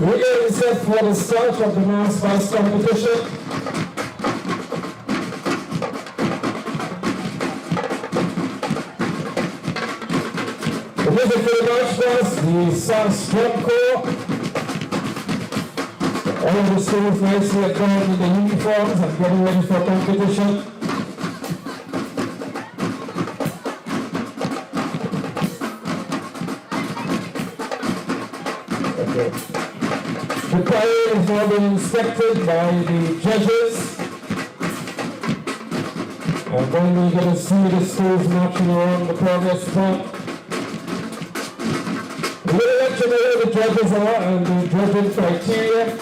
We're getting set for the start of the mass bus competition. The music for the march bus, the SAS drum corps. All of the schools nicely adorned in the uniforms and getting ready for competition. The parade is now being inspected by the judges. And then we're going to see the schools marching around the progress point. We're going to let you know where the judges are and the judging criteria.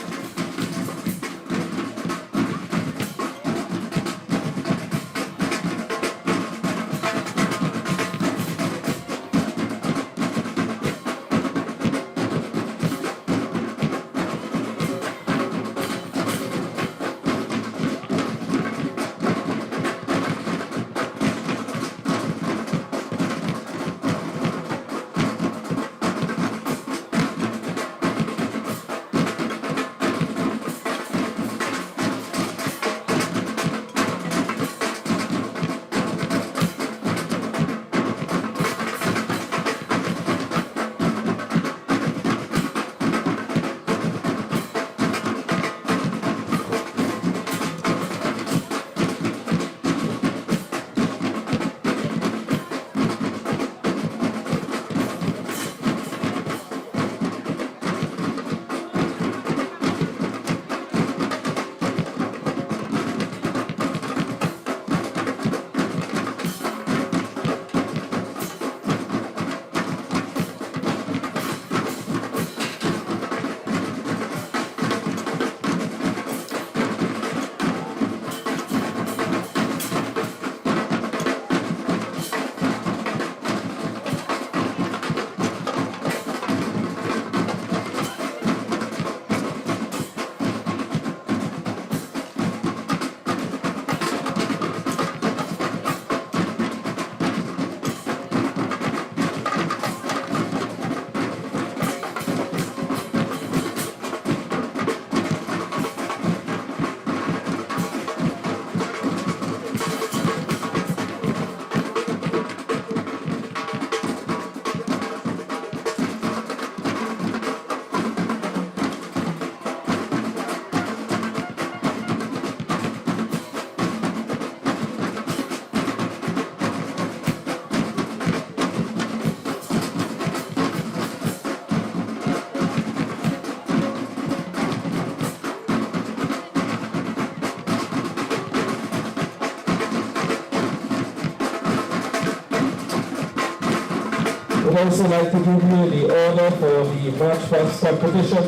I'd also like to give you the order for the March Past competition.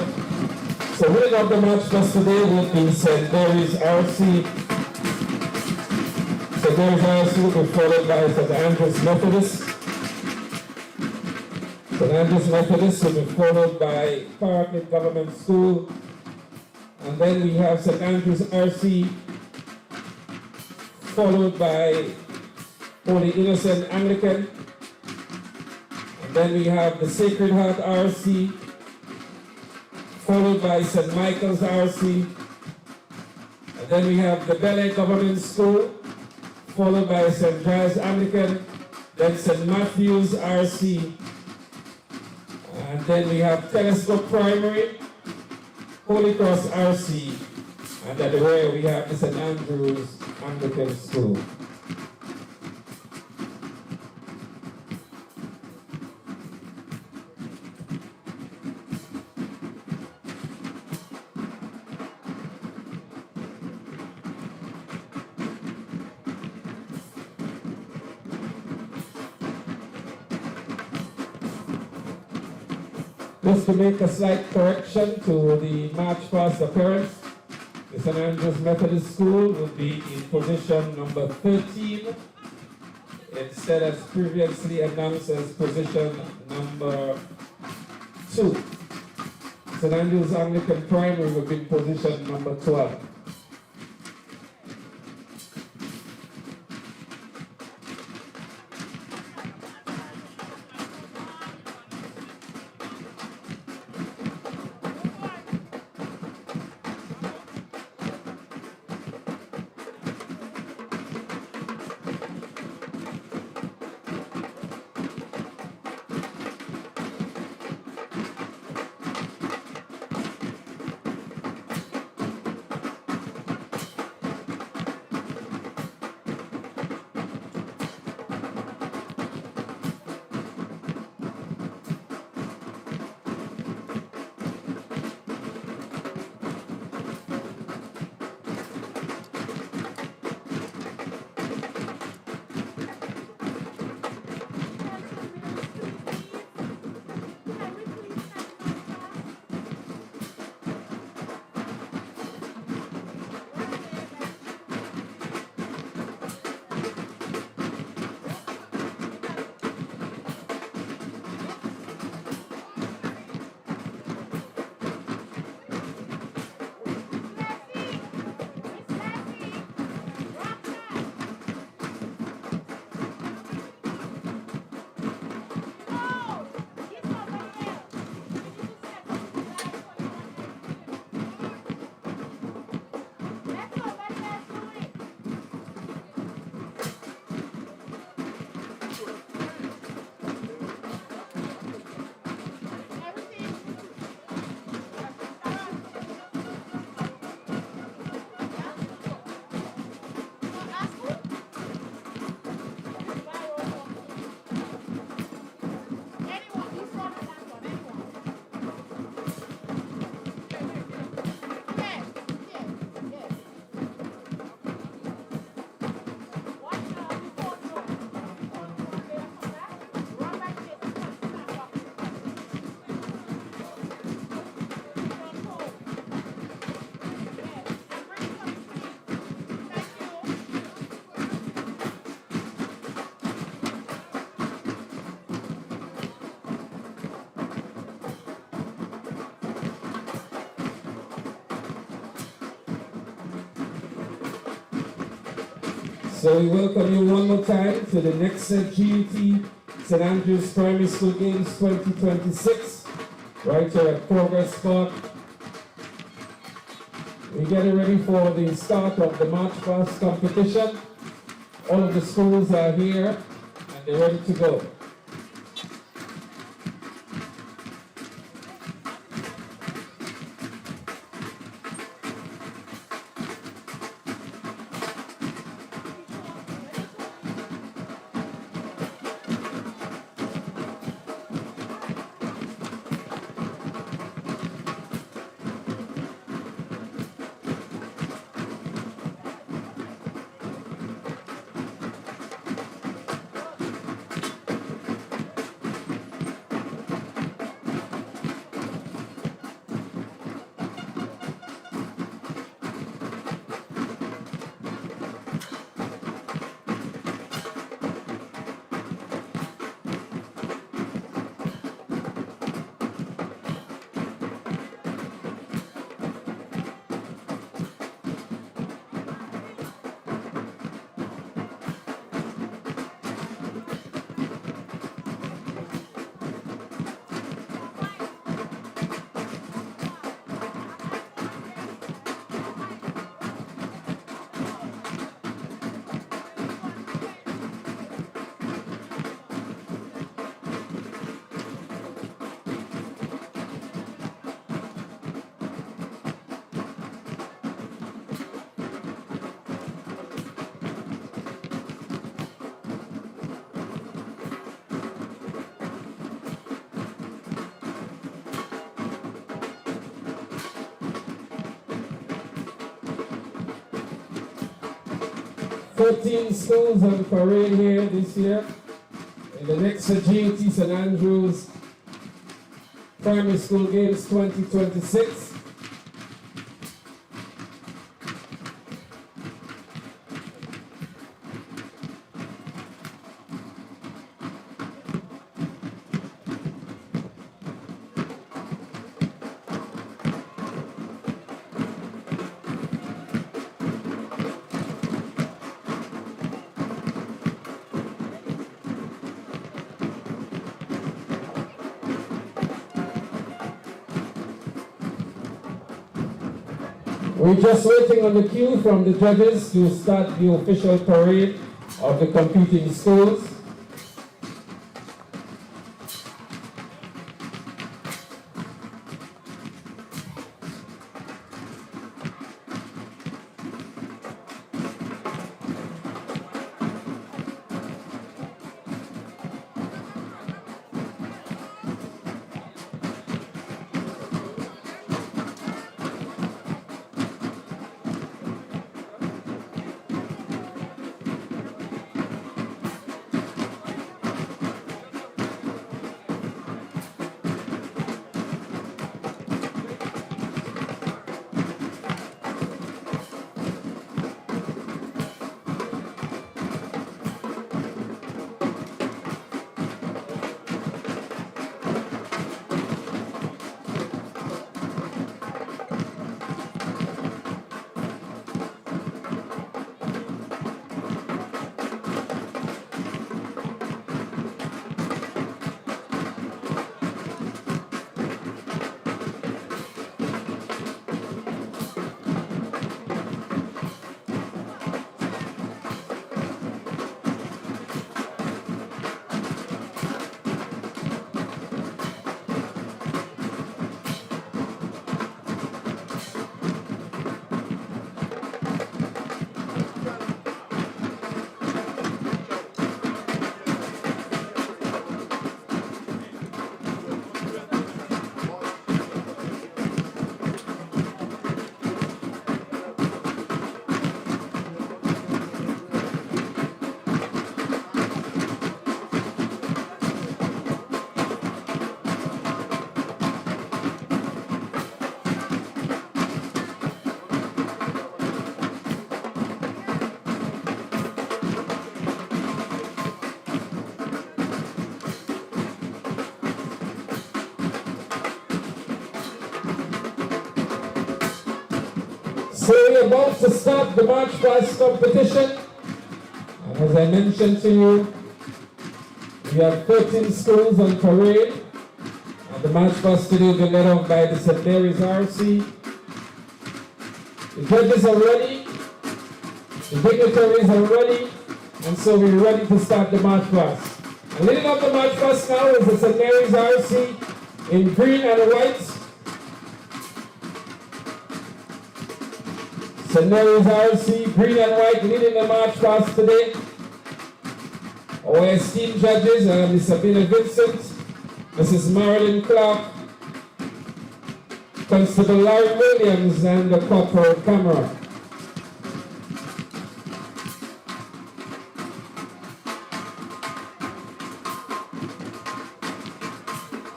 So winning up the March Past today will be St. Mary's RC. St. Mary's RC will be followed by St. Andrew's Methodist. St. Andrew's Methodist will be followed by Parkland Government School. And then we have St. Andrew's RC followed by Holy Innocent Anglican. Then we have the Sacred Heart RC, followed by St. Michael's RC. And then we have the Bel Air Government School, followed by St. Giles Anglican, then St. Matthew's RC. And then we have Telescope Primary, Holy Cross RC. And at the rear we have the St. Andrew's Anglican School. Just to make a slight correction to the March Past appearance, the St. Andrew's Methodist School will be in position number 13 instead as previously announced as position number 2. St. Andrew's Anglican Primary will be in position number 12. So we welcome you one more time to the Nexa G.U.T St. Andrews Primary School Games 2026, right here at Progress Park. We're getting ready for the start of the March Past competition. All of the schools are here and they're ready to go. Fourteen schools on parade here this year in the Nexa G.U.T St. Andrews Primary School Games 2026. We're just waiting on the cue from the judges to start the official parade of the competing schools. So we're about to start the March Past competition. And as I mentioned to you, we have 13 schools on parade. And the march past today will be led off by the St. Mary's RC. The judges are ready, the dignitaries are ready, and so we're ready to start the march past. And leading up the march past now is the St. Mary's RC in green and white. St. Mary's RC, green and white, leading the march past today. Our esteemed judges are Ms. Sabina Vincent, Mrs. Marilyn Clark, Constable Larry Williams, and the Corporal Camera.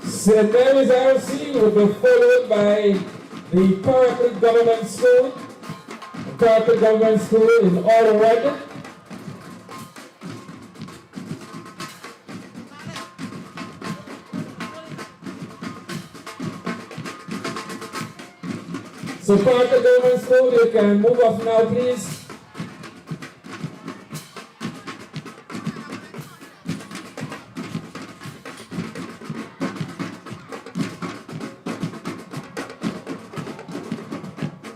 St. Mary's RC will be followed by the Paraclete Government School. The Paraclete Government School in all red. So Paraclete Government School, you can move off now, please.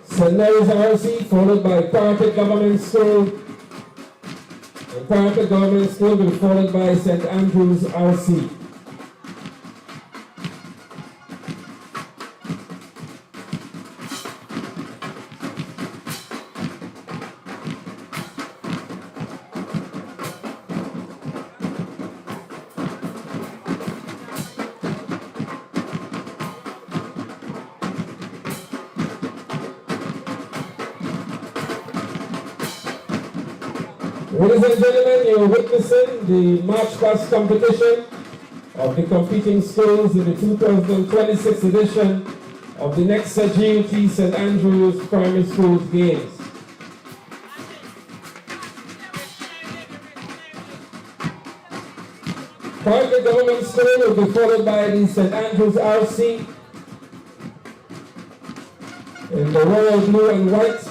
St. Mary's RC, followed by Paraclete Government School. And Paraclete Government School will be followed by St. Andrew's RC. Ladies and gentlemen, you're witnessing the March Past competition of the competing schools in the 2026 edition of the Nexa G.U.T St. Andrew's Primary Schools Games. Paraclete Government School will be followed by the St. Andrew's RC in the royal blue and white.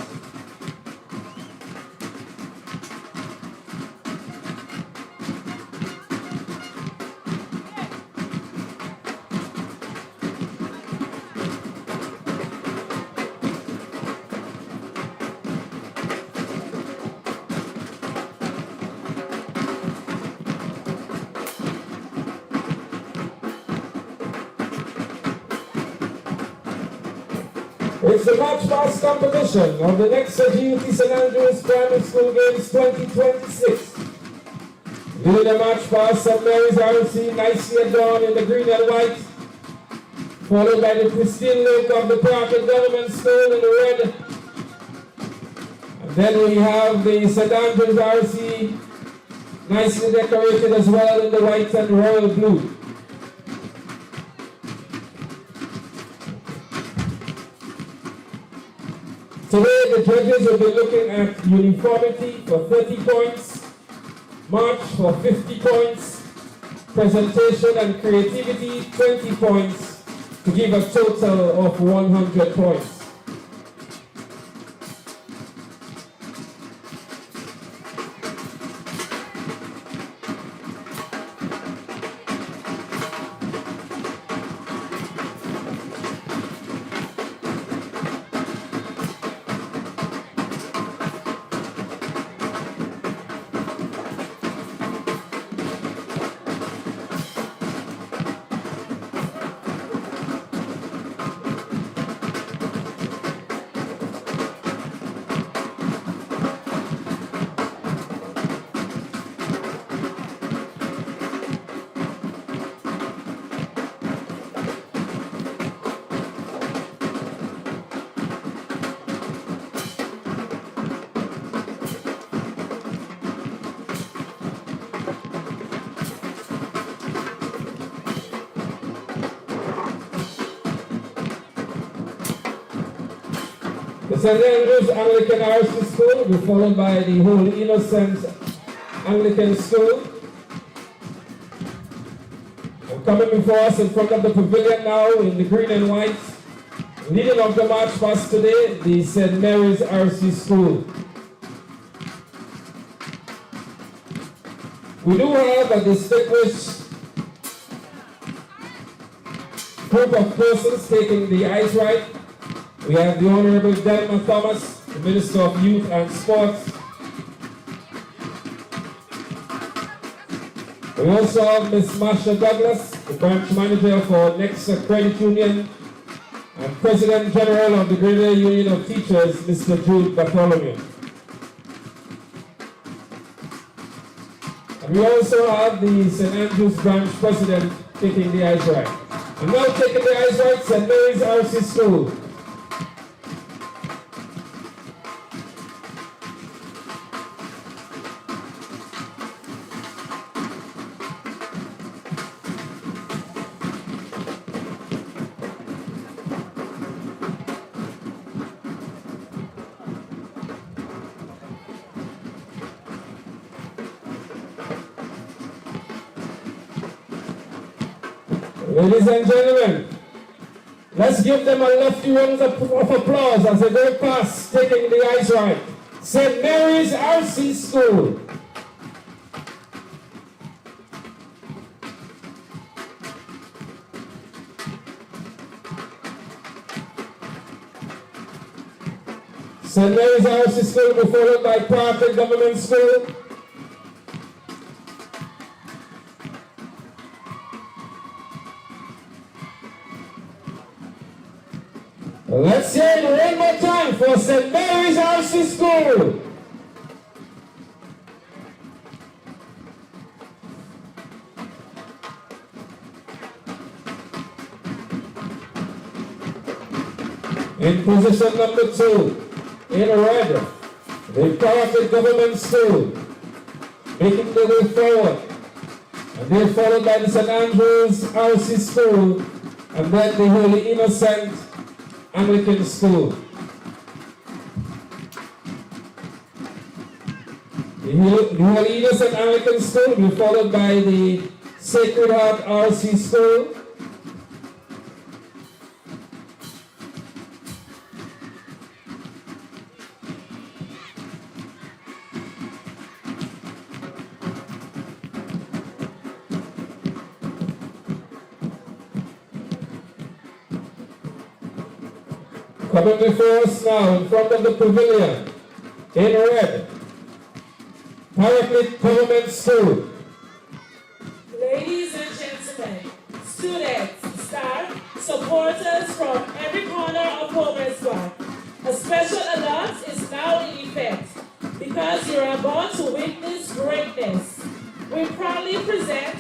It's the March Past competition of the Nexa G.U.T St. Andrew's Primary School Games 2026. Leading the March Past, St. Mary's RC, nicely adorned in the green and white, followed by the pristine look of the Paraclete Government School in the red. And then we have the St. Andrew's RC, nicely decorated as well in the white and royal blue. Today, the judges will be looking at uniformity for 30 points, march for 50 points, presentation and creativity 20 points, to give a total of 100 points. The St. Andrew's Anglican RC School will be followed by the Holy Innocents Anglican School. And coming before us in front of the pavilion now in the green and white, leading off the march past today, the St. Mary's RC School. We do have a distinguished group of persons taking the ice ride. We have the Honorable Delma Thomas, the Minister of Youth and Sports. We also have Ms. Marsha Douglas, the branch manager for Nexa Credit Union, and President General of the Grenada Union of Teachers, Mr. G.U.T. Bartholomew. And we also have the St. Andrews branch president taking the ice ride. And now taking the ice ride, St. Mary's RC School. Ladies and gentlemen, let's give them a lofty round of applause as they go past taking the ice ride. St. Mary's RC School. St. Mary's RC School will be followed by Parkland Government School. Let's hear it one more time for St. Mary's RC School. In position number 2, in red, the Parkland Government School, making the way forward. And they're followed by the St. Andrews RC School, and then the Holy Innocent Anglican School. The Holy Innocent Anglican School will be followed by the Sacred Heart RC School. Coming before us now in front of the pavilion, in red, Parkland Government School. Ladies and gentlemen, students, staff, supporters from every corner of Homer's Park, a special alert is now in effect because you're about to witness greatness. We proudly present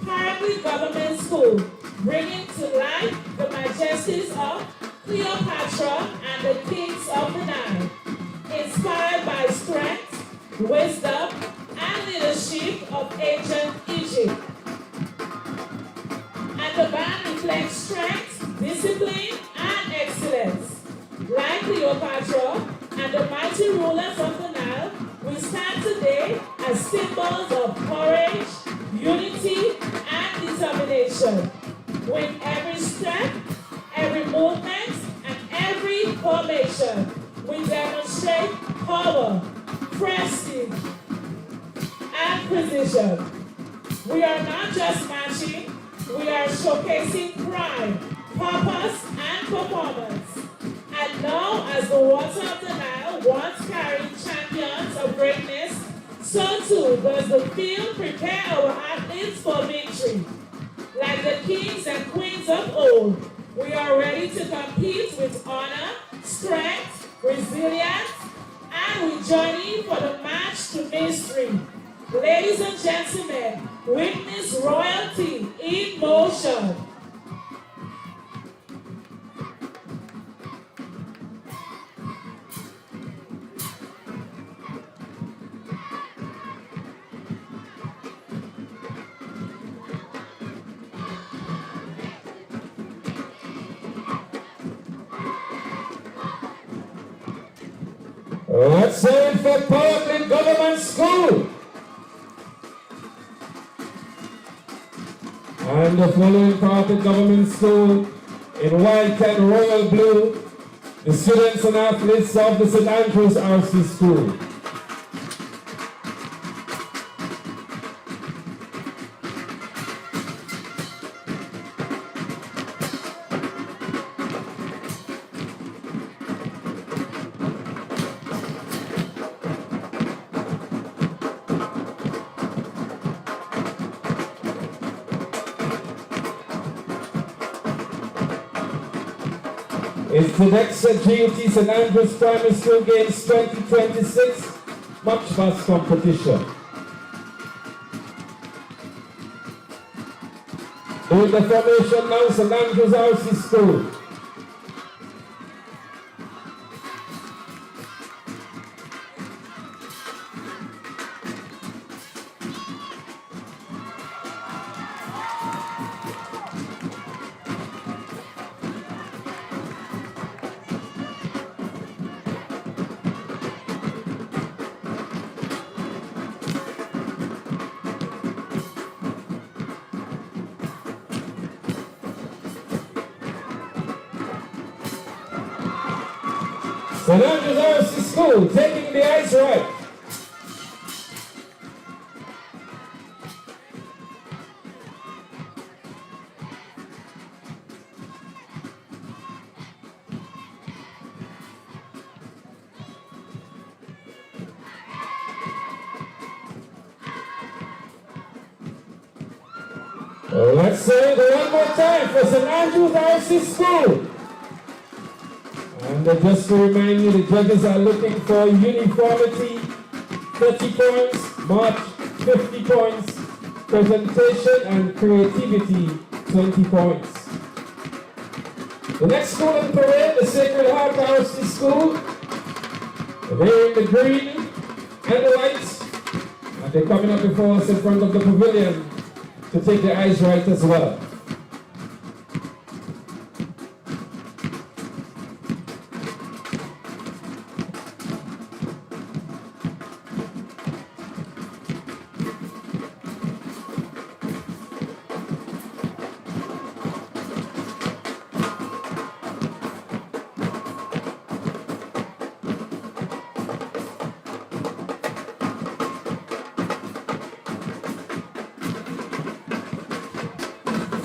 Parkland Government School, bringing to life the majesties of Cleopatra and the kings of the Nile, inspired by strength, wisdom, and leadership of ancient Egypt. And the band reflects strength, discipline, and excellence. Like Cleopatra and the mighty rulers of the Nile, we stand today as symbols of courage, unity, and determination. With every step, every movement, and every formation, we demonstrate power, prestige, and precision. We are not just marching, we are showcasing pride, purpose, and performance. And now, as the water of the Nile once carried champions of greatness, so too does the field prepare our athletes for victory. Like the kings and queens of old, we are ready to compete with honor, strength, resilience, and we journey for the march to mystery. Ladies and gentlemen, witness royalty in motion. Let's say it for Parkland Government School. And the following Parkland Government School in white and royal blue, the students and athletes of the St. Andrews RC School. It's the Nexa G.U.T St. Andrews Primary School Games 2026 Match Pass Competition. Doing the formation now, St. Andrews RC School. St. Andrews RC School taking the ice right. Let's say it one more time for St. Andrews RC School. And just to remind you, the judges are looking for uniformity, 30 points, march, 50 points, presentation and creativity, 20 points. The next school in parade, the Sacred Heart RC School. They're in the green and the white, and they're coming up before us in front of the pavilion to take the eyes right as well.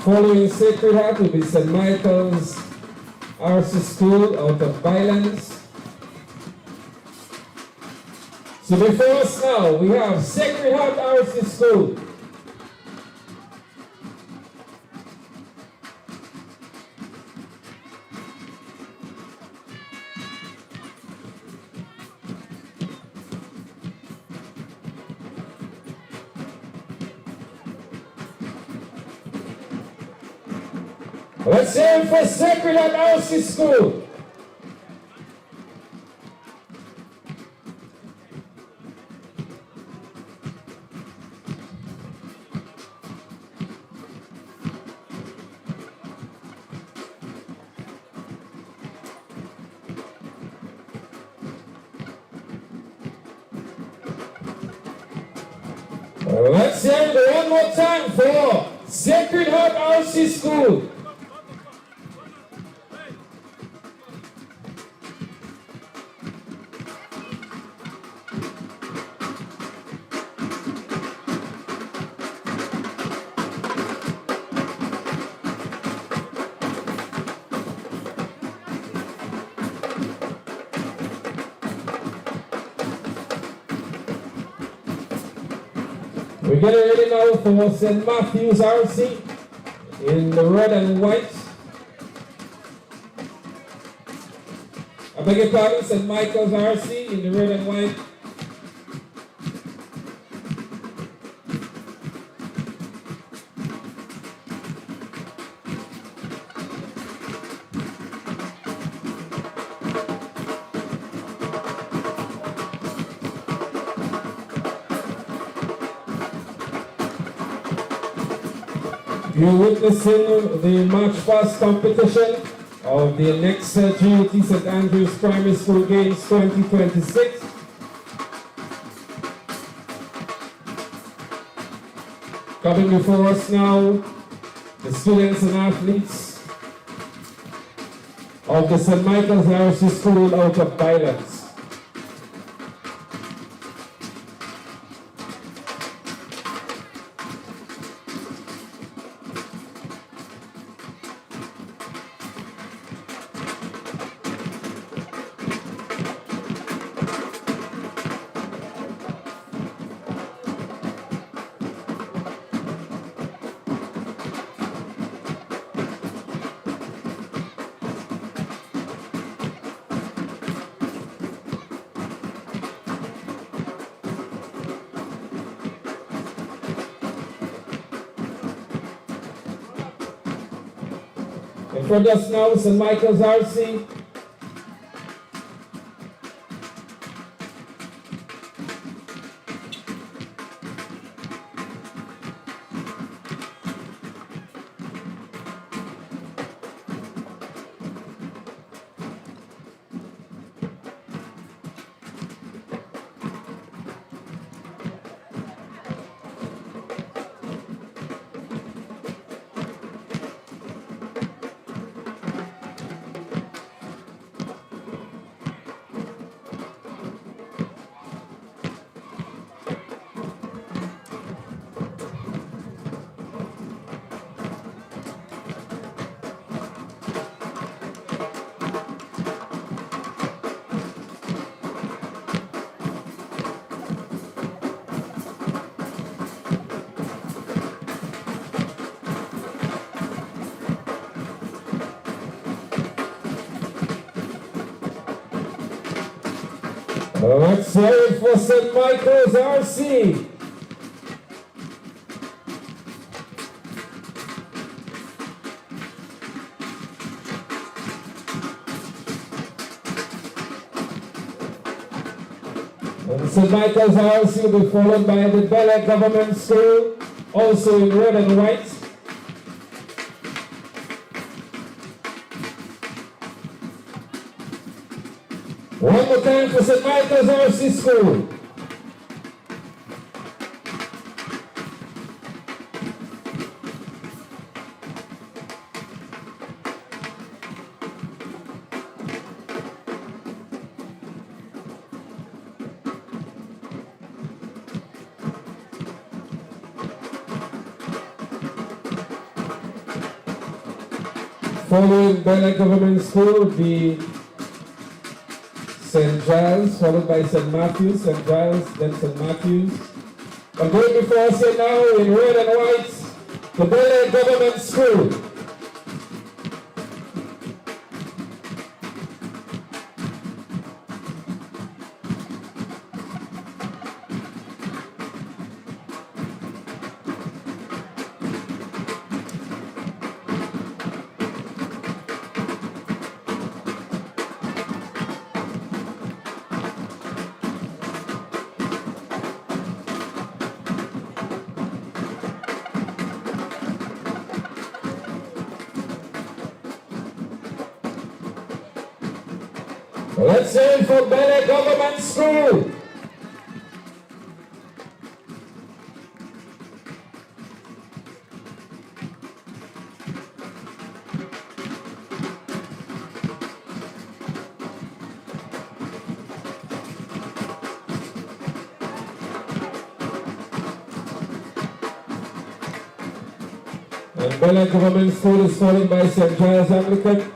Following Sacred Heart will be St. Michael's RC School out of Bylands. So before us now, we have Sacred Heart RC School. Let's hear it for Sacred Heart RC School. Let's hear it one more time for Sacred Heart RC School. We're getting ready now for St. Matthew's RC in the red and white. I beg your pardon, St. Michael's RC in the red and white. You're witnessing the March Pass competition of the Nexa G.U.T St. Andrews Primary School Games 2026. Coming before us now, the students and athletes of the St. Michael's RC School out of Bylands. In front of us now, St. Michael's RC. Let's hear it for St. Michael's RC. And St. Michael's RC will be followed by the Bel Government School, also in red and white. One more time for St. Michael's RC School. Following Bel Government School, the St. Giles, followed by St. Matthews, St. Giles, then St. Matthews. And going before us here now in red and white, the Bel Government School. Let's hear it for Bel Government School. And Bel Government School is followed by St. Giles Anglican.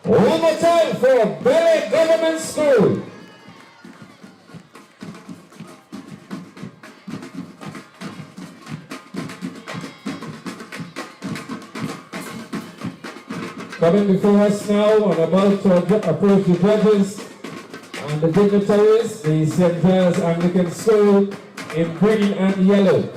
One more time for Bel Government School. Coming before us now and about to approach the judges and the dignitaries, the St. Giles Anglican School in green and yellow.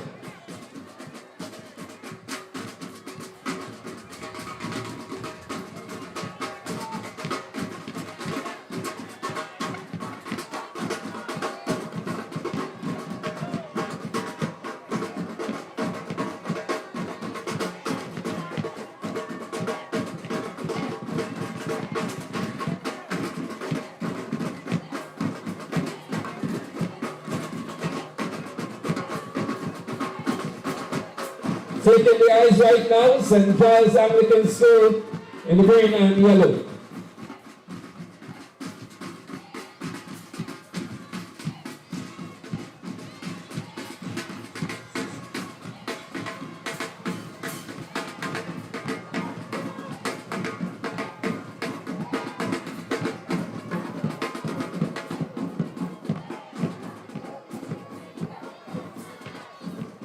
Taking the eyes right now, St. Giles Anglican School in the green and yellow.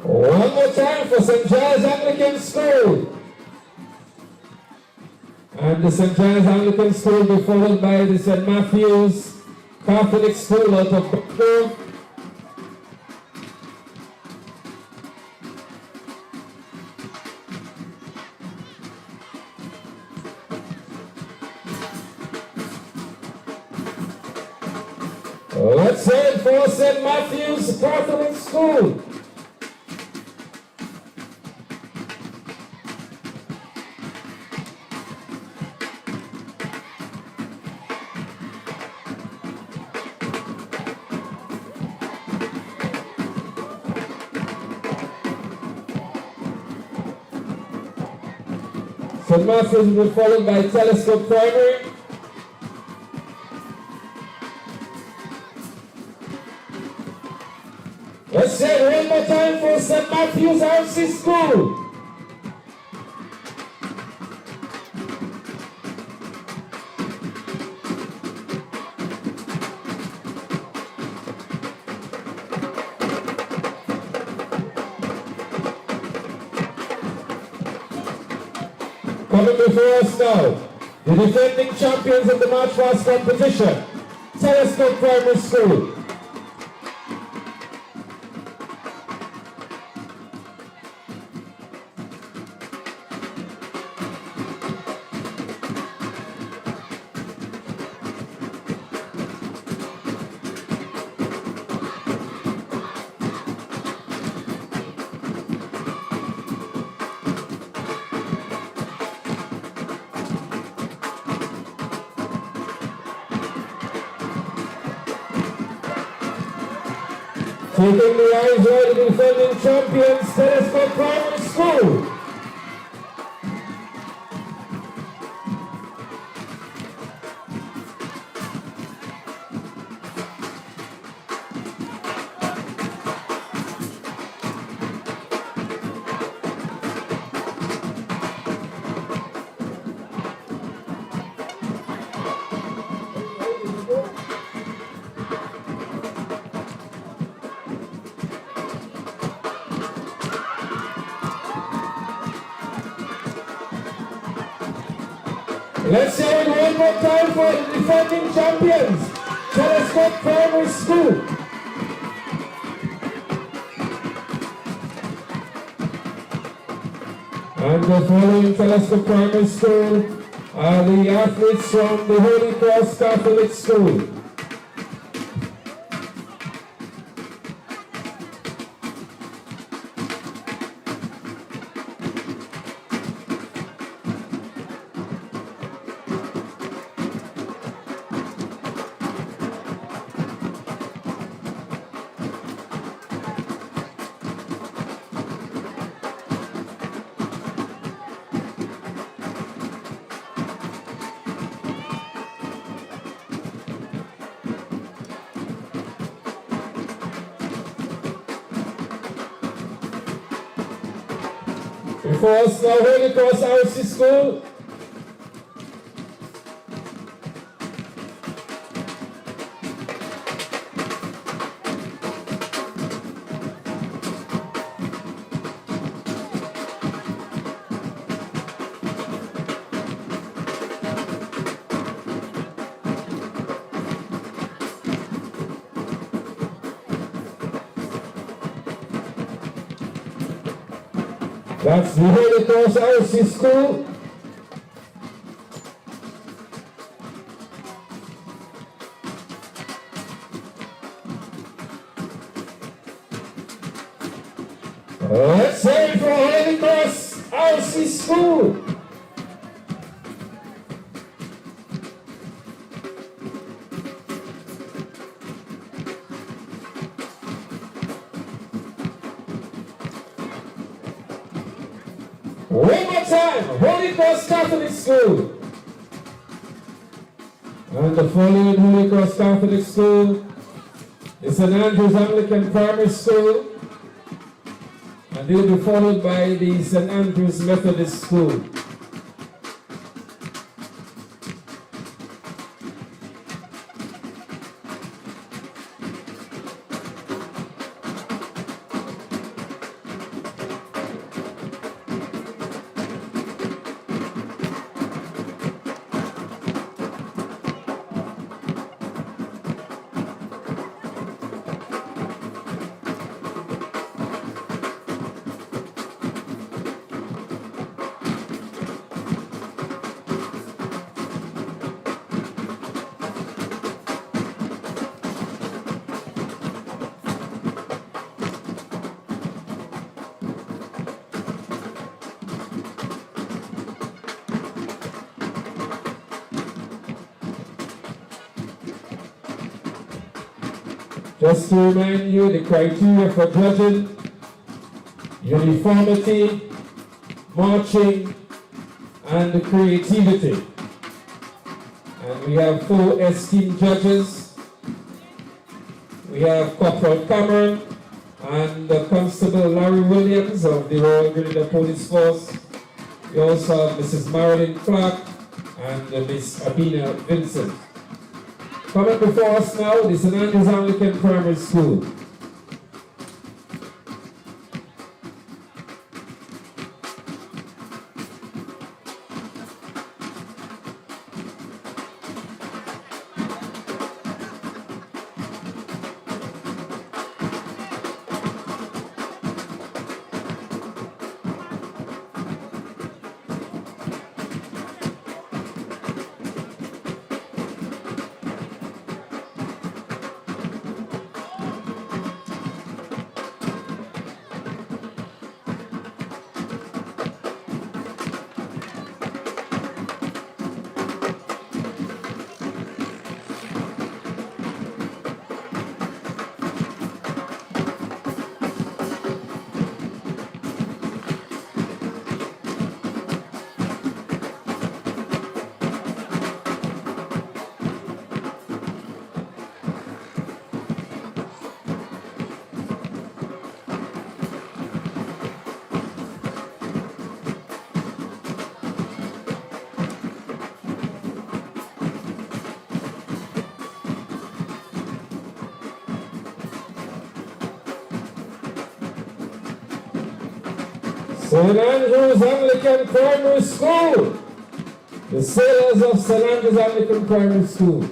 One more time for St. Giles Anglican School. And the St. Giles Anglican School will be followed by the St. Matthews Catholic School out of Buffalo. Let's head for St. Matthew's Catholic School. St. Matthew's will be followed by Telescope Primary. Let's say one more time for St. Matthew's RC School. Coming before us now, the defending champions of the March Past competition, Telescope Primary School. Taking the eyes wide of the defending champions, Telescope Primary School. Let's say it one more time for the defending champions, Telescope Primary School. And the following Telescope Primary School are the athletes from the Holy Cross Catholic School. Before us now, Holy Cross RC School. That's the Holy Cross RC School. Let's say it for Holy Cross RC School. One more time, Holy Cross Catholic School. And the following Holy Cross Catholic School is St. Andrew's Anglican Primary School. And they'll be followed by the St. Andrew's Methodist School. Just to remind you, the criteria for judging: uniformity, marching, and creativity. And we have 4 esteemed judges. We have Corporal Cameron and Constable Larry Williams of the Royal Grenada Police Force. We also have Mrs. Marilyn Clark and Miss Abina Vincent. Coming before us now, the St. Andrews Anglican Primary School. St. Andrews Anglican Primary School. The sailors of St. Andrews Anglican Primary School.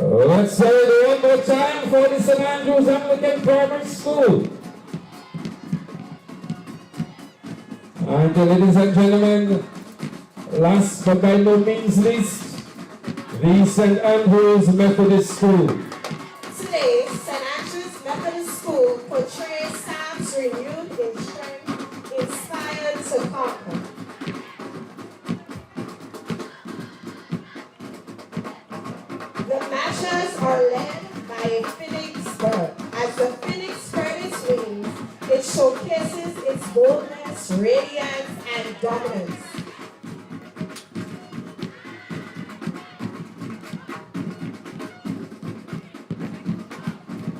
Let's say it one more time for the St. Andrews Anglican Primary School. And ladies and gentlemen, last but by no means least, the St. Andrews Methodist School. Today, St. Andrews Methodist School portrays Sam's renewed in strength, inspired to conquer. The marchers are led by a phoenix bird. As the phoenix spread its wings, it showcases its boldness, radiance, and dominance.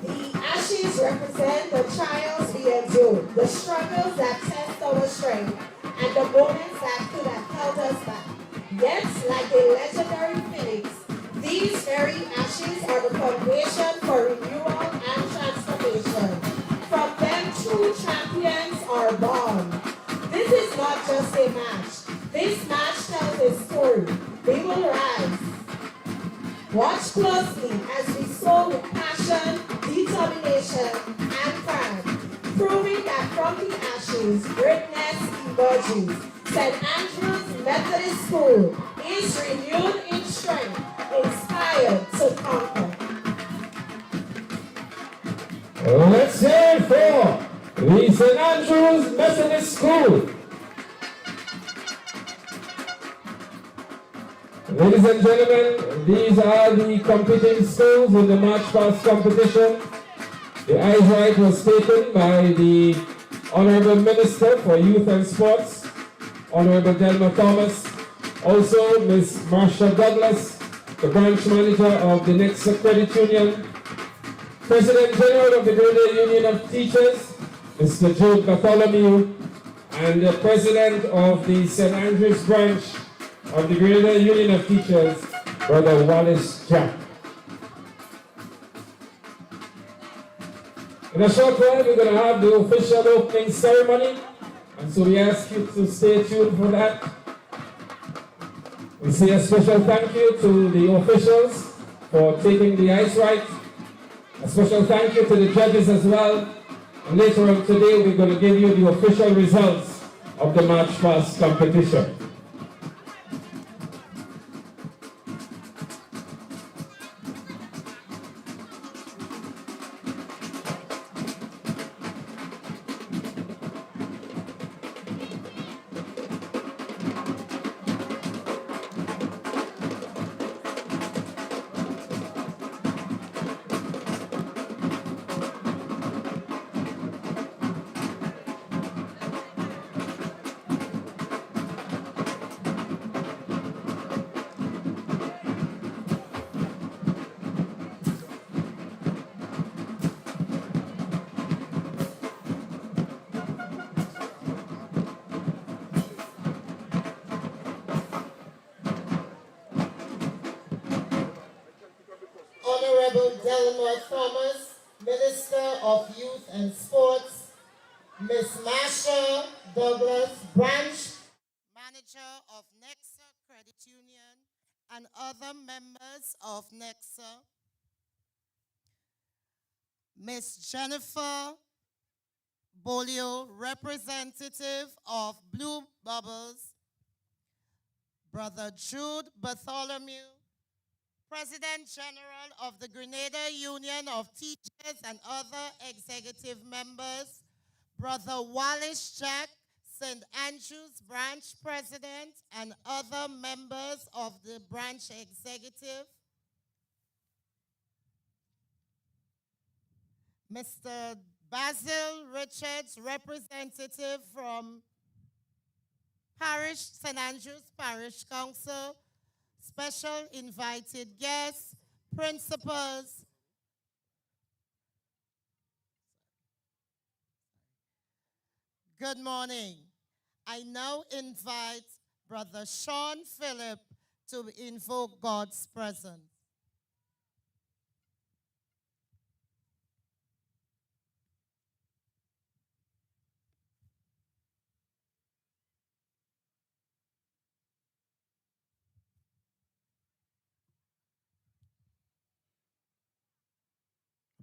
The ashes represent the trials we endured, the struggles that test our strength, and the moments that could have held us back. Yet, like a legendary phoenix, these very ashes are the foundation for renewal and transformation. From them, true champions are born. This is not just a match. This match tells a story. We will rise. Watch closely as we sow with passion, determination, and pride, proving that from the ashes, greatness emerges. St. Andrews Methodist School is renewed in strength, inspired to conquer. Let's hear it for the St. Andrews Methodist School. Ladies and gentlemen, these are the competing schools in the March Past competition. The eyes right was taken by the Honorable Minister for Youth and Sports, Honorable Delma Thomas, also Ms. Marsha Douglas, the branch manager of the Nexa Credit Union, President General of the Grenada Union of Teachers, Mr. Joe Bartholomew, and the President of the St. Andrews branch of the Grenada Union of Teachers, Brother Wallace Jack. In a short while, we're going to have the official opening ceremony. And so we ask you to stay tuned for that. We say a special thank you to the officials for taking the ice right. A special thank you to the judges as well. And later on today, we're going to give you the official results of the March Past competition. Honorable Delmore Thomas, Minister of Youth and Sports, Miss Masha Douglas, Branch Manager of Nexa Credit Union, and other members of Nexa, Miss Jennifer Bolio, representative of Blue Bubbles, Brother Jude Bartholomew, President General of the Grenada Union of Teachers and other executive members, Brother Wallace Jack, St. Andrew's Branch President, and other members of the branch executive, Mr. Basil Richards, representative from St. Andrew's Parish Council, special invited guests, principals, good morning. I now invite Brother Sean Phillip to invoke God's presence.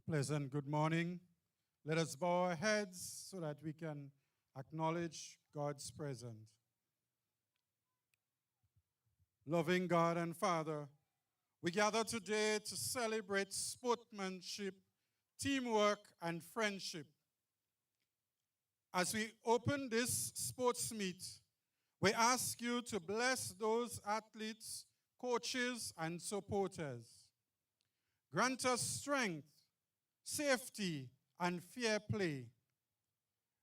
Pleasant good morning. Let us bow our heads so that we can acknowledge God's presence. Loving God and Father, we gather today to celebrate sportsmanship, teamwork, and friendship. As we open this sports meet, we ask you to bless those athletes, coaches, and supporters. Grant us strength, safety, and fair play.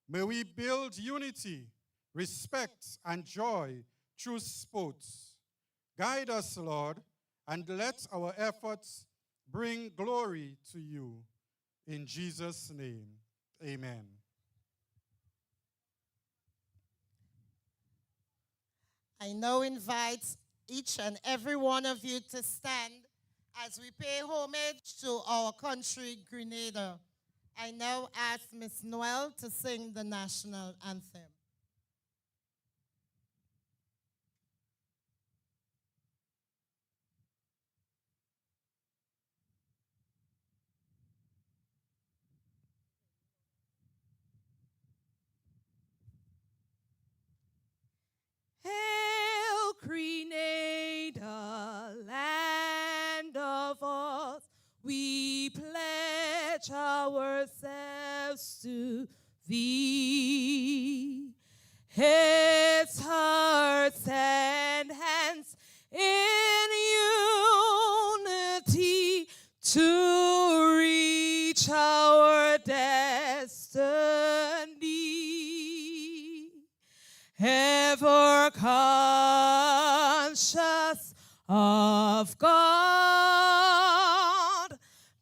May we build unity, respect, and joy through sports. Guide us, Lord, and let our efforts bring glory to you. In Jesus' name, amen. I now invite each and every one of you to stand as we pay homage to our country, Grenada. I now ask Miss Noel to sing the national anthem. Hail, Grenada, land of us, we pledge ourselves to thee. Heads, hearts, and hands in unity to reach our destiny. Ever conscious of God,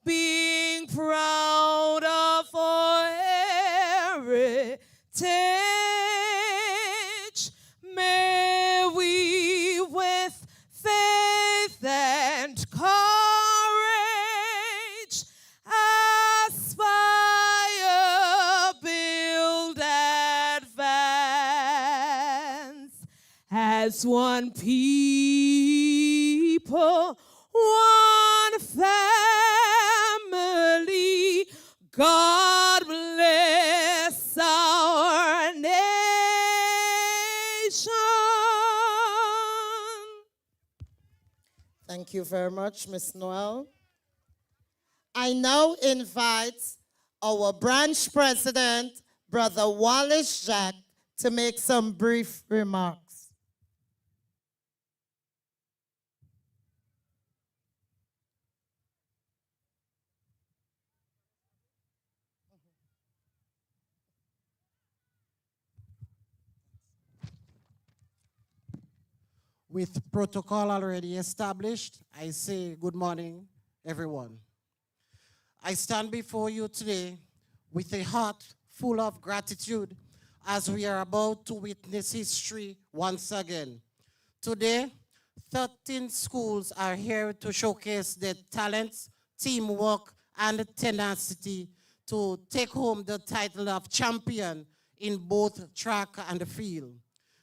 being proud of our heritage, may we with faith and courage aspire, build, advance. as one people, one family. God bless our nation. Thank you very much, Ms. Noel. I now invite our branch president, Brother Wallace Jack, to make some brief remarks. With protocol already established, I say good morning, everyone. I stand before you today with a heart full of gratitude as we are about to witness history once again. Today, 13 schools are here to showcase their talents, teamwork, and tenacity to take home the title of champion in both track and field.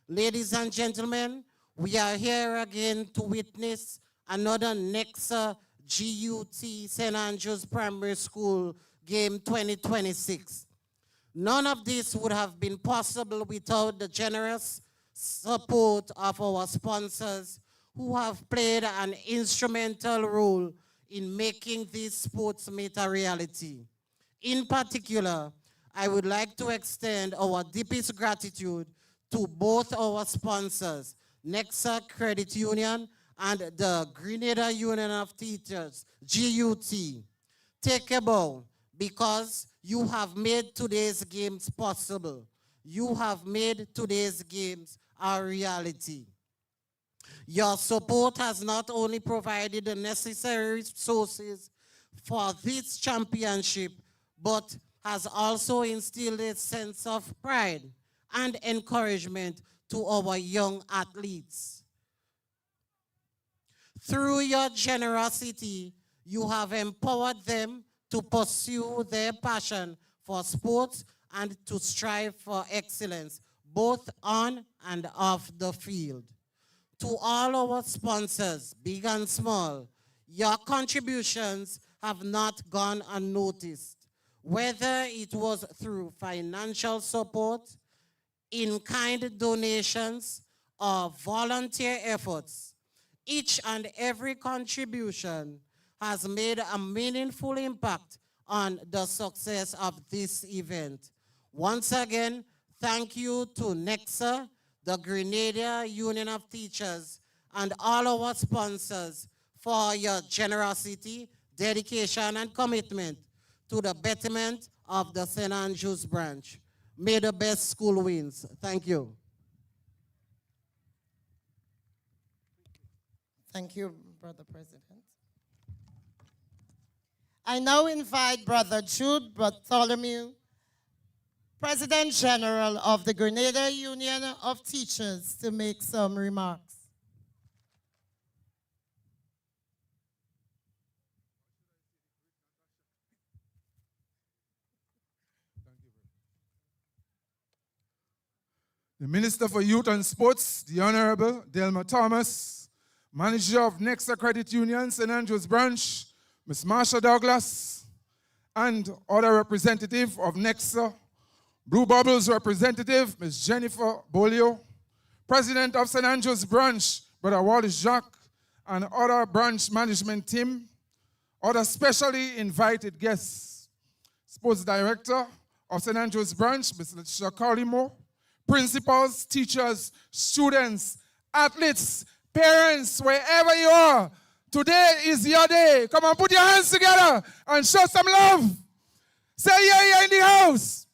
Ladies and gentlemen, we are here again to witness another Nexa G.U.T. St. Andrews Primary School game 2026. None of this would have been possible without the generous support of our sponsors who have played an instrumental role in making this sports meet a reality. In particular, I would like to extend our deepest gratitude to both our sponsors, Nexa Credit Union and the Grenada Union of Teachers, G.U.T. Take a bow because you have made today's games possible. You have made today's games a reality. Your support has not only provided the necessary resources for this championship, but has also instilled a sense of pride and encouragement to our young athletes. Through your generosity, you have empowered them to pursue their passion for sports and to strive for excellence, both on and off the field. To all our sponsors, big and small, your contributions have not gone unnoticed, whether it was through financial support, in-kind donations, or volunteer efforts. Each and every contribution has made a meaningful impact on the success of this event. Once again, thank you to Nexa, the Grenada Union of Teachers, and all our sponsors for your generosity, dedication, and commitment to the betterment of the St. Andrews branch. May the best school wins. Thank you. Thank you, Brother President. I now invite Brother Jude Bartholomew, President General of the Grenada Union of Teachers, to make some remarks. The Minister for Youth and Sports, the Honorable Delma Thomas, Manager of Nexa Credit Union, St. Andrews Branch, Ms. Marsha Douglas, and other representative of Nexa, Blue Bubbles representative, Ms. Jennifer Bolio, President of St. Andrews Branch, Brother Wallace Jacques, and other branch management team, other specially invited guests, Sports Director of St. Andrews Branch, Ms. Letitia Carlimo, principals, teachers, students, athletes, parents, wherever you are, today is your day. Come on, put your hands together and show some love. Say yeah in the house.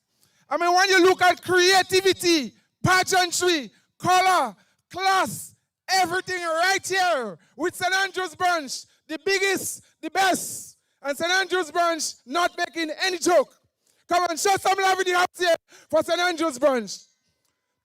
I mean, when you look at creativity, pageantry, color, class, everything right here with St. Andrews Branch, the biggest, the best. And St. Andrews Branch not making any joke. Come on, show some love in the house here for St. Andrews Branch.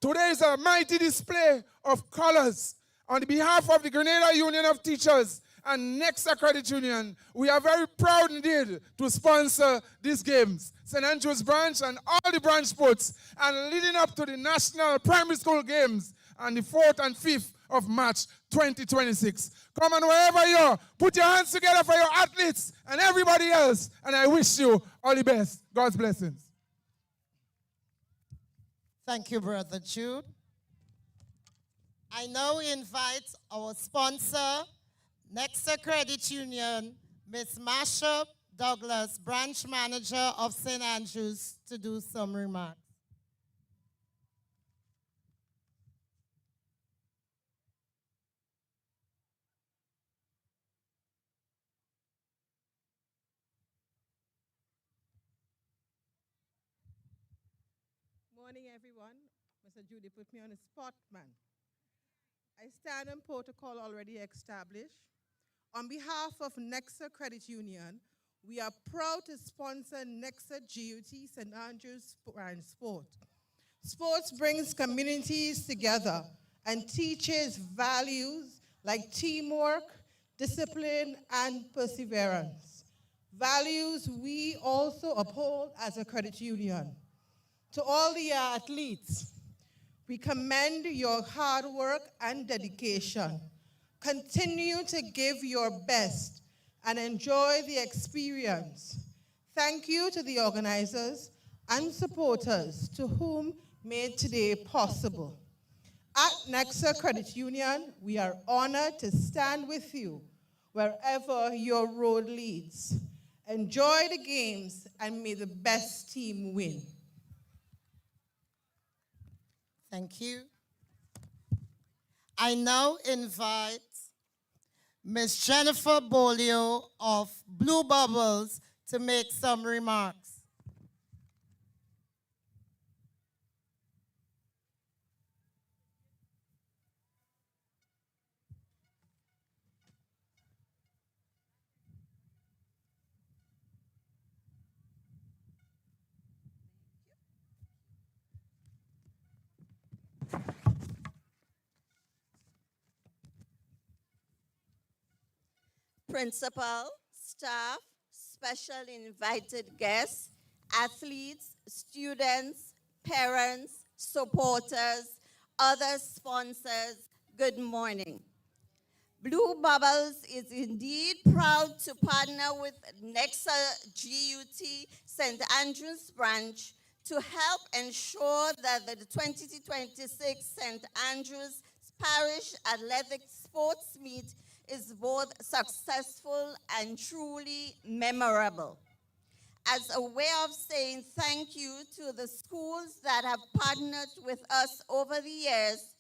Today is a mighty display of colors. On behalf of the Grenada Union of Teachers and Nexa Credit Union, we are very proud indeed to sponsor these games. St. Andrews Branch and all the branch sports, and leading up to the national primary school games on the 4th and 5th of March 2026. Come on, wherever you are, put your hands together for your athletes and everybody else, and I wish you all the best. God's blessings. Thank you, Brother Jude. I now invite our sponsor, Nexa Credit Union, Ms. Marsha Douglas, Branch Manager of St. Andrews, to do some remarks. Morning, everyone. Mr. Judy put me on the spot, man. I stand on protocol already established. On behalf of Nexa Credit Union, we are proud to sponsor Nexa G.U.T St. Andrews and Sport. Sports brings communities together and teaches values like teamwork, discipline, and perseverance. Values we also uphold as a credit union. To all the athletes, we commend your hard work and dedication. Continue to give your best and enjoy the experience. Thank you to the organizers and supporters to whom made today possible. At Nexa Credit Union, we are honored to stand with you wherever your road leads. Enjoy the games and may the best team win. Thank you. I now invite Ms. Jennifer Bolio of Blue Bubbles to make some remarks. Principal, staff, special invited guests, athletes, students, parents, supporters, other sponsors, good morning. Blue Bubbles is indeed proud to partner with Nexa G.U.T St. Andrews branch to help ensure that the 2026 St. Andrews Parish Athletic Sports Meet is both successful and truly memorable. As a way of saying thank you to the schools that have partnered with us over the years,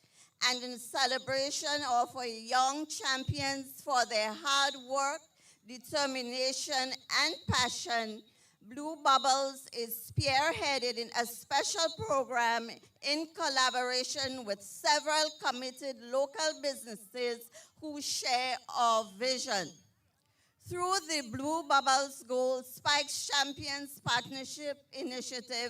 and in celebration of our young champions for their hard work, determination, and passion, Blue Bubbles is spearheaded in a special program in collaboration with several committed local businesses who share our vision. Through the Blue Bubbles Gold Spikes Champions Partnership Initiative,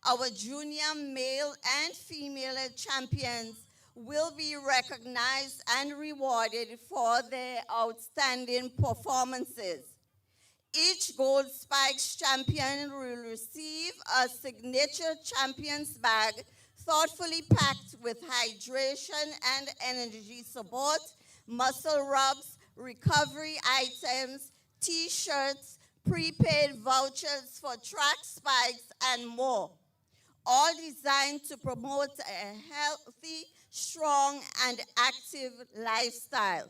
our junior male and female champions will be recognized and rewarded for their outstanding performances. Each Gold Spikes champion will receive a signature champion's bag thoughtfully packed with hydration and energy support, muscle rubs, recovery items, t-shirts, prepaid vouchers for track spikes, and more, all designed to promote a healthy, strong, and active lifestyle.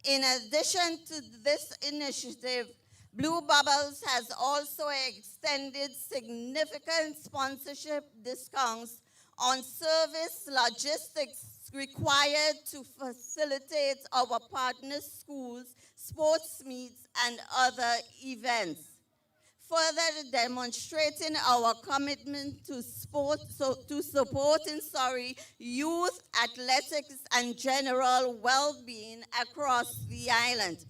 In addition to this initiative, Blue Bubbles has also extended significant sponsorship discounts on service logistics required to facilitate our partner schools, sports meets, and other events. Further demonstrating our commitment to supporting youth athletics and general well-being across the island.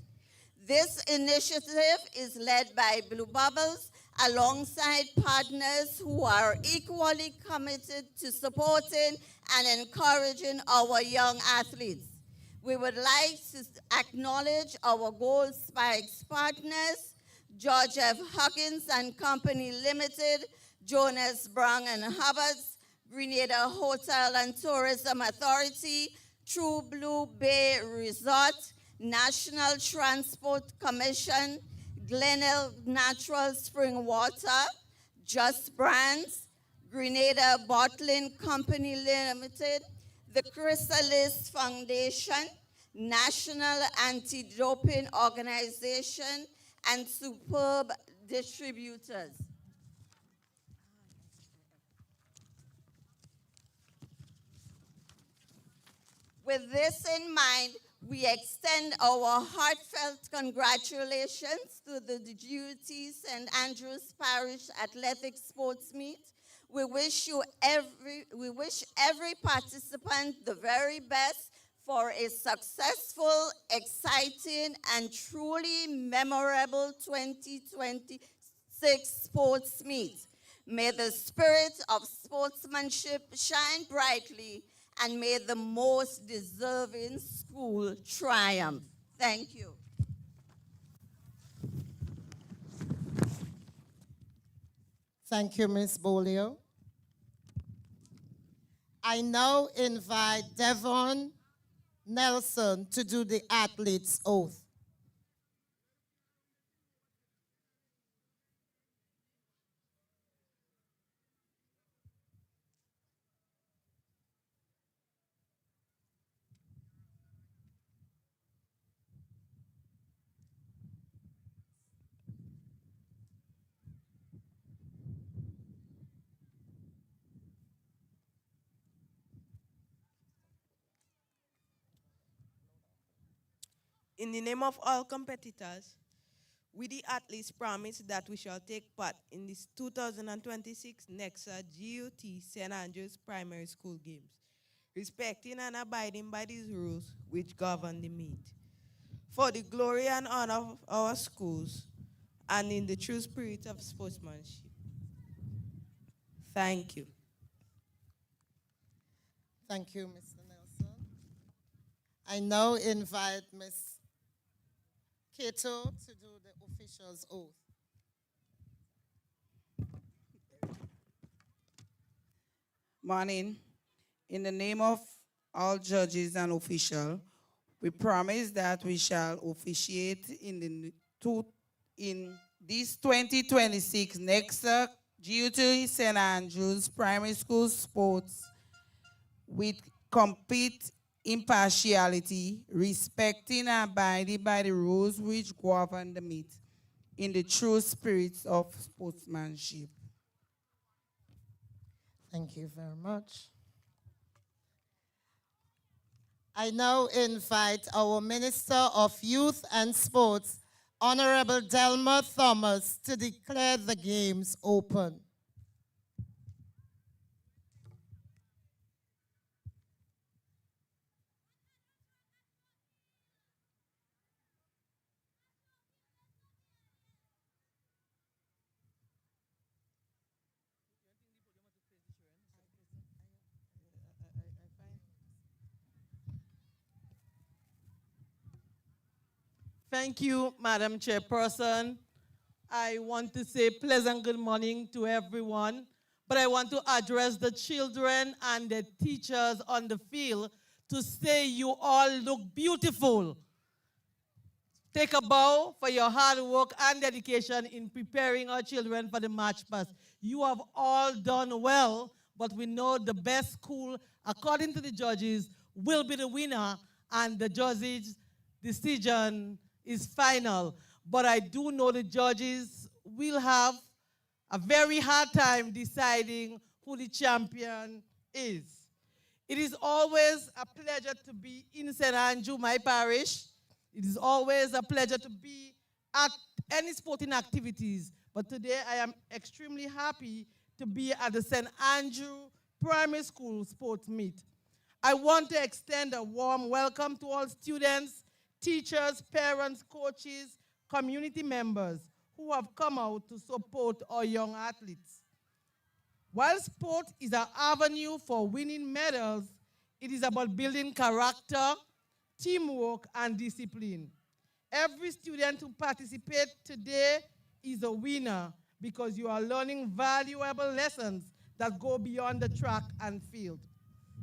This initiative is led by Blue Bubbles alongside partners who are equally committed to supporting and encouraging our young athletes. We would like to acknowledge our Gold Spikes partners, George F. Huggins and Company Limited, Jonas Brown and Hubbards, Grenada Hotel and Tourism Authority, True Blue Bay Resort, National Transport Commission, Glenelg Natural Spring Water, Just Brands, Grenada Bottling Company Limited, the Chrysalis Foundation, National Anti-Doping Organization, and Superb Distributors. With this in mind, we extend our heartfelt congratulations to the G.U.T St. Andrews Parish Athletic Sports Meet. We wish every participant the very best for a successful, exciting, and truly memorable 2026 sports meet. May the spirit of sportsmanship shine brightly, and may the most deserving school triumph. Thank you. Thank you, Ms. Bolio. I now invite Devon Nelson to do the athlete's oath. In the name of all competitors, we the athletes promise that we shall take part in this 2026 Nexa G.U.T St. Andrews Primary School Games, respecting and abiding by these rules which govern the meet. For the glory and honor of our schools, and in the true spirit of sportsmanship. Thank you. Thank you, Mr. Nelson. I now invite Ms. Cato to do the official's oath. Morning. In the name of all judges and officials, we promise that we shall officiate in this 2026 Nexa G.U.T St. Andrews Primary School Sports with complete impartiality, respecting and abiding by the rules which govern the meet in the true spirit of sportsmanship. Thank you very much. I now invite our Minister of Youth and Sports, Honorable Delma Thomas, to declare the games open. Thank you, Madam Chairperson. I want to say pleasant good morning to everyone, but I want to address the children and the teachers on the field to say you all look beautiful. Take a bow for your hard work and dedication in preparing our children for the March Past. You have all done well, but we know the best school, according to the judges, will be the winner, and the judges' decision is final. But I do know the judges will have a very hard time deciding who the champion is. It is always a pleasure to be in St. Andrew, my parish. It is always a pleasure to be at any sporting activities. But today I am extremely happy to be at the St. Andrew Primary School Sports Meet. I want to extend a warm welcome to all students, teachers, parents, coaches, community members who have come out to support our young athletes. While sport is an avenue for winning medals, it is about building character, teamwork, and discipline. Every student who participates today is a winner because you are learning valuable lessons that go beyond the track and field.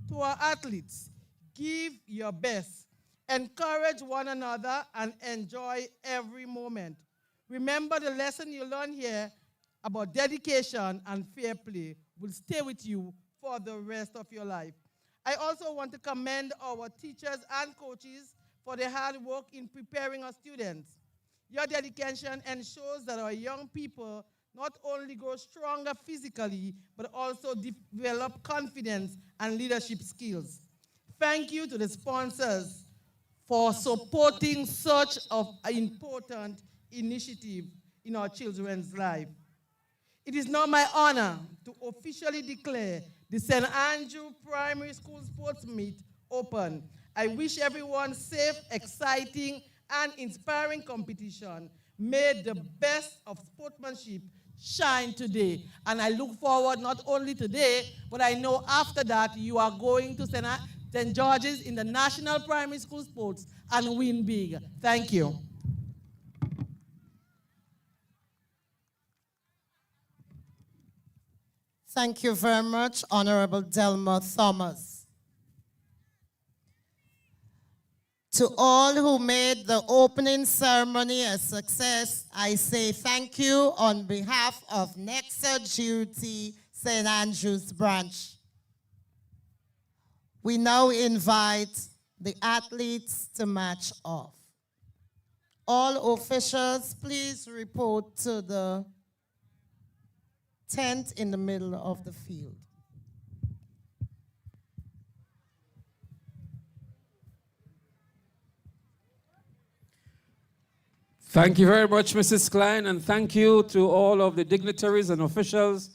To our athletes, Give your best. Encourage one another and enjoy every moment. Remember the lesson you learn here about dedication and fair play will stay with you for the rest of your life. I also want to commend our teachers and coaches for their hard work in preparing our students. Your dedication ensures that our young people not only grow stronger physically, but also develop confidence and leadership skills. Thank you to the sponsors for supporting such an important initiative in our children's life. It is now my honor to officially declare the St. Andrew Primary School Sports Meet open. I wish everyone safe, exciting, and inspiring competition. May the best of sportsmanship shine today. And I look forward not only today, but I know after that you are going to St. George's in the National Primary School Sports and win big. Thank you. Thank you very much, Honorable Delma Thomas. To all who made the opening ceremony a success, I say thank you on behalf of Nexa G.U.T. St. Andrews branch. We now invite the athletes to march off. All officials, please report to the tent in the middle of the field. Thank you very much, Mrs. Klein, and thank you to all of the dignitaries and officials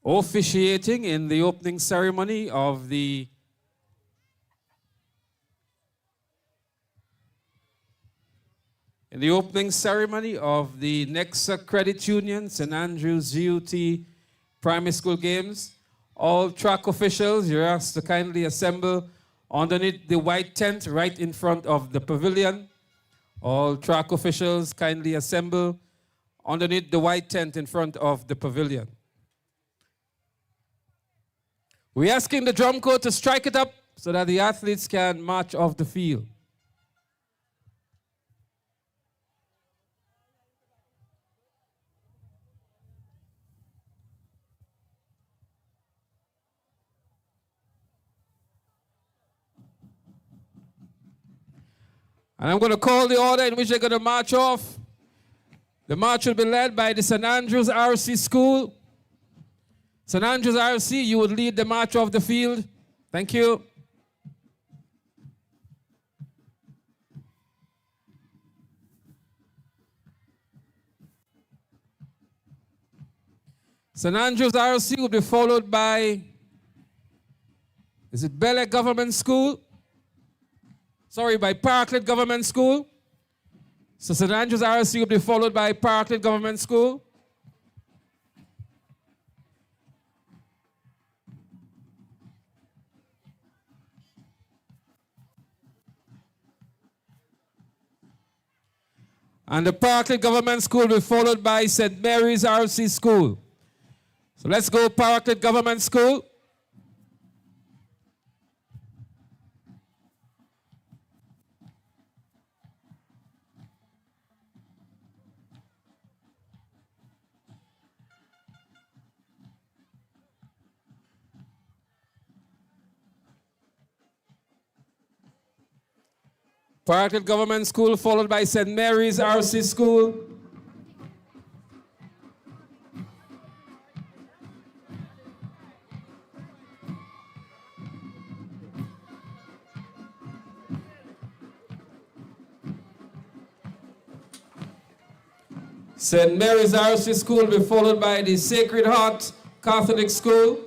officiating in the opening ceremony of the Nexa Credit Union St. Andrews G.U.T. Primary School Games. All track officials, you're asked to kindly assemble underneath the white tent right in front of the pavilion. All track officials kindly assemble underneath the white tent in front of the pavilion. We're asking the drum corps to strike it up so that the athletes can march off the field. And I'm going to call the order in which they're going to march off. The march will be led by the St. Andrews RC School. St. Andrews RC, you would lead the march off the field. Thank you. St. Andrews RC will be followed by, is it Bel Government School? Sorry, by Parklet Government School. So St. Andrews RC will be followed by Parklet Government School. And the Parklet Government School will be followed by St. Mary's RC School. So let's go Parklet Government School. Parklet Government School followed by St. Mary's RC School. St. Mary's RC School will be followed by the Sacred Heart Catholic School.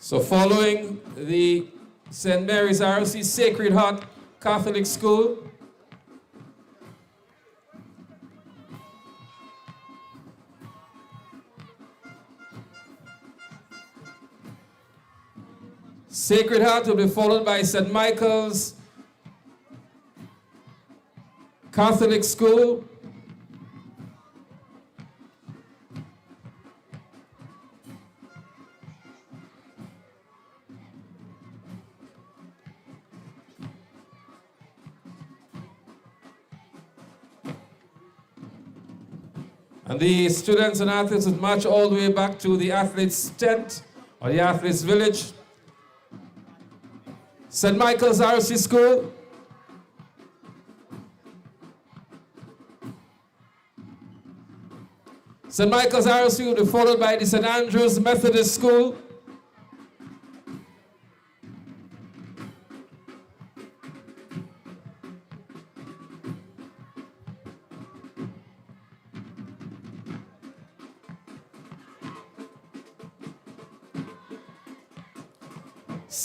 So following the St. Mary's RC Sacred Heart Catholic School, Sacred Heart will be followed by St. Michael's Catholic School. And the students and athletes would march all the way back to the athletes' tent or the athletes' village. St. Michael's RC School. St. Michael's RC will be followed by the St. Andrew's Methodist School.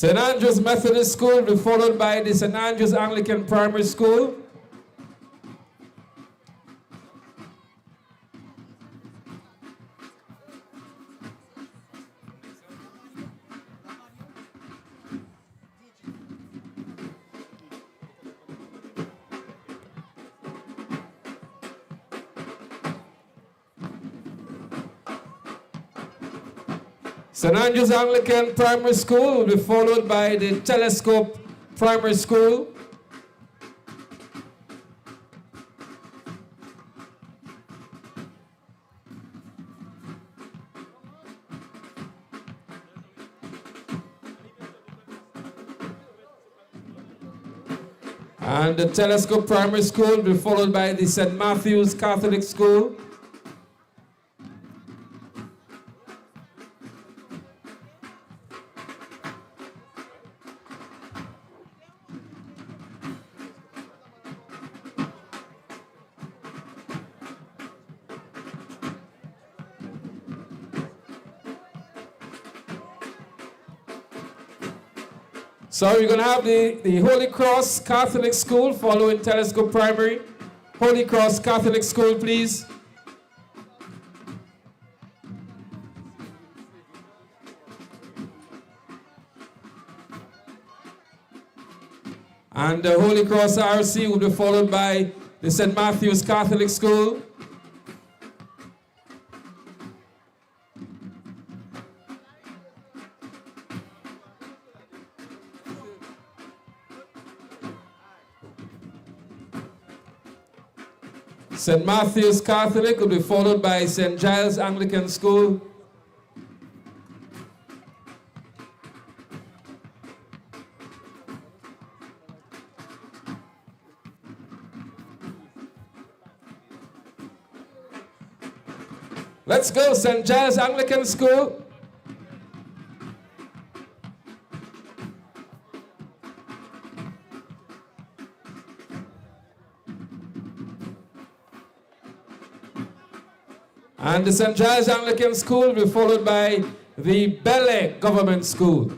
St. Andrew's Methodist School will be followed by the St. Andrew's Anglican Primary School. St. Andrew's Anglican Primary School will be followed by the Telescope Primary School. And the Telescope Primary School will be followed by the St. Matthew's Catholic School. So we're going to have the Holy Cross Catholic School following Telescope Primary. Holy Cross Catholic School, please. And the Holy Cross RC will be followed by the St. Matthew's Catholic School. St. Matthew's Catholic will be followed by St. Giles Anglican School. Let's go, St. Giles Anglican School. And the St. Giles Anglican School will be followed by the Belle Government School.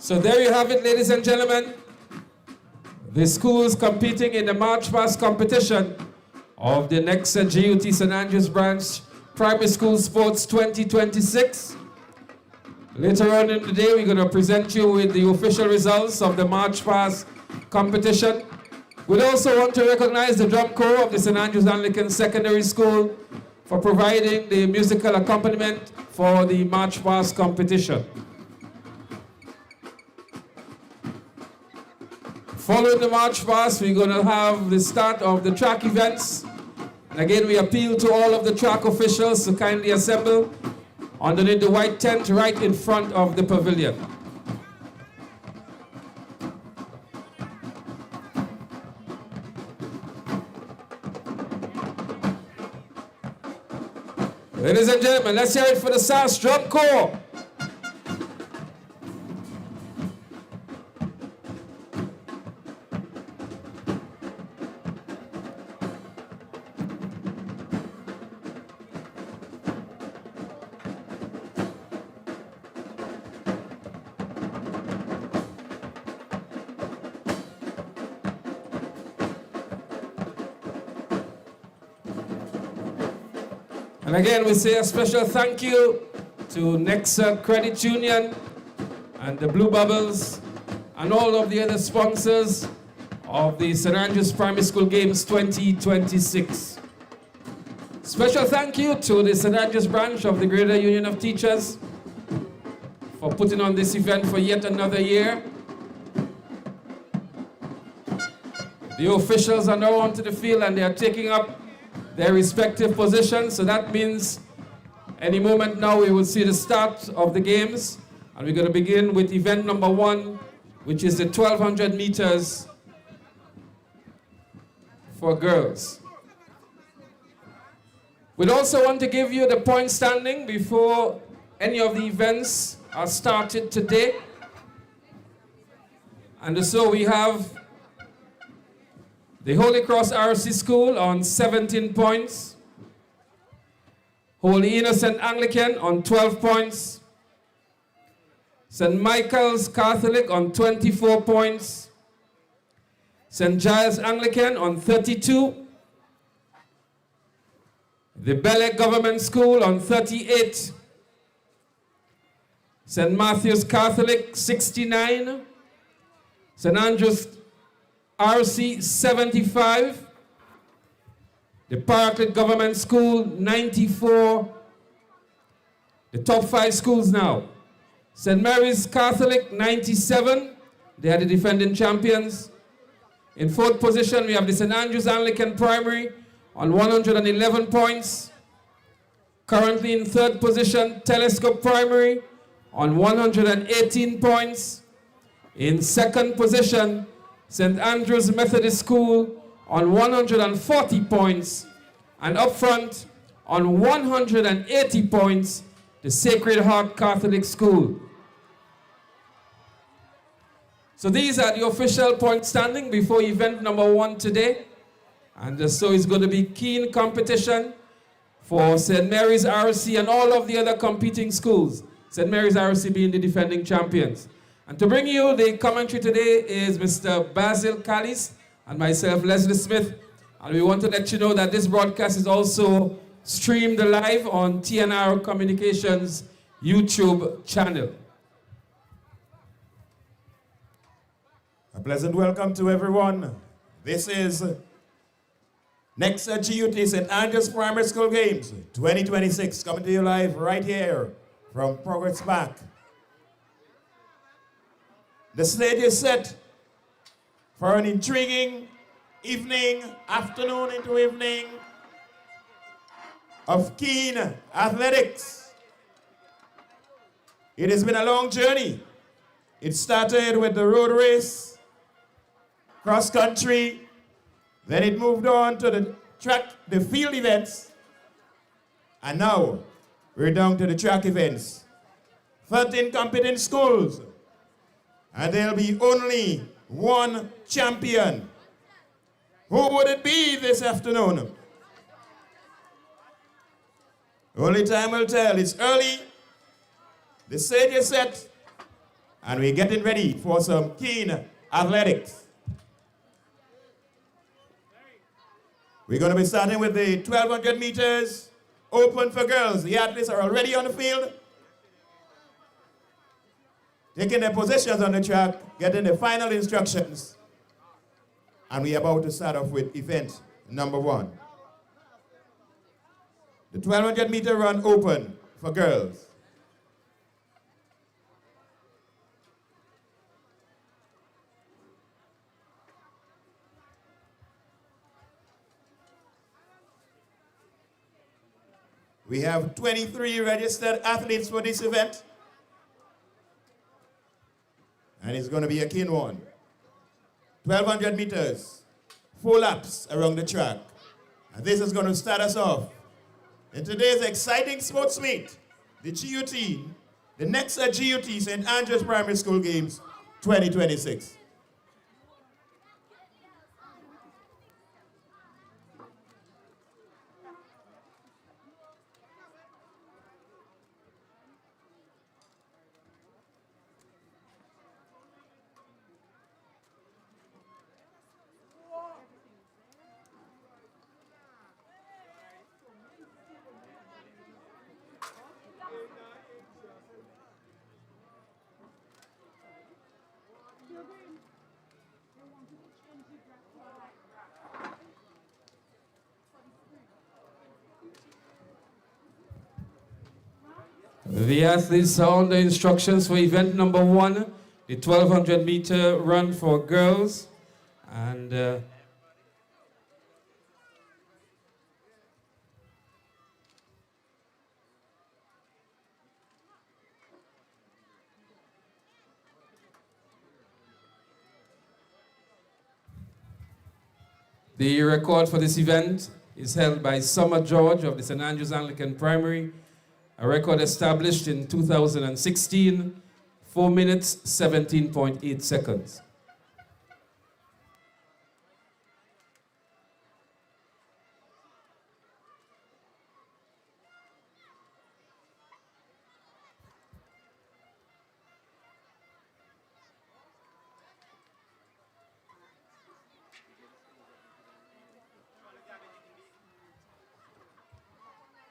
So there you have it, ladies and gentlemen. The schools competing in the March Past competition of the Nexa G.U.T St. Andrews Branch Primary School Sports 2026. Later on in the day, we're going to present you with the official results of the March Past competition. We'd also want to recognize the drum corps of the St. Andrews Anglican Secondary School for providing the musical accompaniment for the March Past competition. Following the March Past, we're going to have the start of the track events. And again, we appeal to all of the track officials to kindly assemble underneath the white tent right in front of the pavilion. Ladies and gentlemen, let's hear it for the SAS Drum Corps. And again, we say a special thank you to Nexa Credit Union and the Blue Bubbles and all of the other sponsors of the St. Andrews Primary School Games 2026. Special thank you to the St. Andrews branch of the Grenada Union of Teachers for putting on this event for yet another year. The officials are now onto the field and they are taking up their respective positions. So that means any moment now we will see the start of the games. And we're going to begin with event number 1, which is the 1200 meters for girls. We'd also want to give you the point standing before any of the events are started today. And so we have the Holy Cross RC School on 17 points. Holy Innocent Anglican on 12 points. St. Michael's Catholic on 24 points. St. Giles Anglican on 32. The Bel Government School on 38. St. Matthew's Catholic 69. St. Andrew's RC 75. The Paraclete Government School 94. The top 5 schools now. St. Mary's Catholic 97. They are the defending champions. In 4th position we have the St. Andrew's Anglican Primary on 111 points. Currently in 3rd position, Telescope Primary on 118 points. In 2nd position, St. Andrew's Methodist School on 140 points. And up front, on 180 points, the Sacred Heart Catholic School. So these are the official point standing before event number 1 today. And so it's going to be keen competition for St. Mary's RC and all of the other competing schools. St. Mary's RC being the defending champions. And to bring you the commentary today is Mr. Basil Callis and myself, Leslie Smith. And we want to let you know that this broadcast is also streamed live on TNR Communications YouTube channel. A pleasant welcome to everyone. This is Nexa G.U.T. St. Andrews Primary School Games 2026 coming to you live right here from Progress Park. The stage is set for an intriguing evening, afternoon into evening of keen athletics. It has been a long journey. It started with the road race, cross country, then it moved on to the track, the field events, and now we're down to the track events. 13 competing schools, and there'll be only one champion. Who would it be this afternoon? Only time will tell. It's early, the stage is set, and we're getting ready for some keen athletics. We're going to be starting with the 1200 meters open for girls. The athletes are already on the field, taking their positions on the track, getting the final instructions. And we're about to start off with event number 1. The 1200 meter run open for girls. We have 23 registered athletes for this event. And it's going to be a keen one. 1200 meters, 4 laps around the track. And this is going to start us off in today's exciting sports meet, the G.U.T, the Nexa G.U.T St. Andrews Primary School Games 2026. The athletes are under instructions for event number 1, the 1200 meter run for girls. And the record for this event is held by Summer George of the St. Andrews Anglican Primary, a record established in 2016, 4 minutes, 17.8 seconds.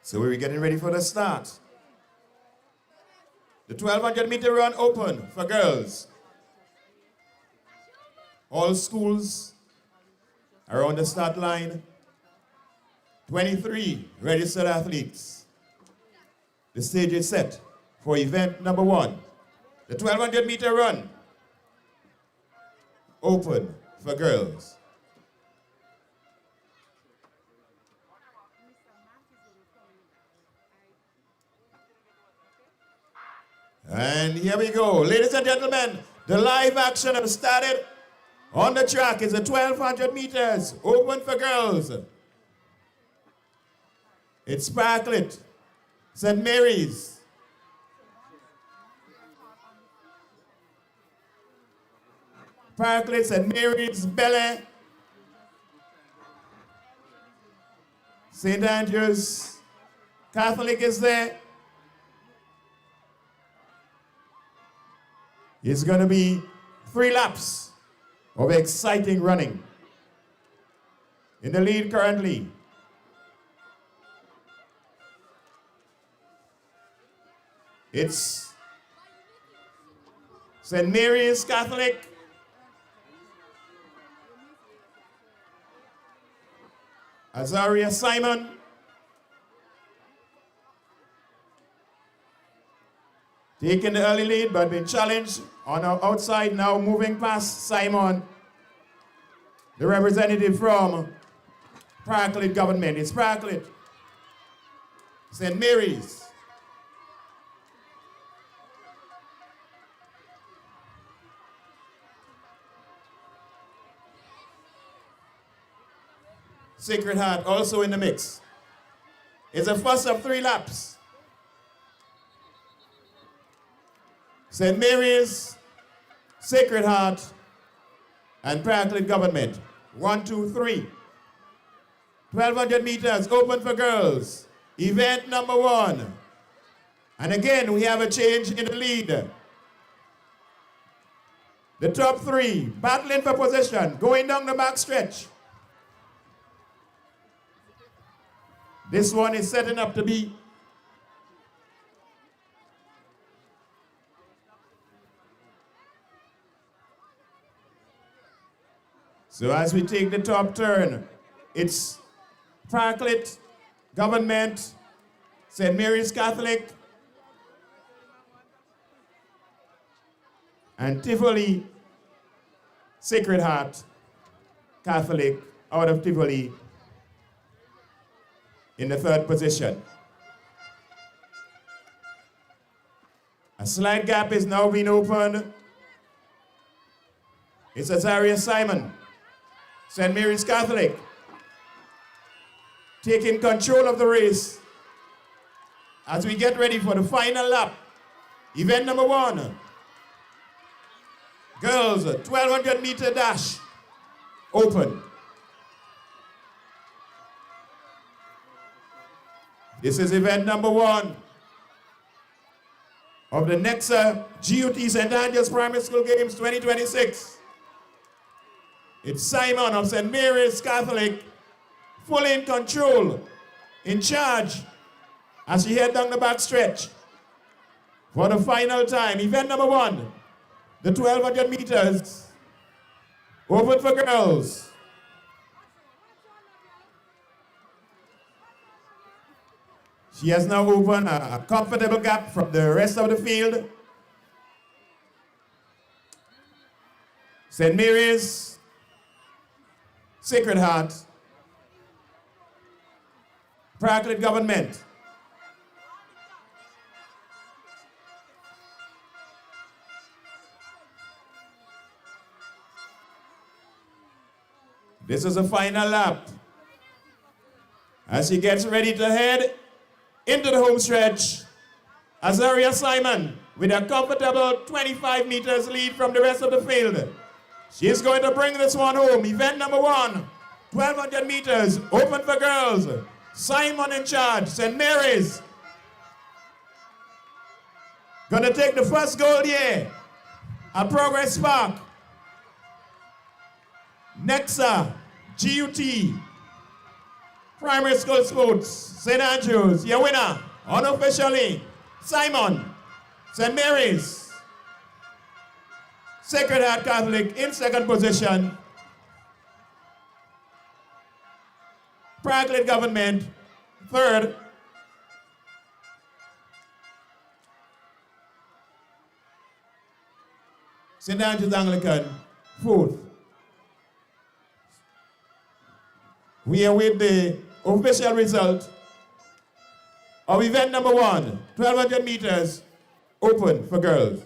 So we're getting ready for the start. The 1200 meter run open for girls. All schools are on the start line. 23 registered athletes. The stage is set for event number 1. The 1200 meter run open for girls. And here we go. Ladies and gentlemen, the live action has started. On the track is the 1200 meters, open for girls. It's Sparklet, St. Mary's. Sparklet, St. Mary's, Bele. St. Andrews Catholic is there. It's going to be 3 laps of exciting running. In the lead currently, it's St. Mary's Catholic, Azaria Simon, taking the early lead but being challenged on our outside now, moving past Simon, the representative from Parklet government. It's Parklet, St. Mary's. Sacred Heart also in the mix. It's a first of 3 laps. St. Mary's, Sacred Heart, and Parklet government. 1, 2, 3. 1200 meters open for girls. Event number 1. And again, we have a change in the lead. The top 3 battling for position, going down the back stretch. This one is setting up to be so as we take the top turn, it's Parklet government, St. Mary's Catholic, and Tivoli Sacred Heart Catholic out of Tivoli in the 3rd position. A slight gap is now being opened. It's Azaria Simon, St. Mary's Catholic, taking control of the race as we get ready for the final lap. Event number 1. Girls, 1200 meter dash, open. This is event number 1 of the Nexa G.U.T St. Andrews Primary School Games 2026. It's Simon of St. Mary's Catholic, fully in control, in charge, as she head down the back stretch for the final time. Event number 1, the 1200 meters, open for girls. She has now opened a comfortable gap from the rest of the field. St. Mary's, Sacred Heart, Parkland Government. This is the final lap. As she gets ready to head into the home stretch, Azaria Simon with a comfortable 25 meters lead from the rest of the field. She's going to bring this one home. Event number 1, 1,200 meters, open for girls. Simon in charge, St. Mary's. Gonna take the first gold here at Progress Park. Nexa, G.U.T, Primary School Sports, St. Andrews, your winner, unofficially, Simon, St. Mary's. Sacred Heart Catholic in second position. Parkland Government, third. St. Andrews Anglican, fourth. We await the official result of event number 1, 1,200 meters, open for girls.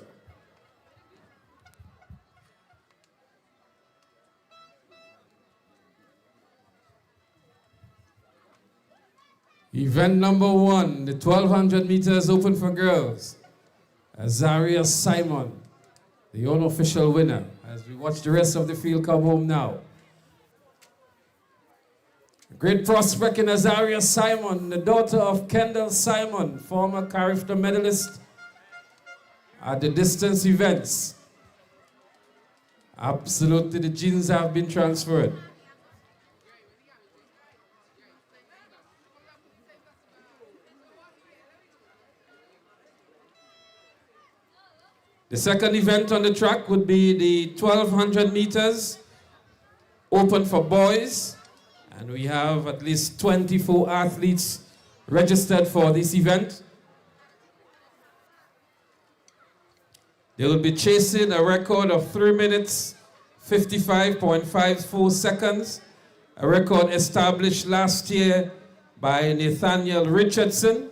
Event number 1, the 1,200 meters open for girls. Azaria Simon, the unofficial winner, as we watch the rest of the field come home now. Great prospect in Azaria Simon, the daughter of Kendall Simon, former Carifta medalist at the distance events. Absolutely, the genes have been transferred. The second event on the track would be the 1,200 meters, open for boys. And we have at least 24 athletes registered for this event. They will be chasing a record of 3 minutes, 55.54 seconds, a record established last year by Nathaniel Richardson.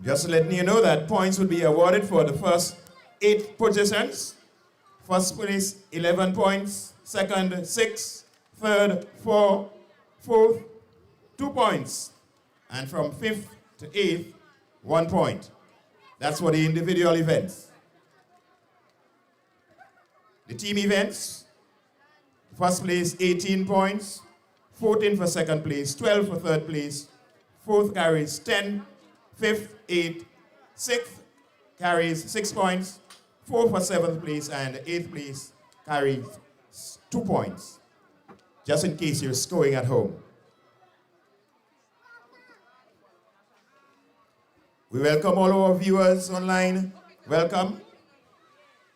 Just letting you know that points will be awarded for the first 8 positions. First place, 11 points. Second, 6. Third, 4. Fourth, 2 points. And from 5th to 8th, 1 point. That's for the individual events. The team events, first place, 18 points. 14 for second place, 12 for third place. Fourth carries 10. 5th, 8th, 6th carries 6 points, 4 for 7th place, and 8th place carries 2 points, just in case you're scoring at home. We welcome all our viewers online. Welcome.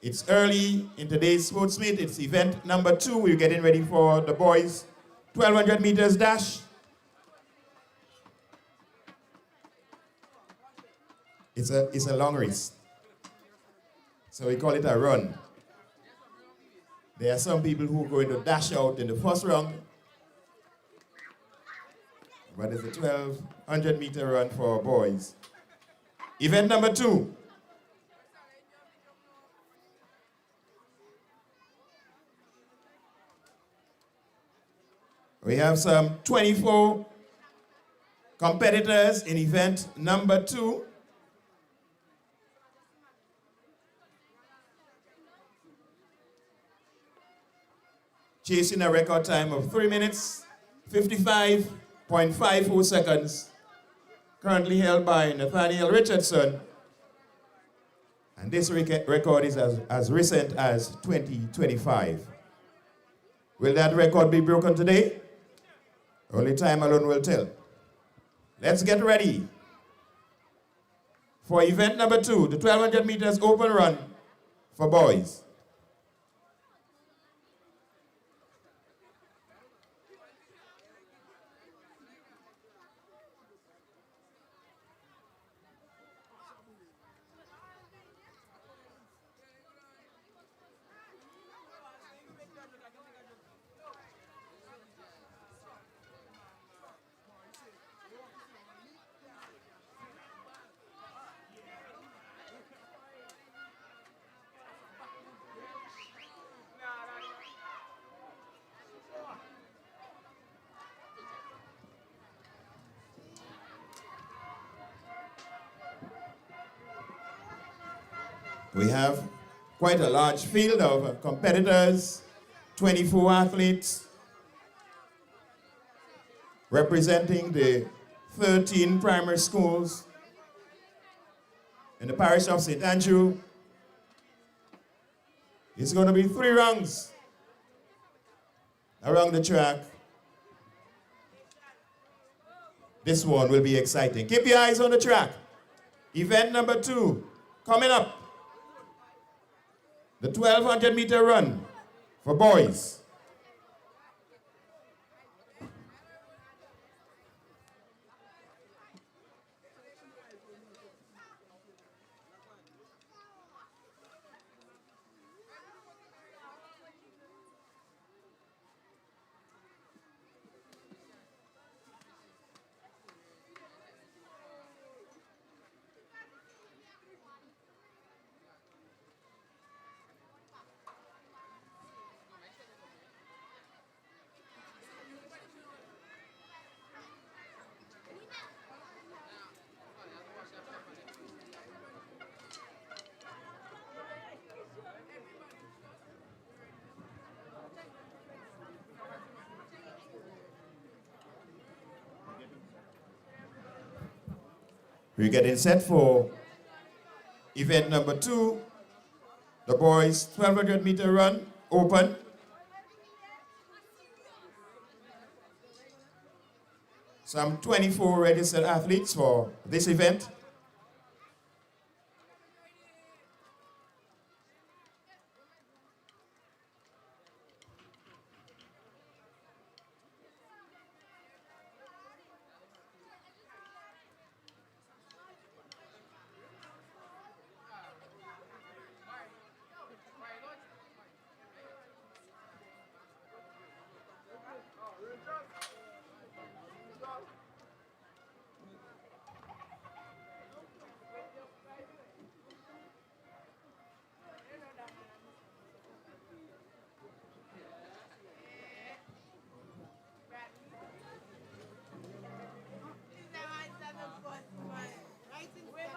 It's early in today's sports meet. It's event number 2. We're getting ready for the boys' 1,200 meters dash. It's a long race. So we call it a run. There are some people who are going to dash out in the first round. But it's a 1,200 meter run for boys. Event number 2. We have some 24 competitors in event number 2. Chasing a record time of 3 minutes, 55.54 seconds, currently held by Nathaniel Richardson. And this record is as recent as 2025. Will that record be broken today? Only time alone will tell. Let's get ready for event number 2, the 1,200 meters open run for boys. We have quite a large field of competitors, 24 athletes, representing the 13 primary schools in the parish of St. Andrew. It's going to be 3 rounds around the track. This one will be exciting. Keep your eyes on the track. Event number 2 coming up. The 1,200 meter run for boys. We're getting set for event number 2, the boys 1,200 meter run, open. Some 24 registered athletes for this event.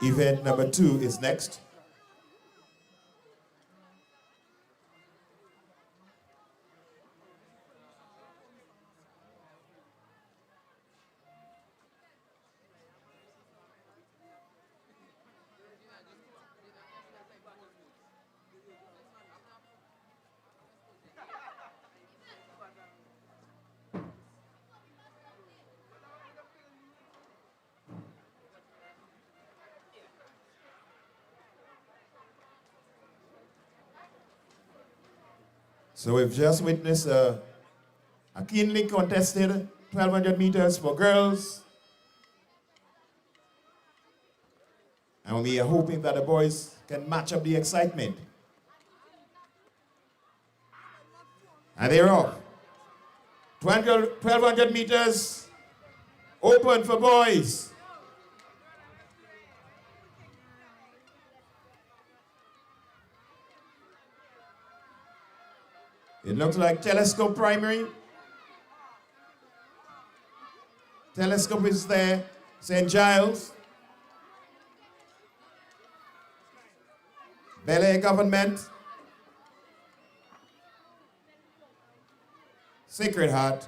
Event number 2 is next. So we've just witnessed a keenly contested 1,200 meters for girls. And we are hoping that the boys can match up the excitement. And they're off. 1,200 meters open for boys. It looks like Telescope Primary. Telescope is there. St. Giles. Bel Air Government. Sacred Heart.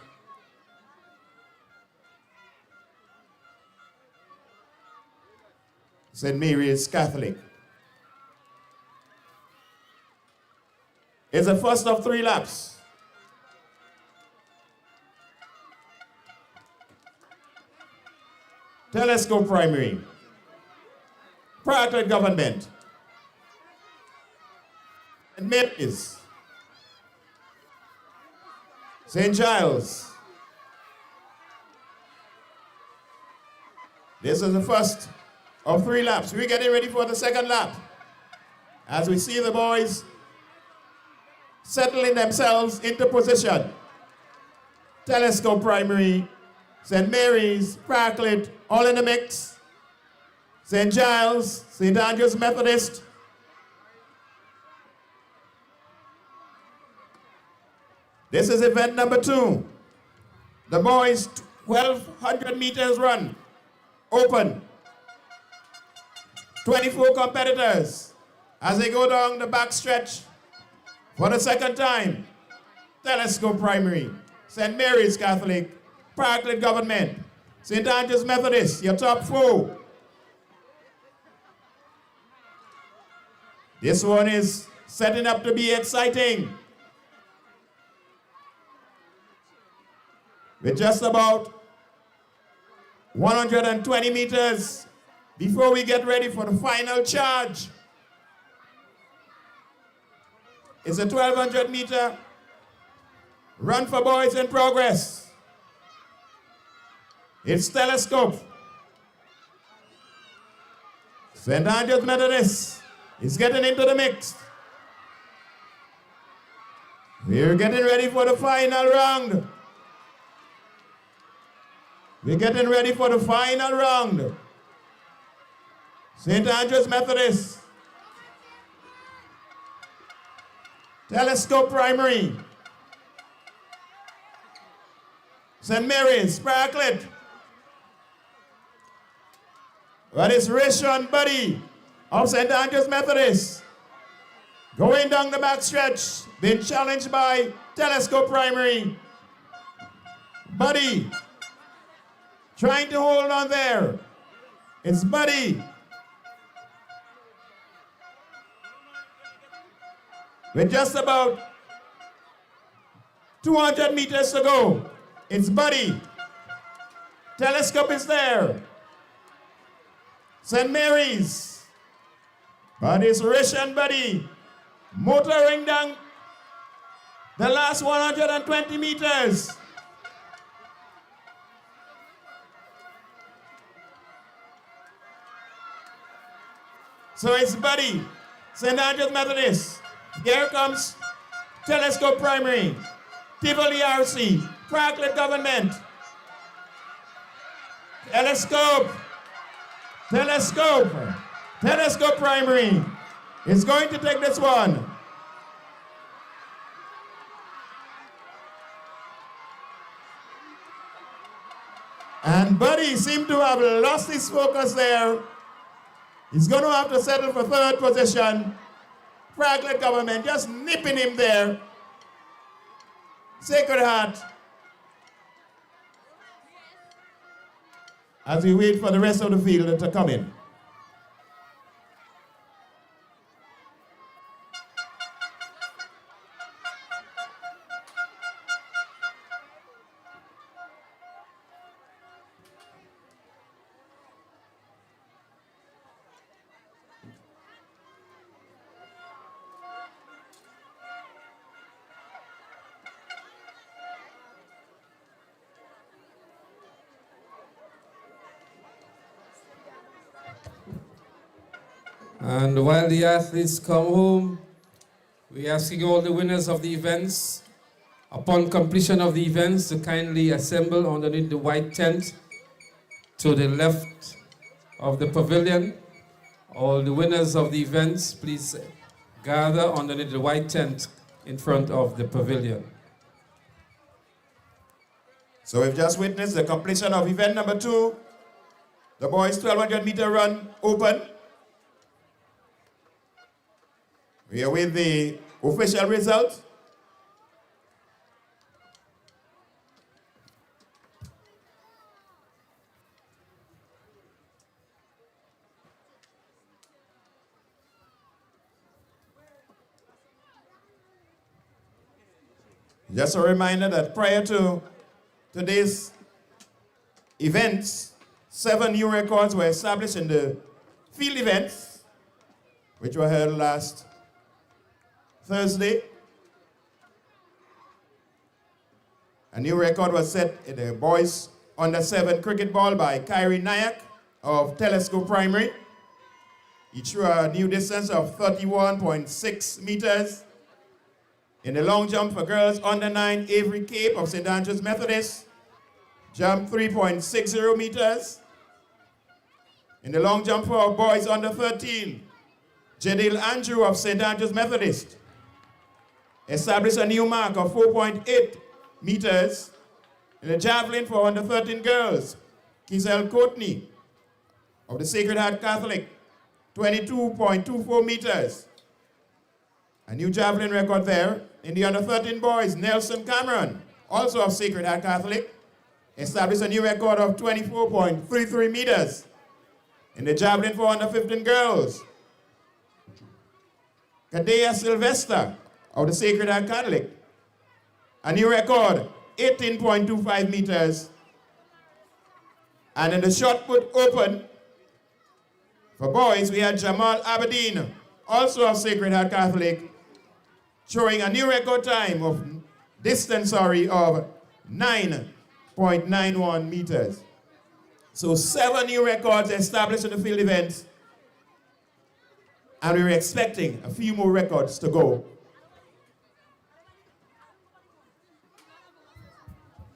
St. Mary's Catholic. It's the first of 3 laps. Telescope Primary. Private Government. And Mary's. St. Giles. This is the first of 3 laps. We're getting ready for the second lap. As we see the boys settling themselves into position. Telescope Primary, St. Mary's, Parklet, all in the mix. St. Giles, St. Andrew's Methodist. This is event number 2. The boys 1,200 meters run, open. 24 competitors. As they go down the back stretch for the second time, Telescope Primary, St. Mary's Catholic, Parkland Government, St. Andrew's Methodist, your top four. This one is setting up to be exciting. With just about 120 meters before we get ready for the final charge. It's a 1,200 meter run for boys in progress. It's Telescope. St. Andrew's Methodist is getting into the mix. We're getting ready for the final round. We're getting ready for the final round. St. Andrew's Methodist, Telescope Primary, St. Mary's, Parkland. That is Rishon Buddy of St. Andrew's Methodist. Going down the backstretch, being challenged by Telescope Primary. Buddy, trying to hold on there. It's Buddy. With just about 200 meters to go, it's Buddy. Telescope is there. St. Mary's. But it's Rich and Buddy motoring down the last 120 meters. So it's Buddy, St. Andrew's Methodist. Here comes Telescope Primary, Tivoli RC, Parkland Government. Telescope Primary is going to take this one. And Buddy seemed to have lost his focus there. He's going to have to settle for third position. Parkland Government just nipping him there. Sacred Heart. As we wait for the rest of the field to come in. And while the athletes come home, we're asking all the winners of the events, upon completion of the events, to kindly assemble underneath the white tent to the left of the pavilion. All the winners of the events, please gather underneath the white tent in front of the pavilion. So we've just witnessed the completion of event number 2, the boys 1,200 meter run open. We await the official result. Just a reminder that prior to today's events, 7 new records were established in the field events, which were held last Thursday. A new record was set in the boys under 7 cricket ball by Kyrie Nayak of Telescope Primary. He threw a new distance of 31.6 meters. In the long jump for girls under 9, Avery Cape of St. Andrew's Methodist jumped 3.60 meters. In the long jump for boys under 13, Jadil Andrew of St. Andrew's Methodist established a new mark of 4.8 meters. In the javelin for under 13 girls, Kizel Courtney of the Sacred Heart Catholic, 22.24 meters. A new javelin record there. In the under 13 boys, Nelson Cameron, also of Sacred Heart Catholic, established a new record of 24.33 meters. In the javelin for under 15 girls, Kadea Sylvester of the Sacred Heart Catholic, a new record, 18.25 meters. And in the shot put open, for boys, we had Jamal Aberdeen, also of Sacred Heart Catholic, showing a new record time of distance, of 9.91 meters. So 7 new records established in the field events, and we were expecting a few more records to go.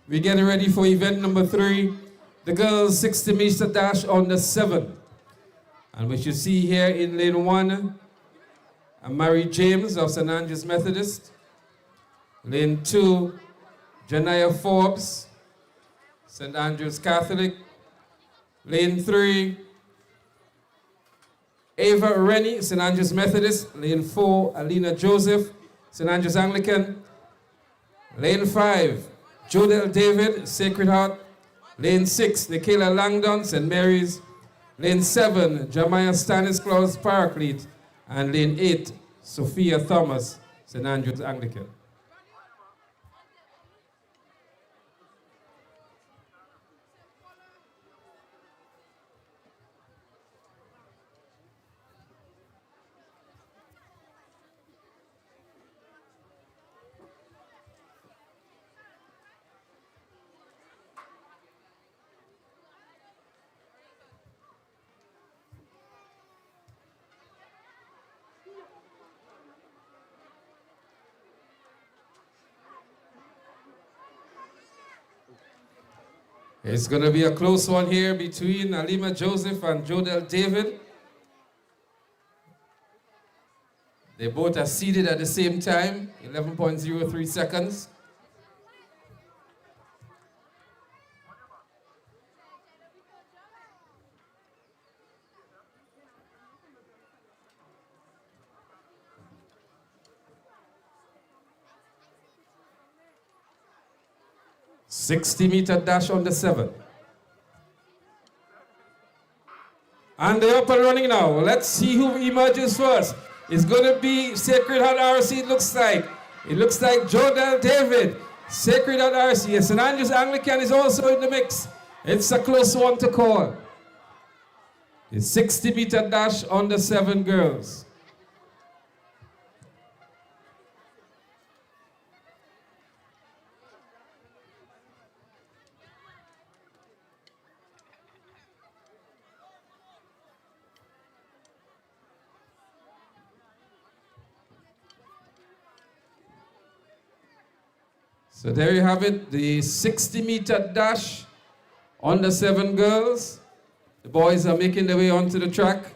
We're getting ready for event number 3, the girls 60 meter dash on the 7. And what you see here in lane 1, Mary James of St. Andrew's Methodist. Lane 2, Janaya Forbes, St. Andrew's Catholic. Lane 3, Ava Rennie, St. Andrew's Methodist. Lane 4, Alina Joseph, St. Andrew's Anglican. Lane 5, Jodel David, Sacred Heart. Lane 6, Nicola Langdon, St. Mary's. Lane 7, Jamiah Stanislaus Paraclete. And lane 8, Sophia Thomas, St. Andrew's Anglican. It's going to be a close one here between Alima Joseph and Jodel David. They both are seated at the same time, 11.03 seconds. .60-meter dash on the 7. And they're up and running now. Let's see who emerges first. It's going to be Sacred Heart RC, it looks like. It looks like Jodel David, Sacred Heart RC. St. Andrew's Anglican is also in the mix. It's a close one to call. The 60-meter dash on the 7 girls. So there you have it, the 60-meter dash on the 7 girls. The boys are making their way onto the track.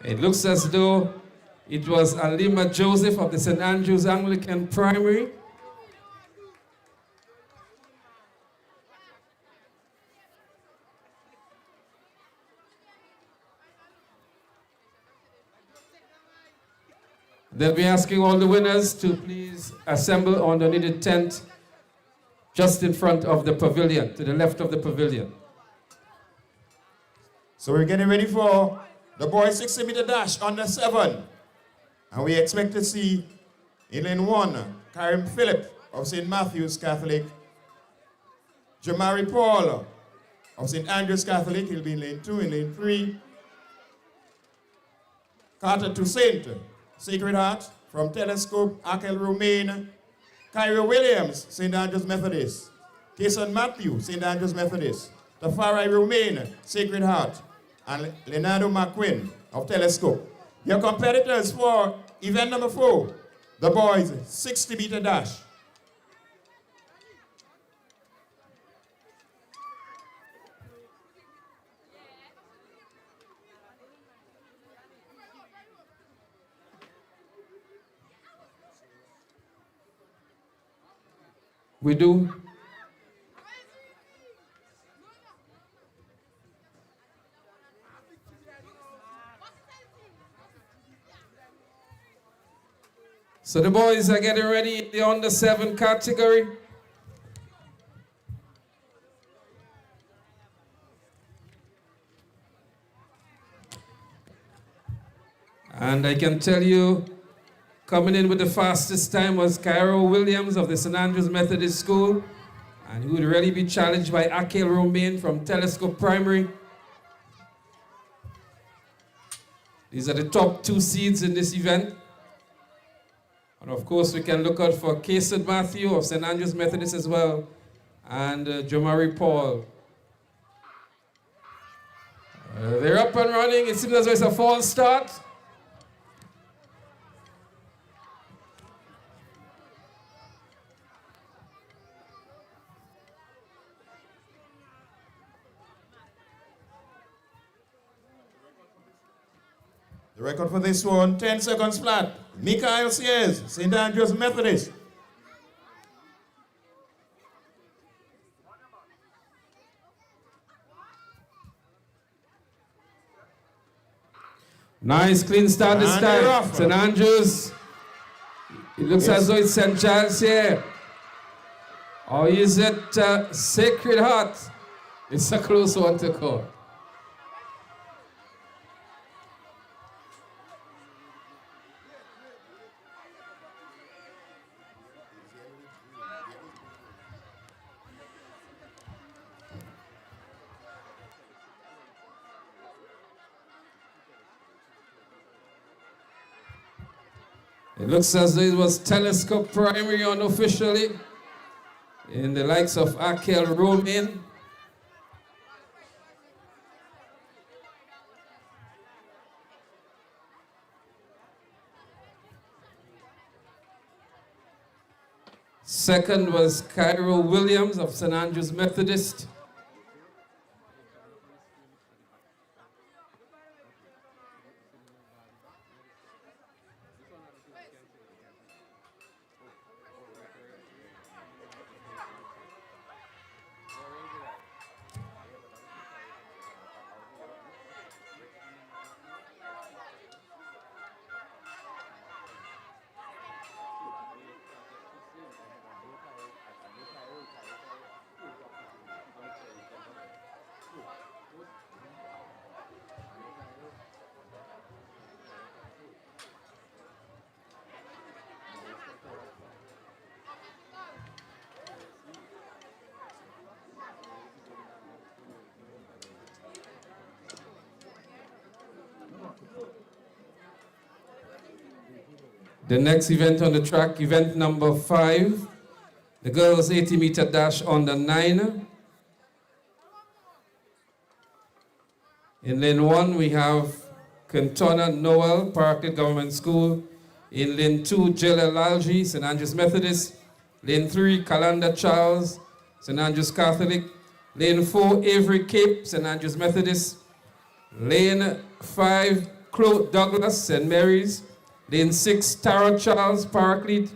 It looks as though it was Alima Joseph of the St. Andrew's Anglican Primary. They'll be asking all the winners to please assemble on the needed tent just in front of the pavilion, to the left of the pavilion. So we're getting ready for the boys 60-meter dash on the 7. And we expect to see in lane 1, Karim Phillip of St. Matthew's Catholic. Jamari Paul of St. Andrew's Catholic, he'll be in lane 2. In lane 3, Carter Toussaint, Sacred Heart from Telescope, Akel Romaine. Kyrie Williams, St. Andrew's Methodist. Kason Matthew, St. Andrew's Methodist. Tafari Romaine, Sacred Heart. And Leonardo McQuinn of Telescope. Your competitors for event number 4, the boys 60-meter dash. we do. So the boys are getting ready in the under 7 category. And I can tell you, coming in with the fastest time was Cairo Williams of the St. Andrews Methodist School. And he would really be challenged by Akel Romain from Telescope Primary. These are the top 2 seeds in this event. And of course, we can look out for Kason Matthew of St. Andrews Methodist as well, and Jomari Paul. They're up and running. It seems as though it's a false start. The record for this one, 10 seconds flat. Mikael Sears, St. Andrews Methodist. Nice clean start this time. St. Andrews. It looks as though it's St. Giles here. Or is it Sacred Heart? It's a close one to call. It looks as though it was Telescope Primary unofficially in the likes of Akel Romain. Second was Cairo Williams of St. Andrews Methodist. The next event on the track, event number 5, the girls 80-meter dash on the 9. In lane 1, we have Quintana Noel, Parkland Government School. In lane 2, Jill Lalji, St. Andrews Methodist. Lane 3, Calanda Charles, St. Andrews Catholic. Lane 4, Avery Cape, St. Andrews Methodist. Lane 5, Claude Douglas, St. Mary's. Lane 6, Tara Charles, Parkleet.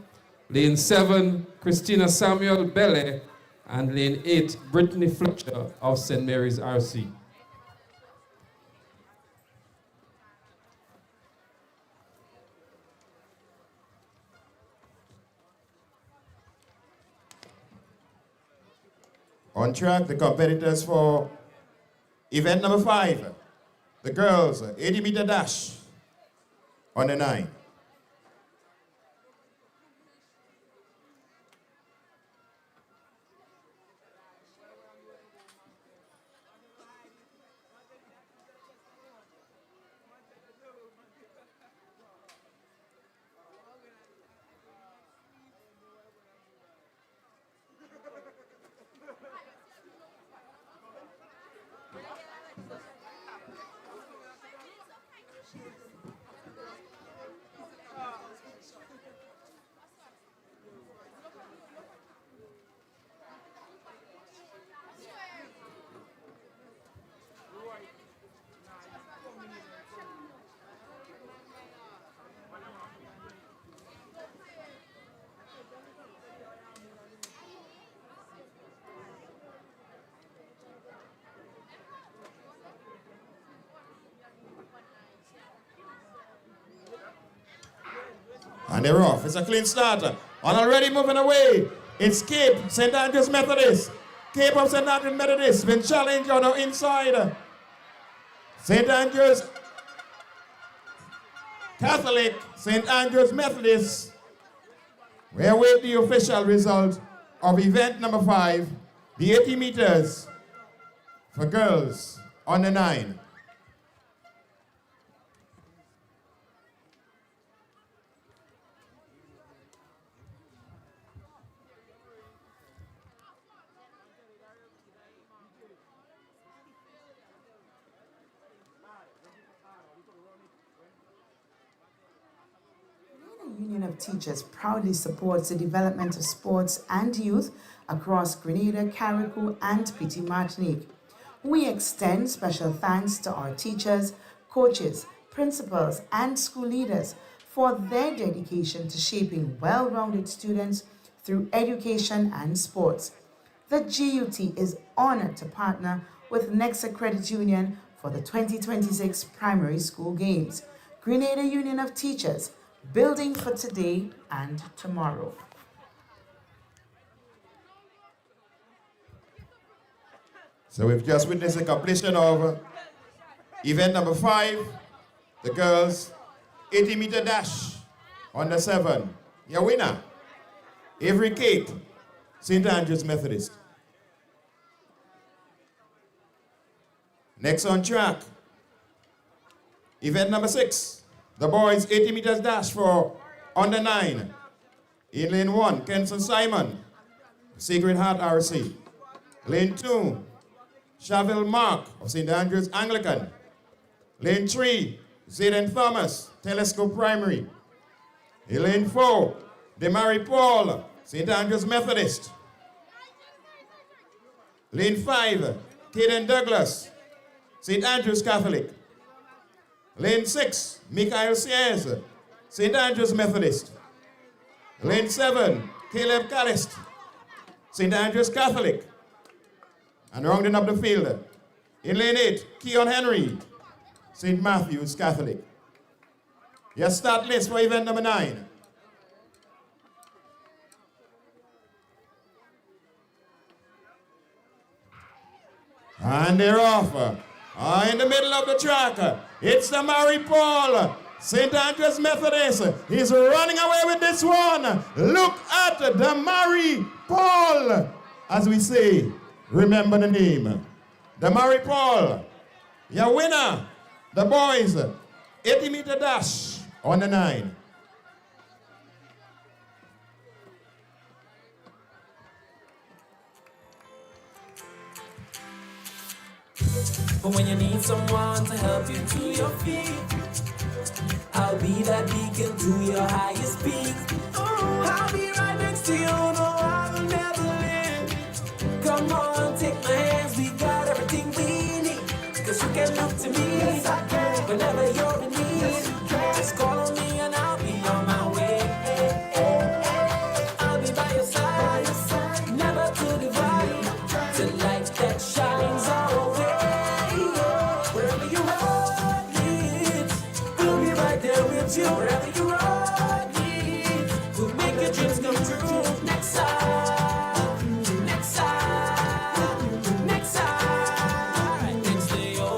Lane 7, Christina Samuel Belle. And lane 8, Brittany Fletcher of St. Mary's RC. On track, the competitors for event number 5, the girls 80-meter dash on the 9. And they're off. It's a clean starter. And already moving away. It's Cape, St. Andrew's Methodist. Cape of St. Andrew's Methodist been challenged on the inside. St. Andrew's Catholic, St. Andrew's Methodist. We await the official result of event number 5, the 80 meters for girls under 9. Union of Teachers proudly supports the development of sports and youth across Grenada, Carriacou, and Petite Martinique. We extend special thanks to our teachers, coaches, principals, and school leaders for their dedication to shaping well-rounded students through education and sports. The G.U.T is honored to partner with Nexa Credit Union for the 2026 Primary School Games. Grenada Union of Teachers, building for today and tomorrow. So we've just witnessed the completion of event number 5, the girls 80-meter dash under 7. Your winner, Avery Cape, St. Andrew's Methodist. Next on track, event number 6, the boys 80 meters dash for under 9. In lane 1, Kenson Simon, Sacred Heart RC. Lane 2, Chaville Mark of St. Andrew's Anglican. Lane 3, Zayden Thomas, Telescope Primary. In lane 4, Demary Paul, St. Andrew's Methodist. Lane 5, Caden Douglas, St. Andrew's Catholic. Lane 6, Michael Siez, St. Andrew's Methodist. Lane 7, Caleb Callist, St. Andrew's Catholic. And rounding up the field, in lane 8, Keon Henry, St. Matthew's Catholic. Your start list for event number 9. And they're off. In the middle of the track, it's the Mary Paul, St. Andrew's Methodist. He's running away with this one. Look at the Mary Paul. As we say, remember the name. The Mary Paul. Your winner, the boys, 80-meter dash on the 9. But when you need someone to help you to your feet, I'll be that beacon to your highest peak. Oh, I'll be right next to you, no, I'll never leave. Come on, take my hands, we got everything we need. Cause you can look to me, yes, I can. Whenever you're in need, yes, just call on me and I'll be on my way. I'll be by your side, never to divide, to light that shines our way. Wherever you run, we'll make your dreams come true. Nexa, Nexa, Nexa, right next to you.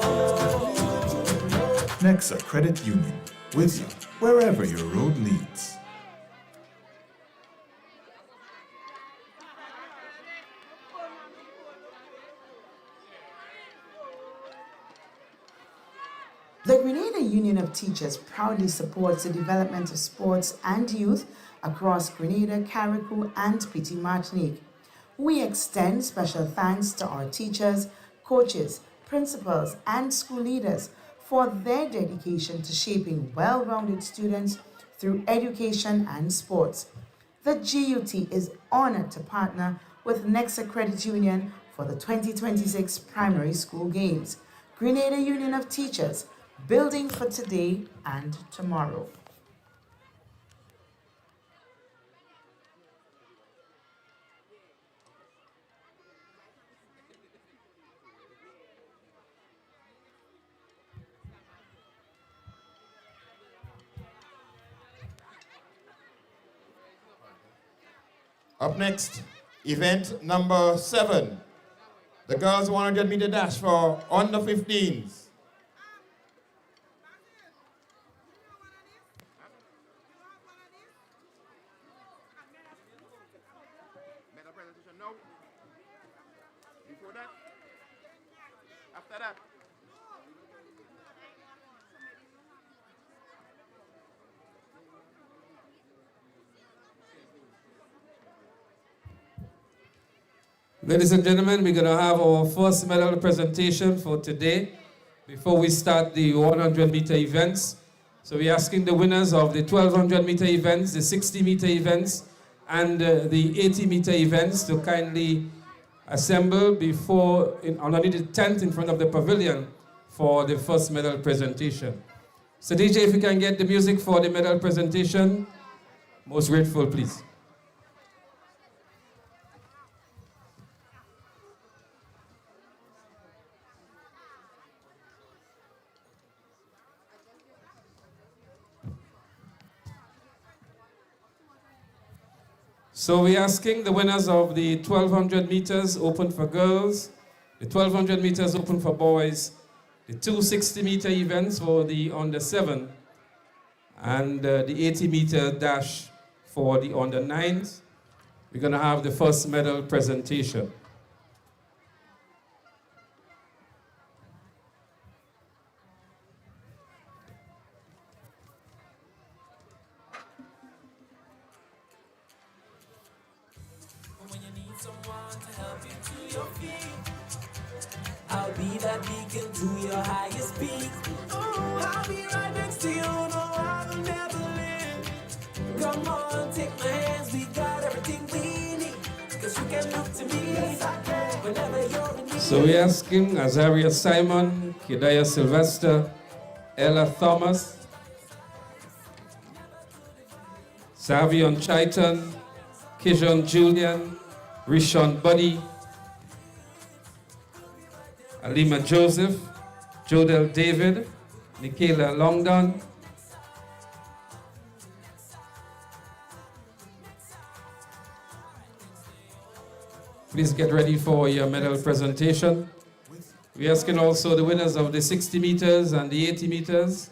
Nexa Credit Union, with you wherever your road leads. The Grenada Union of Teachers proudly supports the development of sports and youth across Grenada, Carriacou, and Petite Martinique. We extend special thanks to our teachers, coaches, principals, and school leaders for their dedication to shaping well-rounded students through education and sports. The G.U.T is honored to partner with Nexa Credit Union for the 2026 Primary School Games. Grenada Union of Teachers, building for today and tomorrow. Up next, event number 7. The girls 100-meter dash for under 15s. Ladies and gentlemen, we're going to have our first medal presentation for today before we start the 100-meter events. So we're asking the winners of the 1,200-meter events, the 60-meter events, and the 80-meter events to kindly assemble underneath the tent in front of the pavilion for the first medal presentation. So DJ, if you can get the music for the medal presentation, most grateful, please. So we're asking the winners of the 1,200 meters open for girls, the 1,200 meters open for boys, the 260-meter events for the under 7, and the 80-meter dash for the under 9s. We're going to have the first medal presentation. I'll be that beacon to your highest peak. Oh, I'll be right next to you, no, I will never leave. Come on, take my hands, we got everything we need. Cause you can look to me, yes, I can, whenever you're in need. So we're asking Azaria Simon, Kedaya Sylvester, Ella Thomas, Savion Chaitan, Kijon Julian, Rishon Buddy, Alima Joseph, Jodel David, Nikela Longdon, please get ready for your medal presentation. We're asking also the winners of the 60 meters and the 80 meters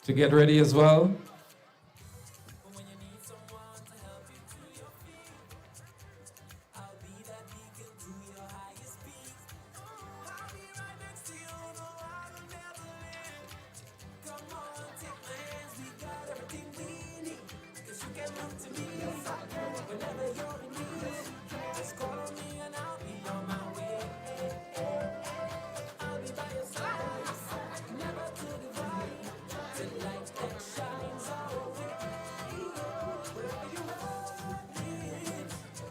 to get ready as well.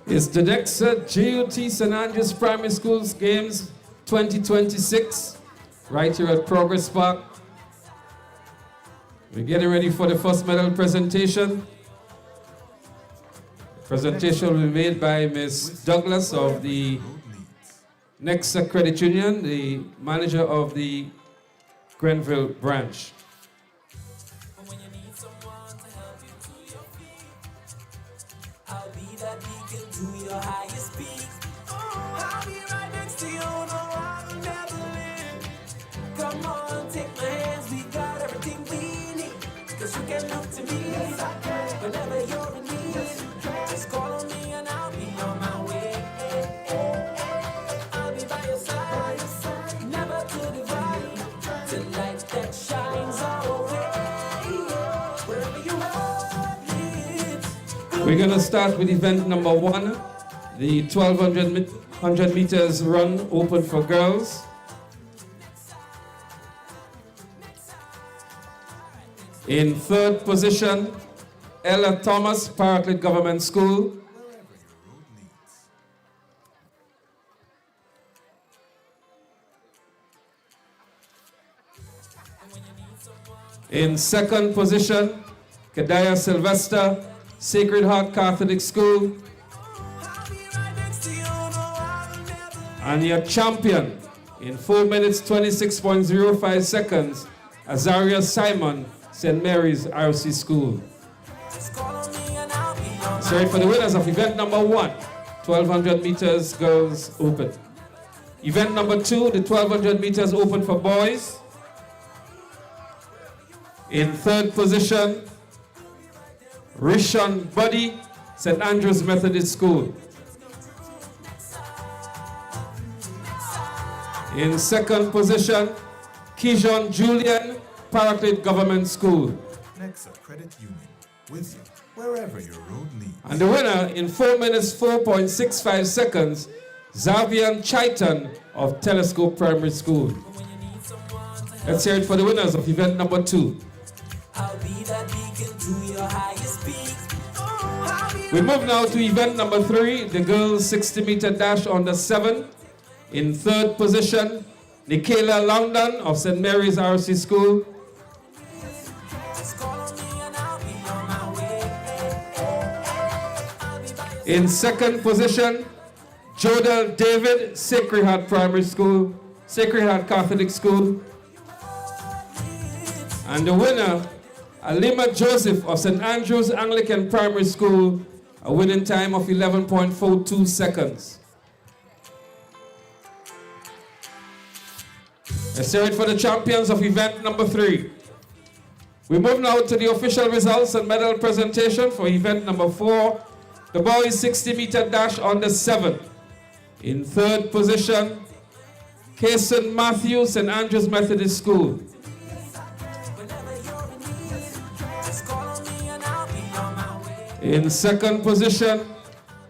It's the Nexa G.U.T. St. Andrews Primary Schools Games 2026, right here at Progress Park. We're getting ready for the first medal presentation. The presentation will be made by Ms. Douglas of the Nexa Credit Union, the manager of the Grenville branch. I'll be that beacon to your highest peak. Oh, I'll be right next to you, no, I will never leave. Come on, take my hands, we got everything we need. Cause you can look to me, yes, I can, whenever you're in need. Just call on me and I'll be on my way. I'll be by your side, never to divide. The light that shines our way, wherever you are. We're going to start with event number 1, the 1,200 meters run open for girls. In 3rd position, Ella Thomas, Parklet Government School. In 2nd position, Kedaya Sylvester, Sacred Heart Catholic School. And your champion in 4 minutes 26.05 seconds, Azaria Simon, St. Mary's RC School. Let's hear it for the winners of event number 1, 1200 meters girls open. Event number 2, the 1200 meters open for boys. In third position, Rishon Buddy, St. Andrew's Methodist School. In second position, Kijon Julian, Paraclete Government School. Nexa Credit Union, with you wherever your road leads. And the winner in 4 minutes 4.65 seconds, Xavier Chaitan of Telescope Primary School. Let's hear it for the winners of event number 2. We move now to event number 3, the girls 60-meter dash under 7. In third position, Nikela Longdon of St. Mary's RC School. In second position, Jodel David, Sacred Heart Primary School, Sacred Heart Catholic School. And the winner, Alima Joseph of St. Andrew's Anglican Primary School, a winning time of 11.42 seconds. Let's hear it for the champions of event number 3. We move now to the official results and medal presentation for event number 4, the boys 60-meter dash under 7. In third position, Kason Matthew, St. Andrew's Methodist School. In second position,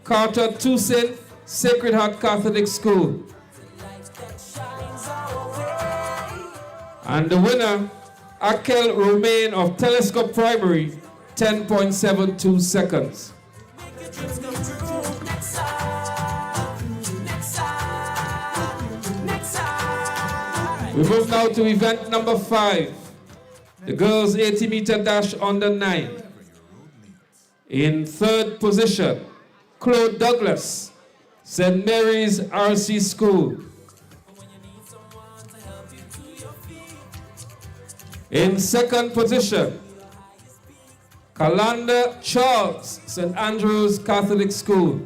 Carter Toussaint, Sacred Heart Catholic School. And the winner, Akel Romain of Telescope Primary, 10.72 seconds. We move now to event number 5, the girls 80-meter dash under 9. In third position, Claude Douglas, St. Mary's RC School. In second position, Kalanda Charles, St. Andrew's Catholic School.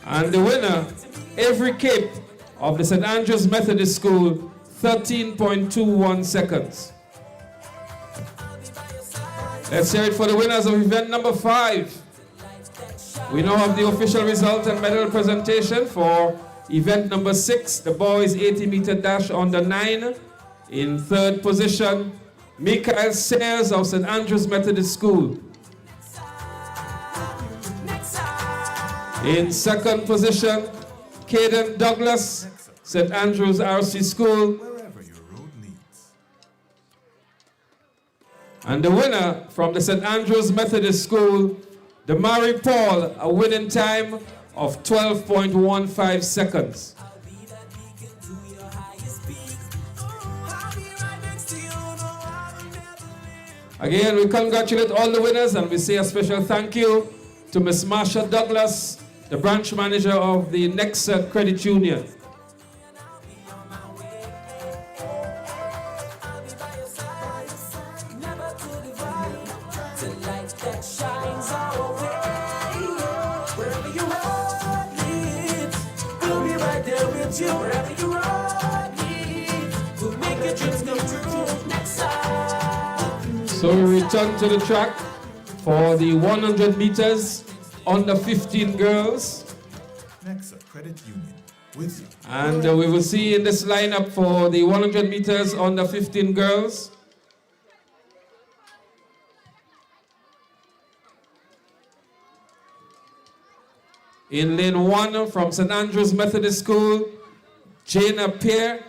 And the winner, Avery Cape of the St. Andrew's Methodist School, 13.21 seconds. Let's hear it for the winners of event number 5. We now have the official result and medal presentation for event number 6, the boys 80-meter dash under 9. In third position, Michael Sayers of St. Andrew's Methodist School. In second position, Caden Douglas, St. Andrew's RC School. And the winner from the St. Andrew's Methodist School, Damari Paul, a winning time of 12.15 seconds. Again, we congratulate all the winners and we say a special thank you to Ms. Marsha Douglas, the branch manager of the Nexa Credit Union. So we return to the track for the 100 meters under 15 girls. Nexa Credit Union, with you. And we will see in this lineup for the 100 meters under 15 girls. In lane 1 from St. Andrew's Methodist School, Jana Pierre.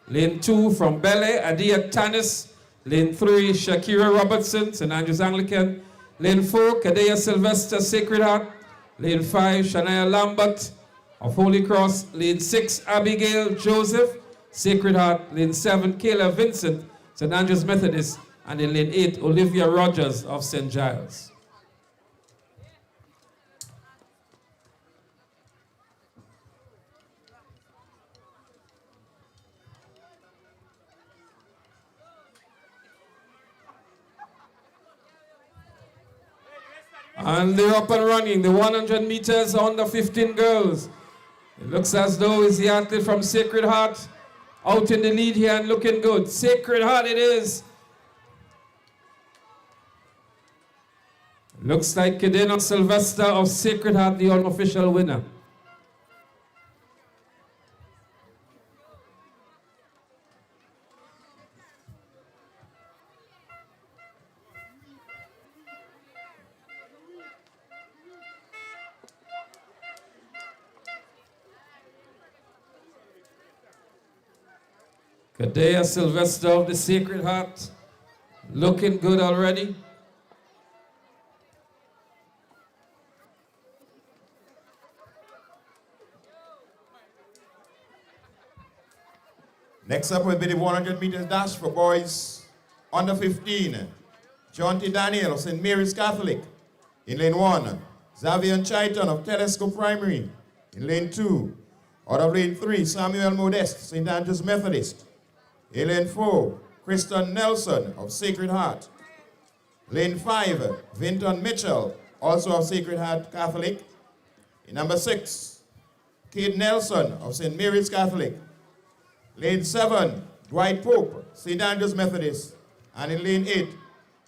Lane 2 from Bele, Adia Tanis. Lane 3, Shakira Robertson, St. Andrew's Anglican. Lane 4, Kadea Sylvester, Sacred Heart. Lane 5, Shania Lambert of Holy Cross. Lane 6, Abigail Joseph, Sacred Heart. Lane 7, Kayla Vincent, St. Andrew's Methodist. And in lane 8, Olivia Rogers of St. Giles. And they're up and running. The 100 meters on the 15 girls. It looks as though it's the athlete from Sacred Heart out in the lead here and looking good. Sacred Heart it is. Looks like Cadena Sylvester of Sacred Heart, the unofficial winner. Cadea Sylvester of the Sacred Heart, looking good already. Next up will be the 100 meters dash for boys under 15. G.U.T. Daniel of St. Mary's Catholic in lane 1. Xavier Chaiton of Telescope Primary in lane 2. Out of lane 3, Samuel Modest, St. Andrew's Methodist. In lane 4, Kristen Nelson of Sacred Heart. Lane 5, Vinton Mitchell, also of Sacred Heart Catholic. In number 6, Kate Nelson of St. Mary's Catholic. Lane 7, Dwight Pope, St. Andrew's Methodist. And in lane 8,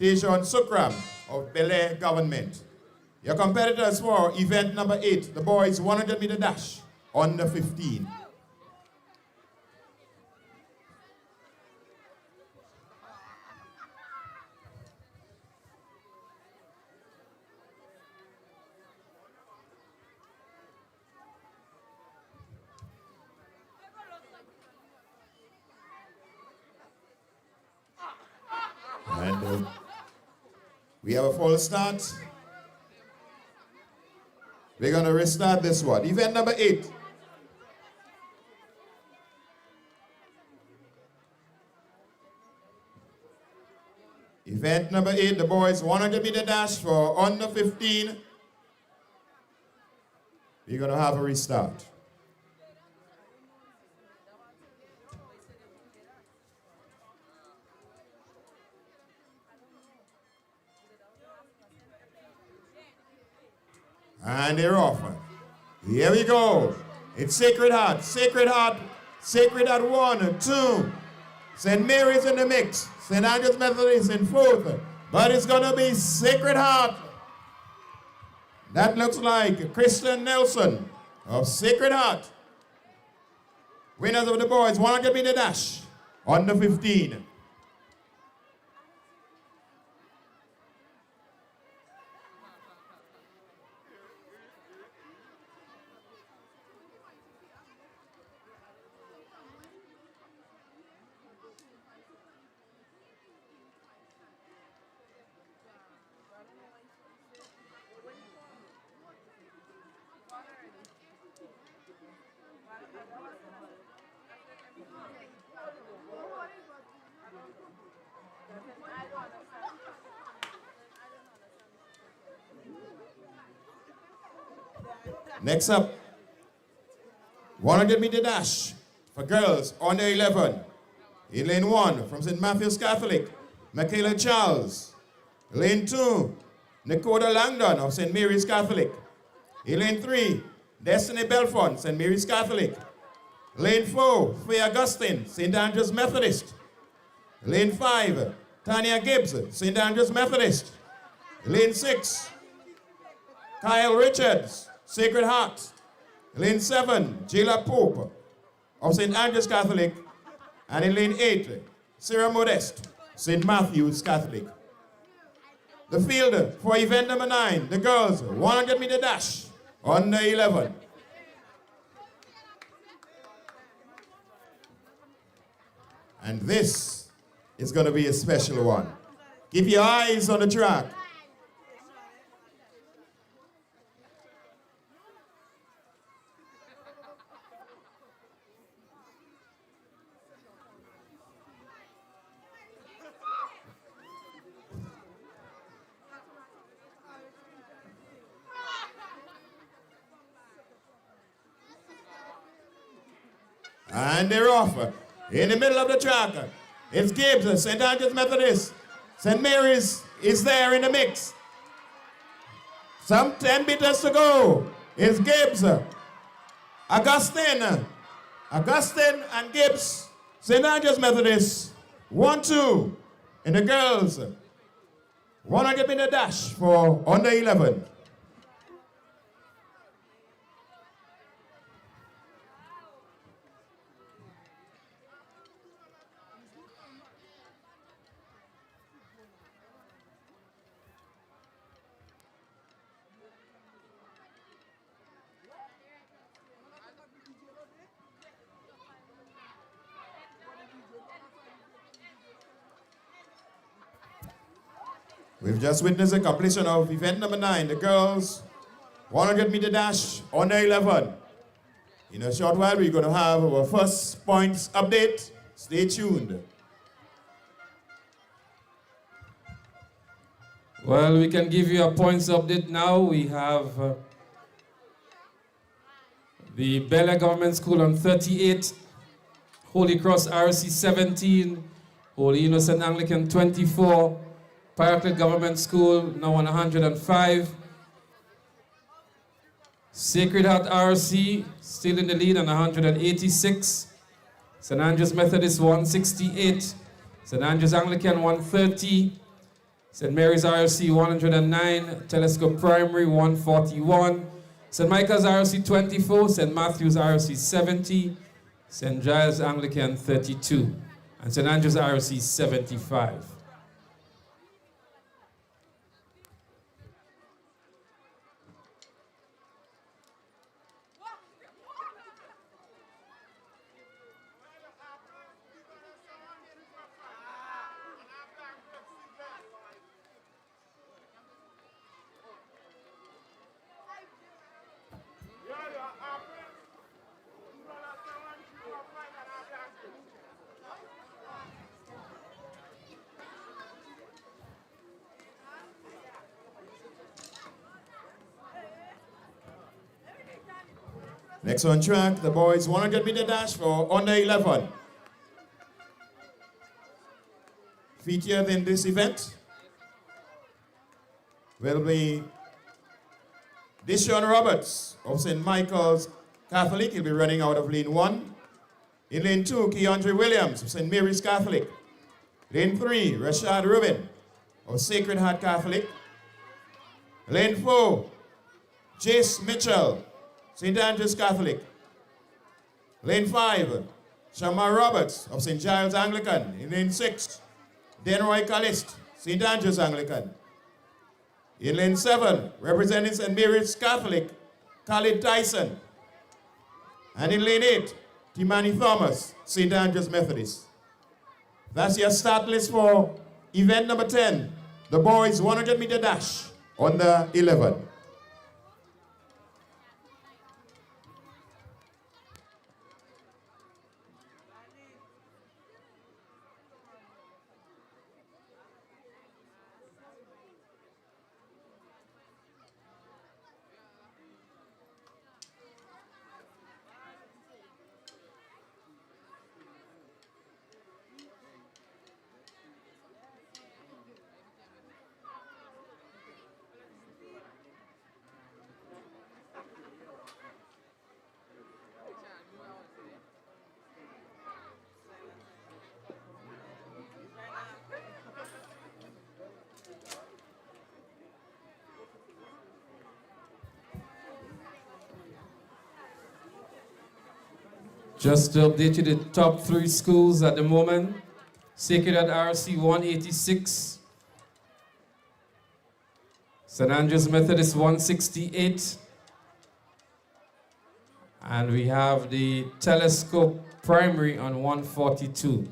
Tejon Sukram of Bel Air Government. Your competitors for event number 8, the boys 100 meter dash, under 15. And we have a full start. We're going to restart this one. Event number 8. Event number 8, the boys 100 meter dash for under 15. We're going to have a restart. And they're off. Here we go. It's Sacred Heart. Sacred Heart. Sacred Heart 1, 2. St. Mary's in the mix. St. Andrew's Methodist in 4th. But it's going to be Sacred Heart. That looks like Kristen Nelson of Sacred Heart. Winners of the boys 100 meter dash. Under 15. Next up, 100 meter dash for girls under 11. In lane 1 from St. Matthew's Catholic, Michaela Charles. Lane 2, Dakota Langdon of St. Mary's Catholic. In lane 3, Destiny Belfont, St. Mary's Catholic. Lane 4, Faye Augustine, St. Andrew's Methodist. Lane 5, Tanya Gibbs, St. Andrew's Methodist. Lane 6, Kyle Richards, Sacred Heart. Lane 7, Jayla Pope of St. Andrew's Catholic. And in lane 8, Sarah Modest, St. Matthew's Catholic. The field for event number 9, the girls 100 meter dash, under 11. And this is going to be a special one. Keep your eyes on the track. And they're off. In the middle of the track, it's Gibbs, St. Andrew's Methodist. St. Mary's is there in the mix. Some 10 meters to go. It's Gibbs. Augustine and Gibbs. St. Andrew's Methodist. 1-2 in the girls. 100-meter dash for under 11. We've just witnessed the completion of event number 9, the girls 100-meter dash under 11. In a short while, we're going to have our first points update. Stay tuned. Well, we can give you a points update now. We have the Bel Air Government School on 38, Holy Cross RC 17, Holy Innocent Anglican 24, Paraclete Government School now on 105, Sacred Heart RC still in the lead on 186, St. Andrew's Methodist 168, St. Andrew's Anglican 130, St. Mary's RC 109, Telescope Primary 141, St. Michael's RC 24, St. Matthew's RC 70, St. Giles Anglican 32, and St. Andrew's RC 75. Next on track, the boys 100-meter dash for under 11. Featured in this event will be Deshaun Roberts of St. Michael's Catholic. He'll be running out of lane 1. In lane 2, Keandre Williams of St. Mary's Catholic. Lane 3, Rashad Rubin of Sacred Heart Catholic. Lane 4, Jace Mitchell, St. Andrew's Catholic. Lane 5, Shamar Roberts of St. Giles Anglican. In lane 6, Denroy Callist, St. Andrew's Anglican. In lane 7, representing St. Mary's Catholic, Khalid Tyson. And in lane 8, Timani Thomas, St. Andrew's Methodist. That's your start list for event number 10, the boys 100-meter dash under 11. Just to update you, the top 3 schools at the moment. Sacred Heart RC 186. St. Andrew's Methodist 168. And we have the Telescope Primary on 142.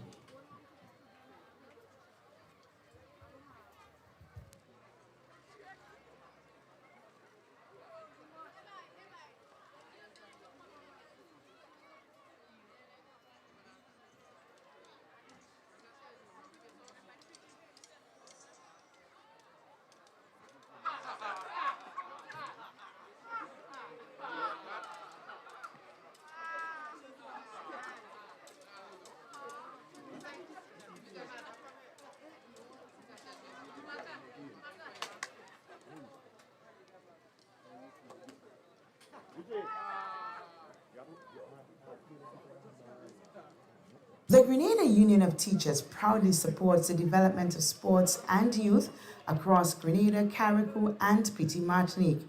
The Grenada Union of Teachers proudly supports the development of sports and youth across Grenada, Carriacou, and Petite Martinique.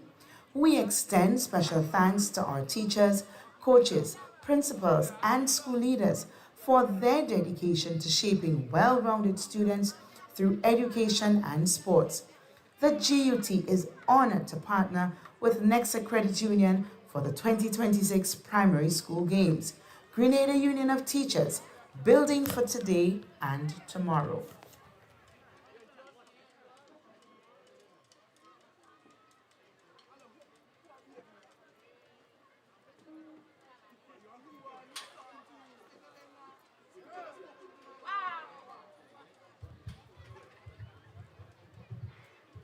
We extend special thanks to our teachers, coaches, principals, and school leaders for their dedication to shaping well-rounded students through education and sports. The G.U.T is honored to partner with Nexa Credit Union for the 2026 Primary School Games. Grenada Union of Teachers, building for today and tomorrow.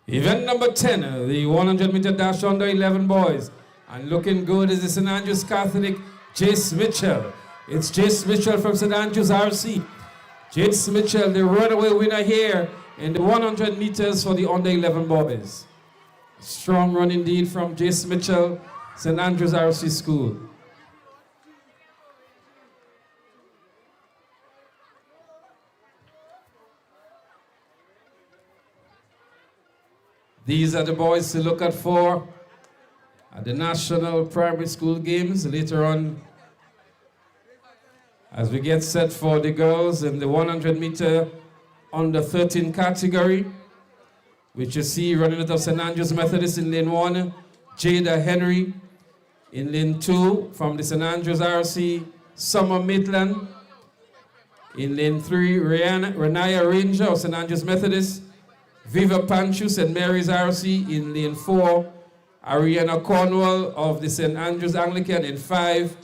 Event number 10, the 100-meter dash under 11 boys. And looking good is the St. Andrews Catholic, Jace Mitchell. It's Jace Mitchell from St. Andrews RC. Jace Mitchell, the runaway winner here in the 100 meters for the under 11 boys. Strong run indeed from Jace Mitchell, St. Andrews RC School. These are the boys to look at for at the National Primary School Games later on as we get set for the girls in the 100-meter under 13 category, which you see running out of St. Andrews Methodist in lane 1, Jada Henry. In lane 2, from the St. Andrews RC, Summer Maitland. In lane 3, Renaya Ranger of St. Andrews Methodist. Viva Panchu, St. Mary's RC. In lane 4, Ariana Cornwall of the St. Andrews Anglican. In 5,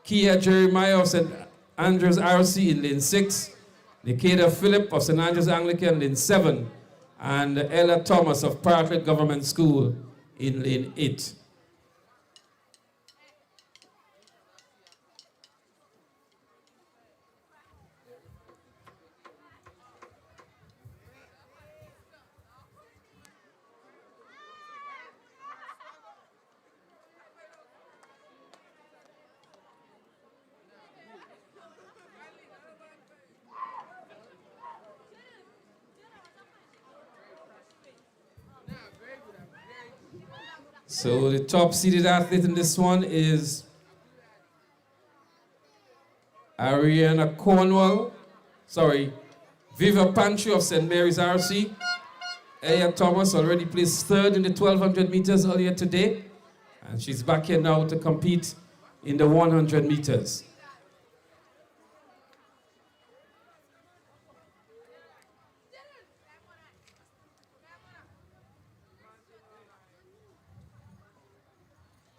Kia Jeremiah of St. Andrews RC. In lane 6, Nikita Phillip of St. Andrews Anglican. Lane 7, and Ella Thomas of Parklet Government School in lane 8. So the top-seeded athlete in this one is Ariana Cornwall, Viva Panchu of St. Mary's RC. Aya Thomas already placed 3rd in the 1200 meters earlier today, and she's back here now to compete in the 100 meters.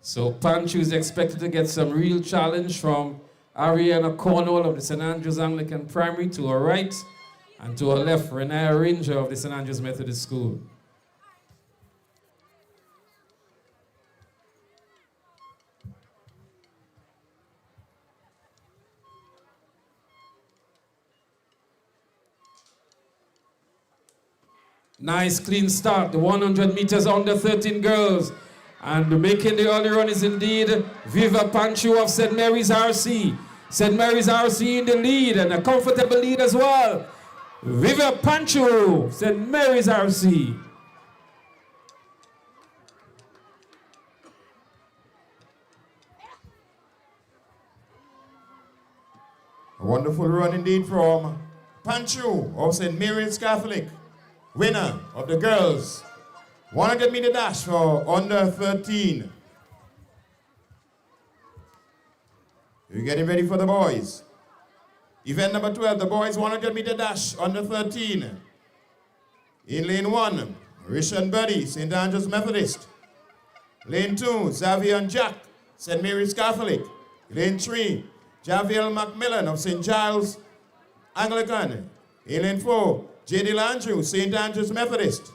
So Panchu is expected to get some real challenge from Ariana Cornwall of the St. Andrews Anglican Primary to her right, and to her left, Renaya Ranger of the St. Andrews Methodist School. Nice clean start, the 100 meters under 13 girls. And making the early run is indeed Viva Panchu of St. Mary's RC. St. Mary's RC in the lead, and a comfortable lead as well. Viva Panchu, St. Mary's RC. A wonderful run indeed from Panchu of St. Mary's Catholic, winner of the girls 100-meter dash for under 13. We're getting ready for the boys. Event number 12, the boys 100-meter dash under 13. In lane 1, Rishan Buddy, St. Andrews Methodist. Lane 2, Xavier and Jack, St. Mary's Catholic. Lane 3, Javier Macmillan of St. Giles Anglican. In lane 4, J.D. Landrew, St. Andrews Methodist.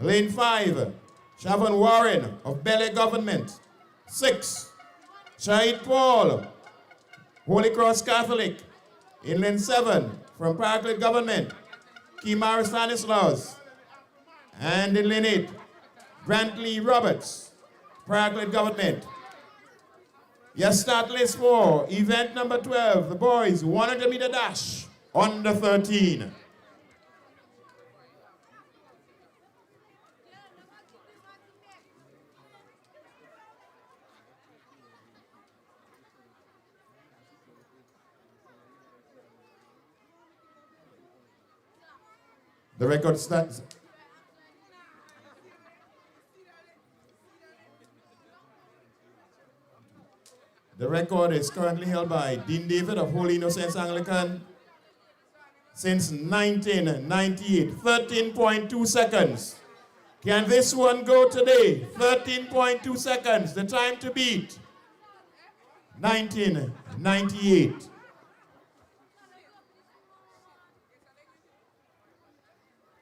Lane 5, Shavon Warren of Bel Air Government. 6, Shahid Paul, Holy Cross Catholic. In lane 7, from Parklet Government, Kimara Stanislaus. And in lane 8, Brantley Roberts, Parklet Government. Your start list for event number 12, the boys 100-meter dash, under 13. The record stands. The record is currently held by Dean David of Holy Innocents Anglican since 1998, 13.2 seconds. Can this one go today? 13.2 seconds, the time to beat. 1998.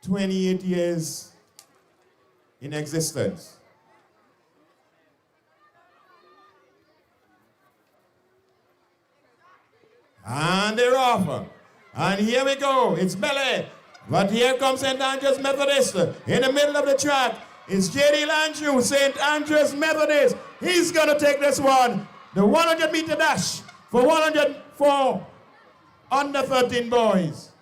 "28 years in existence." And they're off. And here we go. It's Belly. But here comes St. Andrew's Methodist. In the middle of the track is J.D. Landrew, St. Andrew's Methodist. He's going to take this one. The 100-meter dash for under 13 boys.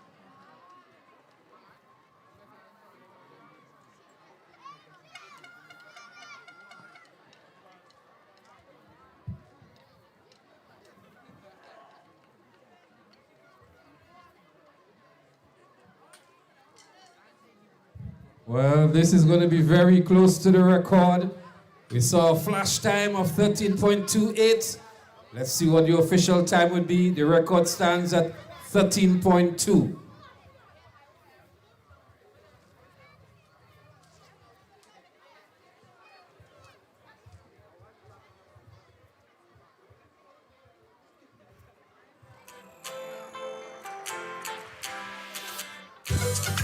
Well, this is going to be very close to the record. We saw a flash time of 13.28. Let's see what the official time would be. The record stands at 13.2.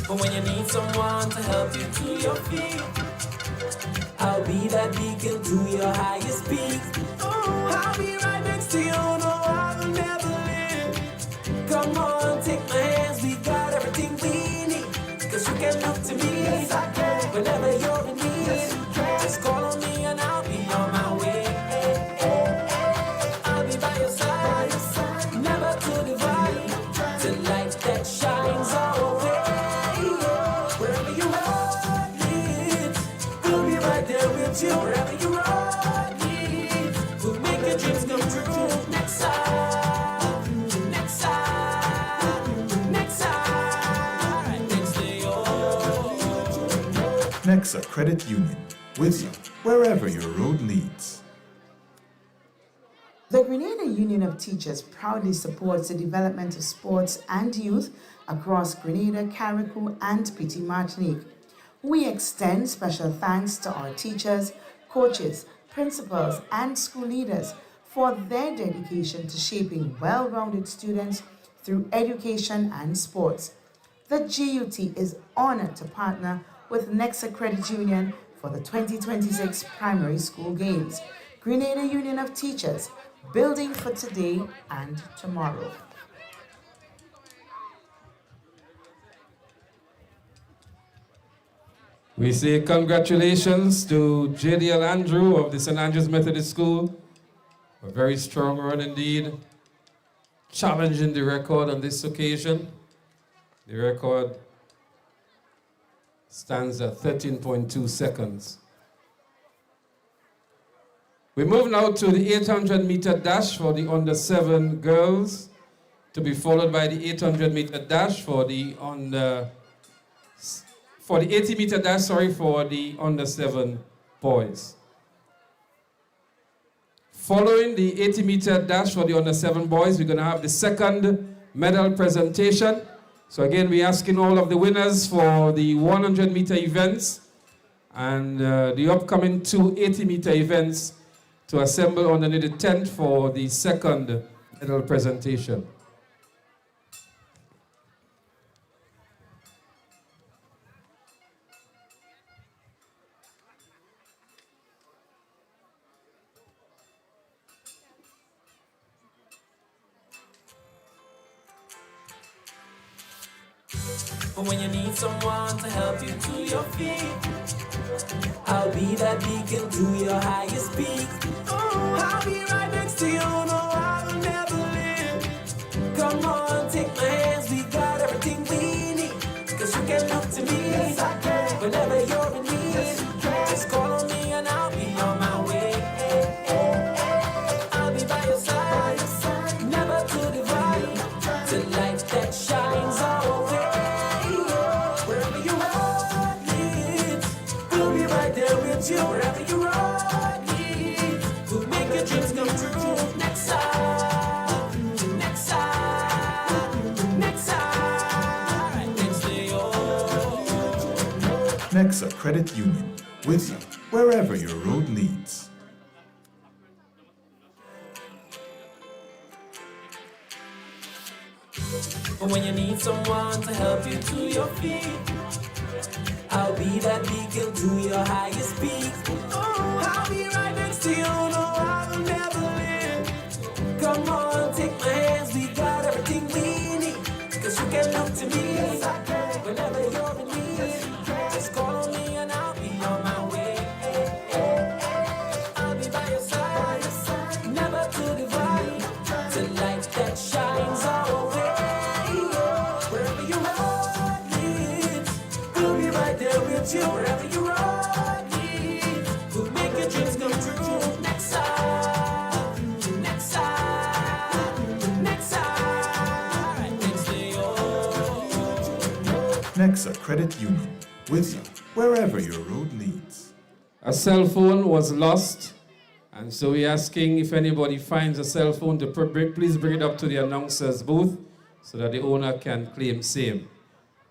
But when you need someone to help you to your feet, I'll be that beacon to your highest peak. Oh, I'll be right next to you, no, I will never leave. Come on, take my hands, we got everything we need. Cause you can look to me, yes, I can. Whenever you're in need, yes, you can. Just call on me and I'll be on my way. I'll be by your side, never to divide. The light that shines our way. Wherever you run, we'll make your dreams come true. Nexa, Nexa, Nexa, next to you. Nexa Credit Union, with you wherever your road leads. The Grenada Union of Teachers proudly supports the development of sports and youth across Grenada, Carriacou, and Petite Martinique. We extend special thanks to our teachers, coaches, principals, and school leaders for their dedication to shaping well-rounded students through education and sports. The G.U.T is honored to partner with Nexa Credit Union for the 2026 Primary School Games. Grenada Union of Teachers, building for today and tomorrow. We say congratulations to J.D.L. Andrew of the St. Andrew's Methodist School. A very strong run indeed. Challenging the record on this occasion. The record stands at 13.2 seconds. We move now to the 800-meter dash for the under-7 girls, to be followed by the 800-meter dash for the 80-meter dash, for the under-7 boys. Following the 80-meter dash for the under-7 boys, we're going to have the second medal presentation. So again, we're asking all of the winners for the 100-meter events and the upcoming 2 80-meter events to assemble on the tent for the second medal presentation. But when you need someone to help you to your feet, I'll be that beacon to your highest peak. Oh, I'll be right next to you, wherever you roll needs, we'll make your dreams come true. Nexa, Nexa, Nexa, right next to you. Nexa Credit Union, with you wherever your road leads. When you need someone to help you to your feet, I'll be that beacon to your highest peak. Oh, I'll be right next to you, no, I will never leave. Come on, take my hands, we got everything we need. Cause you can look to me, whenever you're in need. Just call me and I'll be on my way. I'll be by your side, never to divide. The light that shines our way. Wherever you road leads, we'll be right there with you. Wherever you road leads, we'll make your dreams come true. Nexa, Nexa, Nexa, right next to you. Nexa Credit Union, with you wherever your road leads. A cell phone was lost, and so we're asking if anybody finds a cell phone to please bring it up to the announcer's booth so that the owner can claim same.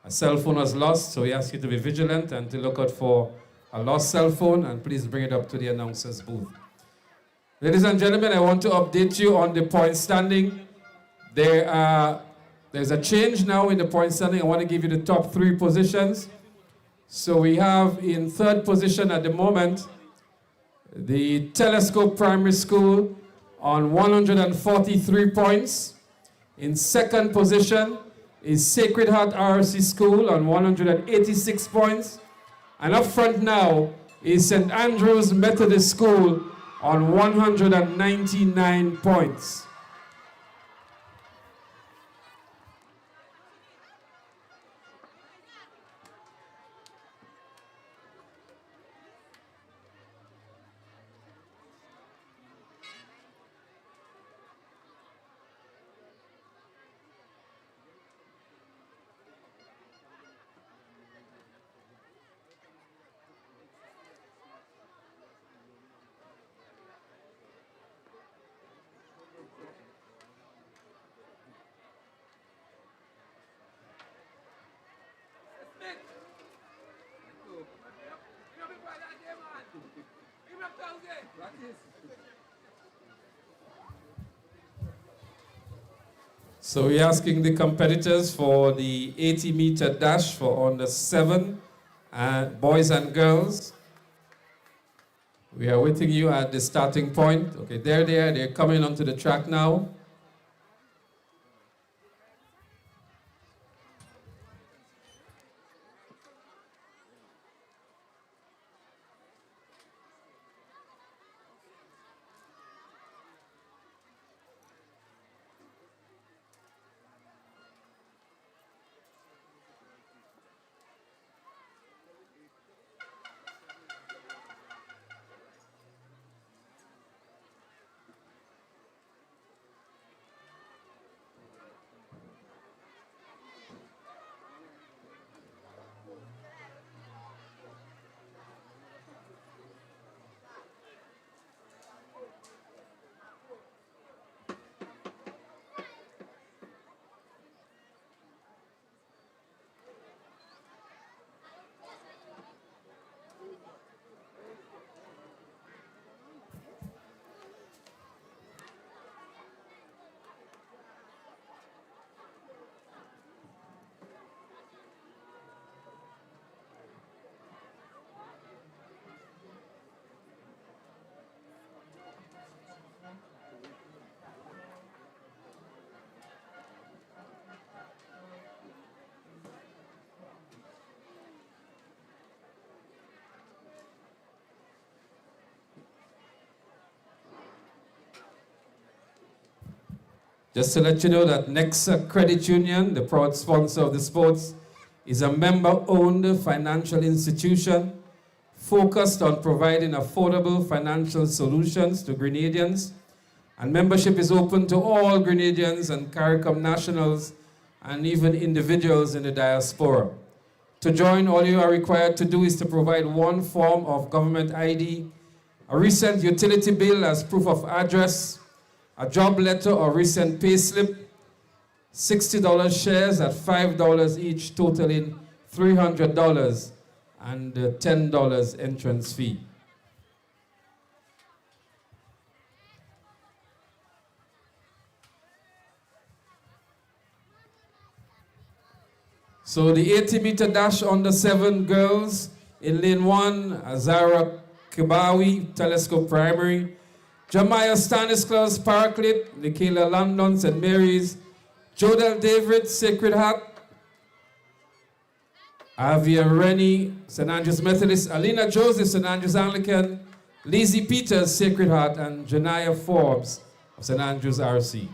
A cell phone was lost, so we ask you to be vigilant and to look out for a lost cell phone, and please bring it up to the announcer's booth. Ladies and gentlemen, I want to update you on the point standing. There's a change now in the point standing. I want to give you the top 3 positions. So we have in 3rd position at the moment, the Telescope Primary School on 143 points. In 2nd position is Sacred Heart RC School on 186 points. And up front now is St. Andrew's Methodist School on 199 points. So we're asking the competitors for the 80-meter dash for under 7 boys and girls. We are waiting you at the starting point. Okay, they're coming onto the track now. Just to let you know that Nexa Credit Union, the proud sponsor of the sports, is a member-owned financial institution focused on providing affordable financial solutions to Grenadians. And membership is open to all Grenadians and CARICOM nationals and even individuals in the diaspora. To join, all you are required to do is to provide one form of government ID, a recent utility bill as proof of address, a job letter or recent pay slip, $60 shares at $5 each, totaling $300, and $10 entrance fee. So the 80-meter dash under 7 girls in lane 1, Azara Kibawi, Telescope Primary, Jamiah Stanislas Paraclete, Nikela London, St. Mary's, Jodel David, Sacred Heart, Avia Rennie, St. Andrews Methodist, Alina Joseph, St. Andrews Anglican, Lizzie Peters, Sacred Heart, and Janaya Forbes of St. Andrews RC.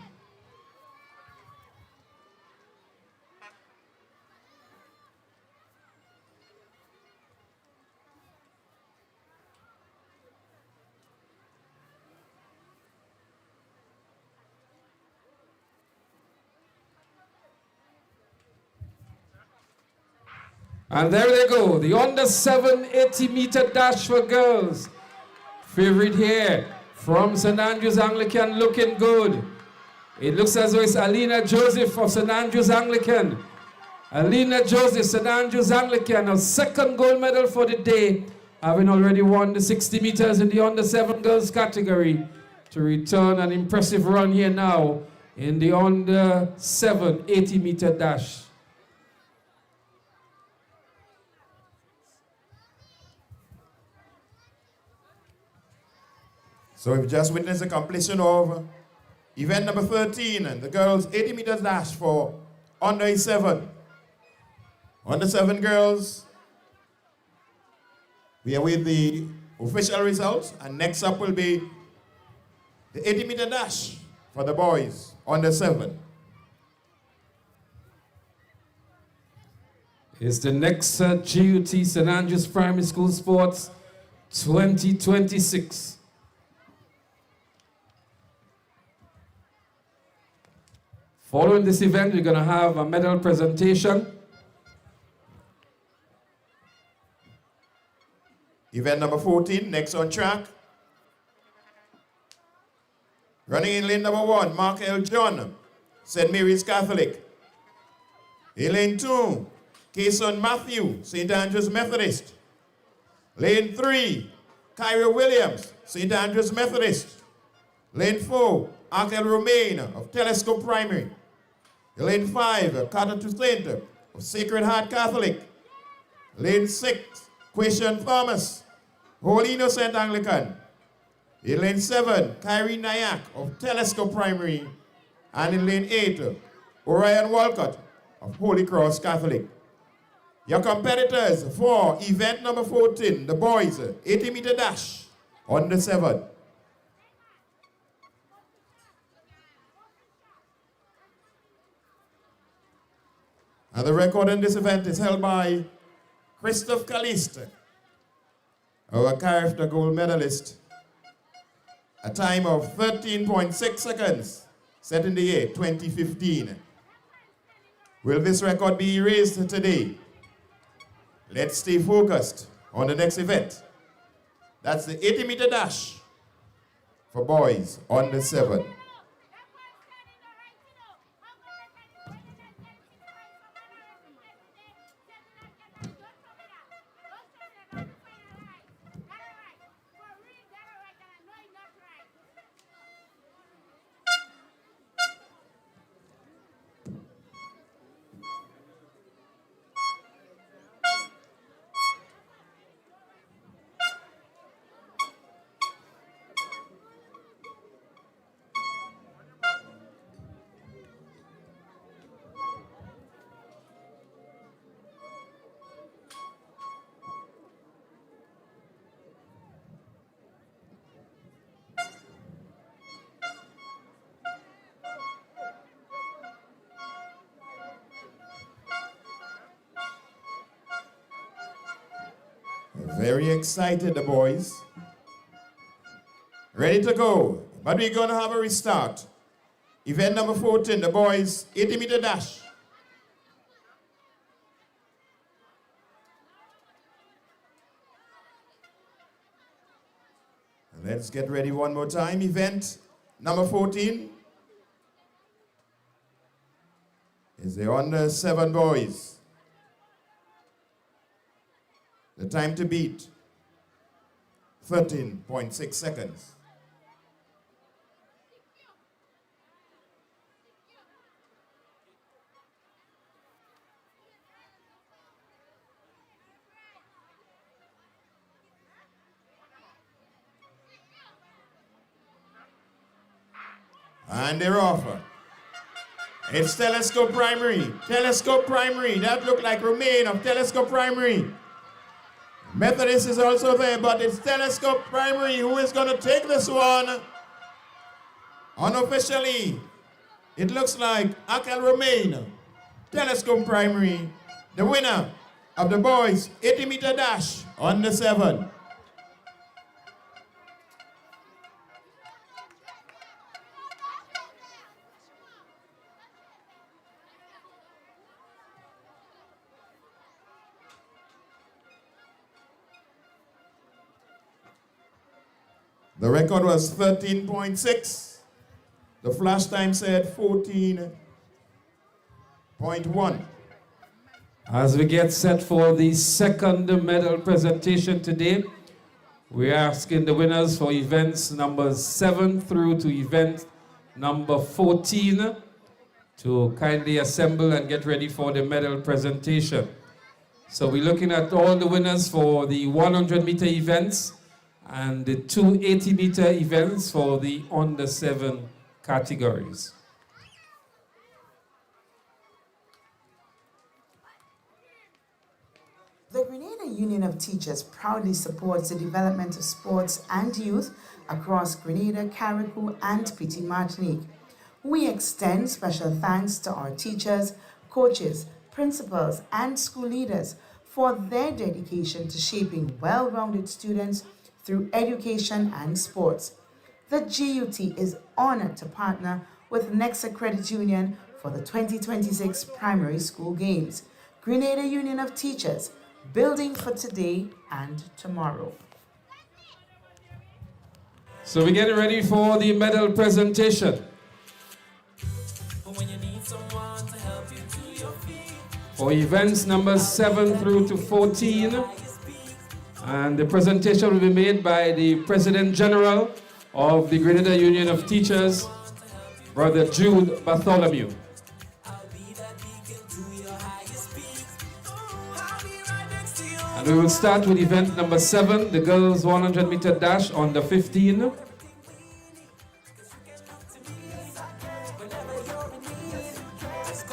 And there they go, the under 7 80-meter dash for girls. Favorite here from St. Andrews Anglican, looking good. It looks as though it's Alina Joseph of St. Andrews Anglican. Alina Joseph, St. Andrews Anglican, a second gold medal for the day, having already won the 60 meters in the under 7 girls category, to return an impressive run here now in the under 7 80-meter dash. So we've just witnessed the completion of event number 13, and the girls 80 meters dash for under 7. Under 7 girls, we await the official results, and next up will be the 80-meter dash for the boys under 7. It's the Nexa G.U.T St. Andrews Primary School Sports 2026. Following this event, we're going to have a medal presentation. Event number 14, next on track. Running in lane number 1, Mark L. John, St. Mary's Catholic. In lane 2, Kason Matthew, St. Andrews Methodist. Lane 3, Kyra Williams, St. Andrews Methodist. Lane 4, Arkel Romain of Telescope Primary. Lane 5, Carter Toussaint of Sacred Heart Catholic. Lane 6, Question Thomas, Holy Innocent Anglican. In lane 7, Kyrie Nayak of Telescope Primary. And in lane 8, Orion Walcott of Holy Cross Catholic. Your competitors for event number 14, the boys, 80-meter dash, under 7. And the record in this event is held by Christophe Caliste, our character gold medalist, a time of 13.6 seconds, set in the year 2015. Will this record be erased today? Let's stay focused on the next event. That's the 80-meter dash for boys under 7. Very excited, the boys. Ready to go. But we're going to have a restart. Event number 14, the boys 80-meter dash. Let's get ready one more time. Event number 14 is the under 7 boys. The time to beat, 13.6 seconds. And they're off. It's Telescope Primary. Telescope Primary. That looked like Romain of Telescope Primary. Methodist is also there, but it's Telescope Primary who is going to take this one. Unofficially, it looks like Akel Romain, Telescope Primary, the winner of the boys 80-meter dash under 7. The record was 13.6. The flash time said 14.1. As we get set for the second medal presentation today, we're asking the winners for events numbers 7 through to event number 14 to kindly assemble and get ready for the medal presentation. So we're looking at all the winners for the 100-meter events and the 280-meter events for the under 7 categories. The Grenada Union of Teachers proudly supports the development of sports and youth across Grenada, Carriacou, and Petite Martinique. We extend special thanks to our teachers, coaches, principals, and school leaders for their dedication to shaping well-rounded students through education and sports. The G.U.T is honored to partner with Nexa Credit Union for the 2026 Primary School Games. Grenada Union of Teachers, building for today and tomorrow. So we're getting ready for the medal presentation. For events numbers 7 through to 14, and the presentation will be made by the President General of the Grenada Union of Teachers, Brother Jude Bartholomew. And we will start with event number 7, the girls 100-meter dash under 15.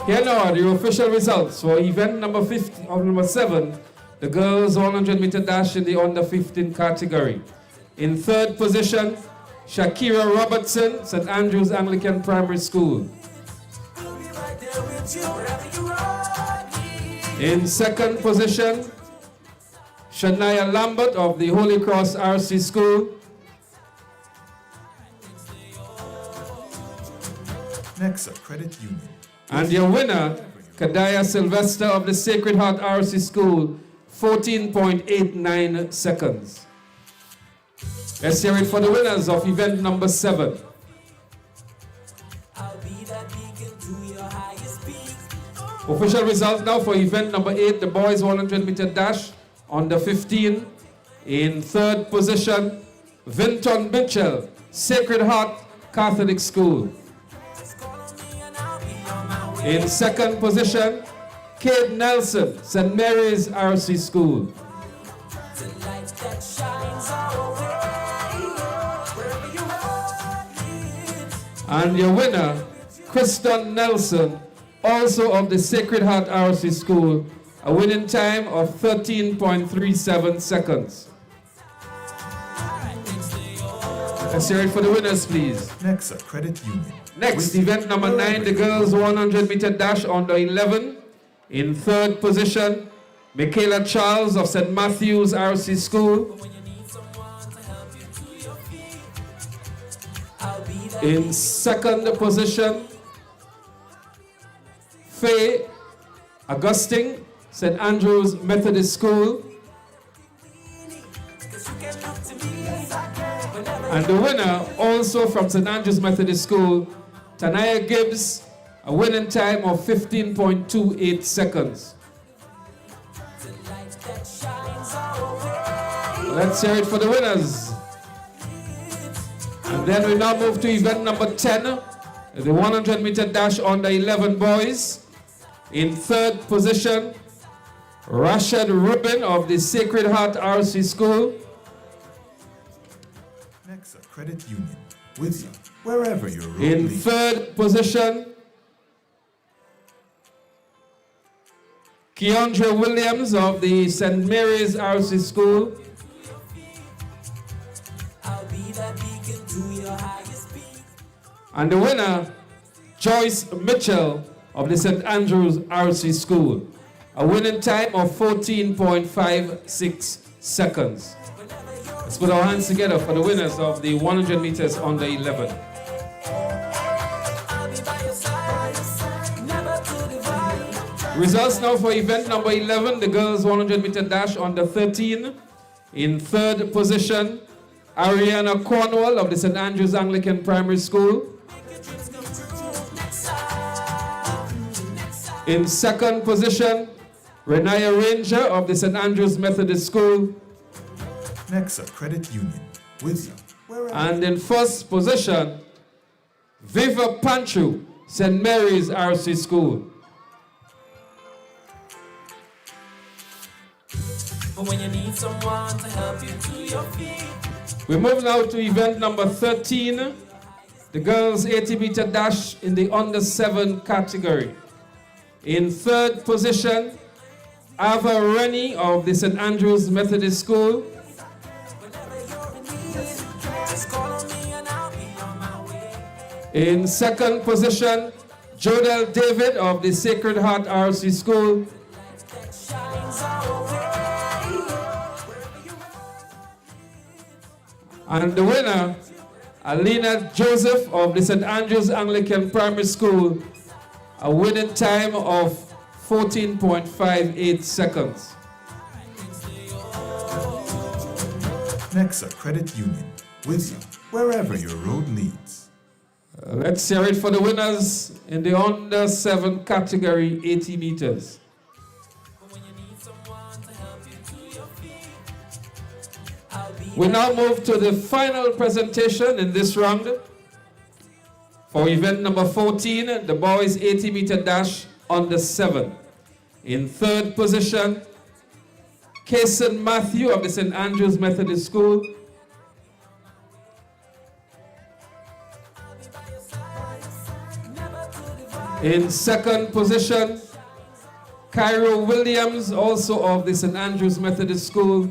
Here now are the official results for event number 15, or number 7, the girls 100-meter dash in the under 15 category. In third position, Shakira Robertson, St. Andrews Anglican Primary School. In second position, Shania Lambert of the Holy Cross RC School. Nexa Credit Union. And your winner, Kadaya Sylvester of the Sacred Heart RC School, 14.89 seconds. Let's hear it for the winners of event number 7. Official results now for event number 8, the boys 100-meter dash under 15. In third position, Vinton Mitchell, Sacred Heart Catholic School. In second position, Kate Nelson, St. Mary's RC School. And your winner, Kristen Nelson, also of the Sacred Heart RC School, a winning time of 13.37 seconds. Let's hear it for the winners, please. Nexa Credit Union. Next, event number 9, the girls 100-meter dash under 11. In third position, Michaela Charles of St. Matthew's RC School. In second position, Faye Augustine, St. Andrew's Methodist School. And the winner, also from St. Andrews Methodist School, Tanaya Gibbs, a winning time of 15.28 seconds. Let's hear it for the winners. And then we now move to event number 10, the 100-meter dash under 11 boys. In third position, Rashad Rubin of the Sacred Heart RC School. Nexa Credit Union, with you wherever your road In leads. third position, Keandre Williams of the St. Mary's RC School. And the winner, Joyce Mitchell of the St. Andrews RC School. A winning time of 14.56 seconds. Let's put our hands together for the winners of the 100 meters under 11. Results now for event number 11, the girls 100-meter dash under 13. In third position, Ariana Cornwall of the St. Andrews Anglican Primary School. In second position, Renaya Ranger of the St. Andrews Methodist School. Nexa Credit Union, with you wherever. And in first position, Viva Panchu, St. Mary's RC School. But when you need someone to help you to your feet. We move now to event number 13, the girls 80-meter dash in the under 7 category. In third position, Ava Rennie of the St. Andrews Methodist School. In second position, Jodel David of the Sacred Heart RC School. And the winner, Alina Joseph of the St. Andrews Anglican Primary School, a winning time of 14.58 seconds. Nexa Credit Union, with you wherever your road leads. Let's hear it for the winners in the under 7 category, 80 meters. We now move to the final presentation in this round. For event number 14, the boys 80-meter dash under 7. In third position, Kason Matthew of the St. Andrews Methodist School. In second position, Cairo Williams, also of the St. Andrews Methodist School.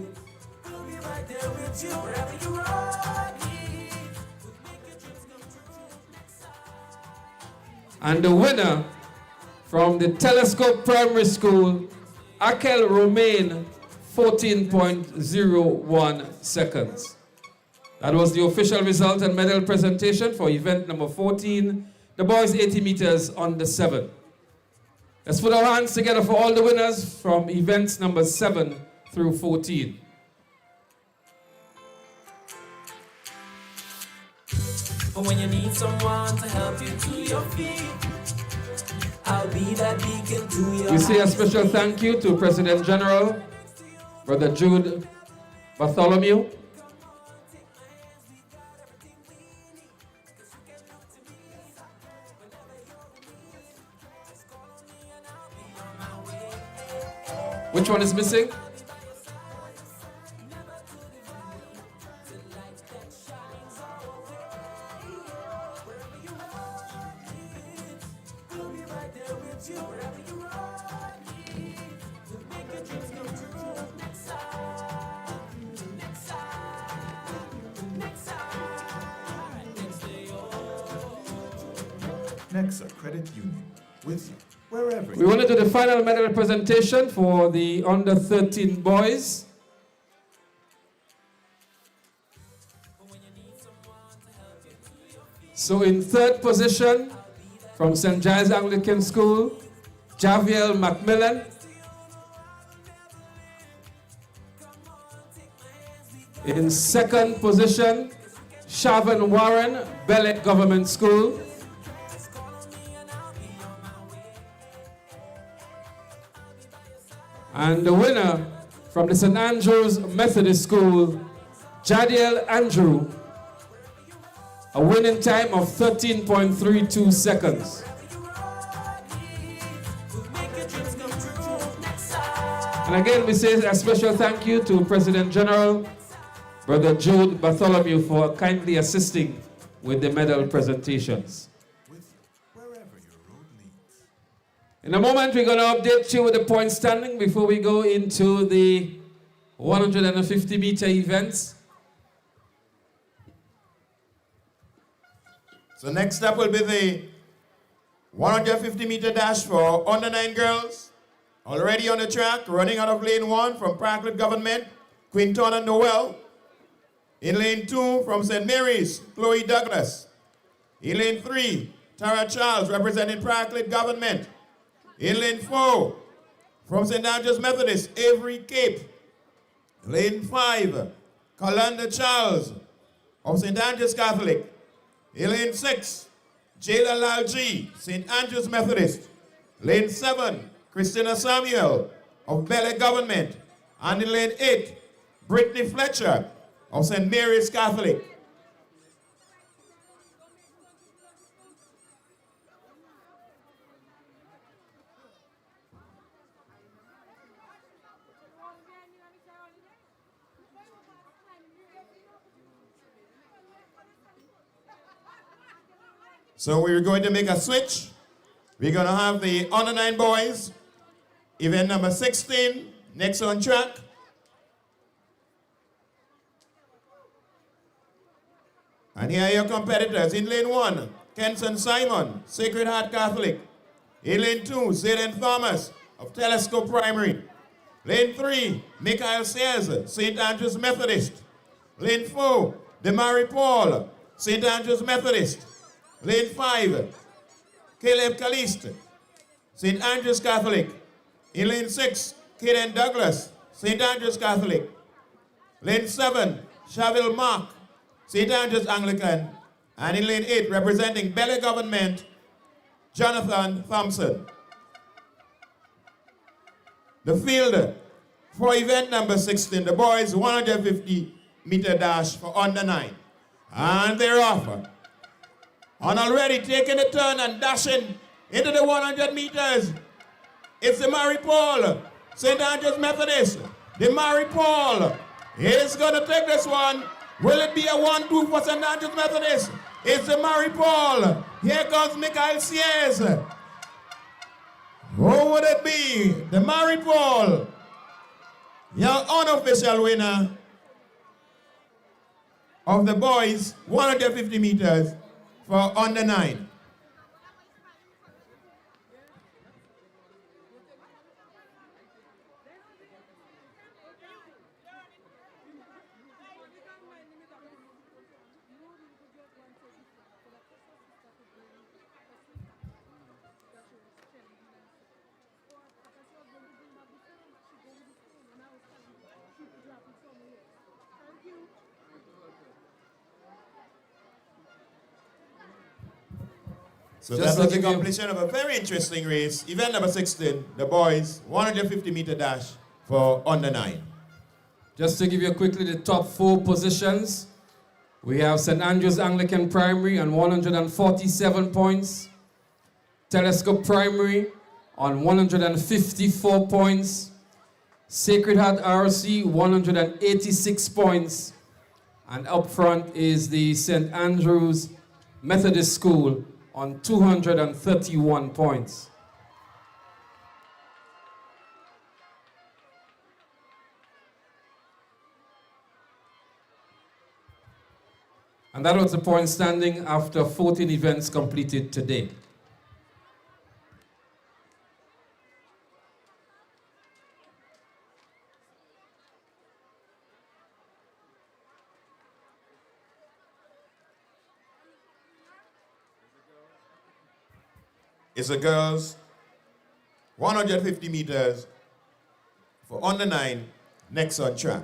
And the winner from the Telescope Primary School, Akel Romain, 14.01 seconds. That was the official result and medal presentation for event number 14, the boys 80 meters under 7. Let's put our hands together for all the winners from events number 7 through 14. But when you need someone to help you to your feet, I'll be that beacon to your. We say a special thank you to President General, Brother Jude Bartholomew. Which one is missing? Nexa Credit Union, with you wherever. We want to do the final medal presentation for the under 13 boys. So in third position, from St. Giles Anglican School, Javier Macmillan. In second position, Shavan Warren, Bellet Government School. And the winner from the St. Andrews Methodist School, Jadiel Andrew, a winning time of 13.32 seconds. And again, we say a special thank you to President General, Brother Jude Bartholomew, for kindly assisting with the medal presentations. In a moment, we're going to update you with the point standing before we go into the 150-meter events. So next up will be the 150-meter dash for under 9 girls. Already on the track, running out of lane 1 from Parkland Government, Quinton and Noel. In lane 2 from St. Mary's, Chloe Douglas. In lane 3, Tara Charles representing Parkland Government. In lane 4, from St. Andrews Methodist, Avery Cape. Lane 5, Colanda Charles of St. Andrews Catholic. In lane 6, Jayla Lalji, St. Andrews Methodist. Lane 7, Christina Samuel of Bellet Government. And in lane 8, Brittany Fletcher of St. Mary's Catholic. So we're going to make a switch. We're going to have the under 9 boys, event number 16, next on track. And here are your competitors. In lane 1, Kenson Simon, Sacred Heart Catholic. In lane 2, Zayden Thomas of Telescope Primary. Lane 3, Michael Sears, St. Andrews Methodist. Lane 4, Demari Paul, St. Andrews Methodist. Lane 5, Caleb Caliste, St. Andrews Catholic. In lane 6, Kaden Douglas, St. Andrews Catholic. Lane 7, Shavil Mark, St. Andrews Anglican. And in lane 8, representing Bellet Government, Jonathan Thompson. The field for event number 16, the boys 150-meter dash for under 9. And they're off. And already taking a turn and dashing into the 100 meters. It's the Mary Paul, St. Andrews Methodist. The Mary Paul is going to take this one. Will it be a 1-2 for St. Andrews Methodist? It's the Mary Paul. Here comes Michael Sears. Who would it be? The Mary Paul, your unofficial winner of the boys 150 meters for under 9. So that was the completion of a very interesting race. Event number 16, the boys, 150-meter dash for under 9. Just to give you quickly the top 4 positions. We have St. Andrews Anglican Primary on 147 points. Telescope Primary on 154 points. Sacred Heart RC 186 points. And up front is the St. Andrews Methodist School on 231 points. And that was the point standing after 14 events completed today. It's the girls, 150 meters for under 9, next on track.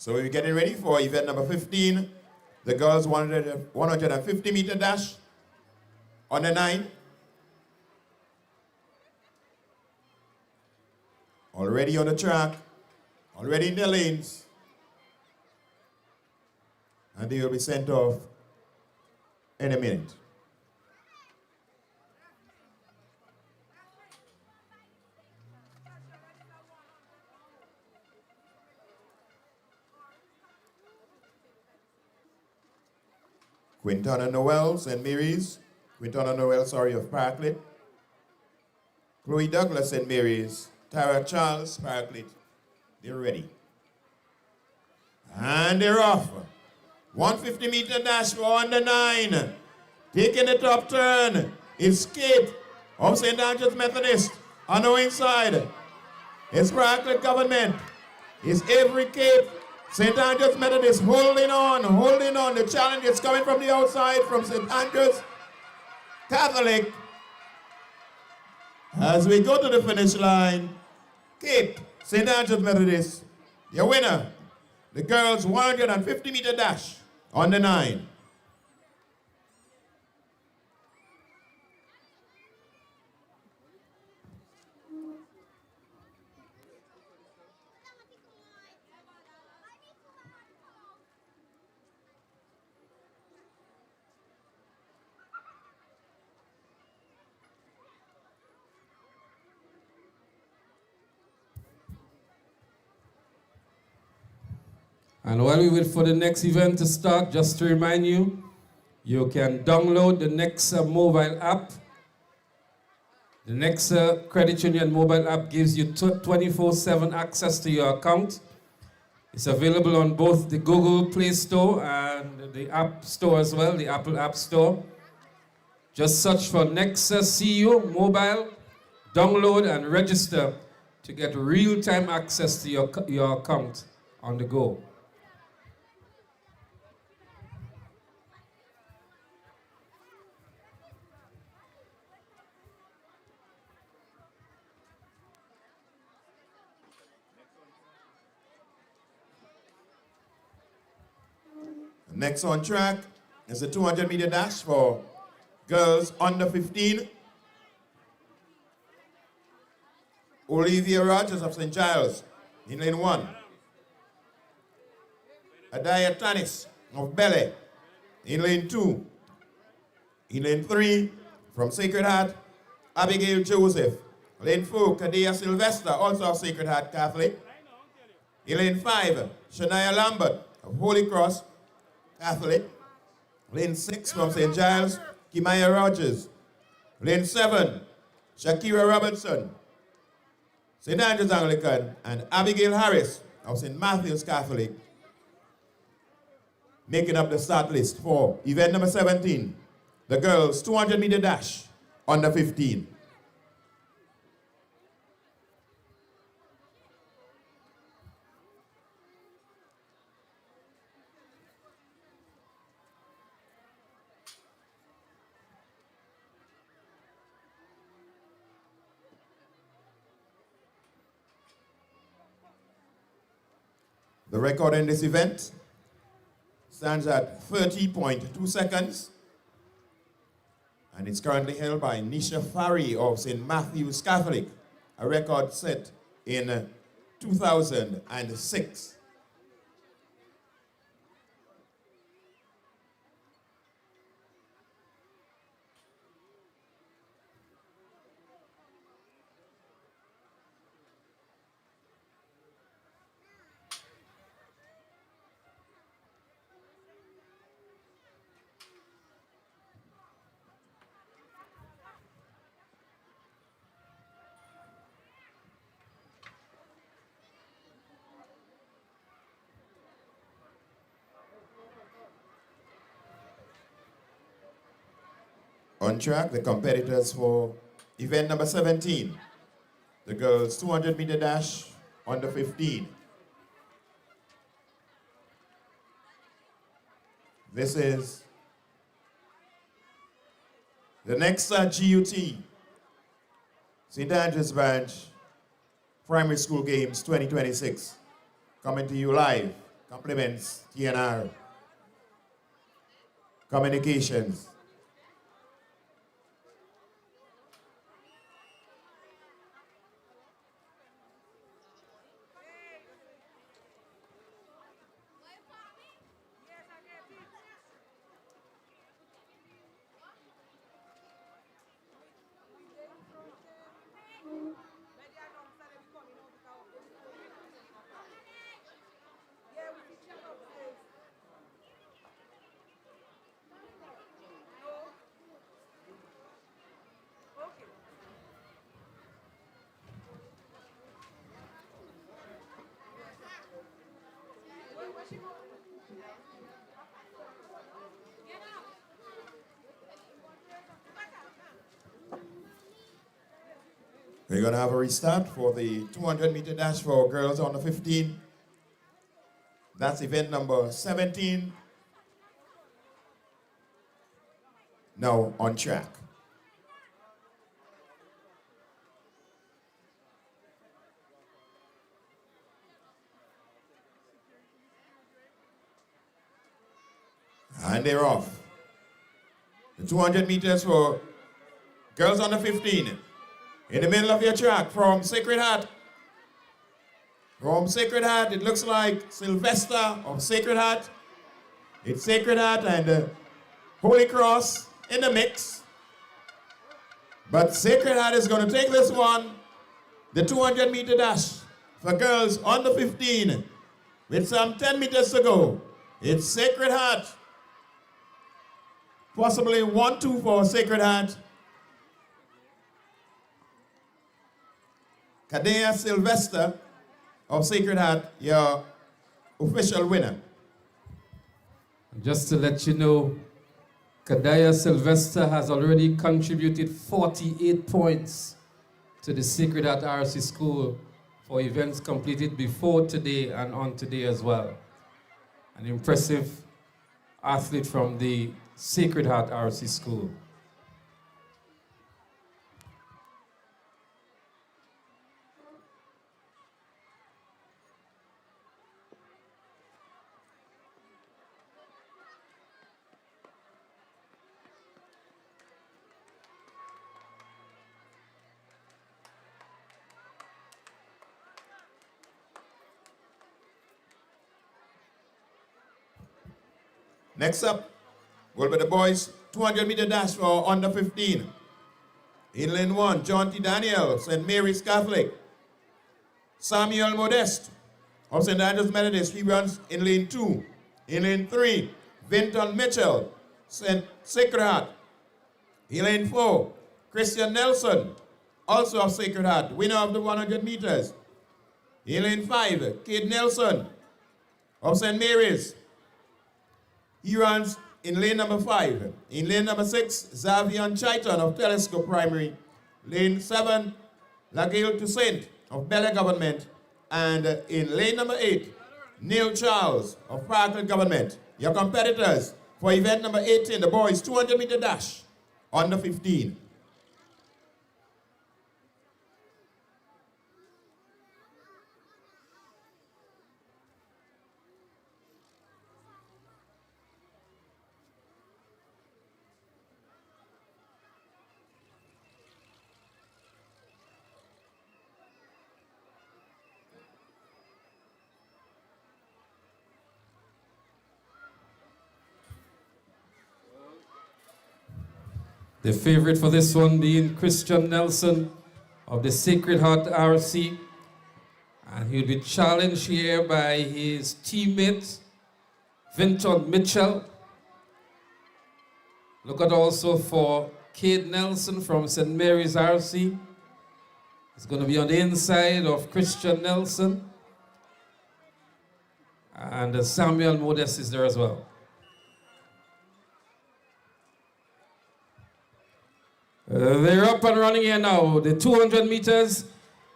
So we're getting ready for event number 15, the girls 150 meter dash on the 9. Already on the track, already in their lanes. And they will be sent off in a minute. Quintana Noel, St. Mary's. Quintana Noel, sorry, of Parklet. Chloe Douglas, St. Mary's. Tara Charles, Parklet. They're ready. And they're off. 150 meter dash for under 9. Taking the top turn is Kate of St. Andrew's Methodist. On the wing side, it's Parklet Government. It's Avery Kate. St. Andrew's Methodist holding on, holding on. The challenge is coming from the outside, from St. Andrew's Catholic. As we go to the finish line, Kate, St. Andrew's Methodist, your winner, the girls' 150 meter dash on the 9. And while we wait for the next event to start, just to remind you, you can download the Nexa mobile app. The Nexa Credit Union mobile app gives you 24/7 access to your account. It's available on both the Google Play Store and the App Store as well, the Apple App Store. Just search for Nexa CU mobile, download and register to get real-time access to your account on the go. Next on track is the 200 meter dash for girls under 15. Olivia Rogers of St. Giles in lane 1. Adaya Tanis of Bele in lane 2. In lane 3, from Sacred Heart, Abigail Joseph. Lane 4, Kadia Sylvester, also of Sacred Heart Catholic. In lane 5, Shania Lambert of Holy Cross Catholic. Lane 6 from St. Giles, Kimaya Rogers. Lane 7, Shakira Robinson, St. Andrew's Anglican, and Abigail Harris of St. Matthew's Catholic, making up the start list for event number 17, the girls' 200 meter dash under 15. The record in this event stands at 30.2 seconds, and it's currently held by Nisha Fari of St. Matthew's Catholic, a record set in 2006. On track, the competitors for event number 17, the girls' 200 meter dash under 15. This is the Nexa G.U.T. St. Andrew's Branch Primary School Games 2026, coming to you live Compliments, TNR. Communications. We're going to have a restart for the 200-meter dash for girls under 15. That's event number 17. Now on track. And they're off. The 200 meters for girls under 15. In the middle of your track from Sacred Heart. From Sacred Heart, it looks like Sylvester of Sacred Heart. It's Sacred Heart and Holy Cross in the mix. But Sacred Heart is going to take this one, the 200-meter dash for girls under 15 with some 10 meters to go. It's Sacred Heart. Possibly 1-2 for Sacred Heart. Kadea Sylvester of Sacred Heart, your official winner. Just to let you know, Kadaya Sylvester has already contributed 48 points to the Sacred Heart RC School for events completed before today and on today as well. An impressive athlete from the Sacred Heart RC School. Next up will be the boys 200-meter dash for under 15. In lane 1, John T. Daniel, St. Mary's Catholic. Samuel Modest of St. Andrew's Methodist, he runs in lane 2. In lane 3, Vinton Mitchell, St. Sacred Heart. In lane 4, Christian Nelson, also of Sacred Heart, winner of the 100 meters. In lane 5, Kate Nelson of St. Mary's. He runs in lane number 5. In lane number 6, Xavier Chaiton of Telescope Primary. Lane 7, Lagale Toussaint of Bel Air Government. And in lane number 8, Neil Charles of Parkland Government. Your competitors for event number 18, the boys 200-meter dash, under 15. The favorite for this one being Christian Nelson of the Sacred Heart RC. And he'll be challenged here by his teammate, Vinton Mitchell. Look out also for Kate Nelson from St. Mary's RC. It's going to be on the inside of Christian Nelson. And Samuel Modest is there as well. They're up and running here now. The 200 meters,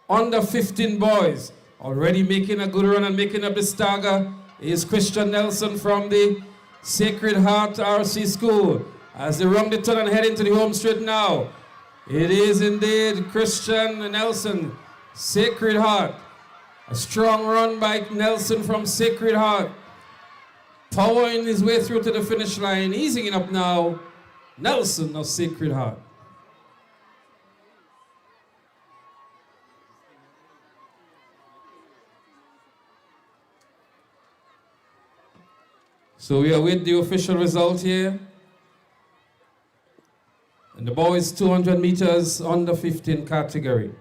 under 15 boys. Already making a good run and making up the stagger is Christian Nelson from the Sacred Heart RC School. As they run the turn and head into the home straight now. It is indeed Christian Nelson, Sacred Heart. A strong run by Nelson from Sacred Heart. powering his way through to the finish line, easing it up now, Nelson of Sacred Heart. So we await the official result here. And the boys 200 meters under 15 category.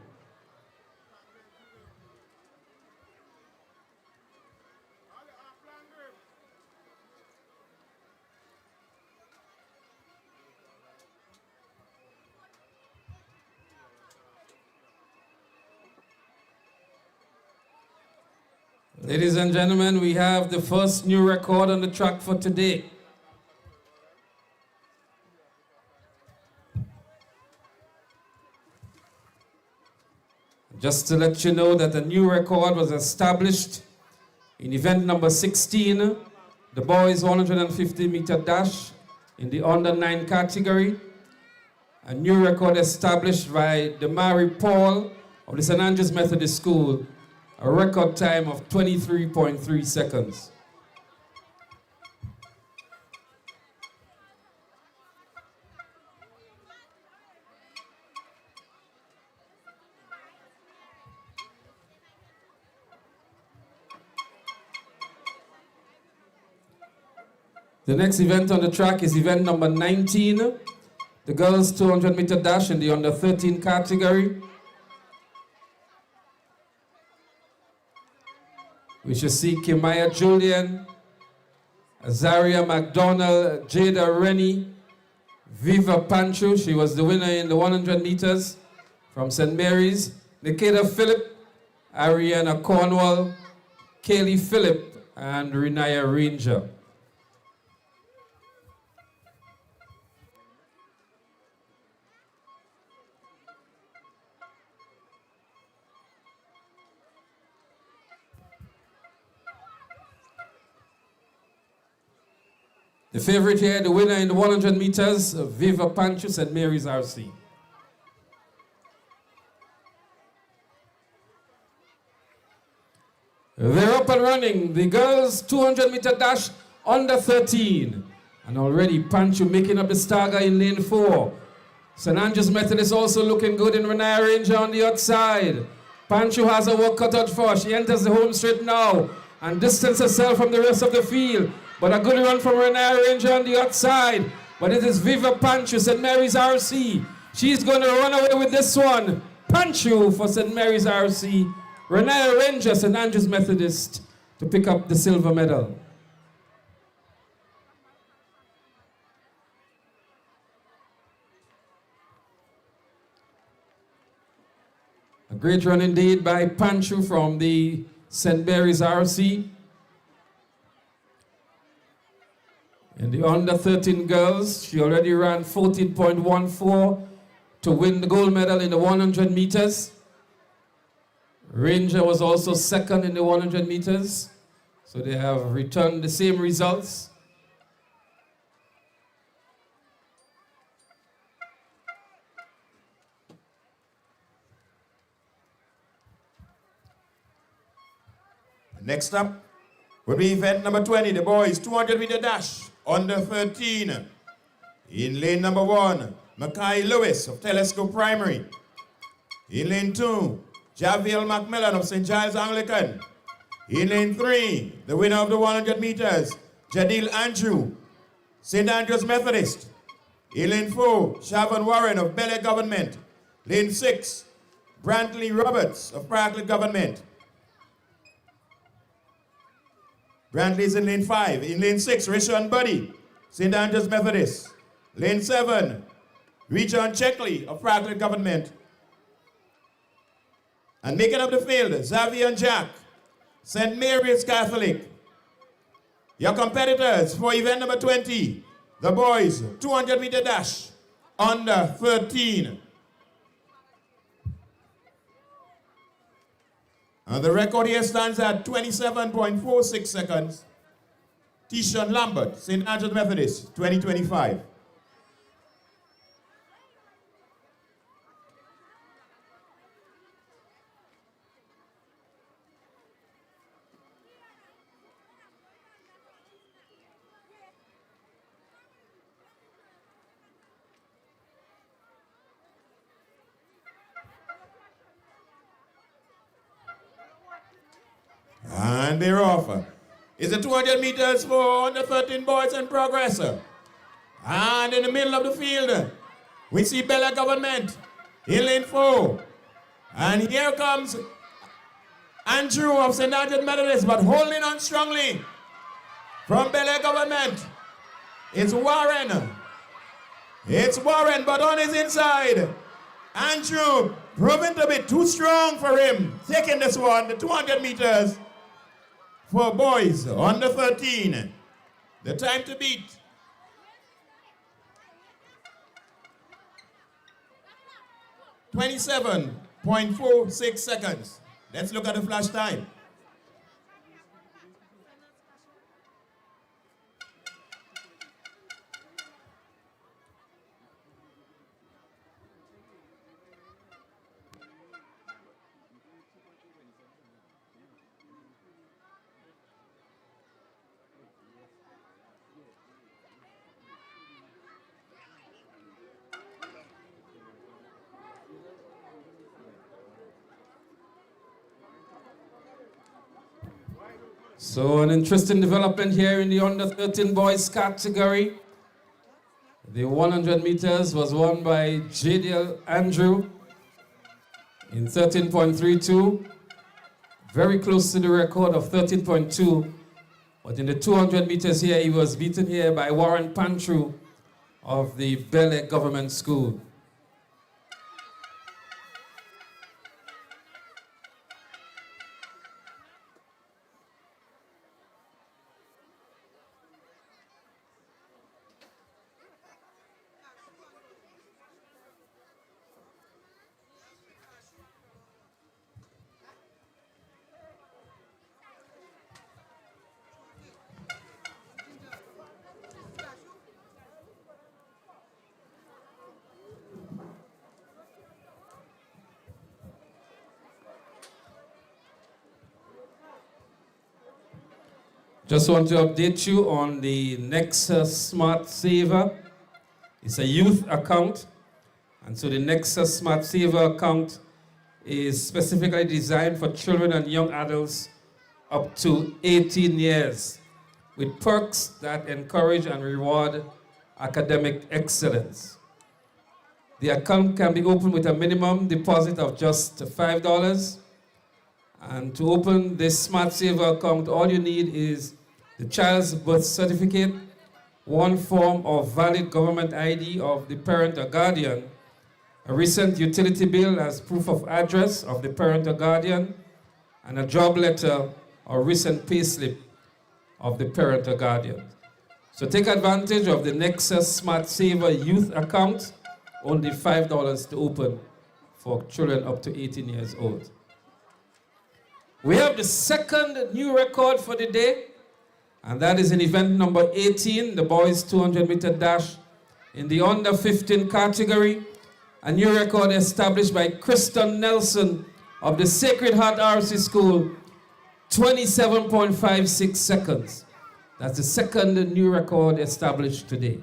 Ladies and gentlemen, we have the first new record on the track for today. Just to let you know that a new record was established in event number 16, the boys 150-meter dash in the under 9 category. A new record established by Damari Paul of the St. Andrews Methodist School, a record time of 23.3 seconds. The next event on the track is event number 19, the girls 200-meter dash in the under 13 category. We shall see Kimaya Julian, Azaria McDonald, Jada Rennie, Viva Pancho, she was the winner in the 100 meters from St. Mary's, Nikita Phillip, Ariana Cornwall, Kaylee Phillip, and Renaya Ranger. The favorite here, the winner in the 100 meters, Viva Pancho, St. Mary's RC. They're up and running. The girls 200-meter dash under 13. And already Pancho making up the stagger in lane 4. St. Andrews Methodist also looking good in Renaya Ranger on the outside. Pancho has a work cut out for her. She enters the home straight now and distances herself from the rest of the field. But a good run from Renaya Ranger on the outside. But it is Viva Pancho, St. Mary's RC. She's going to run away with this one. Pancho for St. Mary's RC. Renaya Ranger, St. Andrews Methodist, to pick up the silver medal. A great run indeed by Pancho from the St. Mary's RC. In the under 13 girls, she already ran 14.14 to win the gold medal in the 100 meters. Ranger was also second in the 100 meters. So they have returned the same results. Next up will be event number 20, the boys 200-meter dash, under 13. In lane number 1, Mackay Lewis of Telescope Primary. In lane 2, Javier Macmillan of St. Giles Anglican. In lane 3, the winner of the 100 meters, Jadil Andrew, St. Andrews Methodist. In lane 4, Shavon Warren of Bel Air Government. Lane 6, Brantley Roberts of Parkland Government. Brantley's in lane 5. In lane 6, Rishon Buddy, St. Andrews Methodist. Lane 7, Rejon Checkley of Parkland Government. And making up the field, Xavier and Jack, St. Mary's Catholic. Your competitors for event number 20, the boys 200-meter dash, under 13. And the record here stands at 27.46 seconds. Tishon Lambert, St. Andrews Methodist, 2025. And they're off. It's the 200 meters for under 13 boys in progress. And in the middle of the field, we see Bella Government in lane 4. And here comes Andrew of St. Andrews Methodist, but holding on strongly from Bella Government. It's Warren. It's Warren, but on his inside. Andrew, proven to be too strong for him. Taking this one, the 200 meters for boys under 13. The time to beat. 27.46 seconds. Let's look at the flash time. So an interesting development here in the under 13 boys category. The 100 meters was won by J.D.L. Andrew in 13.32. Very close to the record of 13.2. But in the 200 meters here, he was beaten here by Warren Pantru of the Bel-Air Government School. Just want to update you on the Nexa Smart Saver. It's a youth account, and so the Nexa Smart Saver account is specifically designed for children and young adults up to 18 years with perks that encourage and reward academic excellence. The account can be opened with a minimum deposit of just $5. And to open this Smart Saver account, all you need is the child's birth certificate, one form of valid government ID of the parent or guardian, a recent utility bill as proof of address of the parent or guardian, and a job letter or recent payslip of the parent or guardian. So take advantage of the Nexa Smart Saver Youth account, only $5 to open for children up to 18 years old. We have the second new record for the day, and that is in event number 18, the boys 200-meter dash in the under 15 category. A new record established by Kristen Nelson of the Sacred Heart RC School, 27.56 seconds. That's the second new record established today.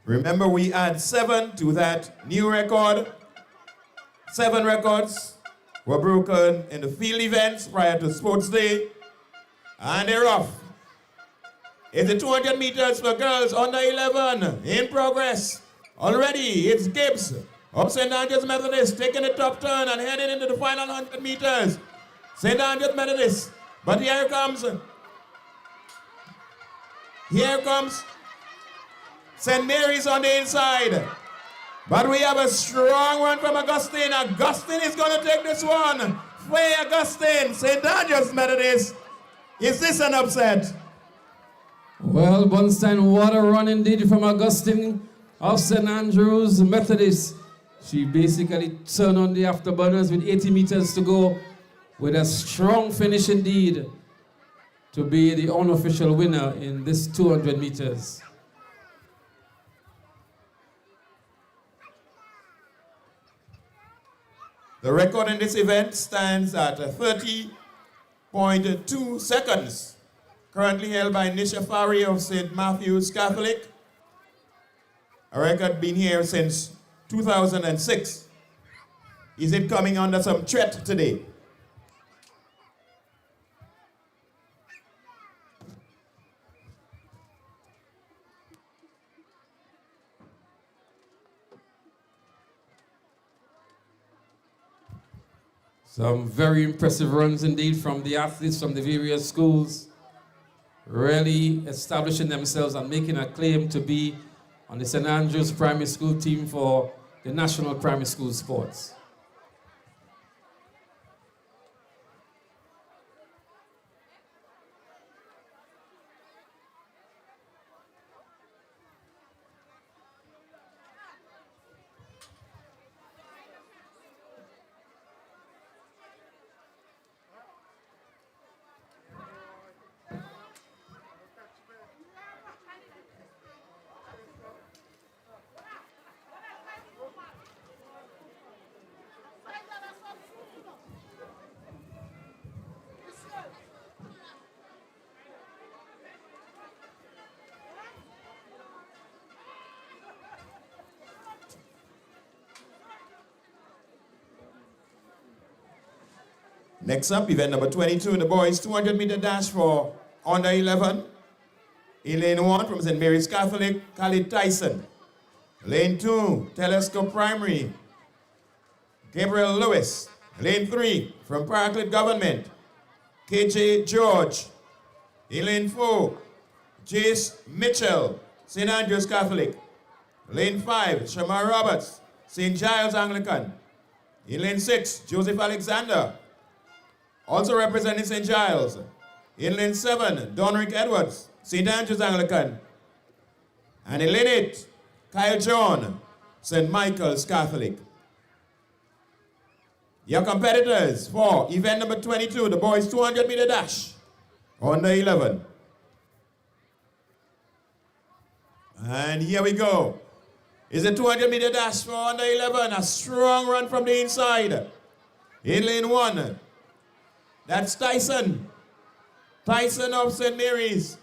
Remember, we add 7 to that new record. 7 records were broken in the field events prior to Sports Day. And they're off. It's the 200 meters for girls under 11 in progress. Already, it's Gibbs of St. Andrews Methodist taking the top turn and heading into the final 100 meters. St. Andrews Methodist. But here comes St. Mary's on the inside. But we have a strong one from Augustine. Augustine is going to take this one. Way Augustine, St. Andrews Methodist. Is this an upset? Well, Bunstein, what a run indeed from Augustine of St. Andrews Methodist. She basically turned on the afterburners with 80 meters to go with a strong finish indeed to be the unofficial winner in this 200 meters. The record in this event stands at 30.2 seconds. Currently held by Nisha Fari of St. Matthew's Catholic. A record been here since 2006. Is it coming under some threat today? Some very impressive runs indeed from the athletes from the various schools, really establishing themselves and making a claim to be on the St. Andrews Primary School team for the National Primary School Sports. Next up, event number 22 in the boys 200-meter dash for under 11. In lane 1 from St. Mary's Catholic, Khalid Tyson. Lane 2, Telescope Primary, Gabriel Lewis. Lane 3 from Parkland Government, KJ George. In lane 4, Jace Mitchell, St. Andrews Catholic. Lane 5, Shamar Roberts, St. Giles Anglican. In lane 6, Joseph Alexander, also representing St. Giles. In lane 7, Donrick Edwards, St. Andrews Anglican. And in lane 8, Kyle John, St. Michael's Catholic. Your competitors for event number 22, the boys 200-meter dash, under 11. And here we go. It's a 200-meter dash for under 11, a strong run from the inside. In lane 1, that's Tyson of St. Mary's.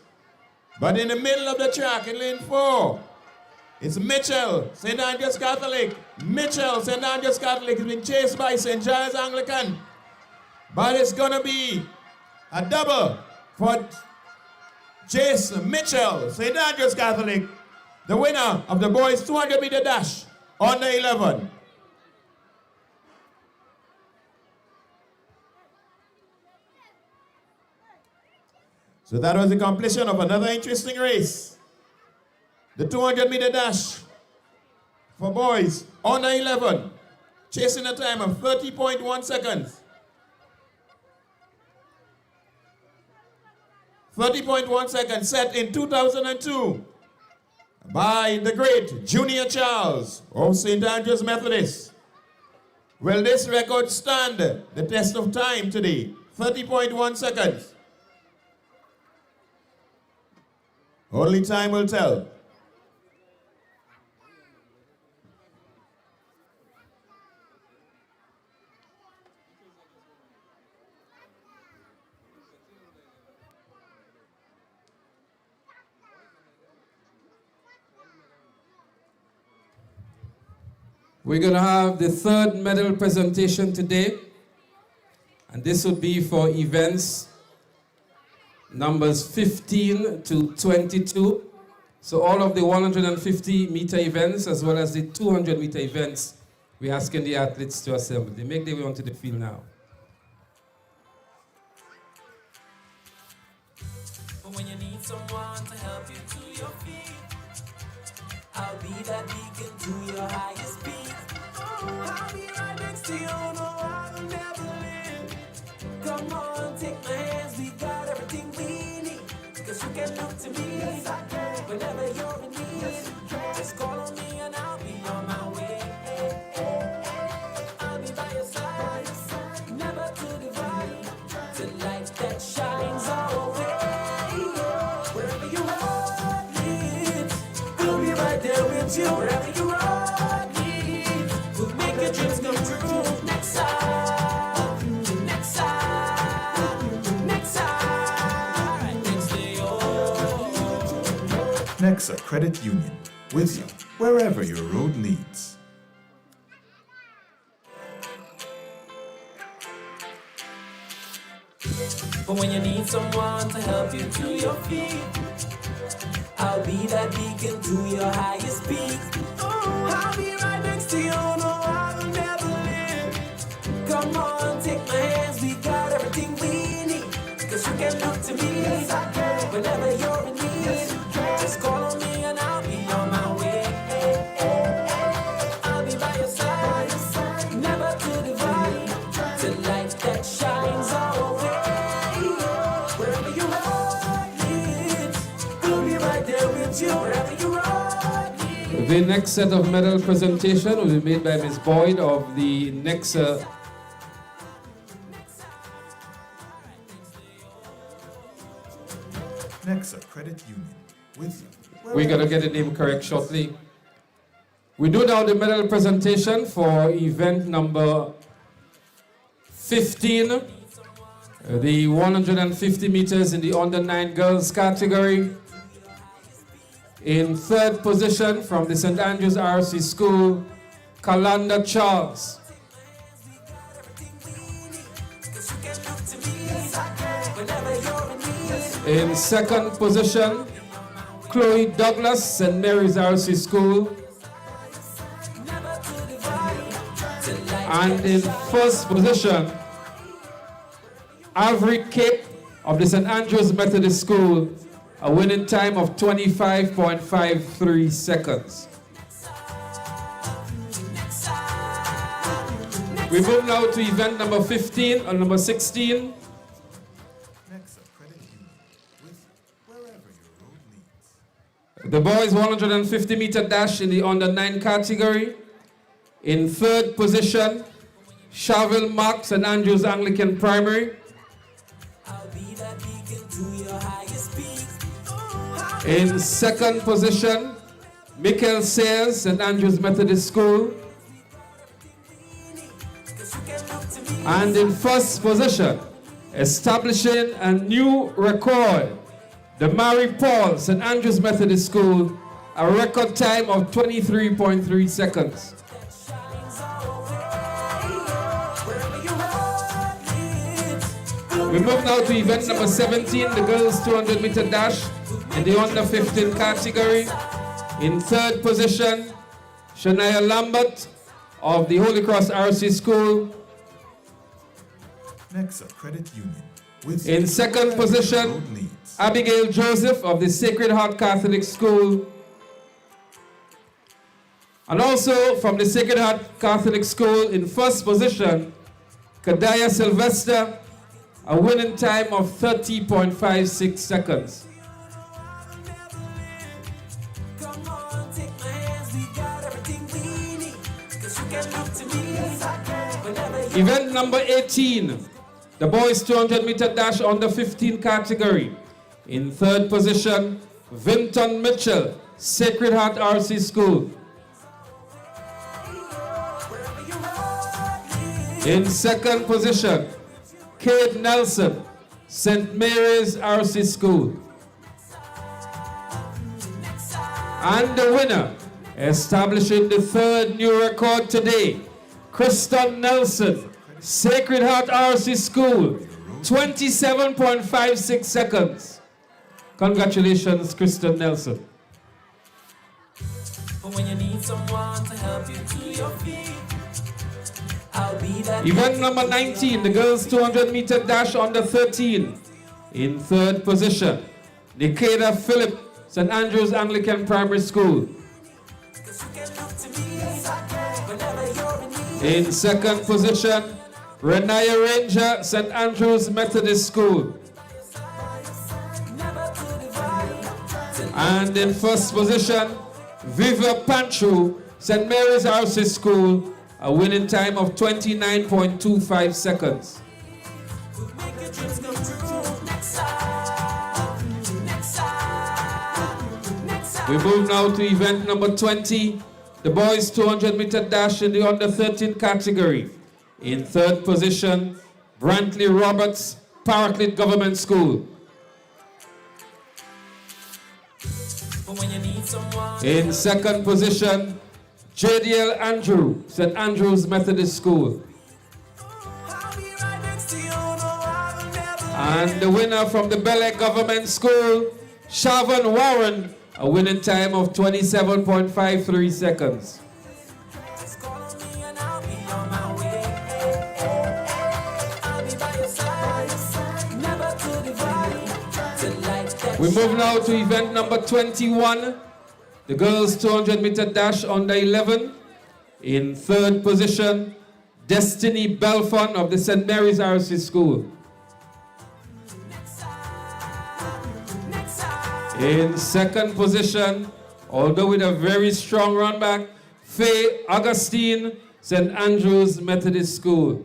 But in the middle of the track, in lane 4, it's Mitchell, St. Andrews Catholic. Mitchell, St. Andrews Catholic, has been chased by St. Giles Anglican. But it's going to be a double for Jace Mitchell, St. Andrews Catholic, the winner of the boys 200-meter dash, under 11. So that was the completion of another interesting race. The 200-meter dash for boys under 11, chasing a time of 30.1 seconds. 30.1 seconds set in 2002 by the great Junior Charles of St. Andrews Methodist. Will this record stand the test of time today? 30.1 seconds. Only time will tell. We're going to have the third medal presentation today, and this would be for events numbers 15 to 22. So all of the 150-meter events as well as the 200-meter events, we're asking the athletes to assemble. They make their way onto the field now. But when you need someone to help you to your feet, I'll be that beacon to your highest peak. I'll be right next to you, no, I'll never leave. Come on, take my hands, we got everything we need. Cause you can look to me, whenever you're in need. Just call on me and I'll be on my way. I'll be by your side, never to divide. The light that shines our way. Wherever you are, lead, we'll be right there with you. Wherever you are, lead, we'll make your dreams come true. Nexa, Nexa, Nexa, right next to you. Nexa Credit Union, with you wherever your road leads. But when you need someone to help you to your feet, I'll be that beacon to your highest peak. I'll be right next to you, no, I'll never leave. Come on, take take my hands, we got everything we need. Cause you can look to me, yes, I can. Whenever you're in need, yes, you can. Just call on me and I'll be on my way. I'll be by your side, never to divide. The light that shines our way. Wherever you are, we'll be right there with you. Wherever you are. The next set of medal presentation will be made by Ms. Boyd of the Nexa. Nexa Credit Union with you. We're going to get the name correct shortly. We do now the medal presentation for event number 15, the 150 meters in the under 9 girls category. In third position from the St. Andrews RC School, Kalanda Charles. In second position, Chloe Douglas, St. Mary's RC School. And in first position, Avery Cape of the St. Andrews Methodist School, a winning time of 25.53 seconds. We move now to event number 15 and number 16. The boys 150 meter dash in the under 9 category. In third position, Shaville Mark, St. Andrews Anglican Primary. In second position, Michael Sayers, St. Andrews Methodist School. And in first position, establishing a new record, the Mary Paul, St. Andrews Methodist School, a record time of 23.3 seconds. We move now to event number 17, the girls 200 meter dash in the under 15 category. In third position, Shania Lambert of the Holy Cross RC School. Nexa Credit Union with In second position, Abigail Joseph of the Sacred Heart Catholic School. And also from the Sacred Heart Catholic School, in first position, Kadaya Sylvester, a winning time of 30.56 seconds. Event number 18, the boys 200 meter dash under 15 category. In third position, Vinton Mitchell, Sacred Heart RC School. In second position, Kate Nelson, St. Mary's RC School. And the winner, establishing the third new record today, Kristen Nelson, Sacred Heart RC School, 27.56 seconds. Congratulations, Kristen Nelson. When you need someone to help you to your feet, I'll be that. Event number 19, the girls 200 meter dash under 13. In third position, Nikeda Phillip, St. Andrews Anglican Primary School. In second position, Renaya Ranger, St. Andrews Methodist School. And in first position, Viva Panchu, St. Mary's RC School, a winning time of 29.25 seconds. We move now to event number 20, the boys 200 meter dash in the under 13 category. In third position, Brantley Roberts, Paraclete Government School. In second position, JDL Andrew, St. Andrews Methodist School. And the winner from the Bel Air Government School, Shavon Warren, a winning time of 27.53 seconds. We move now to event number 21, the girls 200-meter dash under 11. In third position, Destiny Belfon of the St. Mary's RC School. In second position, although with a very strong run back, Faye Augustine, St. Andrew's Methodist School.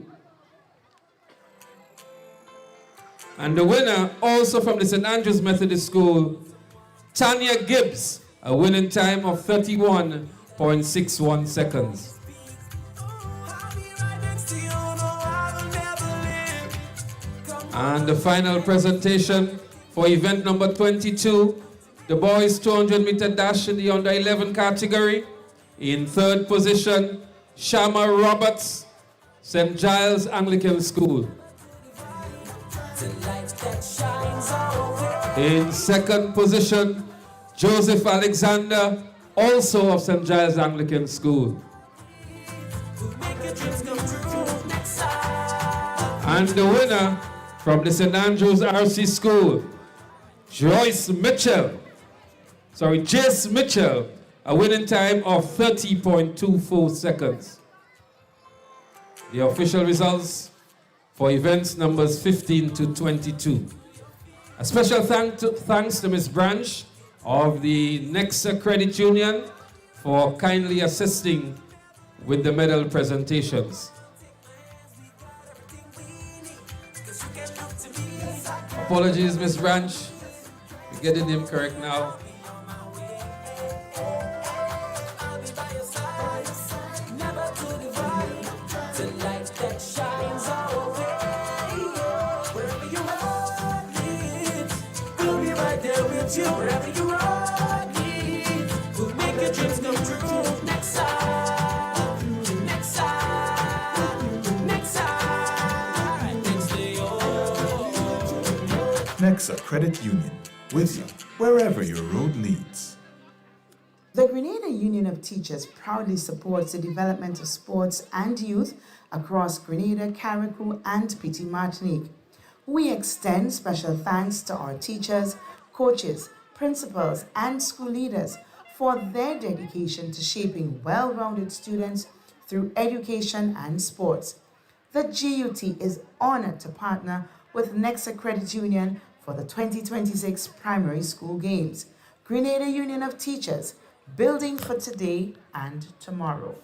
And the winner, also from the St. Andrew's Methodist School, Tanya Gibbs, a winning time of 31.61 seconds. And the final presentation for event number 22, the boys 200-meter dash in the under 11 category. In third position, Shama Roberts, St. Giles Anglican School. In second position, Joseph Alexander, also of St. Giles Anglican School. And the winner from the St. Andrew's RC School, Jace Mitchell, a winning time of 30.24 seconds. The official results for events numbers 15 to 22. A special thanks to Ms. Branch of the Nexa Credit Union for kindly assisting with the medal presentations. Apologies, Ms. Branch. We're getting him correct now. Wherever you are, we'll make your dreams come true. Nexa, Nexa, Nexa, Nexa Credit Union, with you wherever your road leads. The Grenada Union of Teachers proudly supports the development of sports and youth across Grenada, Carriacou, and Petite Martinique. We extend special thanks to our teachers, coaches, principals, and school leaders for their dedication to shaping well-rounded students through education and sports. The G.U.T is honored to partner with Nexa Credit Union for the 2026 Primary School Games. Grenada Union of Teachers, building for today and tomorrow.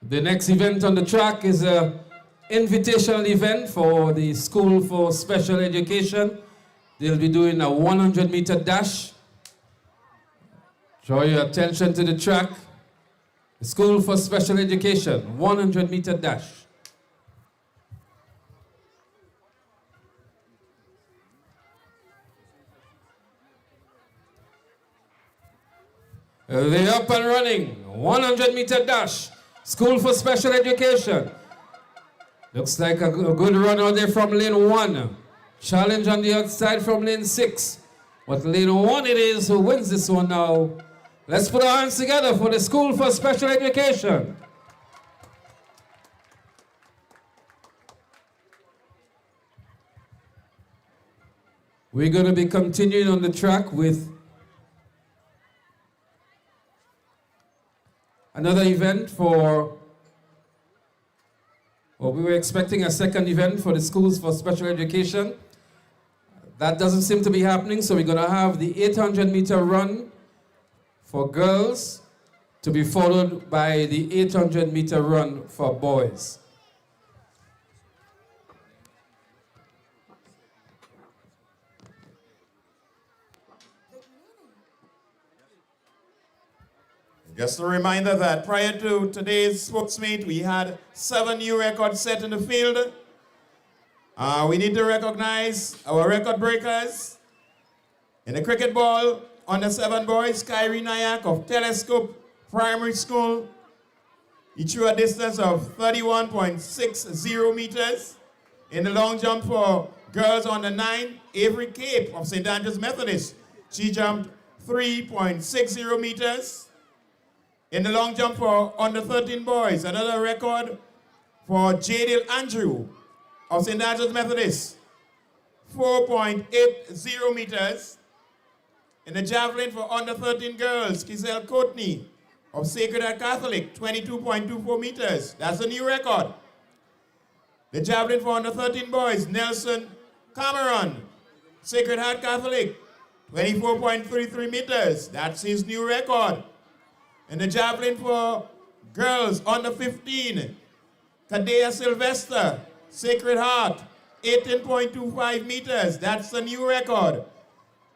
The next event on the track is an invitational event for the School for Special Education. They'll be doing a 100-meter dash. Draw your attention to the track. The School for Special Education, 100-meter dash. They're up and running, 100-meter dash. School for Special Education. Looks like a good run out there from lane 1. Challenge on the outside from lane 6. But lane 1 it is who wins this one now. Let's put our hands together for the School for Special Education. We're going to be continuing on the track with another event for, well, we were expecting a second event for the Schools for Special Education. That doesn't seem to be happening, so we're going to have the 800-meter run for girls to be followed by the 800-meter run for boys. Just a reminder that prior to today's sports meet, we had 7 new records set in the field. We need to recognize our record breakers. In the cricket ball, under 7 boys, Kyrie Nayak of Telescope Primary School. He threw a distance of 31.60 meters. In the long jump for girls under 9, Avery Cape of St. Andrew's Methodist. She jumped 3.60 meters. In the long jump for under 13 boys, another record for Jadil Andrew of St. Andrew's Methodist, 4.80 meters. In the javelin for under 13 girls, Kisel Courtney of Sacred Heart Catholic, 22.24 meters. That's a new record. The javelin for under 13 boys, Nelson Cameron, Sacred Heart Catholic, 24.33 meters. That's his new record. And the javelin for girls under 15, Kadea Sylvester, Sacred Heart, 18.25 meters. That's the new record.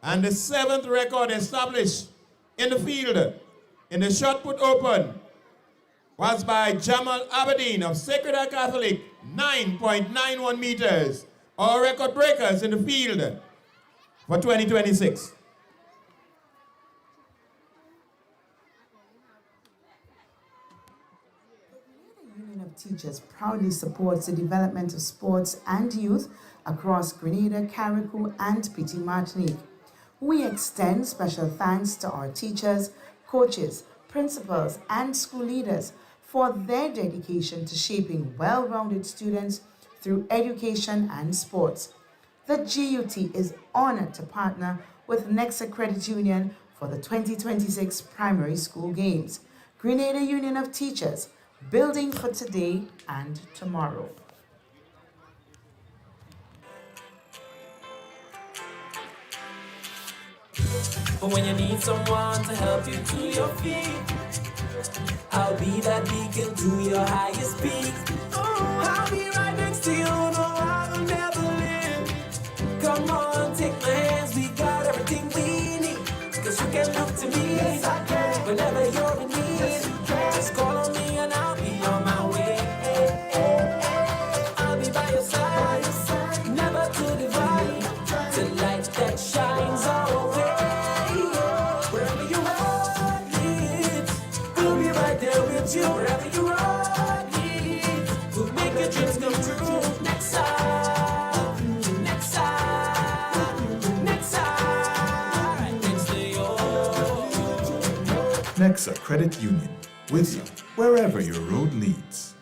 And the 7th record established in the field in the shot put open was by Jamal Aberdeen of Sacred Heart Catholic, 9.91 meters. All record breakers in the field for 2026. Union of Teachers proudly supports the development of sports and youth across Grenada, Carriacou, and Petite Martinique. We extend special thanks to our teachers, coaches, principals, and school leaders for their dedication to shaping well-rounded students through education and sports. The G.U.T is honored to partner with Nexa Credit Union for the 2026 Primary School Games. Grenada Union of Teachers, building for today and tomorrow. But when you need someone to help you to your feet, I'll be that beacon to your highest peak. Oh, I'll be right next to you, no, I will never leave. Come on, take my hands, we got everything we need. Cause you can look to me, yes, I can. Whenever you're in need, yes, you can. Just call on me and I'll be on my way. I'll be by your side, never to divide. The light that shines our way. Wherever you are, we'll make your dreams come true. Nexa, Nexa, Nexa, right next to you. Nexa Credit Union, with you wherever your road leads.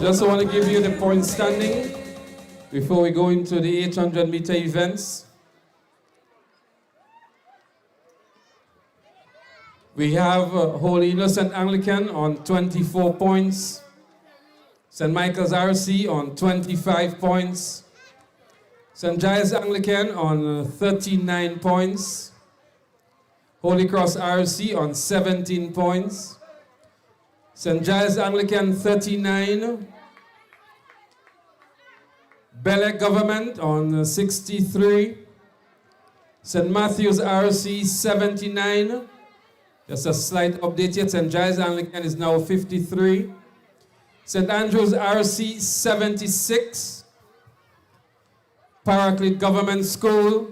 Just want to give you the point standing before we go into the 800-meter events. We have Holy Innocent Anglican on 24 points, St. Michael's RC on 25 points, St. Giles Anglican on 39 points, Holy Cross RC on 17 points, St. Giles Anglican 39, Belek Government on 63, St. Matthew's RC 79, just a slight update yet, St. Giles Anglican is now 53, St. Andrew's RC 76, Paraclete Government School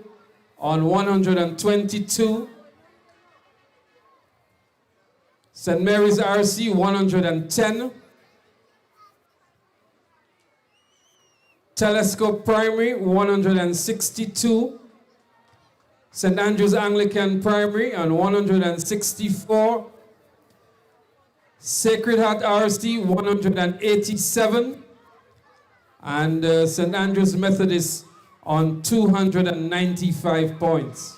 on 122, St. Mary's RC 110, Telescope Primary 162, St. Andrew's Anglican Primary on 164, Sacred Heart RC 187, and St. Andrew's Methodist on 295 points.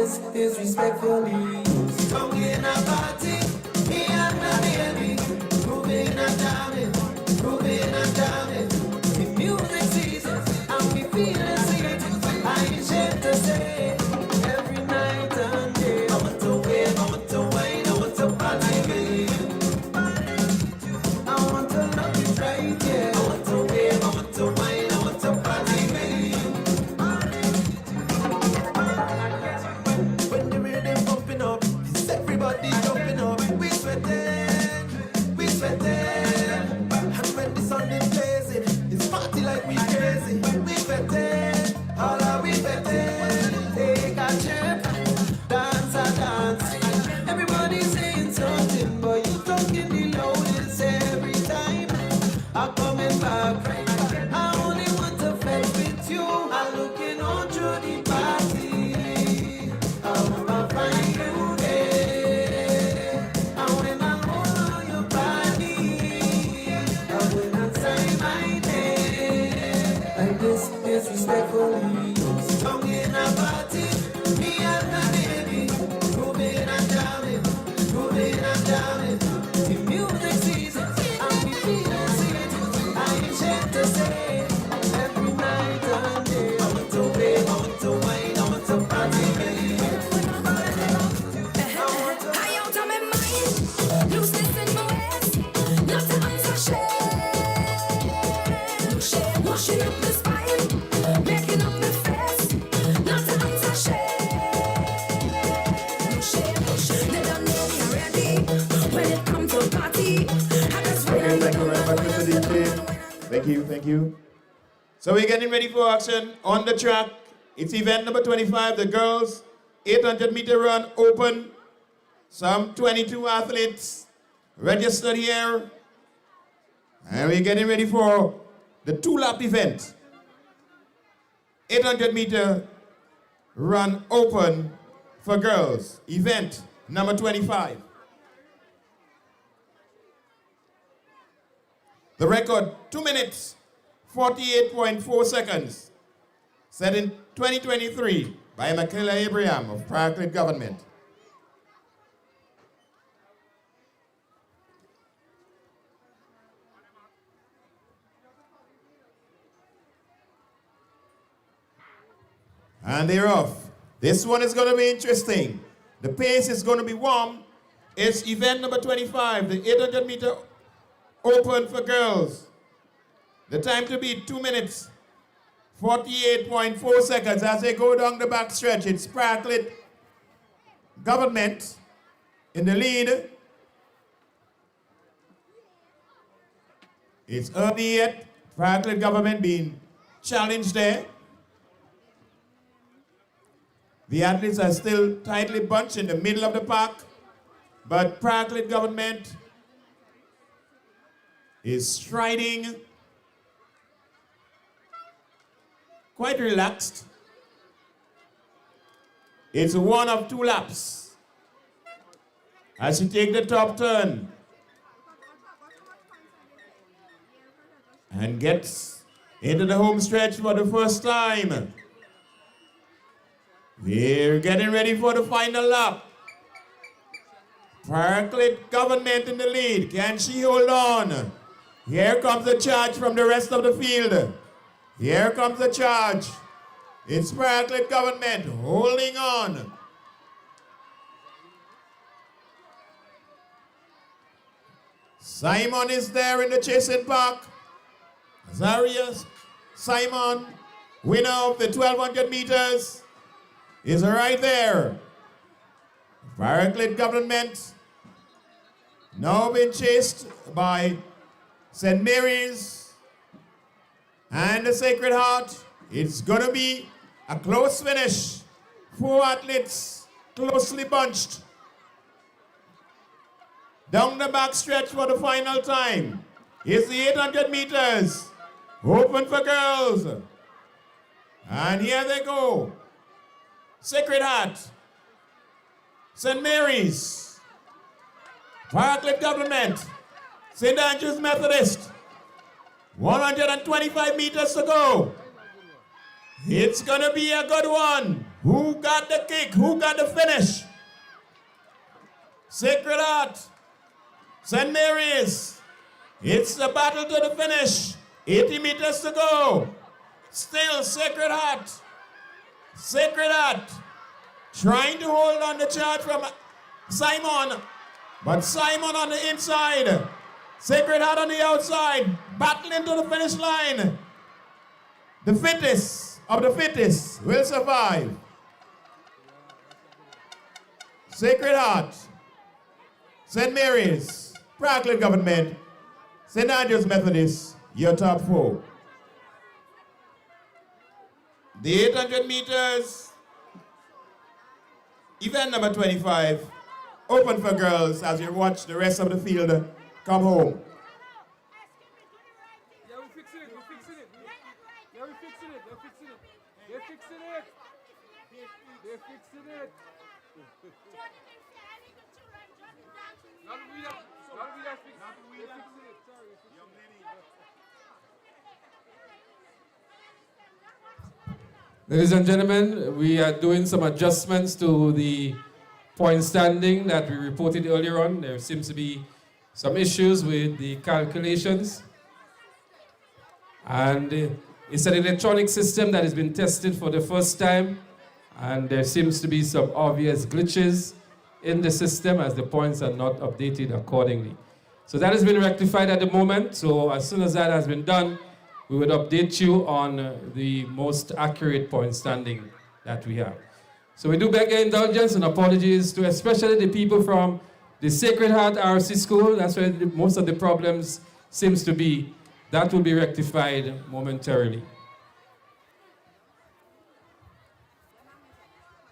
this disrespectfully. Come in a party, me and my baby, moving and jamming, moving and jamming. The music season, and we feeling sweet. I ain't ashamed to say, every night and day. I want to wave, I want to wine, I want to party with you. I want to love you right, yeah. I want to wave, I want to wine, I want to party with you. When the rhythm pumping up, it's everybody jumping up. We sweating, we sweating. And when the sun is blazing, it's party like we crazy. We sweating, all are we sweating. Take a trip, dance a dance. Everybody saying something, but you talking the loudest every time. I'm coming back. I only want to flex with you. I'm looking on through the party. I wanna find you there. I wanna hold on your body. I wanna sign my name. Like this, disrespectfully. Come in a party, me and my baby, moving and jamming, moving and jamming. The music season, and we feeling sweet. I ain't ashamed to say, every night and day. I want to wave, I want to wine, I want to party with you. I out of my mind, looseness in my waist, not to answer shame. Washing up the spine, making up the face, not to answer shame. They don't know me already when it comes to party. I just Okay, thank you very much, Mr. DJ. Thank you. So we're getting ready for action on the track. It's event number 25, the girls 800-meter run open. Some 22 athletes registered here. And we're getting ready for the 2-lap event. 800-meter run open for girls. Event number 25. The record, 2 minutes, 48.4 seconds, set in 2023 by Michaela Abraham of Parkland Government. And they're off. This one is going to be interesting. The pace is going to be warm. It's event number 25, the 800-meter open for girls. The time to beat, 2 minutes, 48.4 seconds. As they go down the back stretch, it's Parkland Government in the lead. It's early yet. Parkland Government being challenged there. The athletes are still tightly bunched in the middle of the pack, but Parkland Government is striding quite relaxed. It's one of 2 laps. As she takes the top turn and gets into the home stretch for the first time. We're getting ready for the final lap. Parkland Government in the lead. Can she hold on? Here comes the charge from the rest of the field. Here comes the charge. It's Parkland Government holding on. Simon is there in the chasing pack. Zarius Simon, winner of the 1200 meters, is right there. Parkland Government now being chased by St. Mary's and the Sacred Heart. It's going to be a close finish. 4 athletes closely bunched. Down the back stretch for the final time is the 800 meters. Open for girls. And here they go. Sacred Heart, St. Mary's, Parkland Government, St. Andrew's Methodist. 125 meters to go. It's going to be a good one. Who got the kick? Who got the finish? Sacred Heart, St. Mary's. It's the battle to the finish. 80 meters to go. Still Sacred Heart. Sacred Heart trying to hold on the charge from Simon, but Simon on the inside. Sacred Heart on the outside, battling to the finish line. The fittest of the fittest will survive. Sacred Heart, St. Mary's, Franklin Government, St. Andrew's Methodist, your top four. The 800 meters, event number 25, open for girls as you watch the rest of the field come home. Yeah, we're fixing it. Yeah, we're fixing it. They're fixing it. They're fixing it. Ladies and gentlemen, we are doing some adjustments to the point standing that we reported earlier on. There seems to be some issues with the calculations. And it's an electronic system that has been tested for the first time. And there seems to be some obvious glitches in the system as the points are not updated accordingly. So that has been rectified at the moment. So as soon as that has been done, we would update you on the most accurate point standing that we have. So we do beg your indulgence and apologies to especially the people from the Sacred Heart RC School. That's where most of the problems seems to be. That will be rectified momentarily.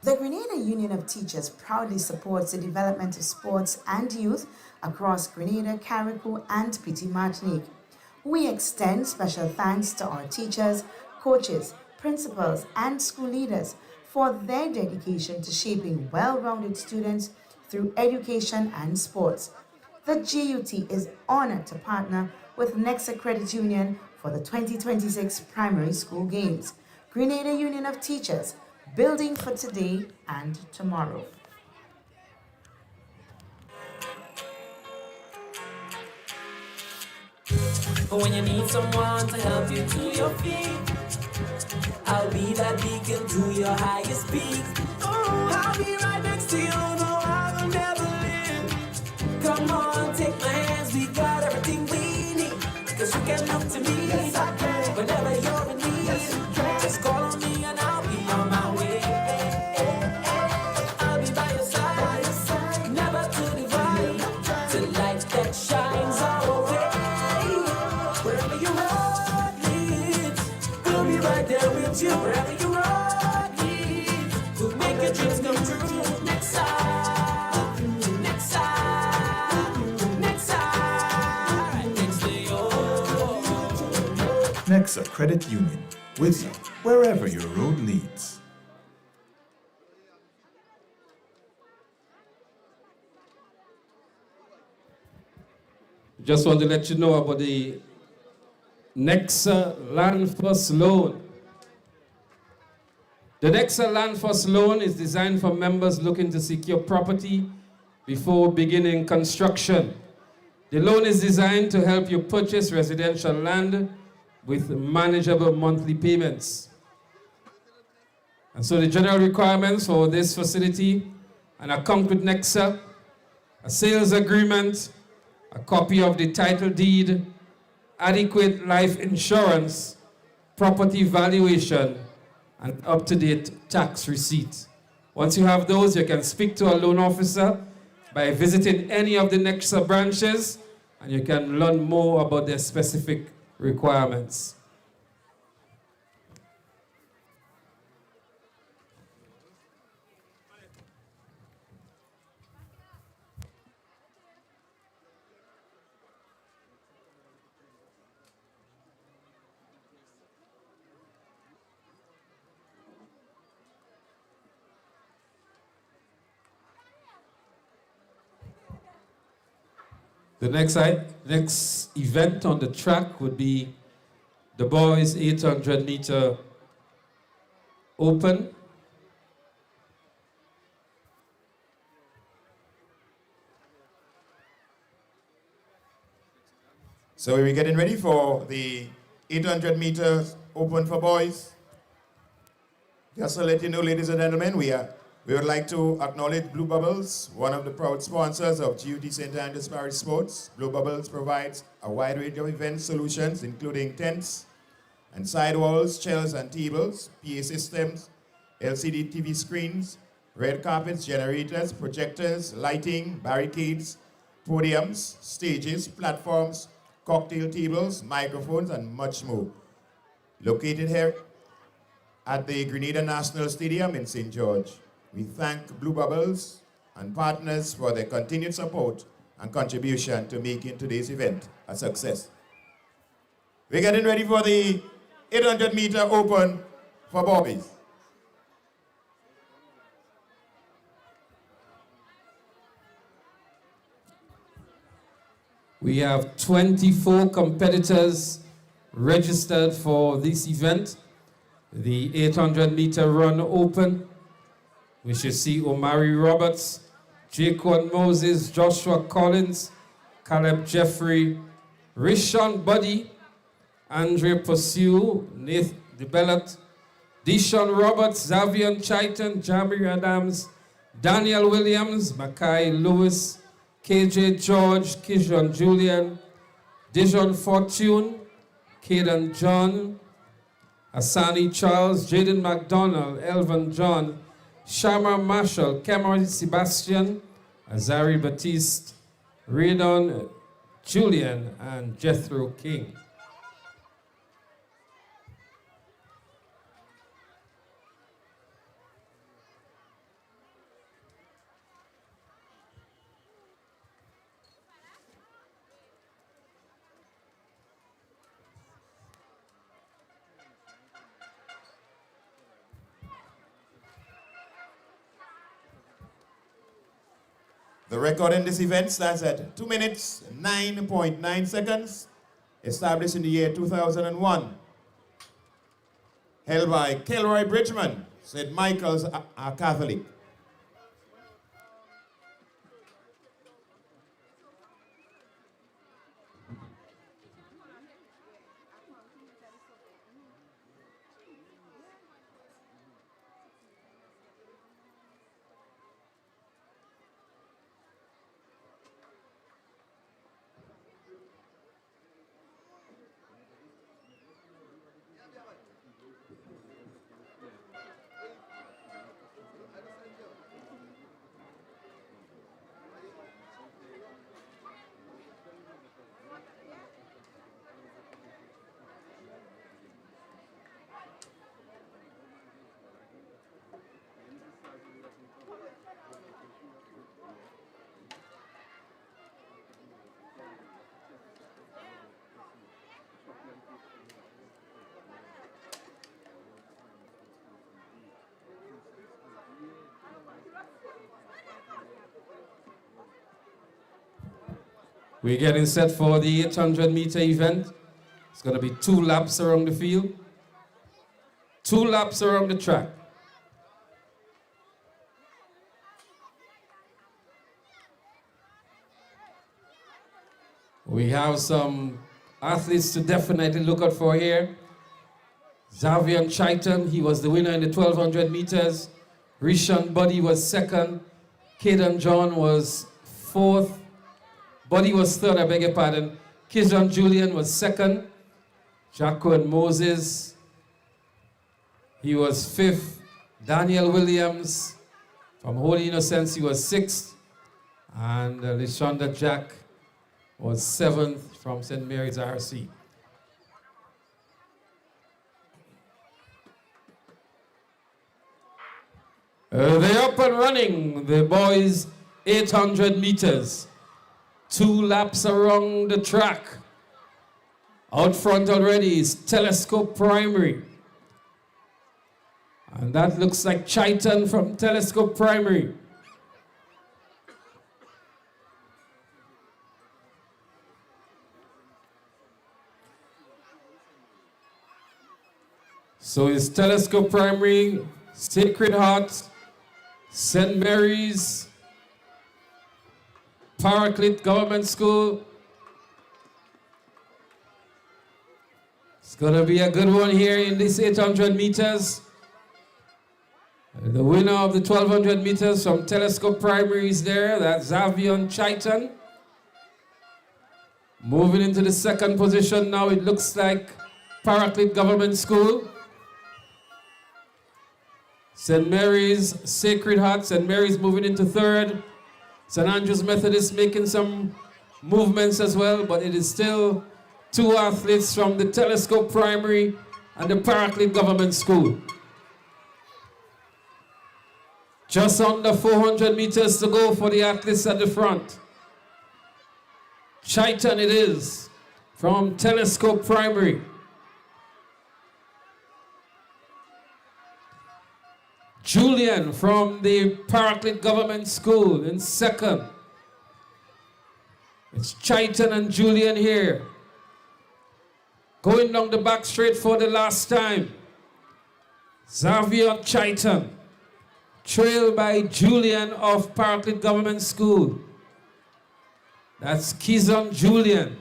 The Grenada Union of Teachers proudly supports the development of sports and youth across Grenada, Carriacou, and Petite Martinique. We extend special thanks to our teachers, coaches, principals, and school leaders for their dedication to shaping well-rounded students through education and sports. The G.U.T is honored to partner with Nexa Credit Union for the 2026 Primary School Games. Grenada Union of Teachers, building for today and tomorrow. But when you need someone to help you to your feet, I'll be that beacon to your highest peak. Oh, I'll be right next to you, no, I will never leave. Come on, take my hands, we got everything we need. Cause you can look to me, yes, I can. Whenever you're in need, yes, you can. Just call on me and I'll be on my way. I'll be by your side, never to divide, to light that shines our way. Wherever your heart leads, we'll be right there with you. Wherever your heart leads, we'll make your dreams come true. Nexa, Nexa, Nexa, right next to you. Nexa Credit Union, with you wherever your road leads. Just want to let you know about the Nexa Land First Loan. The Nexa Land First Loan is designed for members looking to secure property before beginning construction. The loan is designed to help you purchase residential land with manageable monthly payments. And so the general requirements for this facility: an account with Nexa, a sales agreement, a copy of the title deed, adequate life insurance, property valuation, and up-to-date tax receipt. Once you have those, you can speak to a loan officer by visiting any of the Nexa branches, and you can learn more about their specific requirements. The next event on the track would be the boys 800-meter open. So we're getting ready for the 800 meters open for boys. Just to let you know, ladies and gentlemen, we would like to acknowledge Blue Bubbles, one of the proud sponsors of G.U.T. St. Andrews Parish Sports. Blue Bubbles provides a wide range of event solutions, including tents and sidewalls, chairs and tables, PA systems, LCD TV screens, red carpets, generators, projectors, lighting, barricades, podiums, stages, platforms, cocktail tables, microphones, and much more. Located here at the Grenada National Stadium in St. George. We thank Blue Bubbles and partners for their continued support and contribution to making today's event a success. We're getting ready for the 800 meter open for Bobbies. We have 24 competitors registered for this event, the 800 meter run open. We should see Omari Roberts, Jaquan Moses, Joshua Collins, Caleb Jeffrey, Rishon Buddy, Andre Pursue, Nath DeBellat, Dishon Roberts, Xavier Chaitan, Jamie Adams, Daniel Williams, Mackay Lewis, KJ George, Kijon Julian, Dijon Fortune, Caden John, Asani Charles, Jaden McDonald, Elvin John, Shama Marshall, Cameron Sebastian, Azari Batiste, Redon Julian, and Jethro King. The record in this event stands at 2 minutes, 9.9 seconds, established in the year 2001. Held by Kelroy Bridgman, St. Michael's a Catholic. We're getting set for the 800 meter event. It's going to be 2 laps around the field, 2 laps around the track. We have some athletes to definitely look out for here. Xavier Chaitan, he was the winner in the 1200 meters. Rishon Buddy was second. Caden John was fourth. Buddy was third, I beg your pardon. Kijon Julian was second. Jaquan Moses, he was fifth. Daniel Williams from Holy Innocents, he was sixth. And Lishonda Jack was seventh from St. Mary's RC. They're up and running, the boys 800 meters. 2 laps around the track. Out front already is Telescope Primary. And that looks like Chaitan from Telescope Primary. So it's Telescope Primary, Sacred Heart, St. Mary's, Paraclete Government School, It's going to be a good one here in this 800 meters. The winner of the 1200 meters from Telescope Primary is there. That's Xavier Chaitan. Moving into the second position now, it looks like Paraclete Government School. St. Mary's Sacred Heart. St. Mary's moving into third. St. Andrew's Methodist making some movements as well, but it is still two athletes from the Telescope Primary and the Paraclete Government School. Just under 400 meters to go for the athletes at the front. Chaitan it is from Telescope Primary. Julian from the Paraclete Government School in second. It's Chaitan and Julian here. Going down the back straight for the last time. Xavier Chaitan, trailed by Julian of Paraclete Government School. That's Kizon Julian.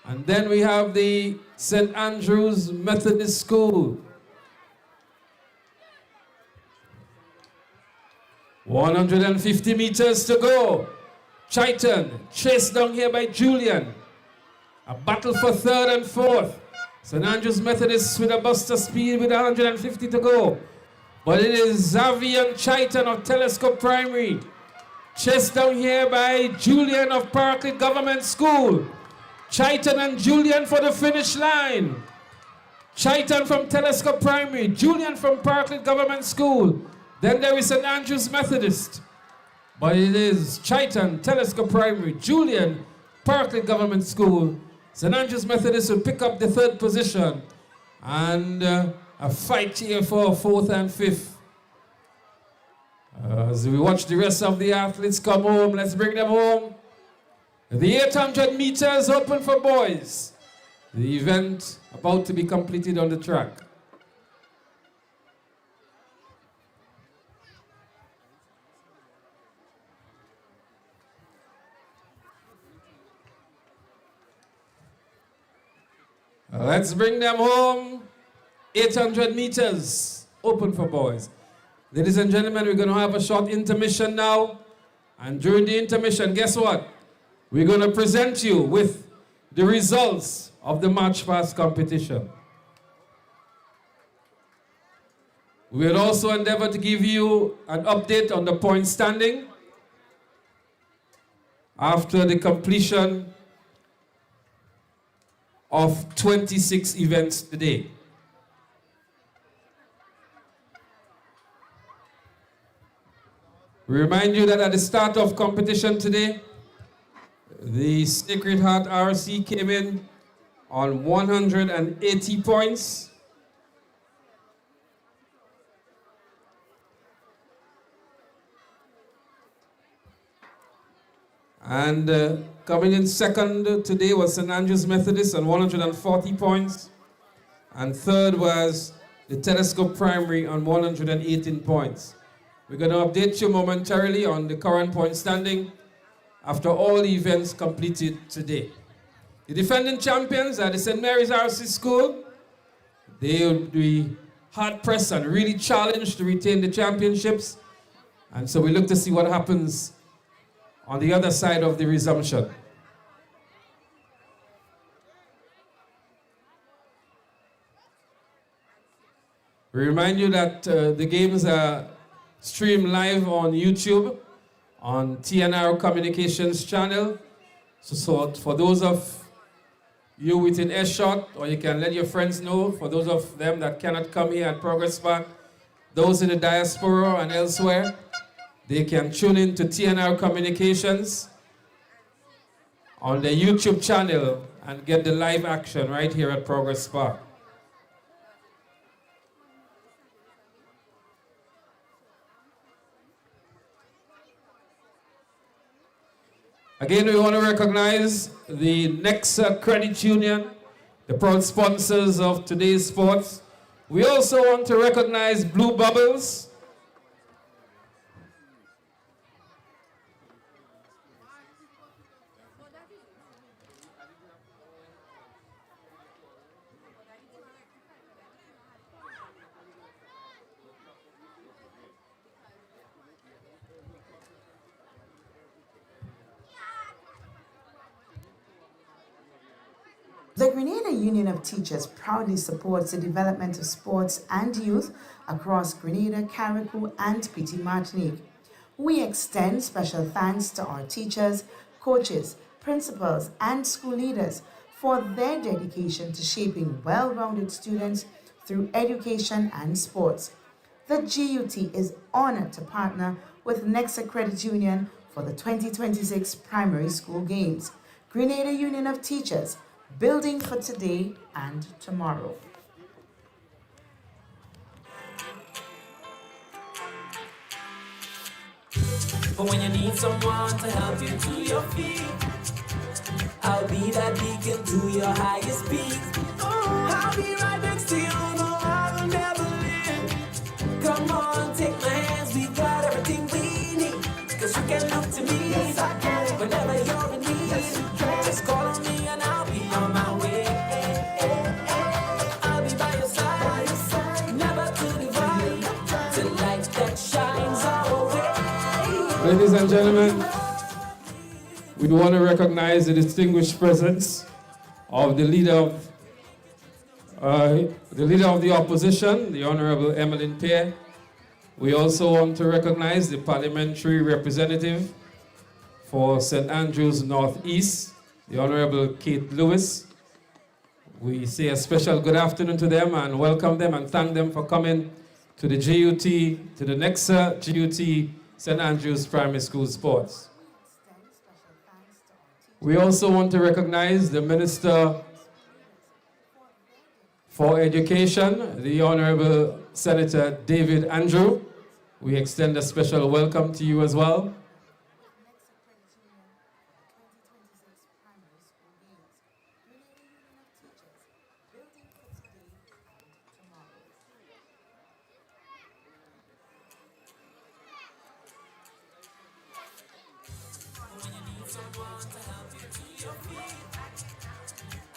And then we have the St. Andrew's Methodist School. 150 meters to go. Chaitan chased down here by Julian. A battle for third and fourth. St. Andrew's Methodist with a buster speed with 150 to go. But it is Xavier Chaitan of Telescope Primary. Chased down here by Julian of Paraclete Government School. Chaitan and Julian for the finish line. Chaitan from Telescope Primary. Julian from Paraclete Government School. Then there is St. Andrew's Methodist. But it is Chaitan, Telescope Primary, Julian, Paraclete Government School. St. Andrew's Methodist will pick up the third position. And a fight here for fourth and fifth. As we watch the rest of the athletes come home, let's bring them home. The 800 meters open for boys. The event about to be completed on the track. Let's bring them home. 800 meters open for boys. Ladies and gentlemen, we're going to have a short intermission now. And during the intermission, guess what? We're going to present you with the results of the March Past competition. We will also endeavor to give you an update on the point standing after the completion of 26 events today. We remind you that at the start of competition today, the Sacred Heart RC came in on 180 points. And coming in second today was St. Andrew's Methodist on 140 points. And third was the Telescope Primary on 118 points. We're going to update you momentarily on the current point standing after all events completed today. The defending champions are the St. Mary's RC School. They will be hard-pressed and really challenged to retain the championships. And so we look to see what happens on the other side of the resumption. We remind you that the games are streamed live on YouTube, on TNR Communications channel. So for those of you within earshot, or you can let your friends know, for those of them that cannot come here at Progress Park, those in the diaspora and elsewhere, they can tune in to TNR Communications on the YouTube channel and get the live action right here at Progress Park. Again, we want to recognize the Nexa Credit Union, the proud sponsors of today's sports. We also want to recognize Blue Bubbles, The Grenada Union of Teachers proudly supports the development of sports and youth across Grenada, Carriacou, and Petite Martinique. We extend special thanks to our teachers, coaches, principals, and school leaders for their dedication to shaping well-rounded students through education and sports. The G.U.T is honored to partner with Nexa Credit Union for the 2026 Primary School Games. Grenada Union of Teachers, building for today and tomorrow. But when you need someone to help you to your feet, I'll be that beacon to your highest peak. Oh, I'll be right next to you, no, I'll never leave. Come on, take my hands, we got everything we need. Cause you can look to me, yes, I can. Whenever you're in need, yes, you can. Just call on me and I'll be on my way. I'll be by your side, never to divide. The light that shines our way. Ladies and gentlemen, we want to recognize the distinguished presence of the leader of the opposition, the Honorable Emmeline Pear. We also want to recognize the parliamentary representative for St. Andrews Northeast, the Honorable Kate Lewis. We say a special good afternoon to them and welcome them and thank them for coming to the G.U.T, to the Nexa G.U.T St. Andrews Primary School Sports. We also want to recognize the Minister for Education, the Honorable Senator David Andrew. We extend a special welcome to you as well.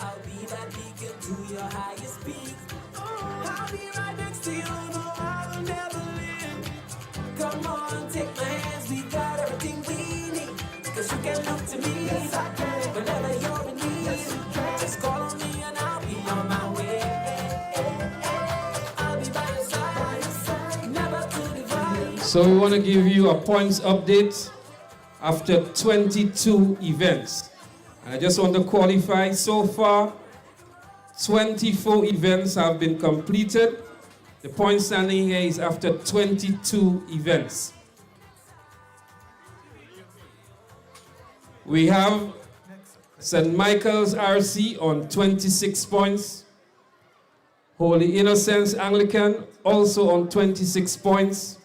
I'll be that beacon to your highest peak. Oh, I'll be right next to you, no, I'll never leave. Come on, take my hands, we got everything we need. Cause you can look to me, yes, I can. Whenever you're in need, yes, you can. Just call on me and I'll be on my way. I'll be by your side, never to divide. So we want to give you a points update after 22 events. I just want to qualify, so far, 24 events have been completed. The point standing here is after 22 events. We have St. Michael's RC on 26 points. Holy Innocents Anglican also on 26 points.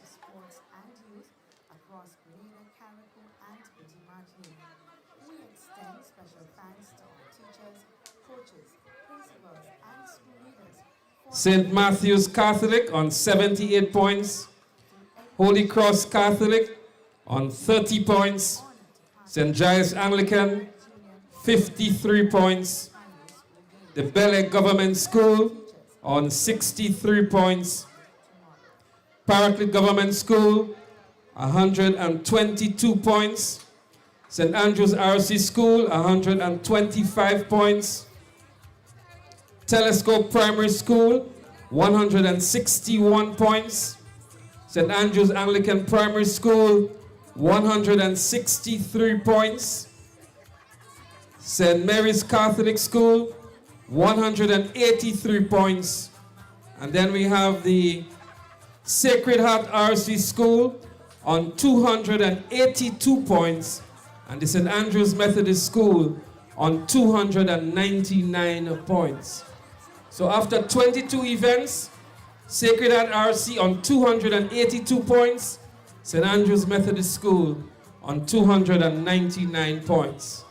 St. Matthew's Catholic on 78 points. Holy Cross Catholic on 30 points. St. Giles Anglican, 53 points. The Bel Government School on 63 points. Paraclete Government School, 122 points. St. Andrews RC School, 125 points. Telescope Primary School, 161 points. St. Andrews Anglican Primary School, 163 points. St. Mary's Catholic School, 183 points. And then we have the Sacred Heart RC School on 282 points. And the St. Andrews Methodist School on 299 points. So after 22 events, Sacred Heart RC on 282 points, St. Andrews Methodist School on 299 points.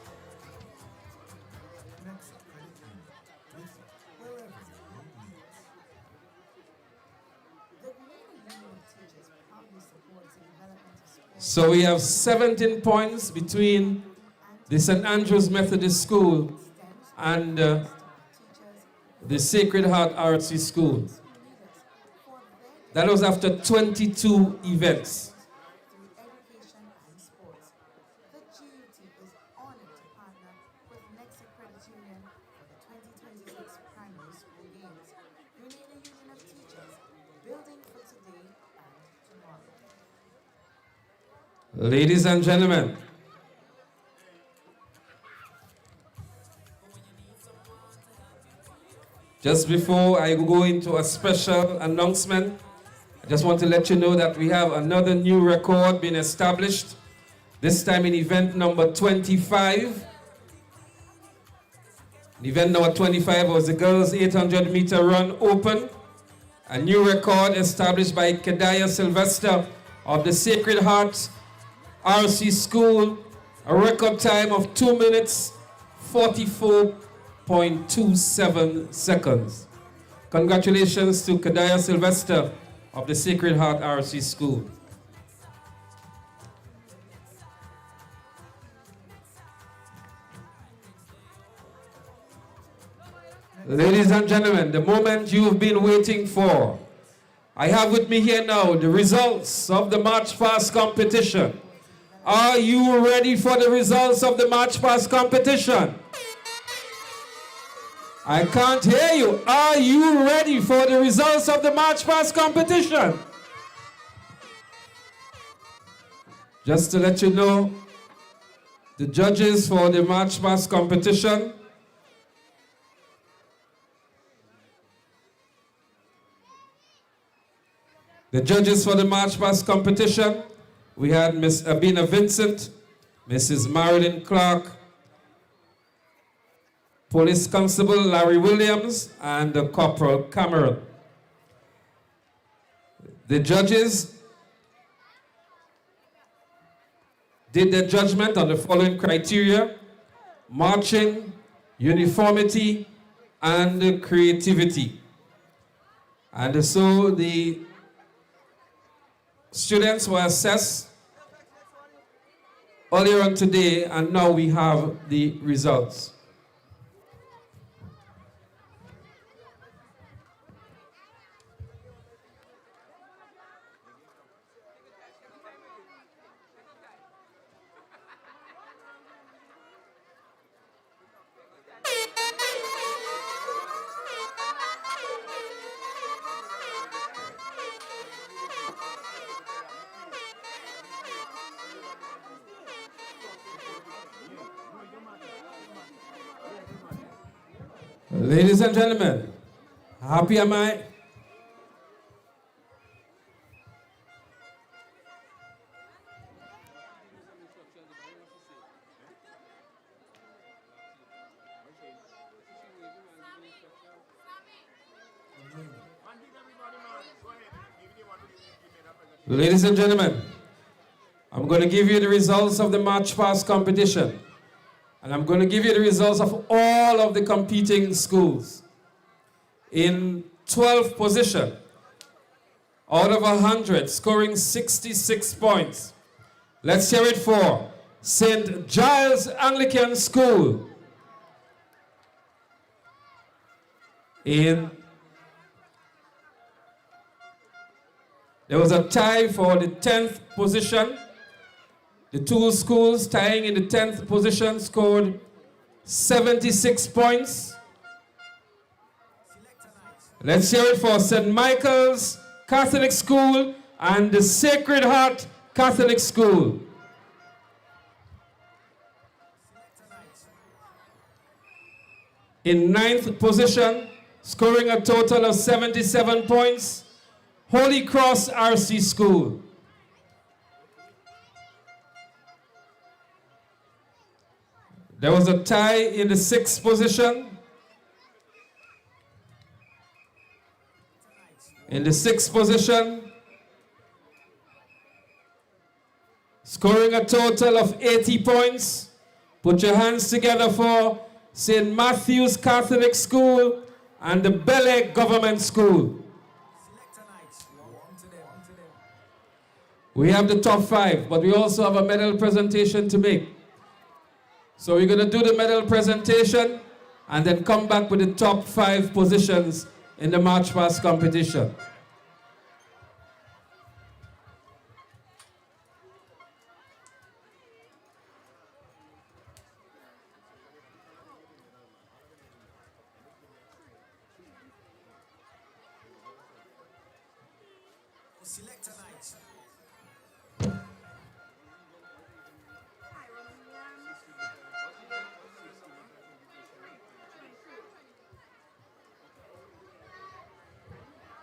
So we have 17 points between the St. Andrews Methodist School and the Sacred Heart RC School. That was after 22 events. building for today and tomorrow. Ladies and gentlemen, just before I go into a special announcement, I just want to let you know that we have another new record being established, this time in event number 25. Event number 25 was the girls' 800-meter run open. A new record established by Kedaya Sylvester of the Sacred Heart RC School. A record time of 2 minutes, 44.27 seconds. Congratulations to Kedaya Sylvester of the Sacred Heart RC School. Ladies and gentlemen, the moment you've been waiting for. I have with me here now the results of the March Past competition. Are you ready for the results of the March Past competition? I can't hear you. Are you ready for the results of the March Past competition? Just to let you know, the judges for the March Past competition. The judges for the March Past competition, we had Miss Abina Vincent, Mrs. Marilyn Clark, Police Constable Larry Williams, and Corporal Cameron. The judges did their judgment on the following criteria: marching, uniformity, and creativity. And so the students were assessed earlier on today, and now we have the results. Ladies and gentlemen, happy am I? Ladies and gentlemen, I'm going to give you the results of the March Past competition. And I'm going to give you the results of all of the competing schools. In 12th position, out of 100, scoring 66 points. Let's hear it for St. Giles Anglican School. There was a tie for the 10th position. The two schools tying in the 10th position scored 76 points. Let's hear it for St. Michael's Catholic School and the Sacred Heart Catholic School. In 9th position, scoring a total of 77 points, Holy Cross RC School. There was a tie in the 6th position. In the 6th position, scoring a total of 80 points. Put your hands together for St. Matthew's Catholic School and the Bele Government School. We have the top 5, but we also have a medal presentation to make. So we're going to do the medal presentation and then come back with the top 5 positions in the March Past competition.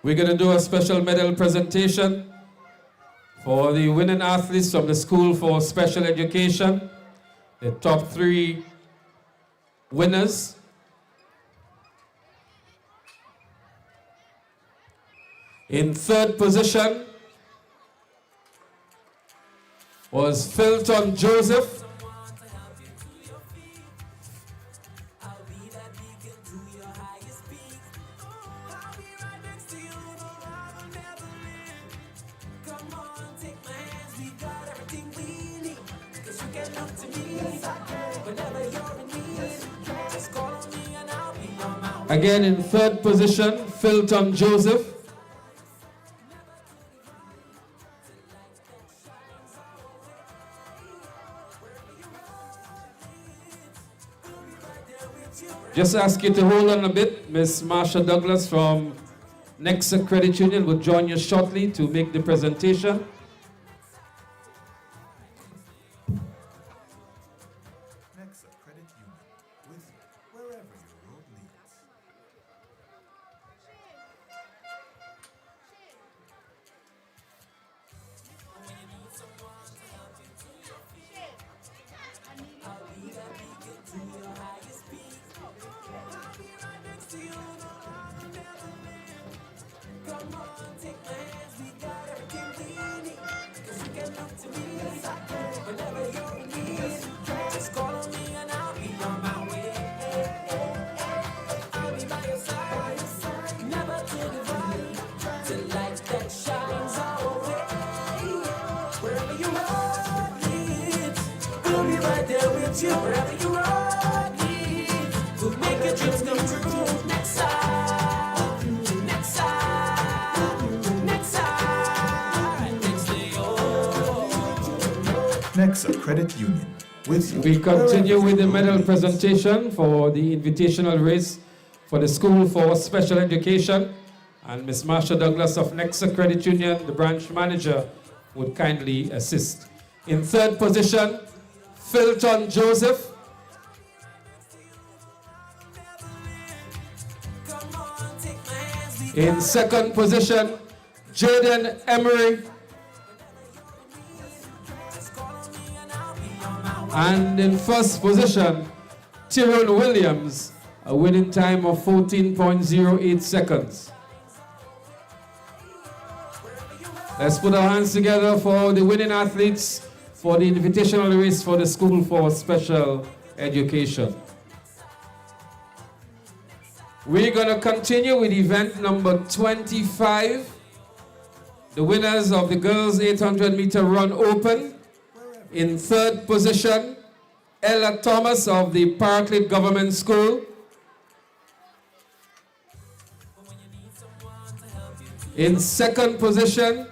We're going to do a special medal presentation for the winning athletes from the School for Special Education, the top 3 winners. In 3rd position was Philton Joseph. Again in 3rd position, Philton Joseph. Just ask you to hold on a bit. Miss Marsha Douglas from Nexa Credit Union will join you shortly to make the presentation. Nexa Credit Union, with you wherever your road leads. Wherever you road leads, we'll make your dreams come true. Nexa, Nexa, Nexa, Nexa Credit Union, with you. We continue with the medal presentation for the invitational race for the School for Special Education. And Ms. Marsha Douglas of Nexa Credit Union, the branch manager, would kindly assist. In 3rd position, Philton Joseph. In 2nd position, Jaden Emery. And in 1st position, Tyrone Williams, a winning time of 14.08 seconds. Let's put our hands together for the winning athletes for the invitational race for the School for Special Education. We're going to continue with event number 25. The winners of the girls 800 meter run open. In 3rd position, Ella Thomas of the Parkland Government School. In 2nd position,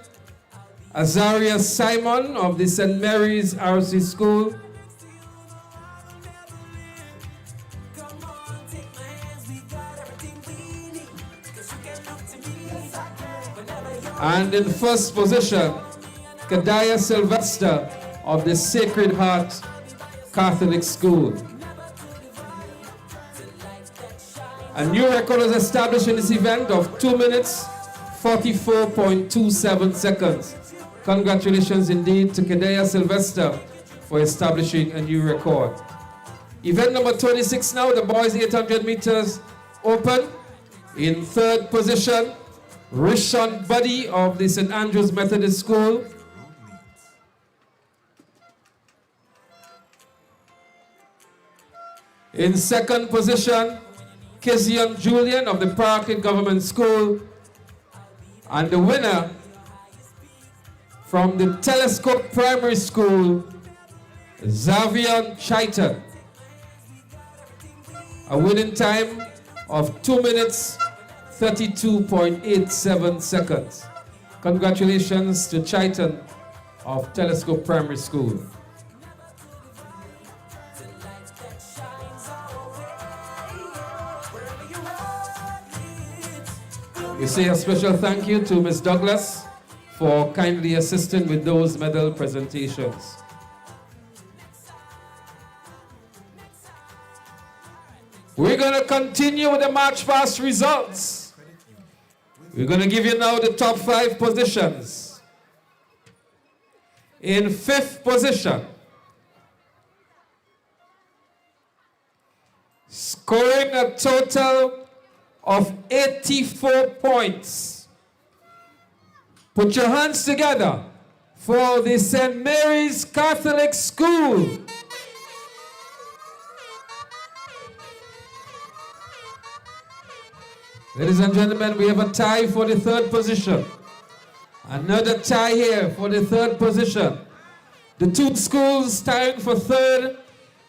Azaria Simon of the St. Mary's RC School. And in 1st position, Kadaya Sylvester of the Sacred Heart Catholic School. A new record was established in this event of 2 minutes, 44.27 seconds. Congratulations indeed to Kadaya Sylvester for establishing a new record. Event number 26 now, the boys 800 meters open. In 3rd position, Rishon Buddy of the St. Andrew's Methodist School. In 2nd position, Kezion Julian of the Parkland Government School. And the winner from the Telescope Primary School, Xavier Chaitan. A winning time of 2 minutes, 32.87 seconds. Congratulations to Chaitan of Telescope Primary School. We say a special thank you to Ms. Douglas for kindly assisting with those medal presentations. We're going to continue with the March Past results. We're going to give you now the top 5 positions. In 5th position, scoring a total of 84 points. Put your hands together for the St. Mary's Catholic School. Ladies and gentlemen, we have a tie for the 3rd position. Another tie here for the 3rd position. The 2 schools tying for 3rd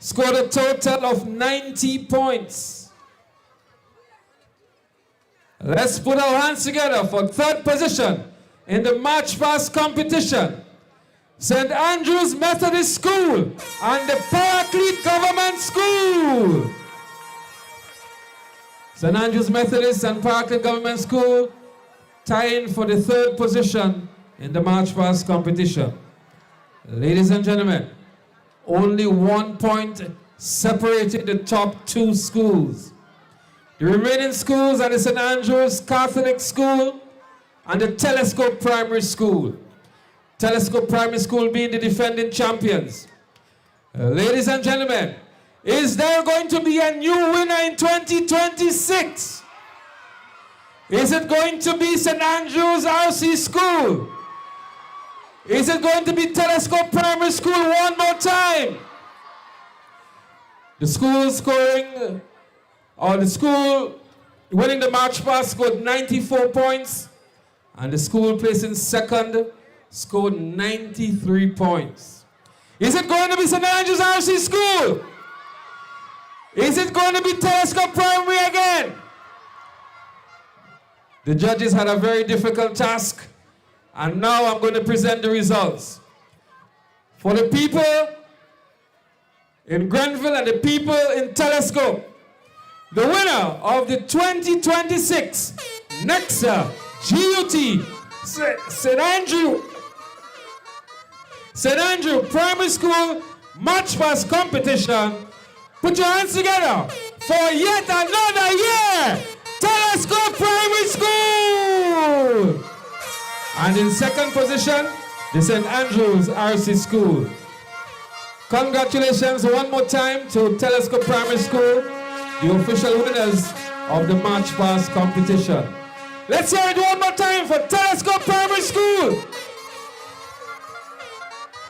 scored a total of 90 points. Let's put our hands together for 3rd position in the March Past competition. St. Andrew's Methodist School and the Paraclete Government School. St. Andrew's Methodist and Paraclete Government School tying for the 3rd position in the March Past competition. Ladies and gentlemen, only 1 point separated the top 2 schools. The remaining schools are the St. Andrew's Catholic School and the Telescope Primary School. Telescope Primary School being the defending champions. Ladies and gentlemen, is there going to be a new winner in 2026? Is it going to be St. Andrew's RC School? Is it going to be Telescope Primary School one more time? The school scoring, or the school winning the March Past scored 94 points, and the school placing 2nd scored 93 points. Is it going to be St. Andrew's RC School? Is it going to be Telescope Primary again? The judges had a very difficult task, and now I'm going to present the results. For the people in Grenville and the people in Telescope, the winner of the 2026 Nexa G.U.T. St. Andrew Primary School March Past competition. Put your hands together for yet another year. Telescope Primary School. And in 2nd position, the St. Andrew's RC School. Congratulations one more time to Telescope Primary School, the official winners of the March Past competition. Let's hear it one more time for Telescope Primary School.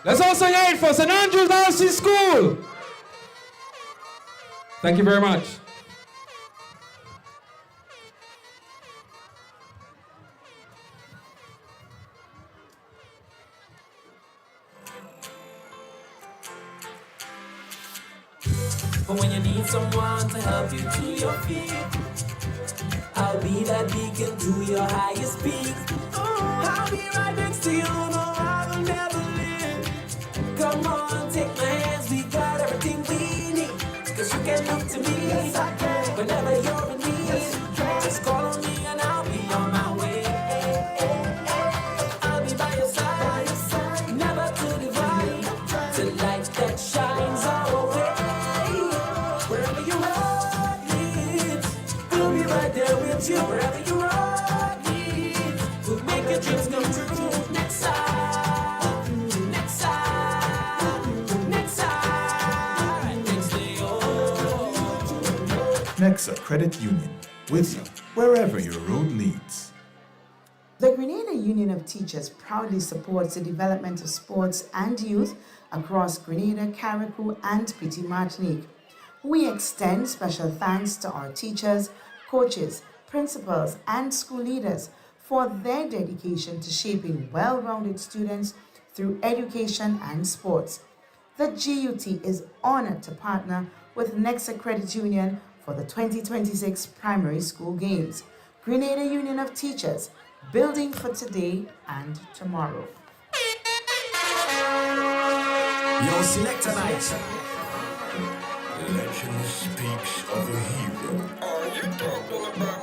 Let's also hear it for St. Andrew's RC School. Thank you very much. But when you need someone to help you to your feet, I'll be that beacon to your highest peak. I'll be right next to you, no, I will never leave. Come on, take my hands, we got everything we need. Cause you can look to me, yes, I can. Whenever you're in need, yes, just call on me and I'll be on my way. I'll be by your side, never to divide, to light that shines our way. Wherever you are, we'll be right there with you. Wherever you are, we'll make your dreams come true. Nexa, Nexa, Nexa, next day, Nexa Credit Union, with you wherever your road leads. The Grenada Union of Teachers proudly supports the development of sports and youth across Grenada, Carriacou, and Petite Martinique. We extend special thanks to our teachers, coaches, principals, and school leaders for their dedication to shaping well-rounded students through education and sports. The G.U.T is honored to partner with Nexa Credit Union for the 2026 Primary School Games. Grenada Union of Teachers, building for today and tomorrow. Yo, select tonight. Legend speaks of a hero. Are you talking about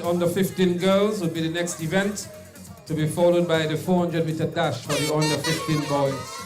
under 15 girls would be the next event, to be followed by the 400-meter dash for the under 15 boys.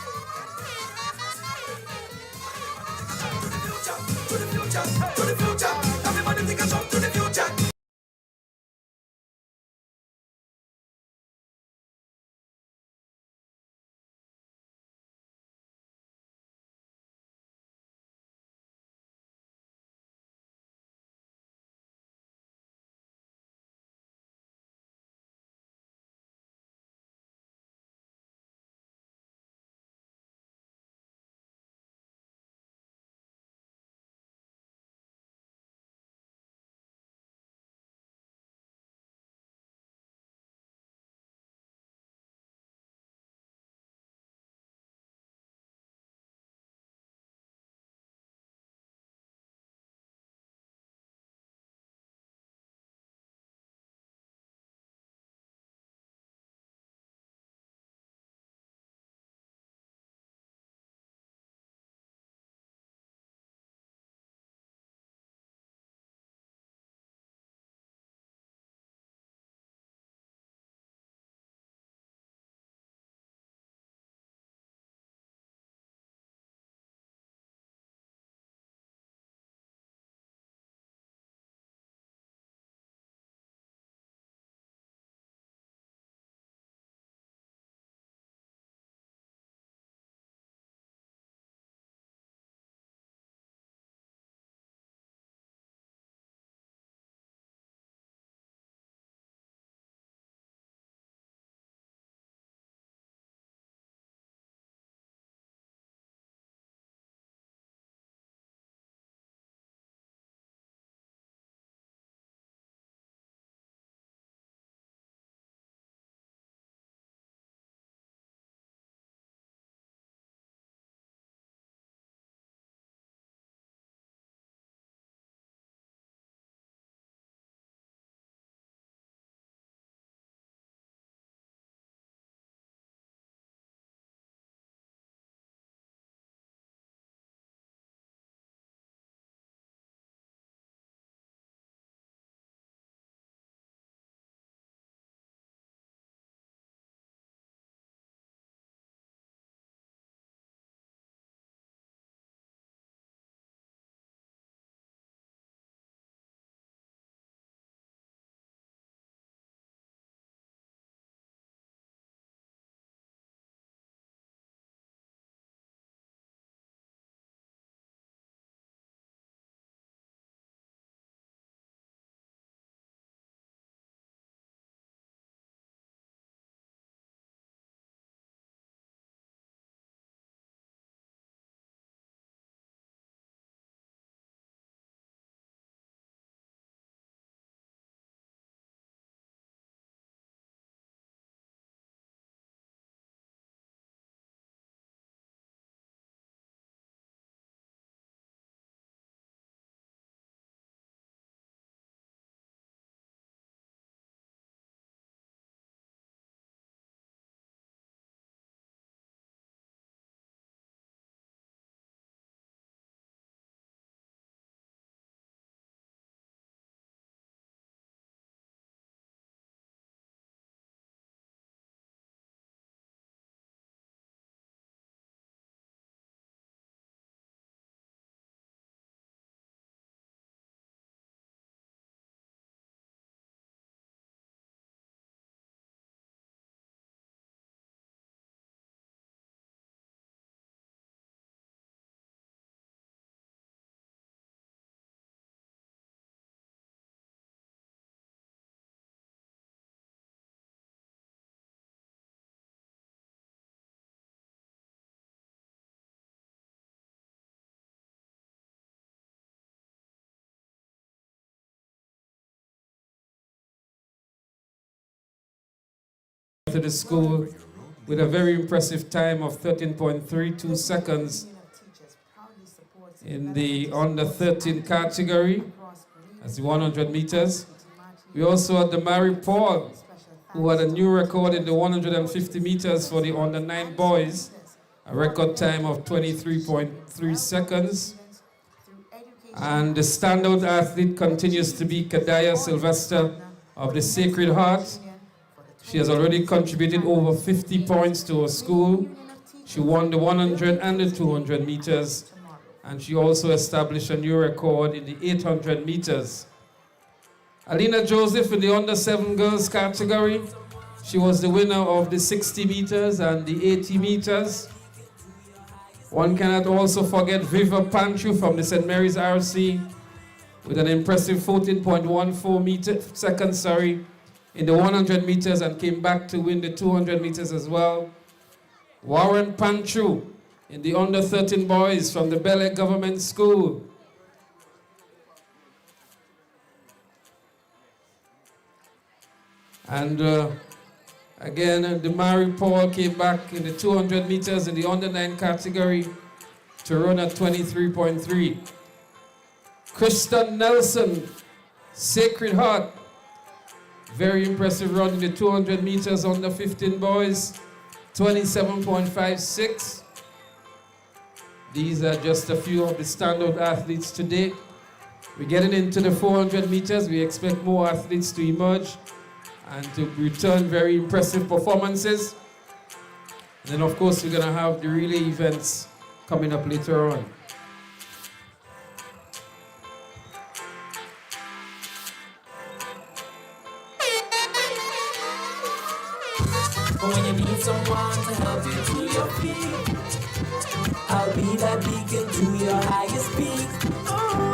To the school with a very impressive time of 13.32 seconds in the under 13 category as the 100 meters. We also had the Mary Paul, who had a new record in the 150 meters for the under 9 boys, a record time of 23.3 seconds. And the standout athlete continues to be Kadaya Sylvester of the Sacred Heart. She has already contributed over 50 points to her school. She won the 100 and the 200 meters, and she also established a new record in the 800 meters. Alina Joseph in the under 7 girls category. She was the winner of the 60 meters and the 80 meters. One cannot also forget Viva Pantru from the St. Mary's RC with an impressive 14.14 seconds in the 100 meters and came back to win the 200 meters as well. Warren Pantru in the under 13 boys from the Bel Air Government School. And again, Damari Paul came back in the 200 meters in the under 9 category to run at 23.3. Kristen Nelson, Sacred Heart, very impressive run in the 200 meters under 15 boys, 27.56. These are just a few of the standout athletes today. We're getting into the 400 meters. We expect more athletes to emerge and to return very impressive performances. And then of course we're gonna have the relay events coming up later on. But when you need someone to help you to your feet, I'll be that beacon to your highest peak. Oh,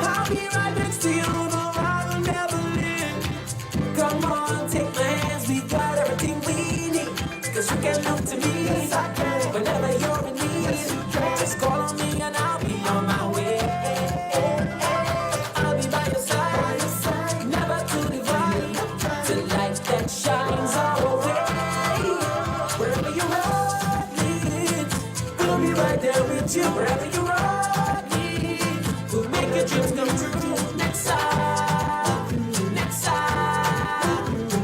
I'll be right next to you, no, I will never leave. Come on, take my hands, we got everything we need. Cause you can look to me, whenever you're in need. Just call on me and I'll be on my way. I'll be by your side, never to divide. The light that shines our way. Wherever your road leads, we'll be right there with you. Wherever your road leads, we'll make your dreams come true. Nexa, Nexa,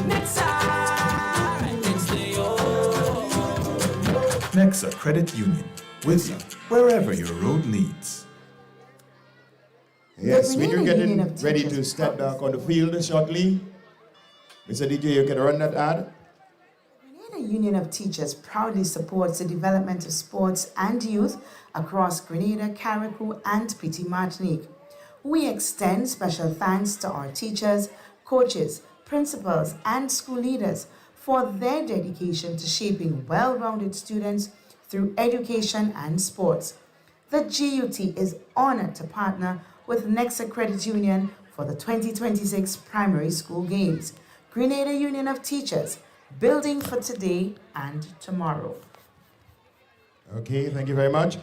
Nexa, next day, oh. Nexa Credit Union, with you wherever your road leads. Yes, when you're getting ready to step back on the field shortly, Mr. DJ, you can run that ad. Grenada Union of Teachers proudly supports the development of sports and youth across Grenada, Carriacou, and Petite Martinique. We extend special thanks to our teachers, coaches, principals, and school leaders for their dedication to shaping well-rounded students through education and sports. The G.U.T is honored to partner with Nexa Credit Union for the 2026 Primary School Games. Grenada Union of Teachers, building for today and tomorrow. Okay, thank you very much.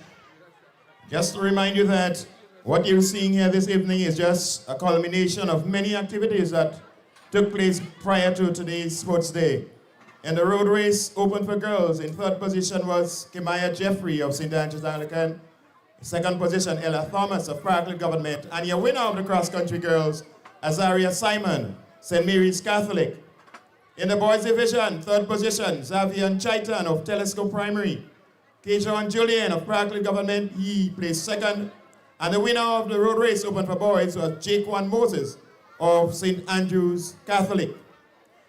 Just to remind you that what you're seeing here this evening is just a culmination of many activities that took place prior to today's sports day. In the road race open for girls, in third position was Kimaya Jeffrey of St. Andrews Anglican. Second position, Ella Thomas of Parkland Government. And your winner of the cross-country girls, Azaria Simon, St. Mary's Catholic. In the boys division, third position, Xavier Chaitan of Telescope Primary. Kejon Julian of Parkland Government, he placed second. And the winner of the road race open for boys was Jaquan Moses of St. Andrews Catholic.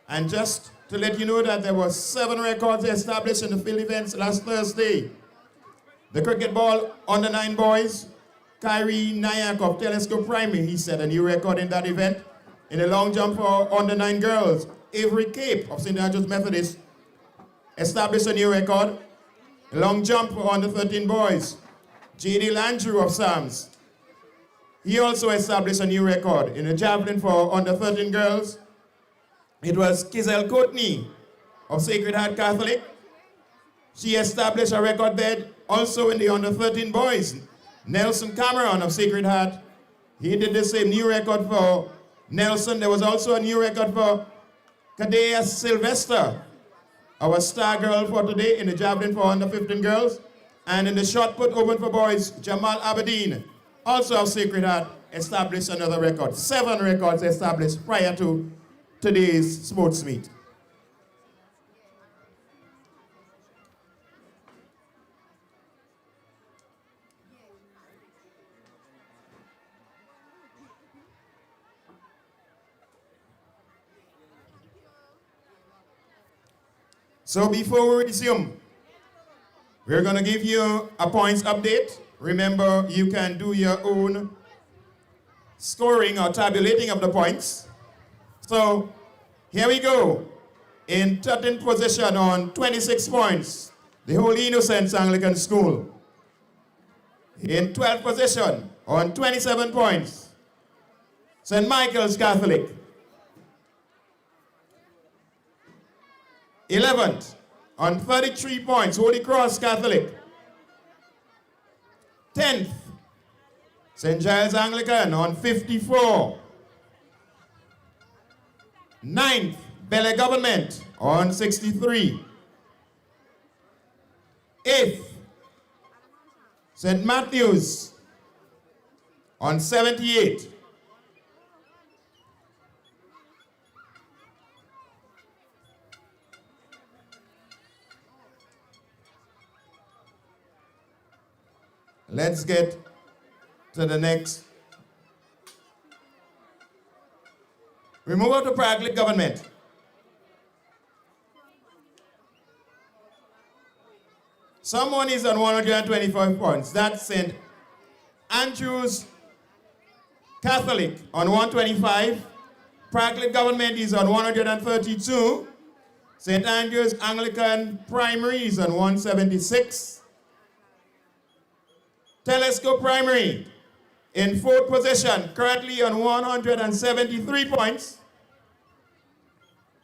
And just to let you know that there were 7 records established in the field events last Thursday. The cricket ball under 9 boys, Kyrie Nayak of Telescope Primary, he set a new record in that event. In the long jump for under 9 girls, Avery Cape of St. Andrews Methodist established a new record. The long jump for under 13 boys, J.D. Landrew of Sams, he also established a new record. In the javelin for under 13 girls, it was Kizel Courtney of Sacred Heart Catholic. She established a record there also in the under 13 boys. Nelson Cameron of Sacred Heart, he did the same new record for Nelson. There was also a new record for Kadea Sylvester, our star girl for today in the javelin for under 15 girls. And in the shot put open for boys, Jamal Aberdeen, also of Sacred Heart, established another record. 7 records established prior to today's sports meet. So before we resume, we're going to give you a points update. Remember, you can do your own scoring or tabulating of the points. So here we go. In 13th position on 26 points, the Holy Innocents Anglican School. In 12th position on 27 points, St. Michael's Catholic. 11th on 33 points, Holy Cross Catholic. 10th, St. Giles Anglican on 54. 9th, Bele Government on 63. 8th, St. Matthew's on 78. Let's get to the next. We move on to Prague Government. Someone is on 125 points. That's St. Andrew's Catholic on 125. Prague Government is on 132. St. Andrew's Anglican Primary is on 176. Telescope Primary in 4th position, currently on 173 points.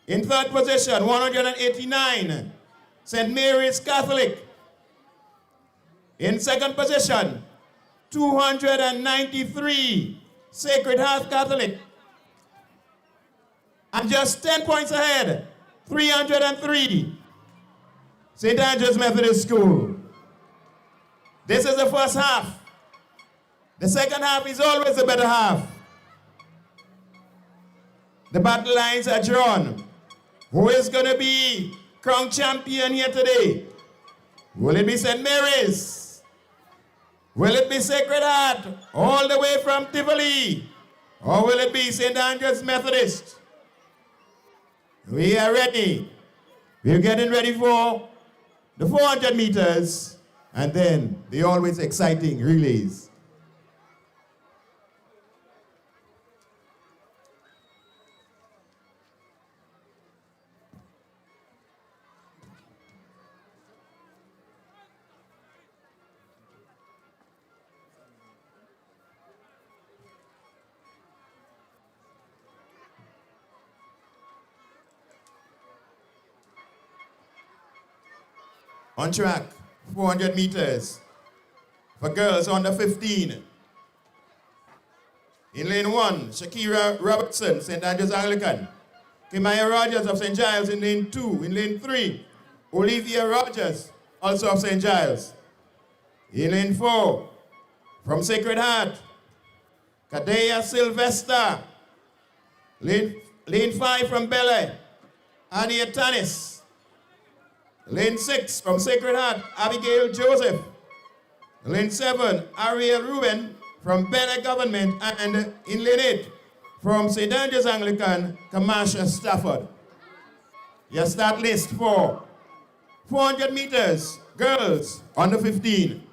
In 3rd position, 189, St. Mary's Catholic. In 2nd position, 293, Sacred Heart Catholic. And just 10 points ahead, 303, St. Andrew's Methodist School. This is the first half. The second half is always the better half. The battle lines are drawn. Who is going to be crowned champion here today? Will it be St. Mary's? Will it be Sacred Heart all the way from Tivoli? Or will it be St. Andrew's Methodist? We are ready. We're getting ready for the 400 meters. And then the always exciting relays. On track. 400 meters for girls under 15. In lane 1, Shakira Robertson, St. Andrew's Anglican. Kimaya Rogers of St. Giles in lane 2. In lane 3, Olivia Rogers, also of St. Giles. In lane 4, from Sacred Heart, Kadea Sylvester. Lane 5 from Bele, Ania Tanis. Lane 6 from Sacred Heart, Abigail Joseph. Lane 7, Ariel Ruben from Bele Government. And in lane 8, from St. Andrew's Anglican, Kamasha Stafford. Your start list for 400 meters, girls under 15.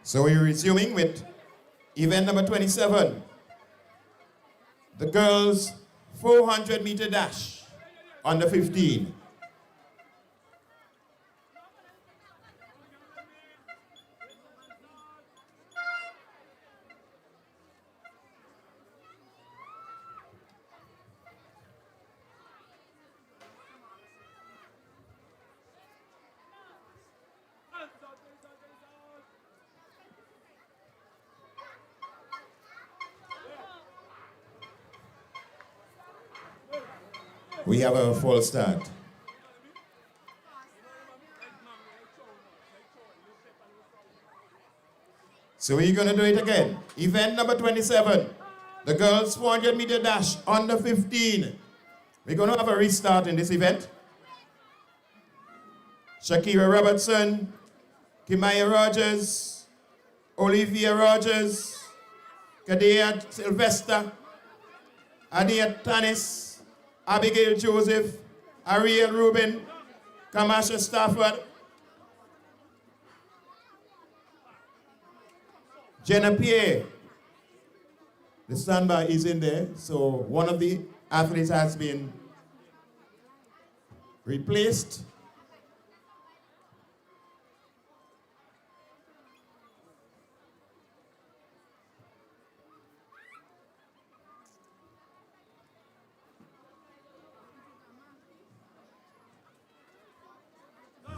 So we're resuming with event number 27, the girls 400 meter dash under 15. we have a full start. So we're going to do it again. Event number 27, the girls 400-meter dash under 15. We're going to have a restart in this event. Shakira Robertson, Kimaya Rogers, Olivia Rogers, Kadea Sylvester, Adia Tanis, Abigail Joseph, Ariel Rubin, Kamasha Stafford, Jenna Pierre. The standby is in there, so one of the athletes has been replaced.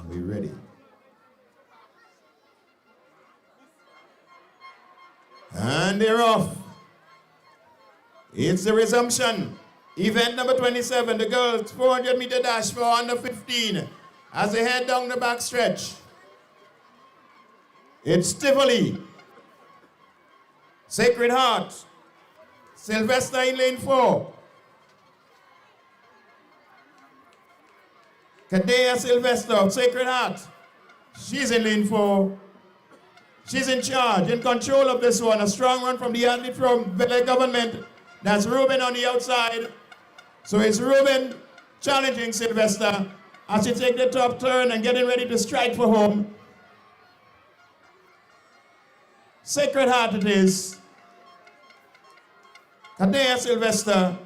We ready? And they're off. It's the resumption. Event number 27, the girls 400-meter dash for under 15 as they head down the back stretch. It's Tivoli, Sacred Heart, Sylvester in lane 4, Kadea Sylvester of Sacred Heart. She's in lane 4. She's in charge, in control of this one. A strong run from the athlete from Valley Government. That's Ruben on the outside. So it's Ruben challenging Sylvester as she takes the top turn and getting ready to strike for home. Sacred Heart it is. Kadea Sylvester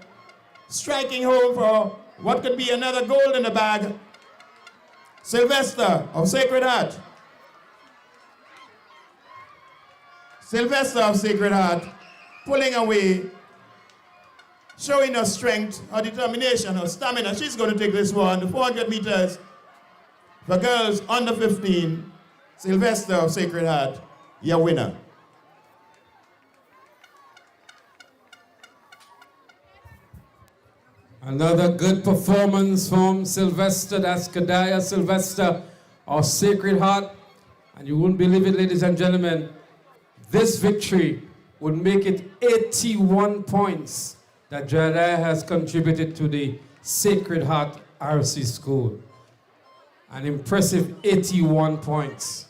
striking home for what could be another gold in the bag. Sylvester of Sacred Heart. Sylvester of Sacred Heart pulling away, showing her strength, her determination, her stamina. She's going to take this one, the 400 meters for girls under 15. Sylvester of Sacred Heart, your winner. Another good performance from Sylvester. That's Kadaya Sylvester of Sacred Heart. And you wouldn't believe it, ladies and gentlemen, this victory would make it 81 points that Jediah has contributed to the Sacred Heart RC School. An impressive 81 points.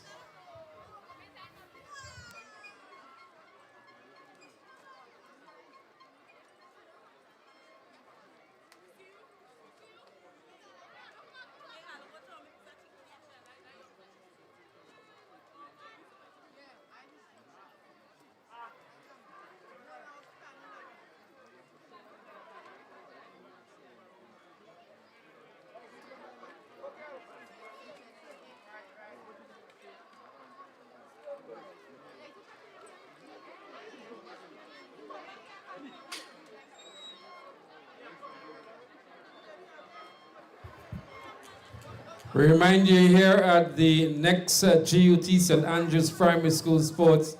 We remind you here at the Nexa G.U.T St. Andrews Primary School Sports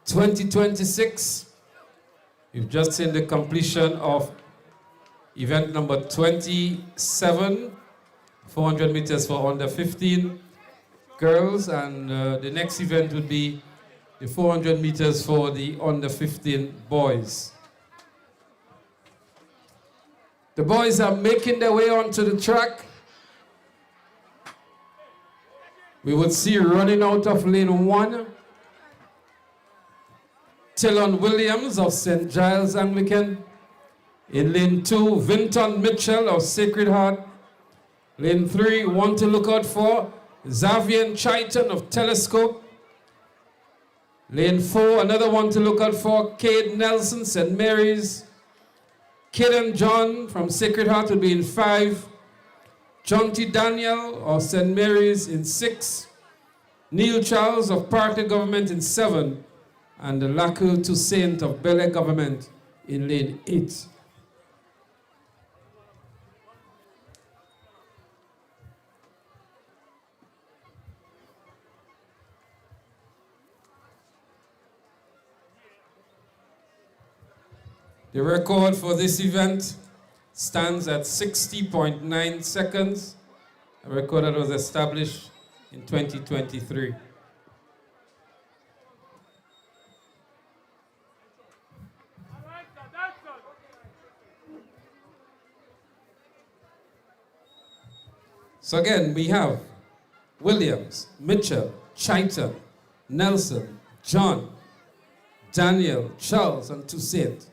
2026. We've just seen the completion of event number 27, 400 meters for under 15 girls, and the next event would be the 400 meters for the under 15 boys. The boys are making their way onto the track. We would see running out of lane 1, Tillon Williams of St. Giles Anglican. In lane 2, Vinton Mitchell of Sacred Heart. Lane 3, one to look out for, Xavier Chaiton of Telescope. Lane 4, another one to look out for, Cade Nelson, St. Mary's. Kidden John from Sacred Heart will be in 5. John T. Daniel of St. Mary's in 6, Neil Charles of Parkland Government in 7, and the Lacul Toussaint of Bel Air Government in lane 8. The record for this event stands at 60.9 seconds, a record that was established in 2023. So again, we have Williams, Mitchell, Chaitan, Nelson, John, Daniel, Charles, and Toussaint.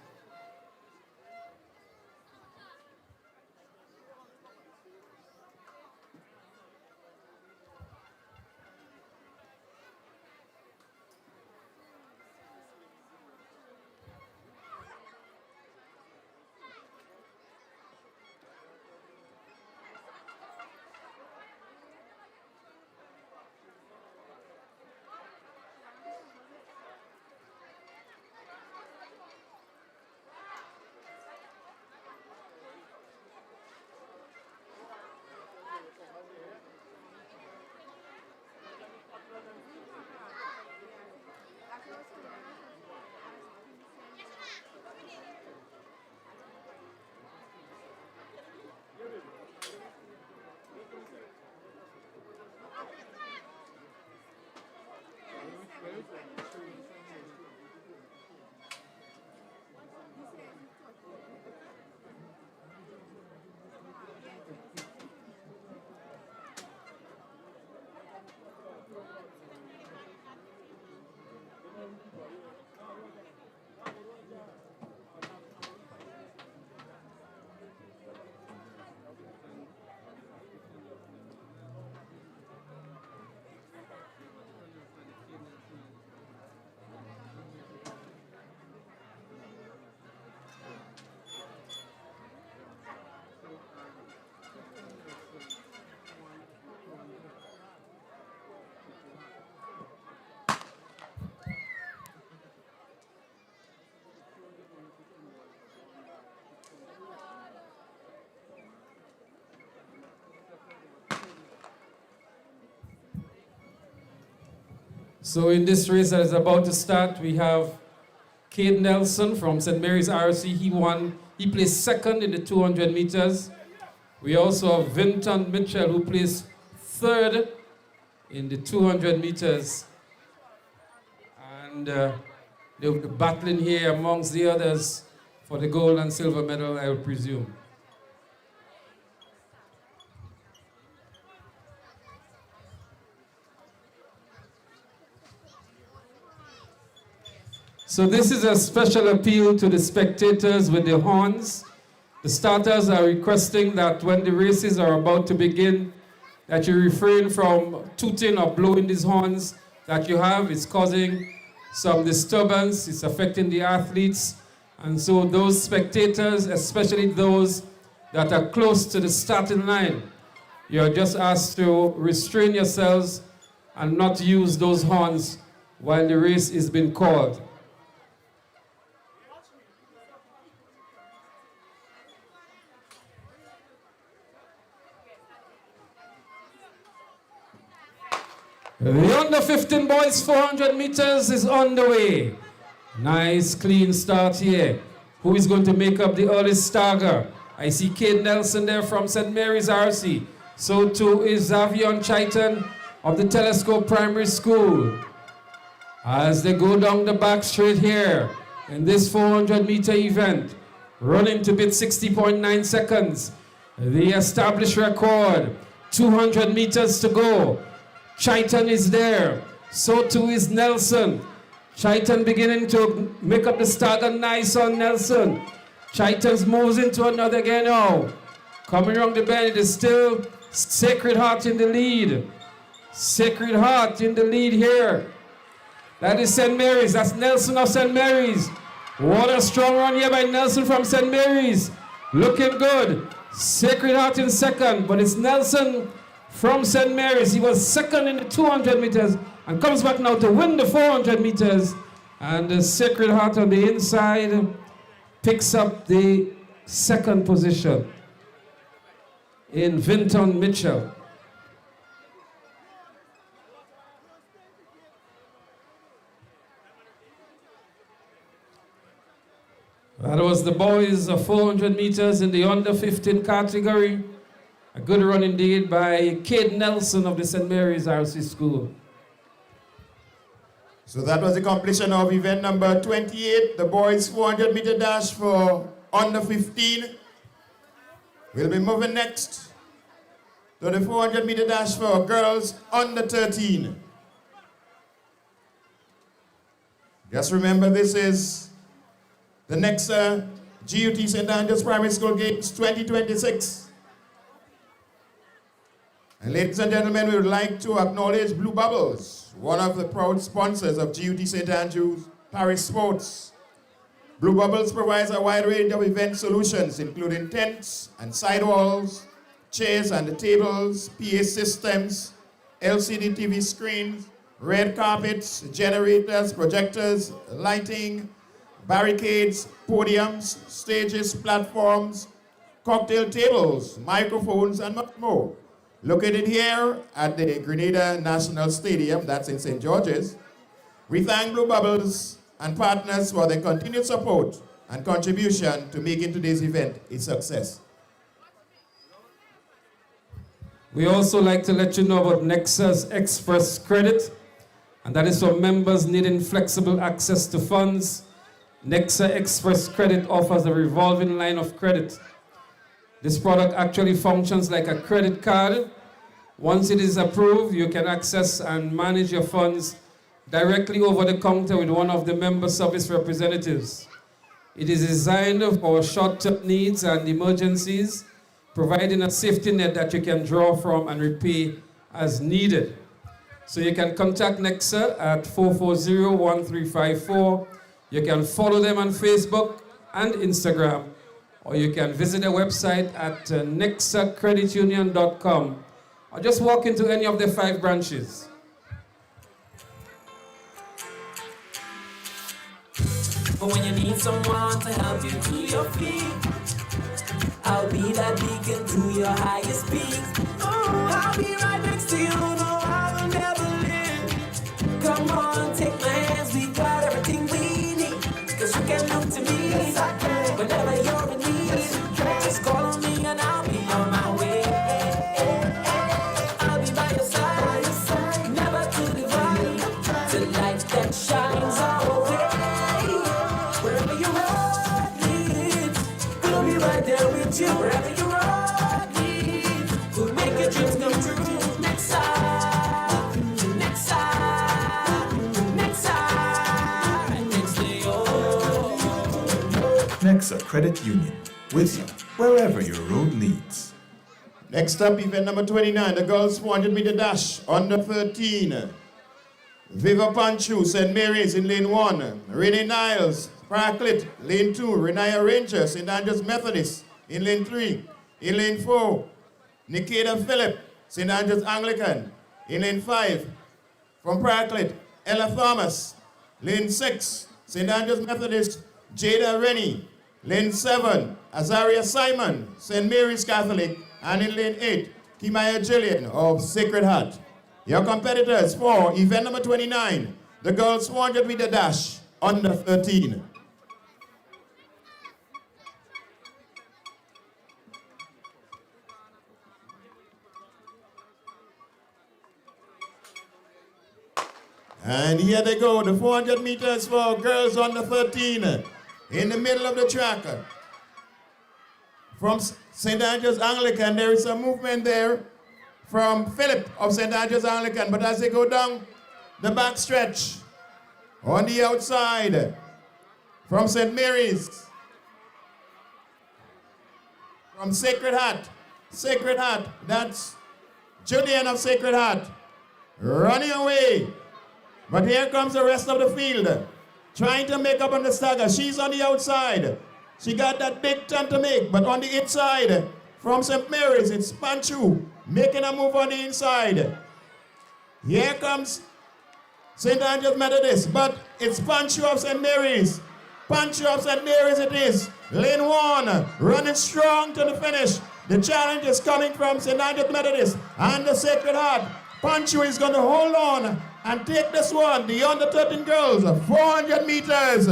So in this race that is about to start, we have Cade Nelson from St. Mary's RC. He placed second in the 200 meters. We also have Vinton Mitchell, who placed third in the 200 meters. And they'll be battling here amongst the others for the gold and silver medal, I would presume. So this is a special appeal to the spectators with the horns. The starters are requesting that when the races are about to begin, that you refrain from tooting or blowing these horns that you have. It's causing some disturbance. It's affecting the athletes. And so those spectators, especially those that are close to the starting line, you're just asked to restrain yourselves and not use those horns while the race is being called. The under 15 boys 400 meters is on the way. Nice clean start here. Who is going to make up the early stagger? I see Cade Nelson there from St. Mary's RC. So too is Xavier Chaitan of the Telescope Primary School. As they go down the back straight here in this 400 meter event, running to beat 60.9 seconds. The established record, 200 meters to go. Chaitan is there, so too is Nelson. Chaitan beginning to make up the stagger, nice on Nelson. Chaitan moves into another again now. Coming around the bend, it is still Sacred Heart in the lead. Sacred Heart in the lead here. That is St. Mary's, that's Nelson of St. Mary's. What a strong run here by Nelson from St. Mary's. Looking good. Sacred Heart in second, but it's Nelson from St. Mary's. He was second in the 200 meters and comes back now to win the 400 meters. And the Sacred Heart on the inside picks up the second position in Vinton Mitchell. That was the boys of 400 meters in the under 15 category. A good run indeed by Kid Nelson of the St. Mary's RC School. So that was the completion of event number 28, the boys 400 meter dash for under 15. We'll be moving next to the 400 meter dash for girls under 13. Just remember, this is the Nexa G.U.T. St. Andrews Primary School Games 2026. And ladies and gentlemen, we would like to acknowledge Blue Bubbles, one of the proud sponsors of G.U.T. St. Andrews Parish Sports. Blue Bubbles provides a wide range of event solutions, including tents and sidewalls, chairs and tables, PA systems, LCD TV screens, red carpets, generators, projectors, lighting, barricades, podiums, stages, platforms, cocktail tables, microphones, and much more. Located here at the Grenada National Stadium, that's in St. George's, we thank Blue Bubbles and partners for their continued support and contribution to making today's event a success. We also like to let you know about Nexa's Express Credit, and that is for members needing flexible access to funds. Nexa Express Credit offers a revolving line of credit. This product actually functions like a credit card. Once it is approved, you can access and manage your funds directly over the counter with one of the member service representatives. It is designed for short-term needs and emergencies, providing a safety net that you can draw from and repay as needed. So you can contact Nexa at 440-1354. You can follow them on Facebook and Instagram, or you can visit their website at nexacreditunion.com, or just walk into any of their 5 branches. But when you need someone to help you to your feet, I'll be that beacon to your highest peak. Oh, I'll be right next to you, no, I will never leave. Come on, take my hands, we got everything we need. Cause you can look to me, yes, I can. Whenever you're in need, yes, you can. Just call on me and I'll be on my way. I'll be by your side, never to divide. The light that shines our way. Wherever you are, we'll be right there with you. Wherever you are, we'll make your dreams come true. Nexa, Nexa, Nexa, next day, oh. Nexa Credit Union, with you wherever your road leads. Next up, event number 29, the girls 400 meter dash, under 13. Viva Panchu, St. Mary's in lane 1. Renee Niles, Parklet, lane 2. Renaya Ranger, St. Andrews Methodist in lane 3. In lane 4, Nikita Phillip, St. Andrews Anglican in lane 5. From Parklet, Ella Thomas. Lane 6, St. Andrews Methodist, Jada Rennie. Lane 7, Azaria Simon, St. Mary's Catholic. And in lane 8, Kimaya Jillian of Sacred Heart. Your competitors for event number 29, the girls 400 meter dash, under 13. And here they go, the 400 meters for girls under 13. In the middle of the track. From St. Andrews Anglican, there is a movement there from Philip of St. Andrews Anglican. But as they go down the back stretch, on the outside, from St. Mary's, from Sacred Heart, that's Julian of Sacred Heart, running away. But here comes the rest of the field, trying to make up on the stagger. She's on the outside. She got that big turn to make, but on the inside, from St. Mary's, it's Panchu making a move on the inside. Here comes St. Andrews Methodist, but it's Panchu of St. Mary's. Panchu of St. Mary's it is. Lane 1, running strong to the finish. The challenge is coming from St. Andrews Methodist and the Sacred Heart. Panchu is going to hold on and take this one, the under 13 girls, 400 meters.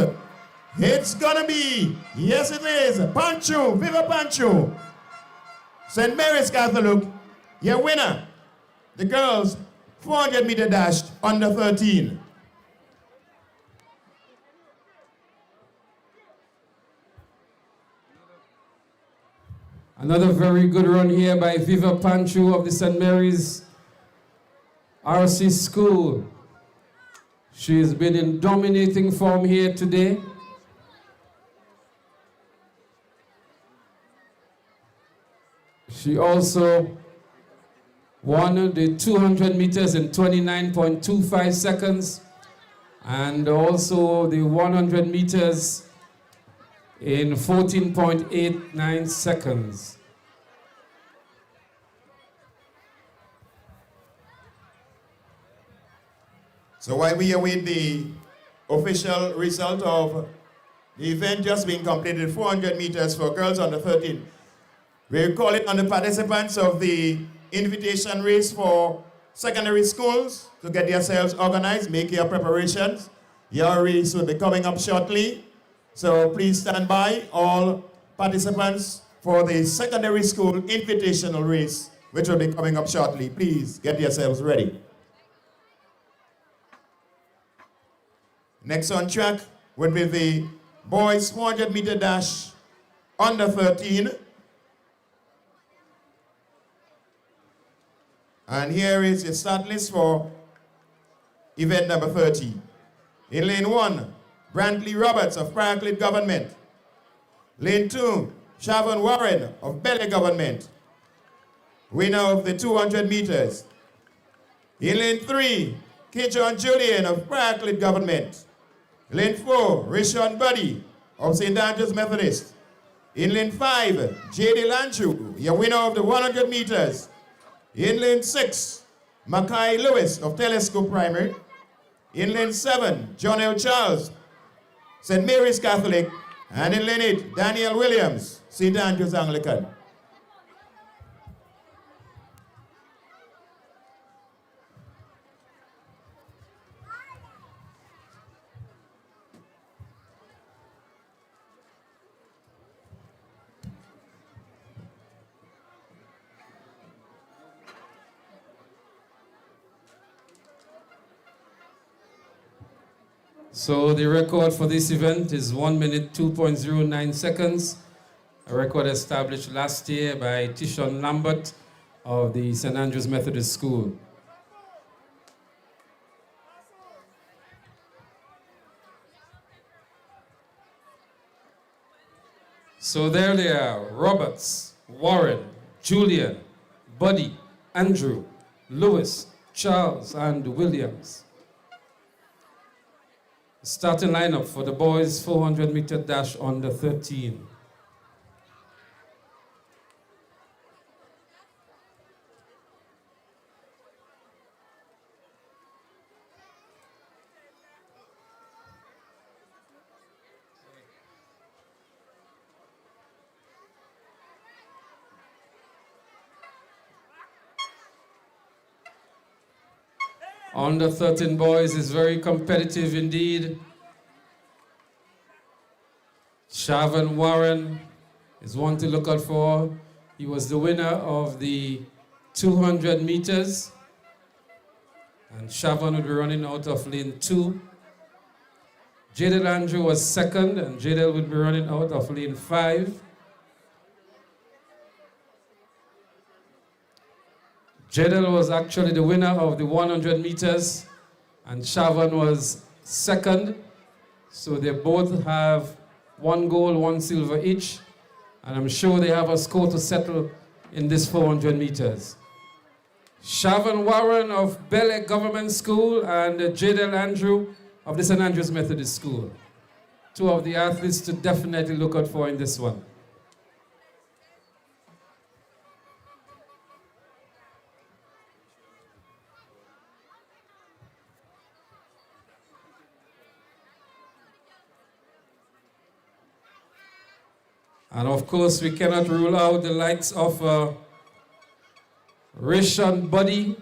It's gonna be, yes it is, Pancho, Viva Pancho. St. Mary's Catholic, your winner. The girls, 400-meter dash, under 13. Another very good run here by Viva Pancho of the St. Mary's RC School. She's been in dominating form here today. She also won the 200 meters in 29.25 seconds and also the 100 meters in 14.89 seconds. So while we await the official result of the event just being completed, 400 meters for girls under 13, we're calling on the participants of the invitation race for secondary schools to get yourselves organized, make your preparations. Your race will be coming up shortly. So please stand by, all participants, for the secondary school invitational race, which will be coming up shortly. Please get yourselves ready. Next on track would be the boys 400-meter dash under 13. And here is your start list for event number 30. In lane 1, Brantley Roberts of Franklin Government. Lane 2, Shavon Warren of Bele Government, winner of the 200 meters. In lane 3, Kijon Julian of Franklin Government. Lane 4, Rishon Buddy of St. Andrew's Methodist. In lane 5, J.D. Landrew, your winner of the 100 meters. In lane 6, Mackay Lewis of Telescope Primary. In lane 7, John L. Charles, St. Mary's Catholic. And in lane 8, Daniel Williams, St. Andrew's Anglican. So the record for this event is 1 minute 2.09 seconds, a record established last year by Tishon Lambert of the St. Andrew's Methodist School. So there they are: Roberts, Warren, Julian, Buddy, Andrew, Lewis, Charles, and Williams. Starting lineup for the boys 400-meter dash under 13. Under 13 boys is very competitive indeed. Shavon Warren is one to look out for. He was the winner of the 200 meters. And Shavon will be running out of lane 2. Jadel Andrew was second, and Jadel will be running out of lane 5. Jadel was actually the winner of the 100 meters, and Shavon was second. So they both have 1 gold, 1 silver each, and I'm sure they have a score to settle in this 400 meters. Shavon Warren of Bele Government School and Jadel Andrew of the St. Andrew's Methodist School. 2 of the athletes to definitely look out for in this one. And of course, we cannot rule out the likes of Rishon Buddy,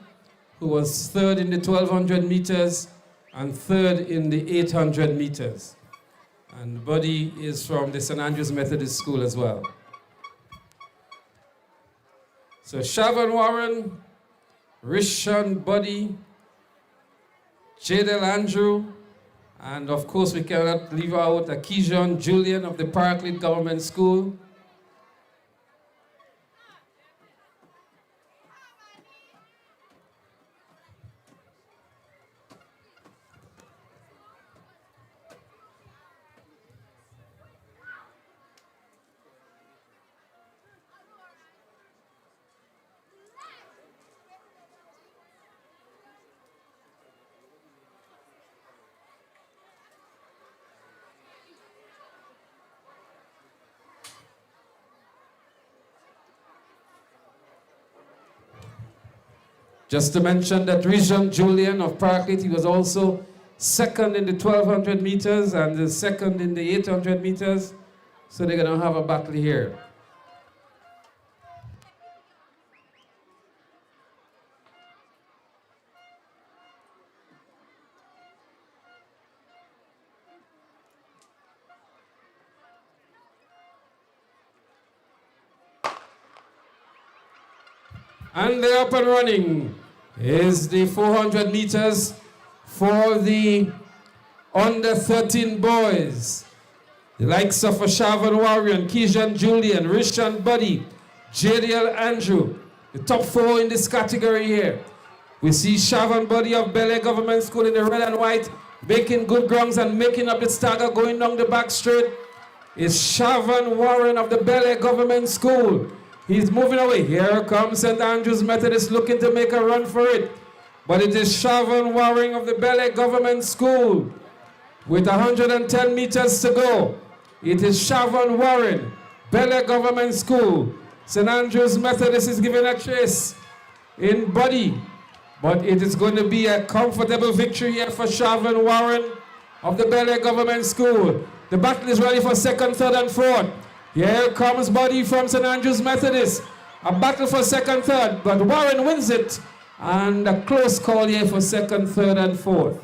who was 3rd in the 1200 meters and 3rd in the 800 meters. And Buddy is from the St. Andrews Methodist School as well. So Shavon Warren, Rishan Buddy, Jadel Andrew, and of course we cannot leave out Akijon Julian of the Parkland Government School. Just to mention that Rishan Julian of Parkland, he was also second in the 1200 meters and the second in the 800 meters. So they're going to have a battle here. And they're up and running. Is the 400 meters for the under 13 boys. The likes of Shavon Warren, Kijan Julian, Rishan Buddy, JDL Andrew. The top four in this category here. We see Shavon Buddy of Bel Air Government School in the red and white, making good grounds and making up the stagger going down the back straight. Is Shavon Warren of the Bel Air Government School. He's moving away. Here comes St. Andrews Methodist looking to make a run for it. But it is Shavon Warren of the Bel Air Government School. With 110 meters to go. It is Shavon Warren, Bel Air Government School. St. Andrews Methodist is giving a chase in Buddy. But it is going to be a comfortable victory here for Shavon Warren of the Bel Air Government School. The battle is ready for second, third, and fourth. Here comes Buddy from St. Andrews Methodist. A battle for second, third, but Warren wins it. And a close call here for second, third, and fourth.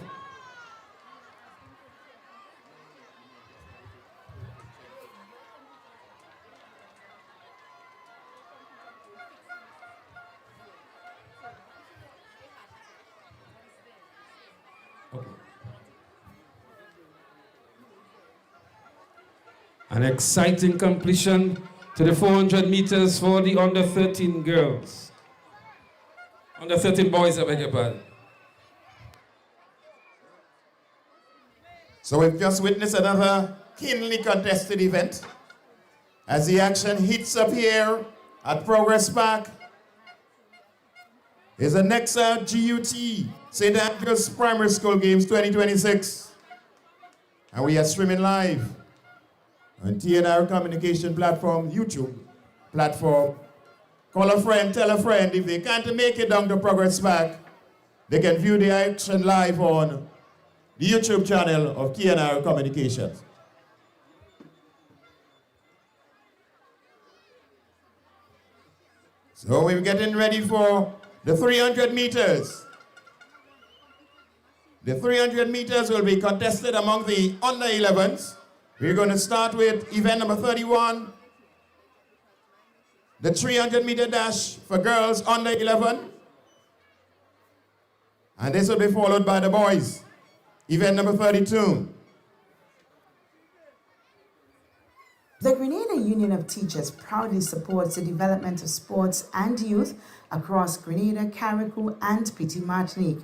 An exciting completion to the 400 meters for the under 13 girls. Under 13 boys, I beg your pardon. So we've just witnessed another keenly contested event as the action heats up here at Progress Park. Is the Nexa G.U.T. St. Andrews Primary School Games 2026. And we are streaming live on TNR Communication Platform, YouTube platform. Call a friend, tell a friend. If they can't make it down to Progress Park, they can view the action live on the YouTube channel of TNR Communications. So we're getting ready for the 300 meters. The 300 meters will be contested among the under 11s. We're going to start with event number 31, the 300-meter dash for girls under 11. And this will be followed by the boys, event number 32. The Grenada Union of Teachers proudly supports the development of sports and youth across Grenada, Carriacou, and Petite Martinique.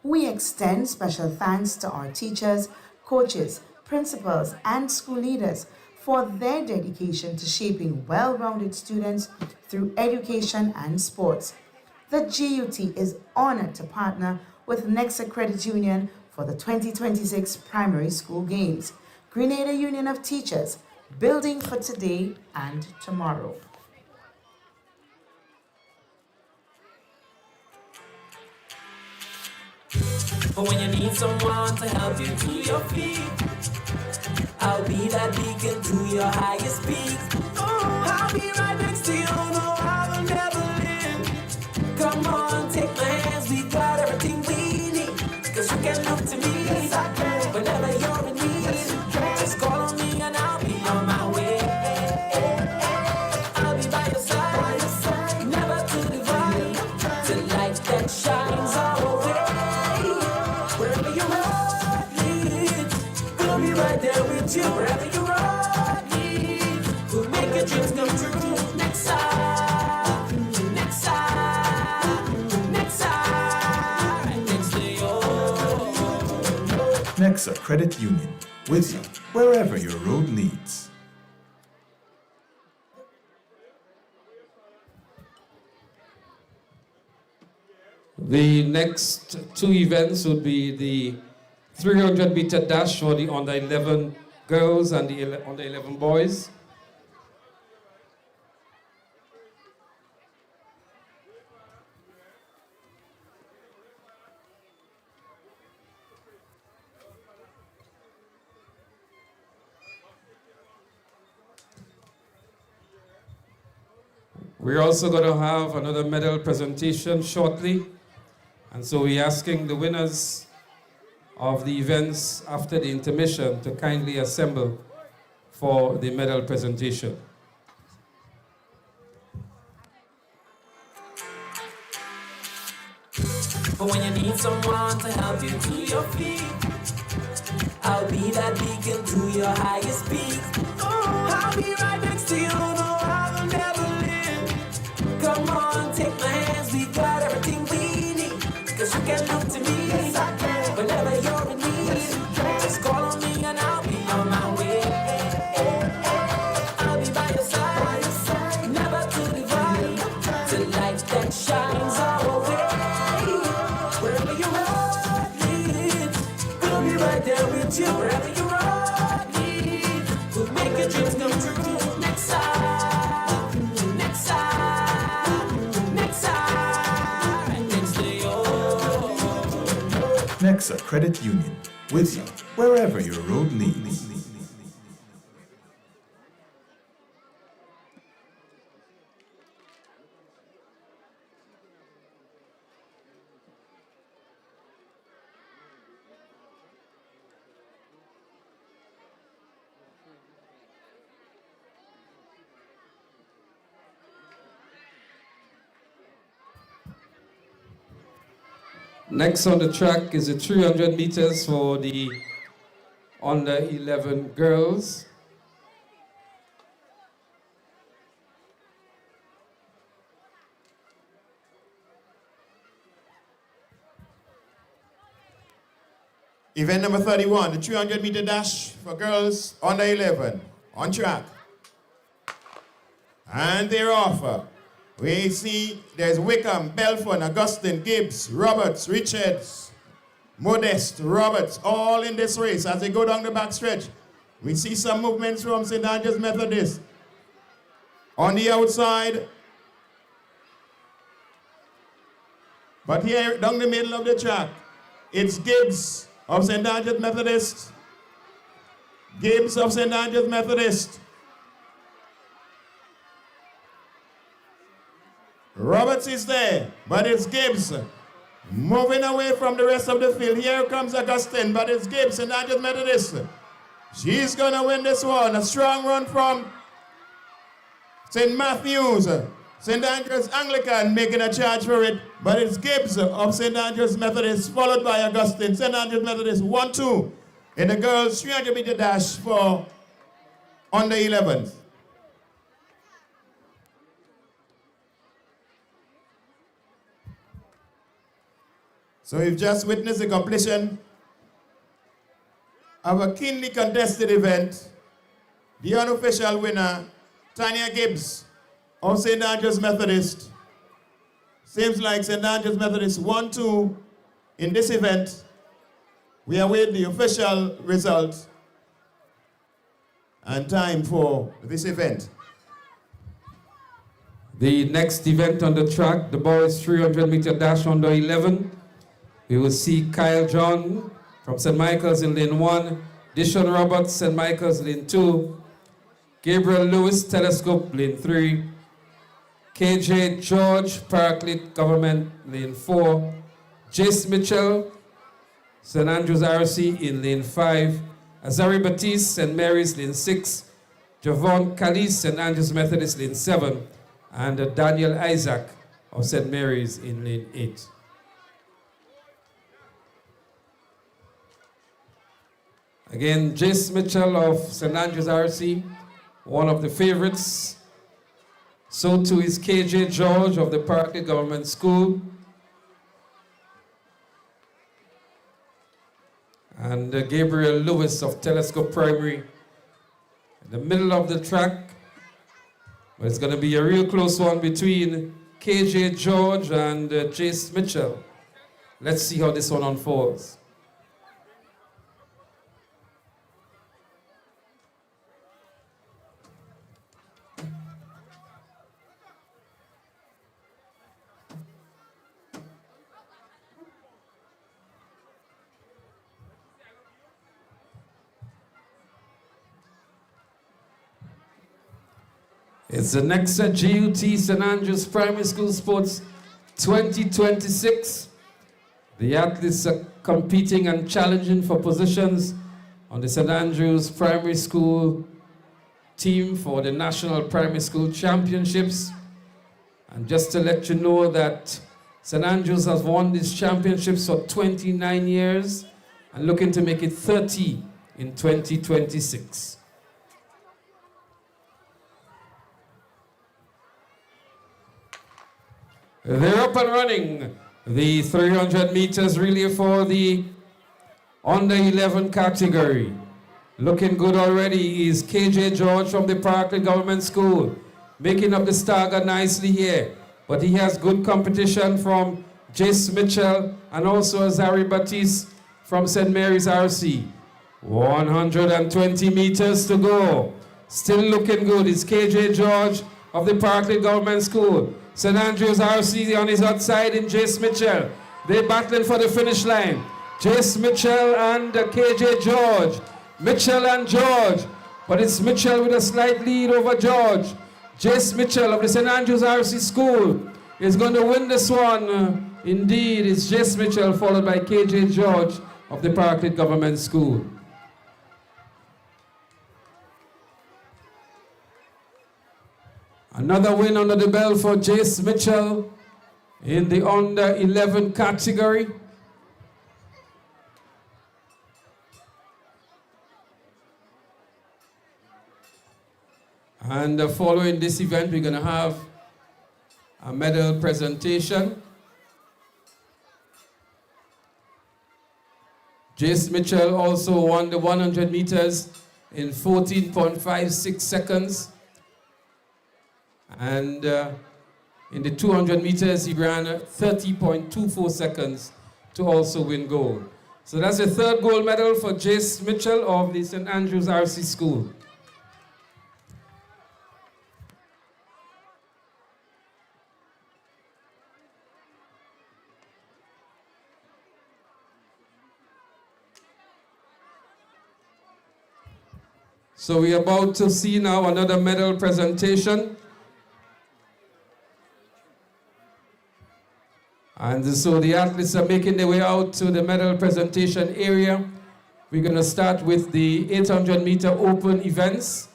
We extend special thanks to our teachers, coaches, principals, and school leaders for their dedication to shaping well-rounded students through education and sports. The G.U.T is honored to partner with Nexa Credit Union for the 2026 Primary School Games. Grenada Union of Teachers, building for today and tomorrow. But when you need someone to help you to your feet, I'll be that beacon to your highest peak. Oh, I'll be right next to you, no, I will never leave. Come on, take my hands, we got everything we need. Cause you can look to me, whenever you're in need. Just call on be right there with you wherever you are. We'll make your dreams come true. Nexa, Nexa, Nexa, next to you. Nexa Credit Union, with you wherever your road leads. The next two events would be the 300-meter dash for the under 11 girls and the under 11 boys. We're also going to have another medal presentation shortly. And so we're asking the winners of the events after the intermission to kindly assemble for the medal presentation. But when you need someone to help you to your feet, I'll be that beacon to your highest peak. Oh, I'll be right next to you, no, I will never leave. Come on, take my hands, we got everything we need. Cause you can look to me, yes, I can. Whenever you're in need, yes, just call on me and I'll be on my way. I'll be by your side, never to divide, till light that shines our way. Wherever you are, we'll be right there with you. Wherever you are, we'll make your dreams come true. Nexa, Nexa, Nexa, next to you. Nexa Credit Union, with you wherever your road leads. Next on the track is the 300 meters for the under 11 girls. Event number 31, the 300-meter dash for girls under 11, on track. And they're off. We see there's Wickham, Belfon, Augustine, Gibbs, Roberts, Richards, Modest, Roberts, all in this race as they go down the back stretch. We see some movements from St. Andrew's Methodist. On the outside, but here down the middle of the track, it's Gibbs of St. Andrew's Methodist. Gibbs of St. Andrew's Methodist. Roberts is there, but it's Gibbs. Moving away from the rest of the field. Here comes Augustine, but it's Gibbs, St. Andrew's Methodist. She's gonna win this one. A strong run from St. Matthew's. St. Andrew's Anglican making a charge for it, but it's Gibbs of St. Andrew's Methodist, followed by Augustine. St. Andrew's Methodist 1-2 in the girls' 300-meter dash for under 11s. So we've just witnessed the completion of a keenly contested event. The unofficial winner, Tanya Gibbs of St. Andrew's Methodist. Seems like St. Andrew's Methodist 1-2 in this event. We await the official result and time for this event. The next event on the track, the boys 300-meter dash under 11. We will see Kyle John from St. Michael's in lane 1, Dishon Roberts, St. Michael's lane 2, Gabriel Lewis, Telescope, lane 3, KJ George, Paraclete Government, lane 4, Jace Mitchell, St. Andrew's RC in lane 5, Azari Batiste, St. Mary's, lane 6, Javon Callis, St. Andrew's Methodist, lane 7, and Daniel Isaac of St. Mary's in lane 8. Again, Jace Mitchell of St. Andrews RC, one of the favorites. So too is KJ George of the Parkley Government School. And Gabriel Lewis of Telescope Primary. In the middle of the track, but it's going to be a real close one between KJ George and Jace Mitchell. Let's see how this one unfolds. It's the Nexa G.U.T. St. Andrews Primary School Sports 2026. The athletes are competing and challenging for positions on the St. Andrews Primary School team for the National Primary School Championships. And just to let you know that St. Andrews has won these championships for 29 years and looking to make it 30 in 2026. They're up and running. The 300 meters relay for the under 11 category. Looking good already is KJ George from the Parkley Government School. Making up the stagger nicely here. But he has good competition from Jace Mitchell and also Azari Batiste from St. Mary's RC. 120 meters to go. Still looking good is KJ George of the Parkley Government School. St. Andrews RC on his outside in Jace Mitchell. They're battling for the finish line. Jace Mitchell and KJ George. Mitchell and George. But it's Mitchell with a slight lead over George. Jace Mitchell of the St. Andrews RC School is going to win this one. Indeed, it's Jace Mitchell followed by KJ George of the Parkley Government School. Another win under the belt for Jace Mitchell in the under 11 category. And following this event, we're going to have a medal presentation. Jace Mitchell also won the 100 meters in 14.56 seconds. And in the 200 meters, he ran 30.24 seconds to also win gold. So that's the third gold medal for Jace Mitchell of the St. Andrews RC School. So we're about to see now another medal presentation. And so the athletes are making their way out to the medal presentation area. We're going to start with the 800 meter open events.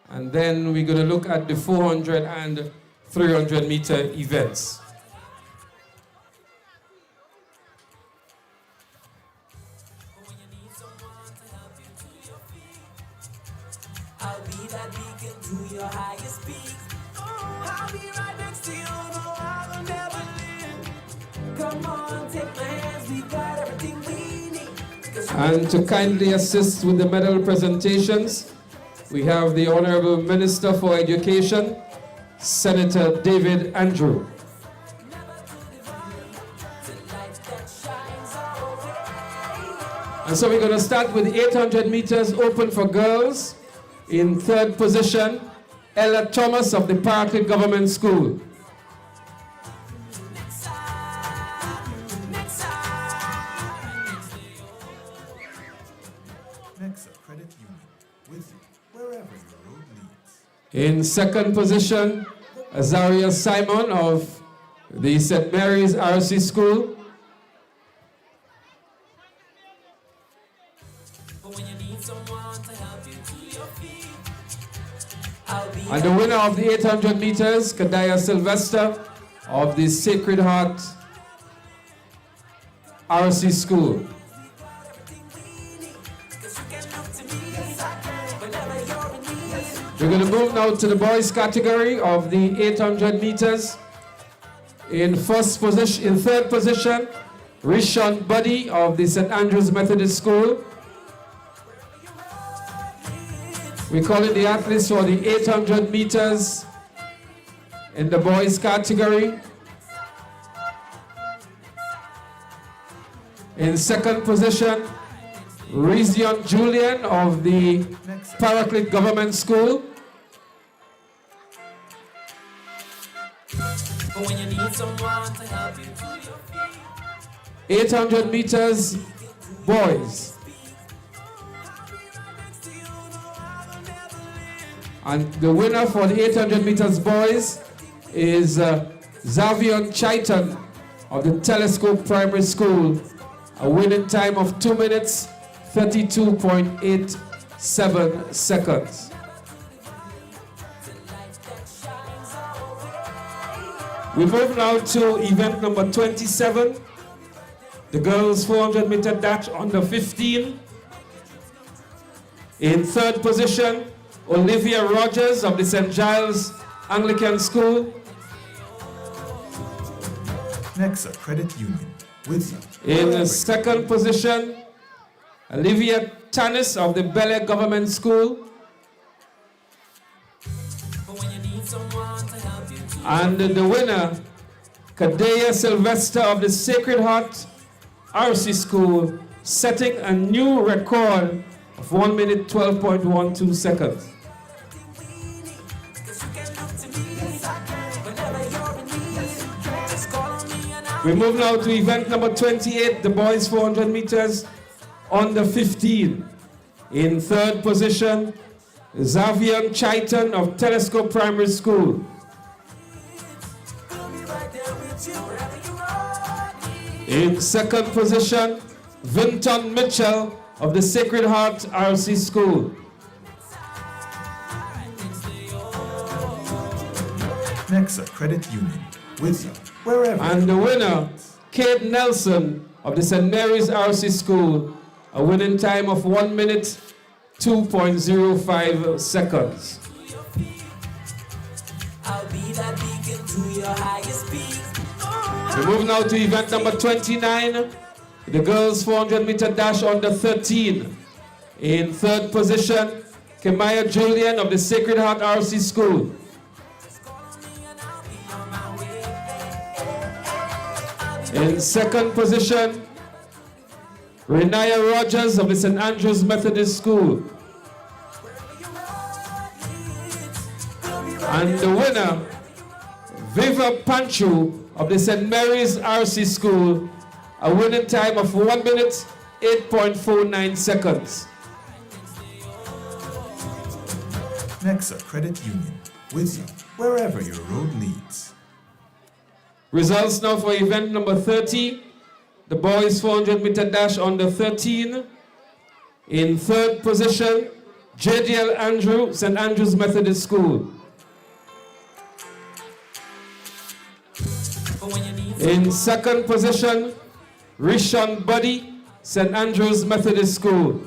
And then we're going to look at the 400 and 300 meter events. I'll be that beacon to your highest peak. I'll be right next to you, no, I'll never leave. Come on, take my hands, we got everything we need. And to kindly assist with the medal presentations, we have the Honorable Minister for Education, Senator David Andrew. And so we're going to start with 800 meters open for girls. In third position, Ella Thomas of the Parkley Government School. Nexa Credit Union, with you wherever your road leads. In second position, Azaria Simon of the St. Mary's RC School. And the winner of the 800 meters, Kadaya Sylvester of the Sacred Heart RC School. We're going to move now to the boys category of the 800 meters. In third position, Rishon Buddy of the St. Andrews Methodist School. We call it the athletes for the 800 meters in the boys category. In second position, Rizion Julian of the Paraclete Government School. When you need someone to help you to your feet. 800 meters boys. And the winner for the 800 meters boys is Xavier Chaitan of the Telescope Primary School. A winning time of 2 minutes, 32.87 seconds. We move now to event number 27, the girls 400 meter dash under 15. In third position, Olivia Rogers of the St. Giles Anglican School. Nexa Credit Union, with you. In second position, Olivia Tanis of the Bel Air Government School. And the winner, Kadea Sylvester of the Sacred Heart RC School, setting a new record of 1 minute 12.12 seconds. We move now to event number 28, the boys 400 meters under 15. In third position, Xavier Chaitan of Telescope Primary School. In second position, Vinton Mitchell of the Sacred Heart RC School. Nexa Credit Union, with you, wherever. And the winner, Kate Nelson of the St. Mary's RC School, a winning time of 1 minute, 2.05 seconds. I'll be that beacon to your highest peak. We move now to event number 29, the girls 400 meter dash under 13. In third position, Kemaya Julian of the Sacred Heart RC School. In second position, Renaya Rogers of the St. Andrews Methodist School. And the winner, Viva Panchu of the St. Mary's RC School, a winning time of 1 minute, 8.49 seconds. Nexa Credit Union, with you, wherever your road leads. Results now for event number 30, the boys 400 meter dash under 13. In third position, JDL Andrew, St. Andrews Methodist School. In second position, Rishon Buddy, St. Andrews Methodist School.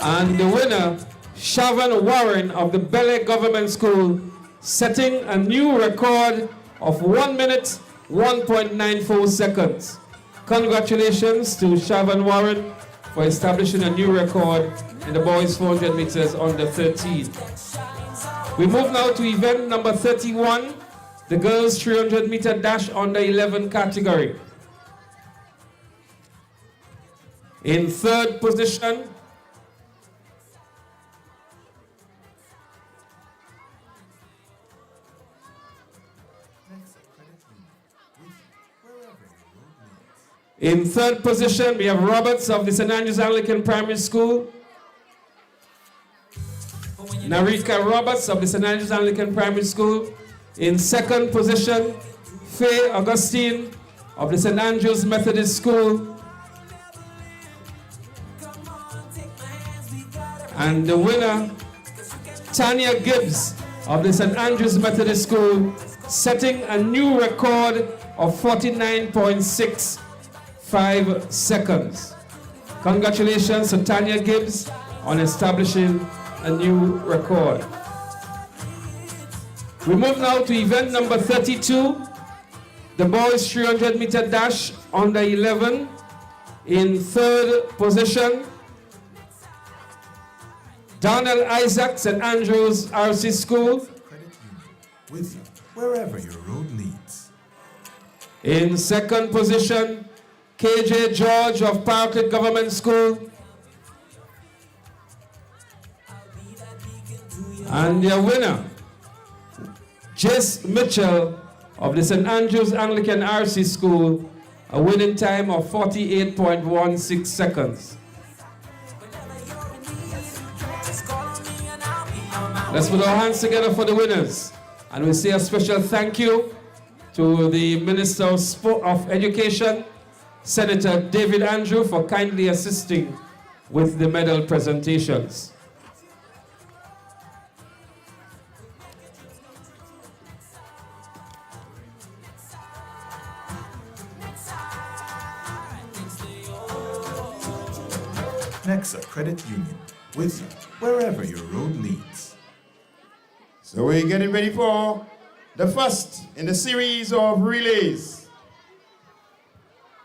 And the winner, Shavan Warren of the Bel Air Government School, setting a new record of 1 minute, 1.94 seconds. Congratulations to Shavan Warren for establishing a new record in the boys 400 meters under 13. We move now to event number 31, the girls 300 meter dash under 11 category. In third position, we have Roberts of the St. Andrews Anglican Primary School. Narika Roberts of the St. Andrews Anglican Primary School. In second position, Faye Augustine of the St. Andrews Methodist School. And the winner, Tanya Gibbs of the St. Andrews Methodist School, setting a new record of 49.65 seconds. Congratulations to Tanya Gibbs on establishing a new record. We move now to event number 32, the boys 300-meter dash under 11. In third position, Donald Isaac, St. Andrews RC School. Credit Union, with you wherever your road leads. In second position, KJ George of Parklet Government School. And their winner, Jess Mitchell of the St. Andrews Anglican RC School, a winning time of 48.16 seconds. Let's put our hands together for the winners. And we say a special thank you to the Minister of Education, Senator David Andrew, for kindly assisting with the medal presentations. Nexa Credit Union, with you wherever your road leads. So we're getting ready for the first in the series of relays.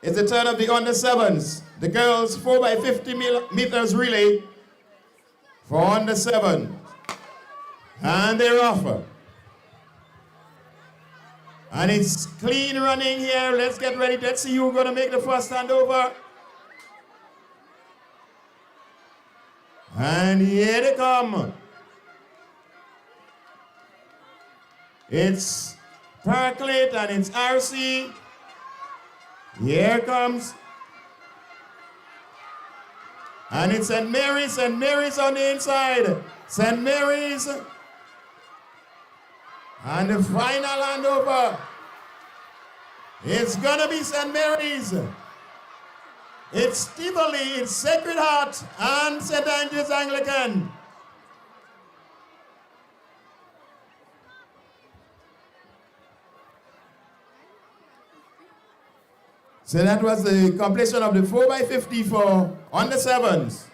It's the turn of the under sevens. The girls 4x50 meters relay for under 7. And they're off. And it's clean running here. Let's get ready. Let's see who's gonna make the first handover. And here they come. It's Parklet and it's RC. Here comes. And it's St. Mary's on the inside. St. Mary's. And the final handover. It's gonna be St. Mary's. It's Tivoli, it's Sacred Heart, and St. Andrews Anglican. So that was the completion of the 4x50 for under 7s.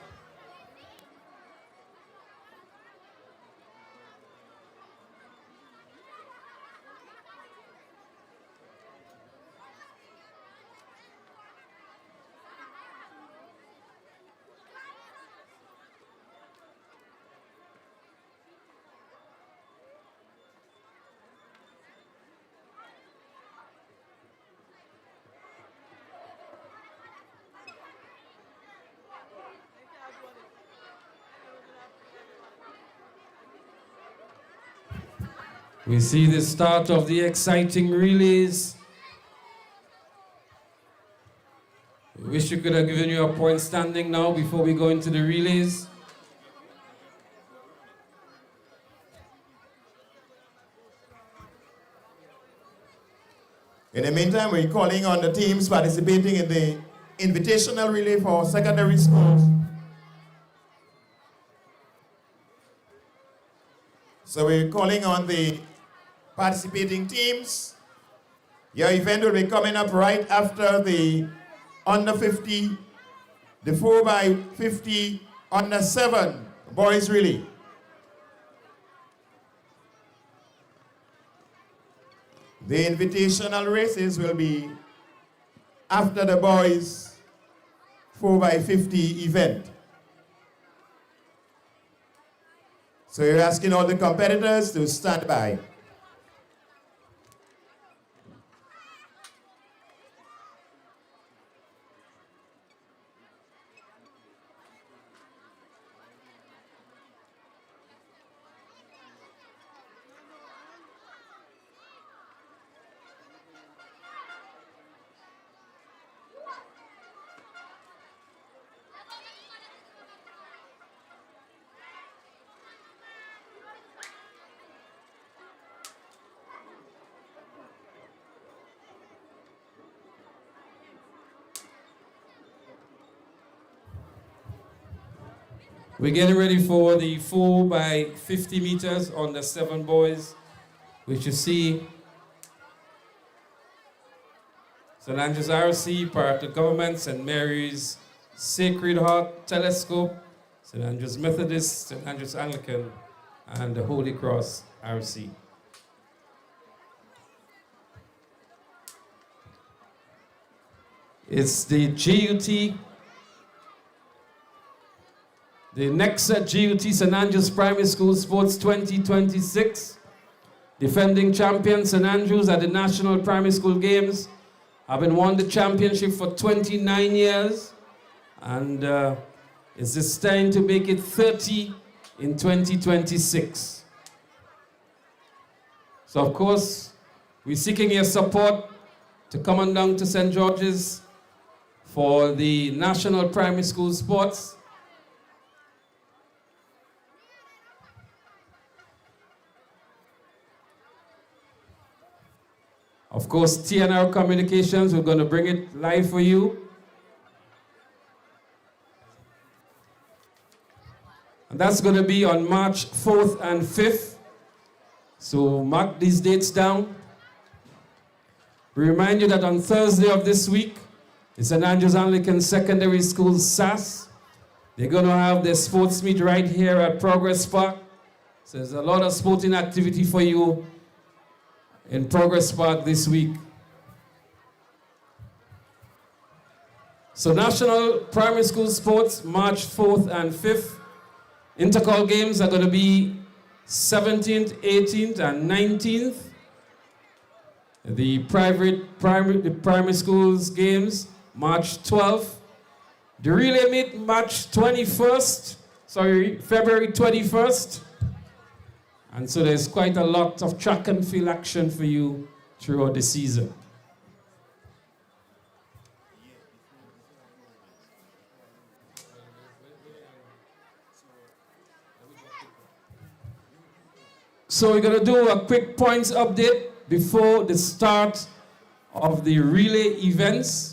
We see the start of the exciting relays. We wish we could have given you a point standing now before we go into the relays. In the meantime, we're calling on the teams participating in the invitational relay for secondary schools. So we're calling on the participating teams. Your event will be coming up right after the under 50, the 4x50 under 7 boys relay. The invitational races will be after the boys 4x50 event. So you're asking all the competitors to stand by. We're getting ready for the 4x50 meters on the 7 boys, which you see St. Andrews RC, part of the government, St. Mary's, Sacred Heart Telescope, St. Andrew's Methodist, St. Andrew's Anglican, and the Holy Cross RC. It's the G.U.T, the Nexa G.U.T St. Andrews Primary School Sports 2026. Defending champion St. Andrews at the National Primary School Games, having won the championship for 29 years. And it's this time to make it 30 in 2026. So of course, we're seeking your support to come on down to St. George's for the National Primary School Sports. Of course, TNR Communications, we're going to bring it live for you. And that's going to be on March 4th and 5th. So mark these dates down. We remind you that on Thursday of this week, the St. Andrews Anglican Secondary School SAS. They're going to have their sports meet right here at Progress Park. So there's a lot of sporting activity for you in Progress Park this week. So National Primary School Sports, March 4th and 5th. Intercall games are going to be 17th, 18th, and 19th. The primary schools games, March 12th. The relay meet, February 21st. And so there's quite a lot of track and field action for you throughout the season. So we're going to do a quick points update before the start of the relay events.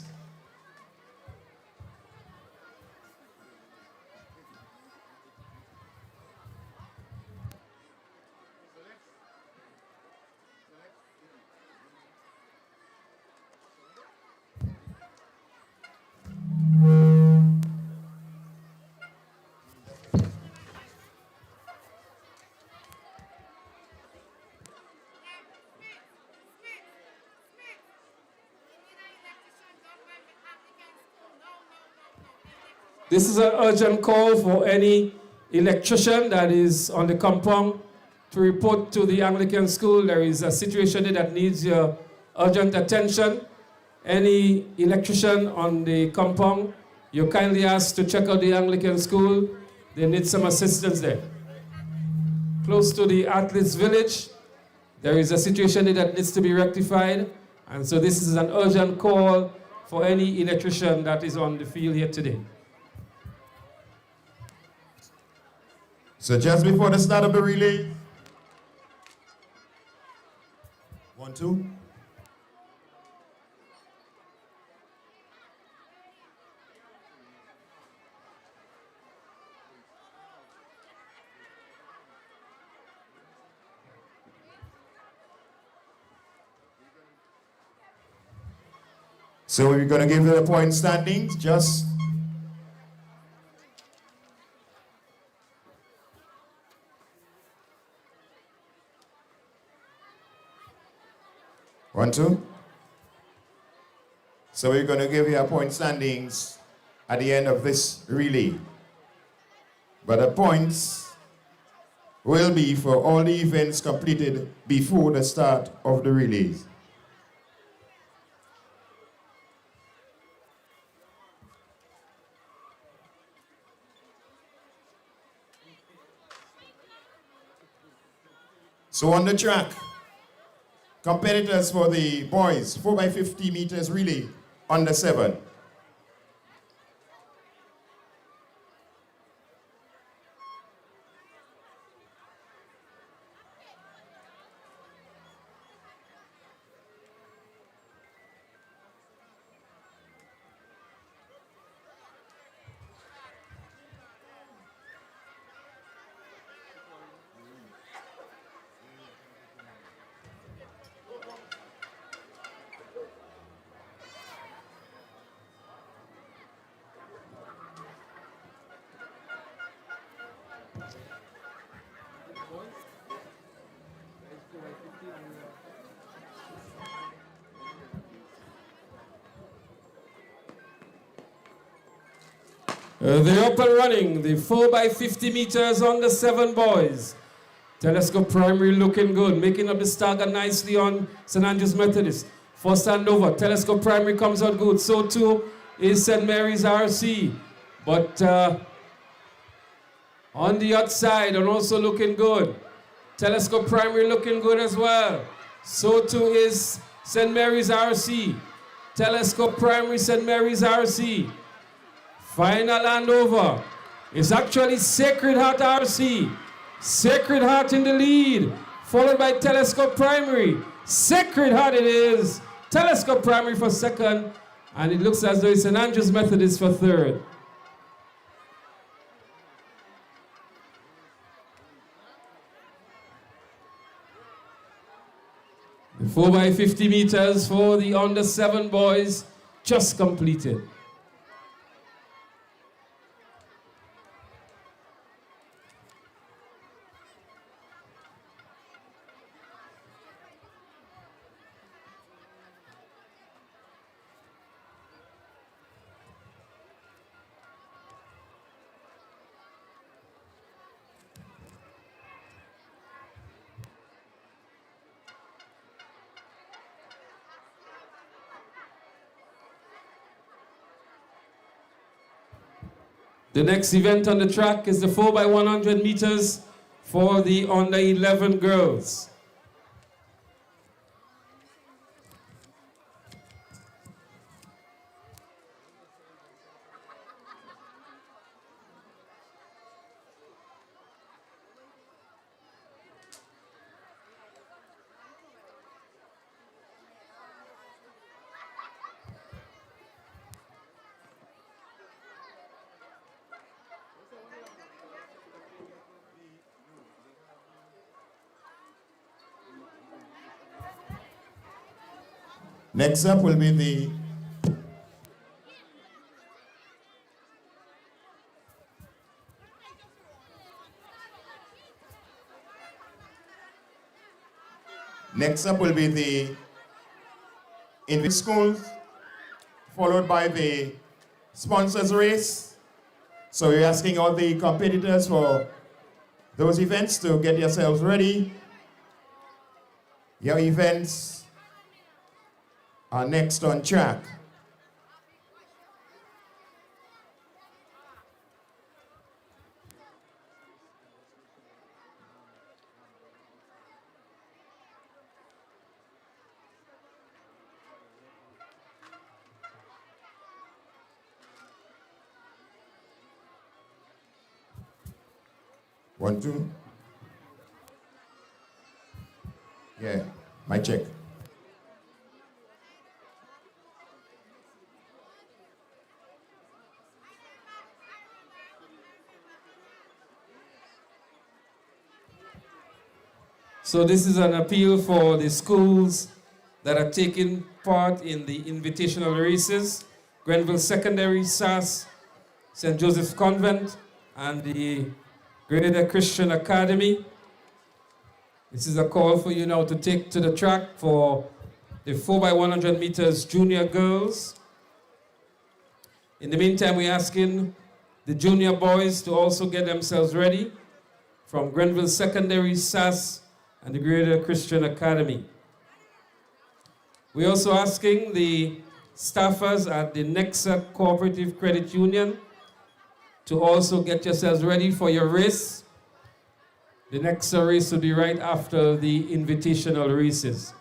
This is an urgent call for any electrician that is on the compound to report to the Anglican school. There is a situation that needs your urgent attention. Any electrician on the compound, you're kindly asked to check out the Anglican school. They need some assistance there. Close to the Athletes Village, there is a situation that needs to be rectified. And so this is an urgent call for any electrician that is on the field here today. So just before the start of the relay, 1, 2. So we're going to give the point standings just. One, two. So we're going to give you a point standings at the end of this relay. But the points will be for all the events completed before the start of the relays. So on the track, competitors for the boys, 4x50 meters relay, under 7. They're up and running. The 4x50 meters on the 7 boys. Telescope Primary looking good, making up the stagger nicely on St. Andrew's Methodist. First hand over, Telescope Primary comes out good. So too is St. Mary's RC. But on the outside and also looking good. Telescope Primary looking good as well. So too is St. Mary's RC. Telescope Primary, St. Mary's RC. Final handover. It's actually Sacred Heart RC. Sacred Heart in the lead, followed by Telescope Primary. Sacred Heart it is. Telescope Primary for second. And it looks as though it's St. Andrew's Methodist for third. The 4x50 meters for the under 7 boys just completed. The next event on the track is the 4x100 meters for the under 11 girls. Next up will be the in schools, followed by the sponsors race. So we're asking all the competitors for those events to get yourselves ready. Your events are next on track. One, two. Yeah, mic check. So this is an appeal for the schools that are taking part in the invitational races. Grenville Secondary, SAS, St. Joseph's Convent, and the Grenada Christian Academy. This is a call for you now to take to the track for the 4x100 meters junior girls. In the meantime, we're asking the junior boys to also get themselves ready from Grenville Secondary, SAS, and the Grenada Christian Academy. We're also asking the staffers at the Nexa Cooperative Credit Union to also get yourselves ready for your race. The Nexa race will be right after the invitational races.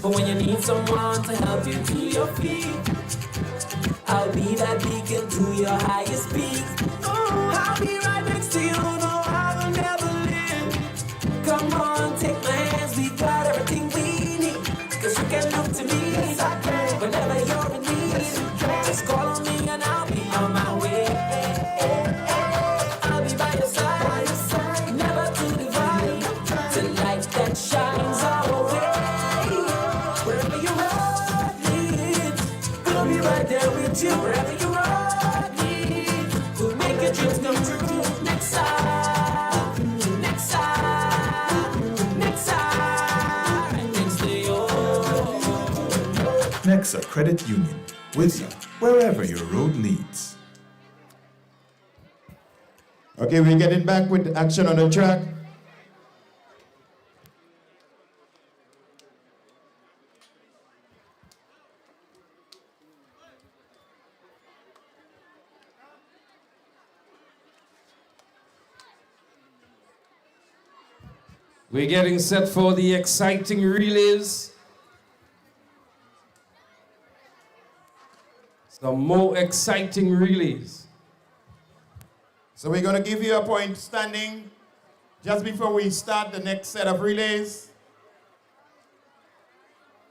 But when you need someone to help you to your feet, I'll be that beacon to your highest peak. Oh, I'll be right next to you, no, I will never leave. Come on, take my hands, we got everything we need. Cause you can look to me, yes, I can. Whenever you're in need, just call on me and I'll be on my way. I'll be by your side, never to divide. The light that shines our way. Wherever you are, we'll be right there with you. Wherever you are, we'll make your dreams come true. Nexa, Nexa, Nexa, right next to you. Nexa Credit Union, with you wherever your road leads. Okay, we're getting back with action on the track. We're getting set for the exciting relays. Some more exciting relays. So we're going to give you a point standing just before we start the next set of relays.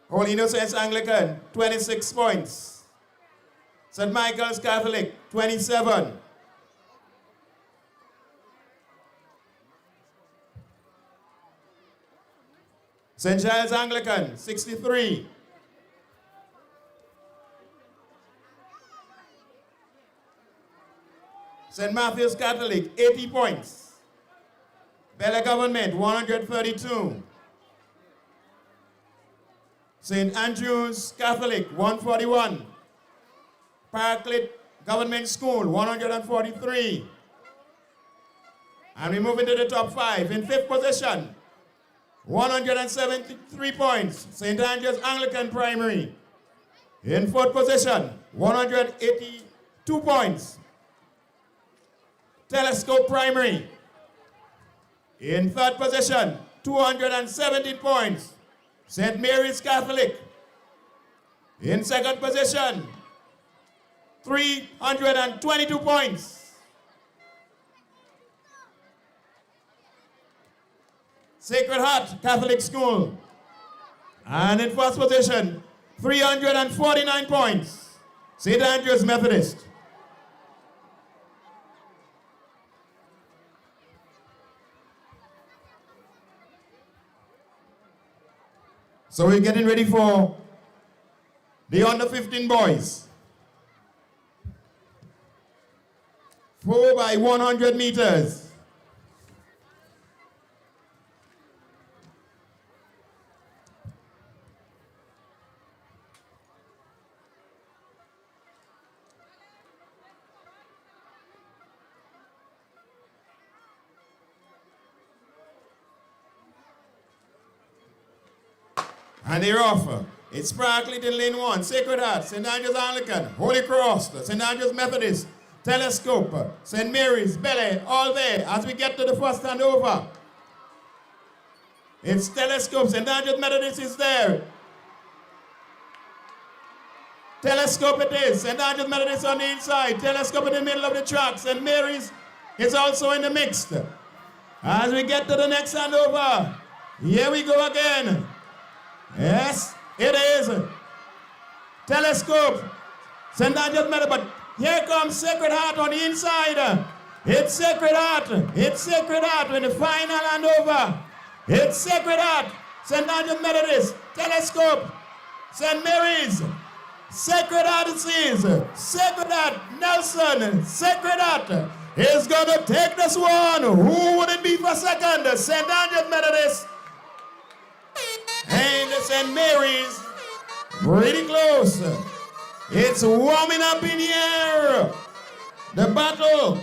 Holy Innocents Anglican, 26 points. St. Michael's Catholic, 27. St. Giles Anglican, 63. St. Matthew's Catholic, 80 points. Bella Government, 132. St. Andrew's Catholic, 141. Parklet Government School, 143. And we move into the top 5. In 5th position, 173 points, St. Andrew's Anglican Primary. In 4th position, 182 points, Telescope Primary. In 3rd position, 217 points, St. Mary's Catholic. In 2nd position, 322 points, Sacred Heart Catholic School. And in 1st position, 349 points, St. Andrew's Methodist. So we're getting ready for the under 15 boys. 4 by 100 meters. And they're off. It's Parklet in lane 1, Sacred Heart, St. Andrew's Anglican, Holy Cross, St. Andrew's Methodist, Telescope, St. Mary's, Belle, all there as we get to the first handover. It's Telescope, St. Andrew's Methodist is there. Telescope it is, St. Andrew's Methodist on the inside, Telescope in the middle of the track, St. Mary's is also in the mix. As we get to the next handover, here we go again. Yes, it is. Telescope, St. Andrew's Methodist, but here comes Sacred Heart on the inside. It's Sacred Heart. It's Sacred Heart in the final handover. It's Sacred Heart, St. Andrew's Methodist, Telescope, St. Mary's, Sacred Heart it is. Sacred Heart, Nelson, Sacred Heart, is going to take this one. Who would it be for second? St. Andrew's Methodist and St. Mary's. Pretty close. It's warming up in here. The battle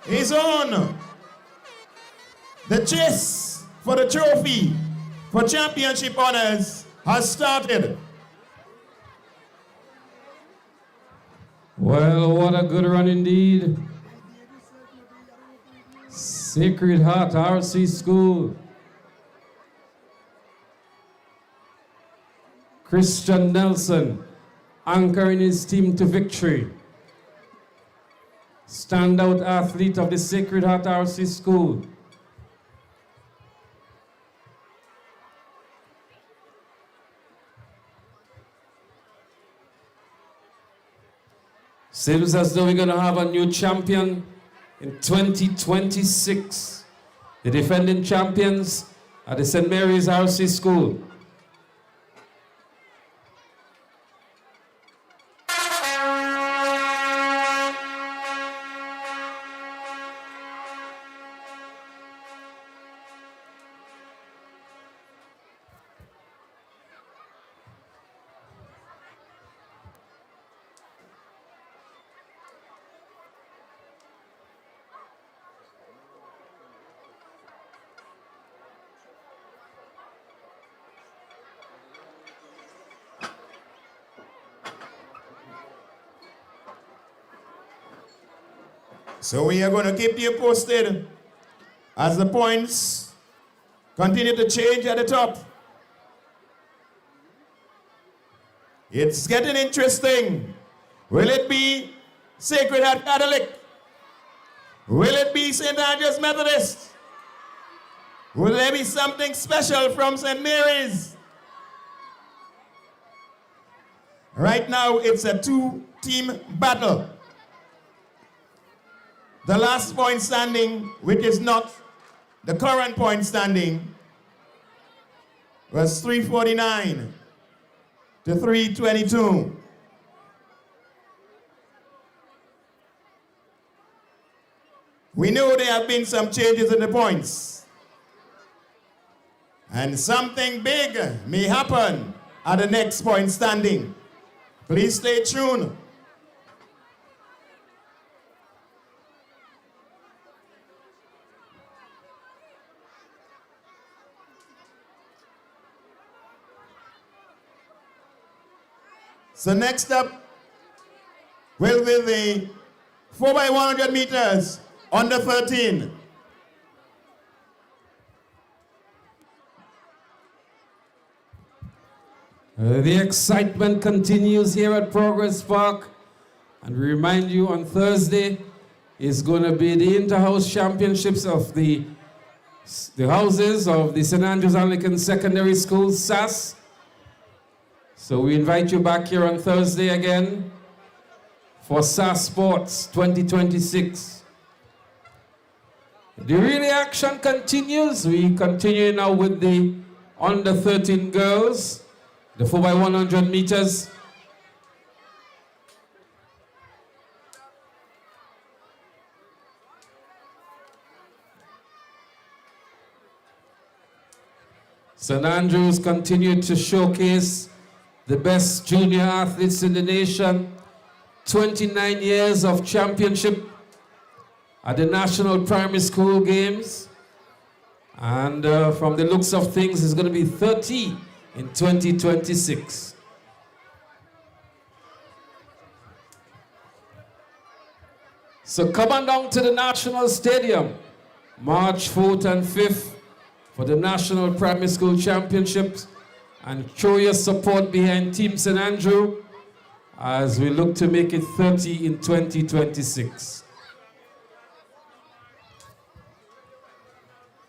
is on. The chase for the trophy for championship honors has started. Well, what a good run indeed. Sacred Heart RC School. Christian Nelson anchoring his team to victory. Standout athlete of the Sacred Heart RC School. Seems as though we're going to have a new champion in 2026. The defending champions at the St. Mary's RC School. So we are going to keep you posted as the points continue to change at the top. It's getting interesting. Will it be Sacred Heart Catholic? Will it be St. Andrew's Methodist? Will there be something special from St. Mary's? Right now, it's a two-team battle. The last point standing, which is not the current point standing, was 349 to 322. We know there have been some changes in the points. And something big may happen at the next point standing. Please stay tuned. So next up will be the 4x100 meters under 13. The excitement continues here at Progress Park. And we remind you on Thursday is going to be the Inter-House Championships of the houses of the St. Andrews Anglican Secondary School, SAS. So we invite you back here on Thursday again for SAS Sports 2026. The relay action continues. We continue now with the under 13 girls, the 4x100 meters. St. Andrews continued to showcase the best junior athletes in the nation. 29 years of championship at the National Primary School Games. And from the looks of things, it's going to be 30 in 2026. So come on down to the National Stadium, March 4th and 5th for the National Primary School Championships, and show your support behind Team St. Andrew as we look to make it 30 in 2026.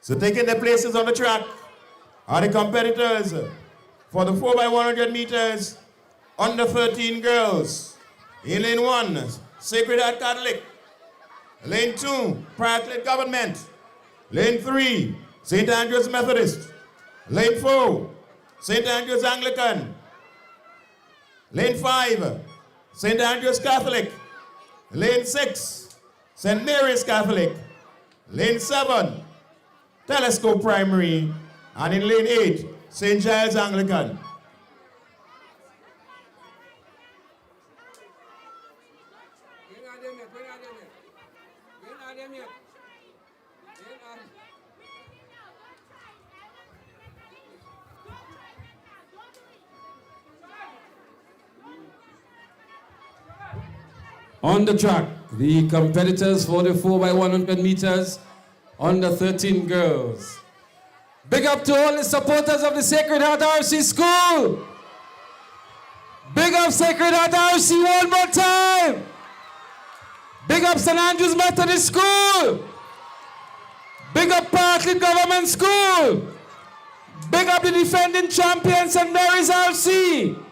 So taking their places on the track are the competitors for the 4x100 meters under 13 girls. In lane 1, Sacred Heart Catholic. Lane 2, Private Government. Lane 3, St. Andrew's Methodist. Lane 4, St. Andrew's Anglican. Lane 5, St. Andrew's Catholic. Lane 6, St. Mary's Catholic. Lane 7, Telescope Primary. And in lane 8, St. Giles Anglican. On the track, the competitors for the 4x100 meters, under 13 girls. Big up to all the supporters of the Sacred Heart RC School. Big up Sacred Heart RC one more time. Big up St. Andrew's Methodist School. Big up Parkland Government School. Big up the defending champions St. Mary's RC.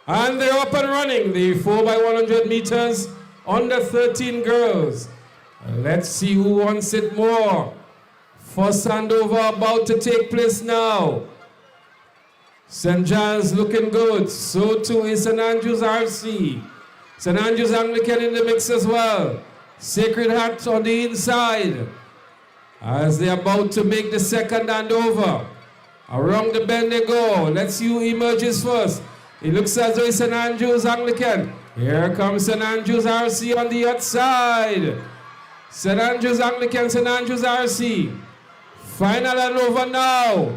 And they're up and running, the 4x100 meters, under 13 girls. Let's see who wants it more. First handover about to take place now. St. Giles looking good, so too is St. Andrew's RC. St. Andrew's Anglican in the mix as well. Sacred Heart on the inside. As they're about to make the second handover. Around the bend they go. Let's see who emerges first. It looks as though it's St. Andrew's Anglican. Here comes St. Andrew's RC on the outside. St. Andrew's Anglican, St. Andrew's RC. Final and over now.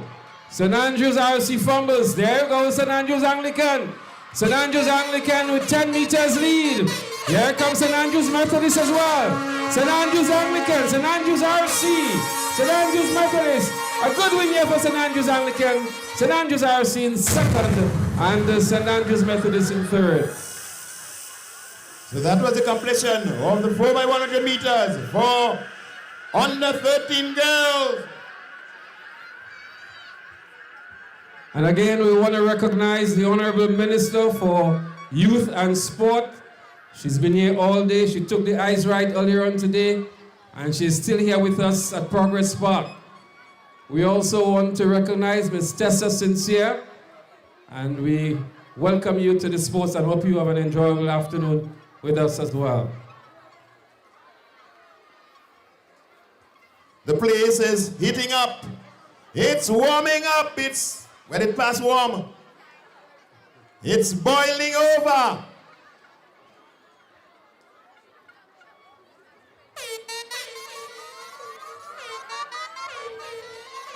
St. Andrew's RC fumbles. There goes St. Andrew's Anglican. St. Andrew's Anglican with 10 meters lead. Here comes St. Andrew's Methodist as well. St. Andrew's Anglican, St. Andrew's RC, St. Andrew's Methodist. A good win here for St. Andrew's Anglican, St. Andrew's RC in second, and St. Andrew's Methodist in third. So that was the completion of the 4x100 meters for under 13 girls. And again, we want to recognize the Honorable Minister for Youth and Sport. She's been here all day. She took the ice ride earlier on today, and she's still here with us at Progress Park. We also want to recognize Ms. Tessa Sincere, and we welcome you to the sports and hope you have an enjoyable afternoon with us as well. The place is heating up. It's warming up. It's when it past warm. It's boiling over.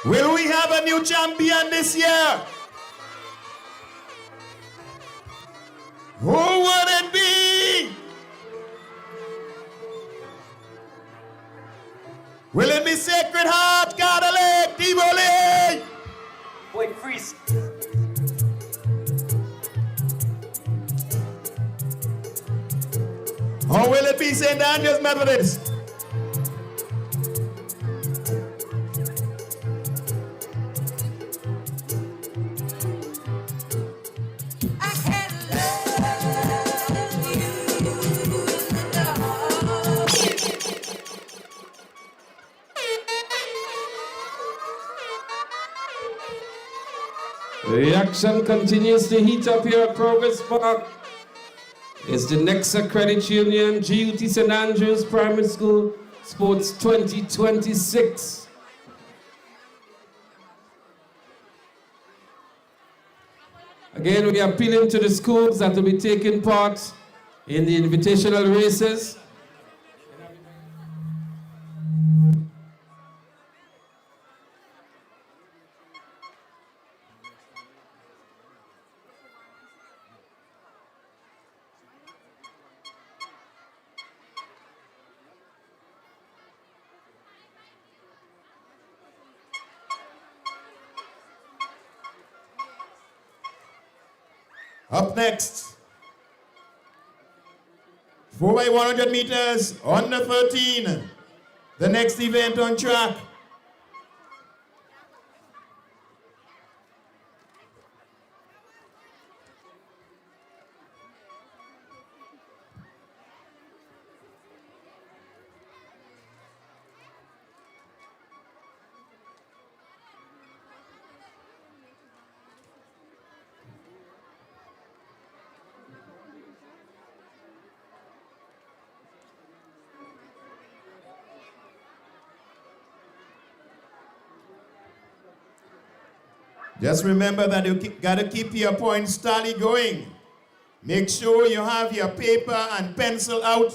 Will we have a new champion this year? Who would it be? Will it be Sacred Heart, Catholic, Tivoli? Boy, freeze. Or will it be St. Andrew's Methodist? The action continues to heat up here at Progress Park. It's the Nexa Credit Union G.U.T. St. Andrews Primary School Sports 2026. Again, we are appealing to the schools that will be taking part in the invitational races. Up next, 4x100 meters, under 13. The next event on track. Just remember that you gotta keep your points tally going. Make sure you have your paper and pencil out.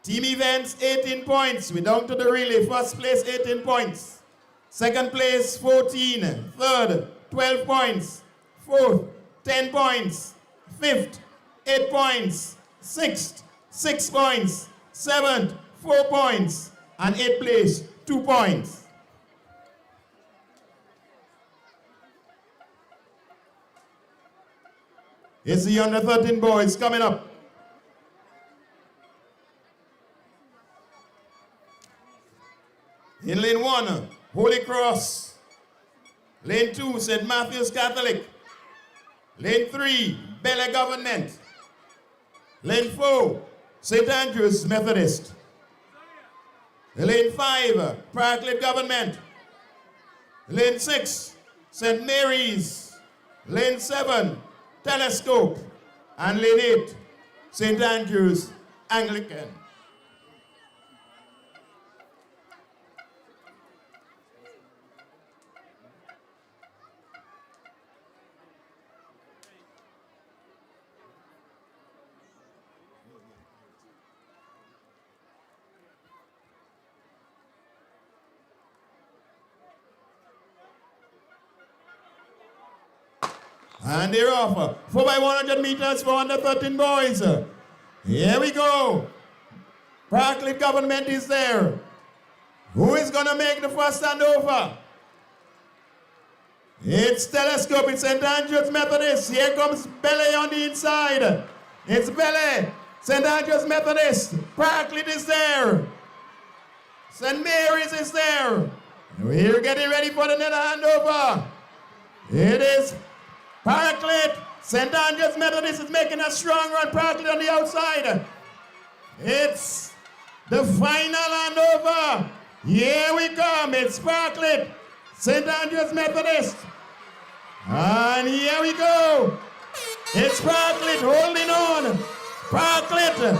Team events, 18 points. We're down to the relay. First place, 18 points. Second place, 14. Third, 12 points. Fourth, 10 points. Fifth, 8 points. Sixth, 6 points. Seventh, 4 points. And eighth place, 2 points. It's the under 13 boys coming up. In lane 1, Holy Cross. Lane 2, St. Matthew's Catholic. Lane 3, Bele Government. Lane 4, St. Andrew's Methodist. Lane 5, Parkland Government. Lane 6, St. Mary's. Lane 7, Telescope. And lane 8, St. Andrew's Anglican. And they're off. 4 by 100 meters for under 13 boys. Here we go. Parkland Government is there. Who is going to make the first standover? It's Telescope. It's St. Andrew's Methodist. Here comes Bele on the inside. It's Bele. St. Andrew's Methodist. Parkland is there. St. Mary's is there. We're getting ready for the net handover. It is Parkland. St. Andrew's Methodist is making a strong run. Parkland on the outside. It's the final handover. Here we come. It's Parkland. St. Andrew's Methodist. And here we go. It's Parkland holding on. Parkland.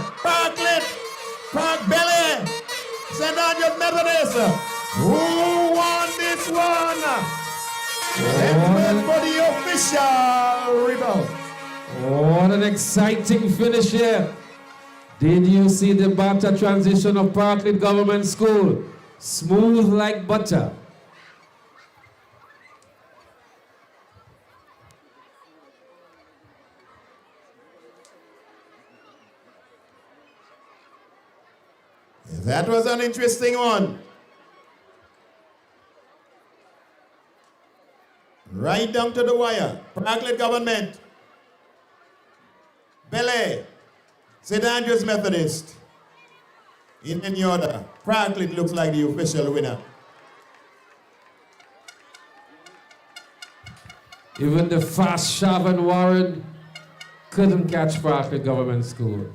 Bele. St. Andrew's Methodist. Who won this one? Let's wait for the official rebound. What an exciting finish here. Did you see the batter transition of Parkland Government School? Smooth like butter. That was an interesting one. Right down to the wire. Parkland Government. Bele. St. Andrew's Methodist. In any order. Parkland looks like the official winner. Even the fast Shavan Warren couldn't catch Parkland Government School.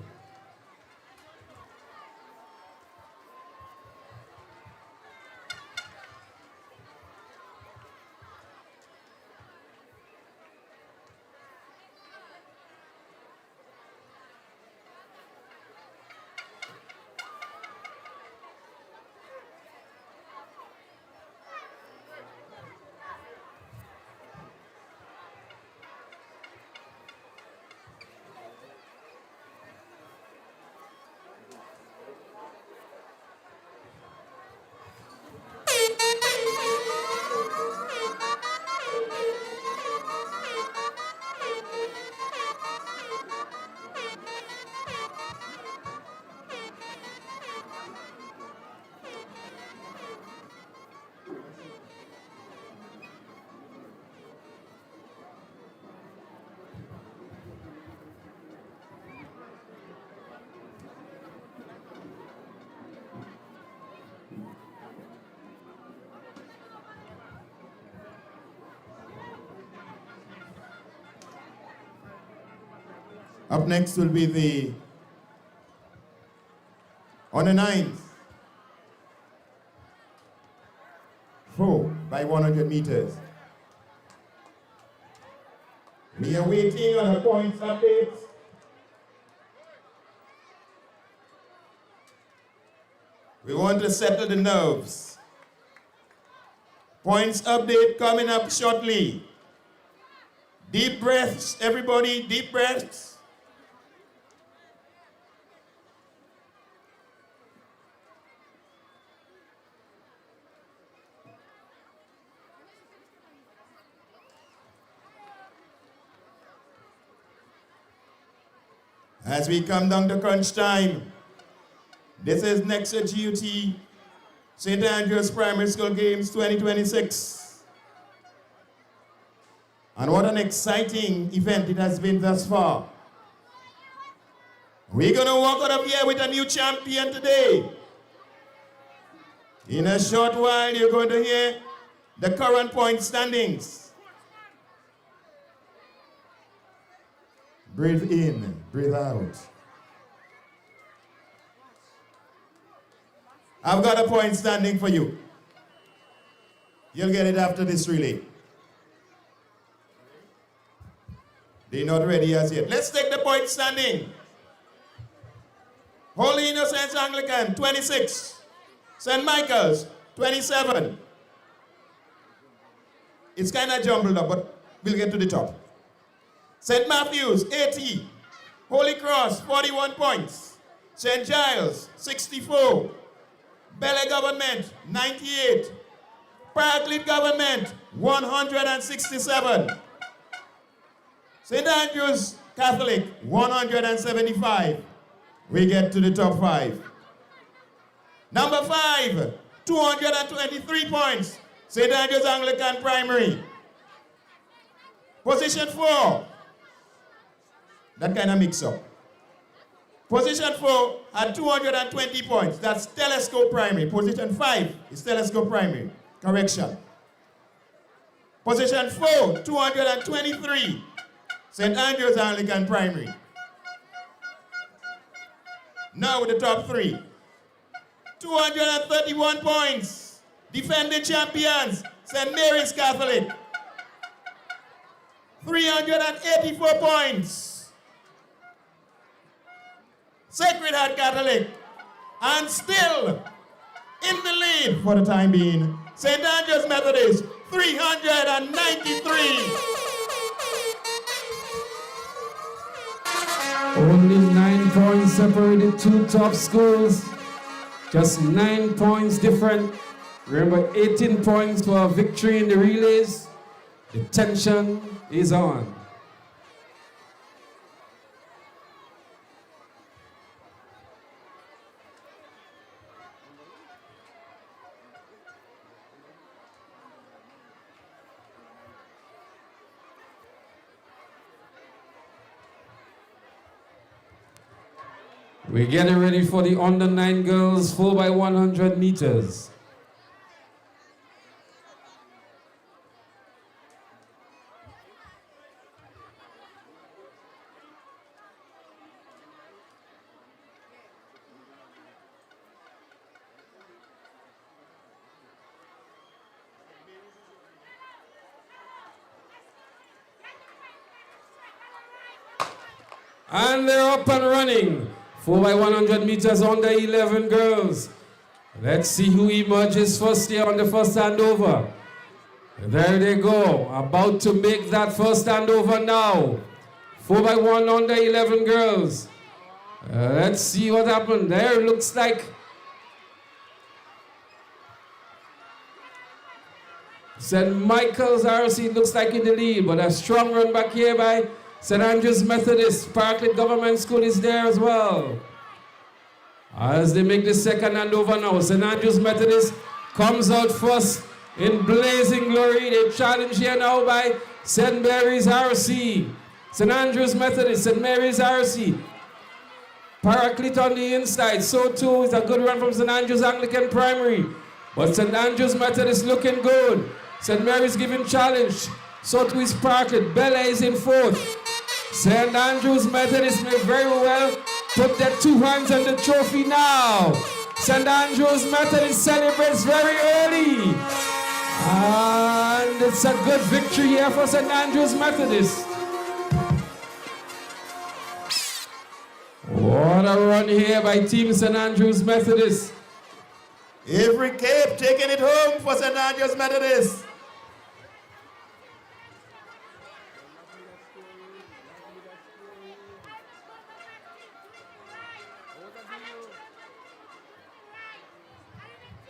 Up next will be the on the 9th. 4 by 100 meters. We are waiting on a points update. We want to settle the nerves. Points update coming up shortly. Deep breaths, everybody, deep breaths. As we come down to crunch time, this is Nexa G.U.T. St. Andrews Primary School Games 2026. And what an exciting event it has been thus far. We're going to walk out of here with a new champion today. In a short while, you're going to hear the current point standings. Breathe in, breathe out. I've got a point standing for you. You'll get it after this relay. They're not ready as yet. Let's take the point standing. Holy Innocents Anglican, 26. St. Michael's, 27. It's kind of jumbled up, but we'll get to the top. St. Matthew's, 80. Holy Cross, 41 points. St. Giles, 64. Bele Government, 98. Paraclete Government, 167. St. Andrews Catholic, 175. We get to the top 5. Number 5, 223 points. St. Andrews Anglican Primary. Position 4. That kind of mix up. Position 4 had 220 points. That's Telescope Primary. Position 5 is Telescope Primary. Correction. Position 4, 223. St. Andrews Anglican Primary. Now with the top 3. 231 points. Defending champions, St. Mary's Catholic. 384 points. Sacred Heart Catholic. And still in the lead for the time being, St. Andrews Methodist, 393. Only 9 points separated two top schools. Just 9 points different. Remember, 18 points for a victory in the relays. The tension is on. We're getting ready for the under 9 girls 4x100 meters. And they're up and running. 4x100 meters under 11 girls. Let's see who emerges first here on the first handover. There they go, about to make that first handover now. 4x1 under 11 girls. Let's see what happened. There looks like St. Michael's RC looks like in the lead, but a strong run back here by St. Andrews Methodist. Paraclete Government School is there as well. As they make the second handover now, St. Andrews Methodist comes out first in blazing glory. They challenge here now by St. Mary's RC. St. Andrews Methodist, St. Mary's RC. Paraclete on the inside. So too is a good run from St. Andrews Anglican Primary. But St. Andrews Methodist looking good. St. Mary's giving challenge. So too is Paraclete. Bella is in fourth. St. Andrews Methodist may very well put their 2 hands on the trophy now. St. Andrews Methodist celebrates very early. And it's a good victory here for St. Andrews Methodist. What a run here by Team St. Andrews Methodist. Every Cape taking it home for St. Andrew's Methodist.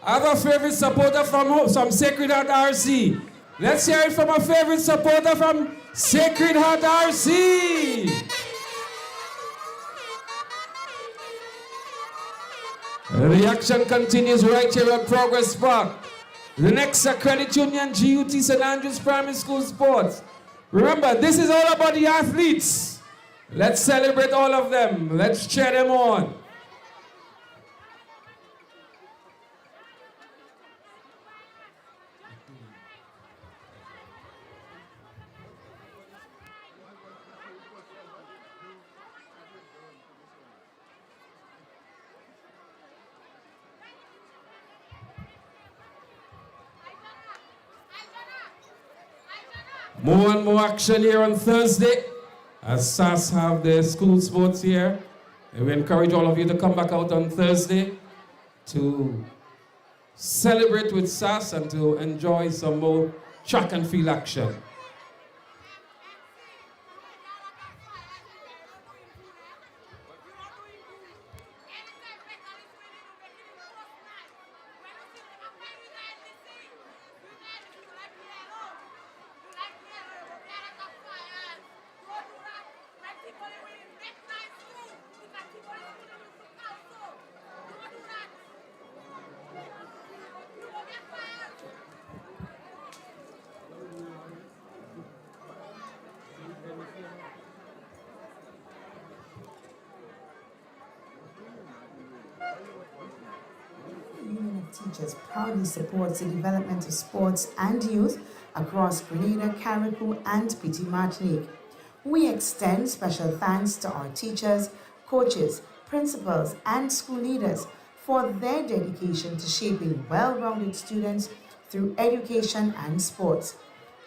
I have a favorite supporter from Sacred Heart RC. Let's hear it from a favorite supporter from Sacred Heart RC. The action continues right here at Progress Park. The Nexa Credit Union G.U.T. St. Andrews Primary School Sports. Remember, this is all about the athletes. Let's celebrate all of them. Let's cheer them on. More and more action here on Thursday as SAS have their school sports here. And we encourage all of you to come back out on Thursday to celebrate with SAS and to enjoy some more track and field action. Teachers proudly supports the development of sports and youth across Grenada, Carriacou, and Petite Martinique. We extend special thanks to our teachers, coaches, principals, and school leaders for their dedication to shaping well-rounded students through education and sports.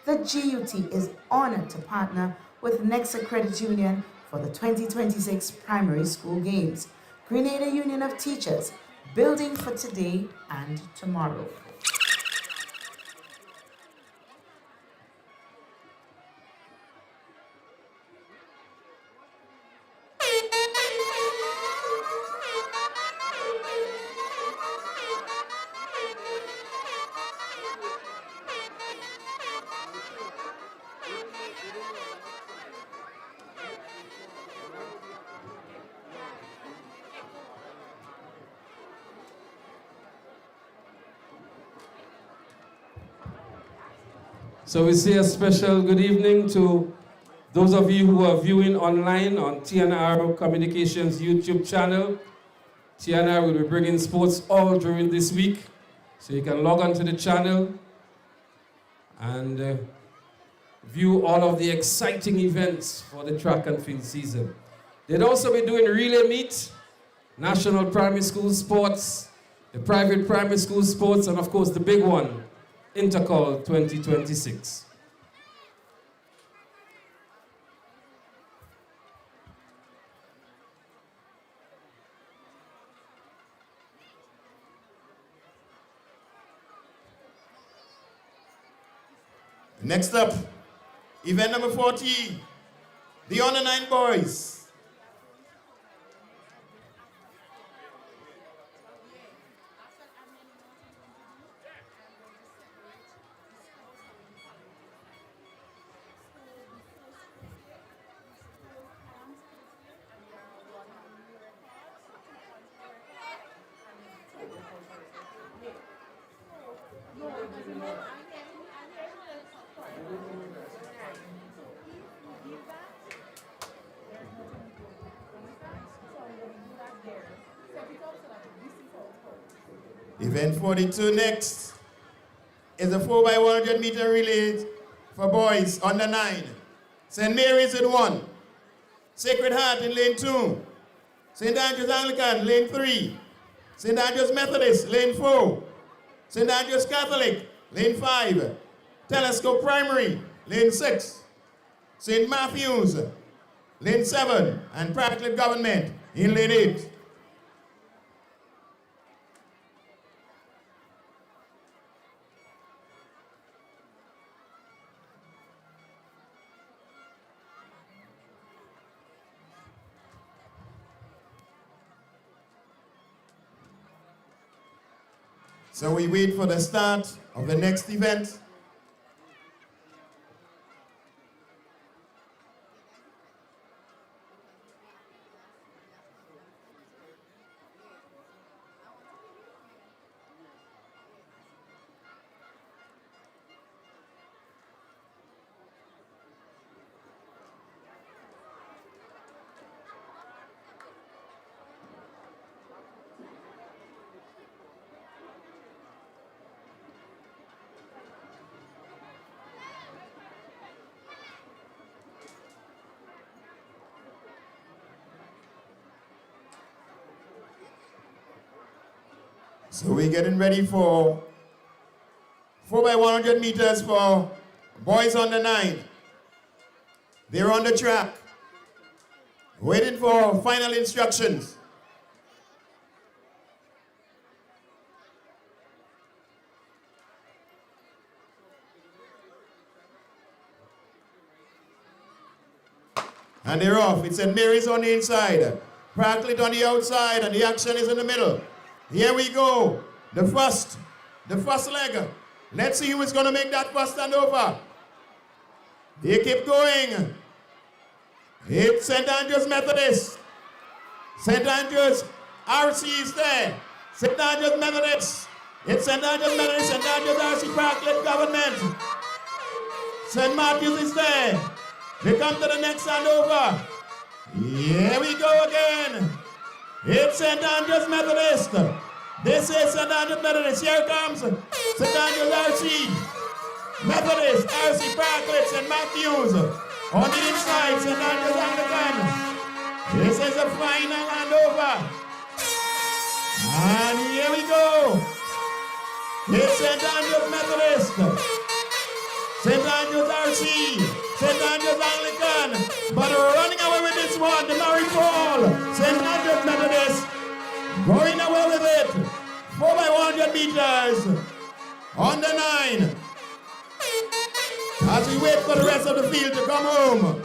The G.U.T is honored to partner with Nexa Credit Union for the 2026 Primary School Games. Grenada Union of Teachers, building for today and tomorrow. So we say a special good evening to those of you who are viewing online on TNR Communications YouTube channel. TNR will be bringing sports all during this week. So you can log on to the channel and view all of the exciting events for the track and field season. They'll also be doing relay meet, national primary school sports, the private primary school sports, and of course the big one, Intercall 2026. Next up, event number 40, the Under 9 boys. Event 42 next is a 4x100 meter relay for boys under 9. St. Mary's in 1, Sacred Heart in lane 2, St. Andrew's Anglican lane 3, St. Andrew's Methodist lane 4, St. Andrew's Catholic lane 5, Telescope Primary lane 6, St. Matthew's lane 7, and Private Government in lane 8. So we wait for the start of the next event. So we're getting ready for 4x100 meters for boys under 9. They're on the track, waiting for final instructions. And they're off. It's St. Mary's on the inside, Parklet on the outside, and the action is in the middle. Here we go. The first leg. Let's see who is going to make that first standover. They keep going. It's St. Andrew's Methodist. St. Andrew's RC is there. St. Andrew's Methodist. It's St. Andrew's Methodist, St. Andrew's RC Parklet Government. St. Matthew's is there. They come to the next standover. Here we go again. It's St. Andrew's Methodist. This is St. Andrew's Methodist. Here comes St. Andrew's RC. Methodist, RC Parklet, St. Matthew's. On the inside, St. Andrew's Anglican. This is the final handover. And here we go. It's St. Andrew's Methodist. St. Andrew's RC. St. Andrew's Anglican, but running away with this one, the Mary Paul. St. Andrew's Methodist, going away with it. 4x100 meters, under 9. As we wait for the rest of the field to come home.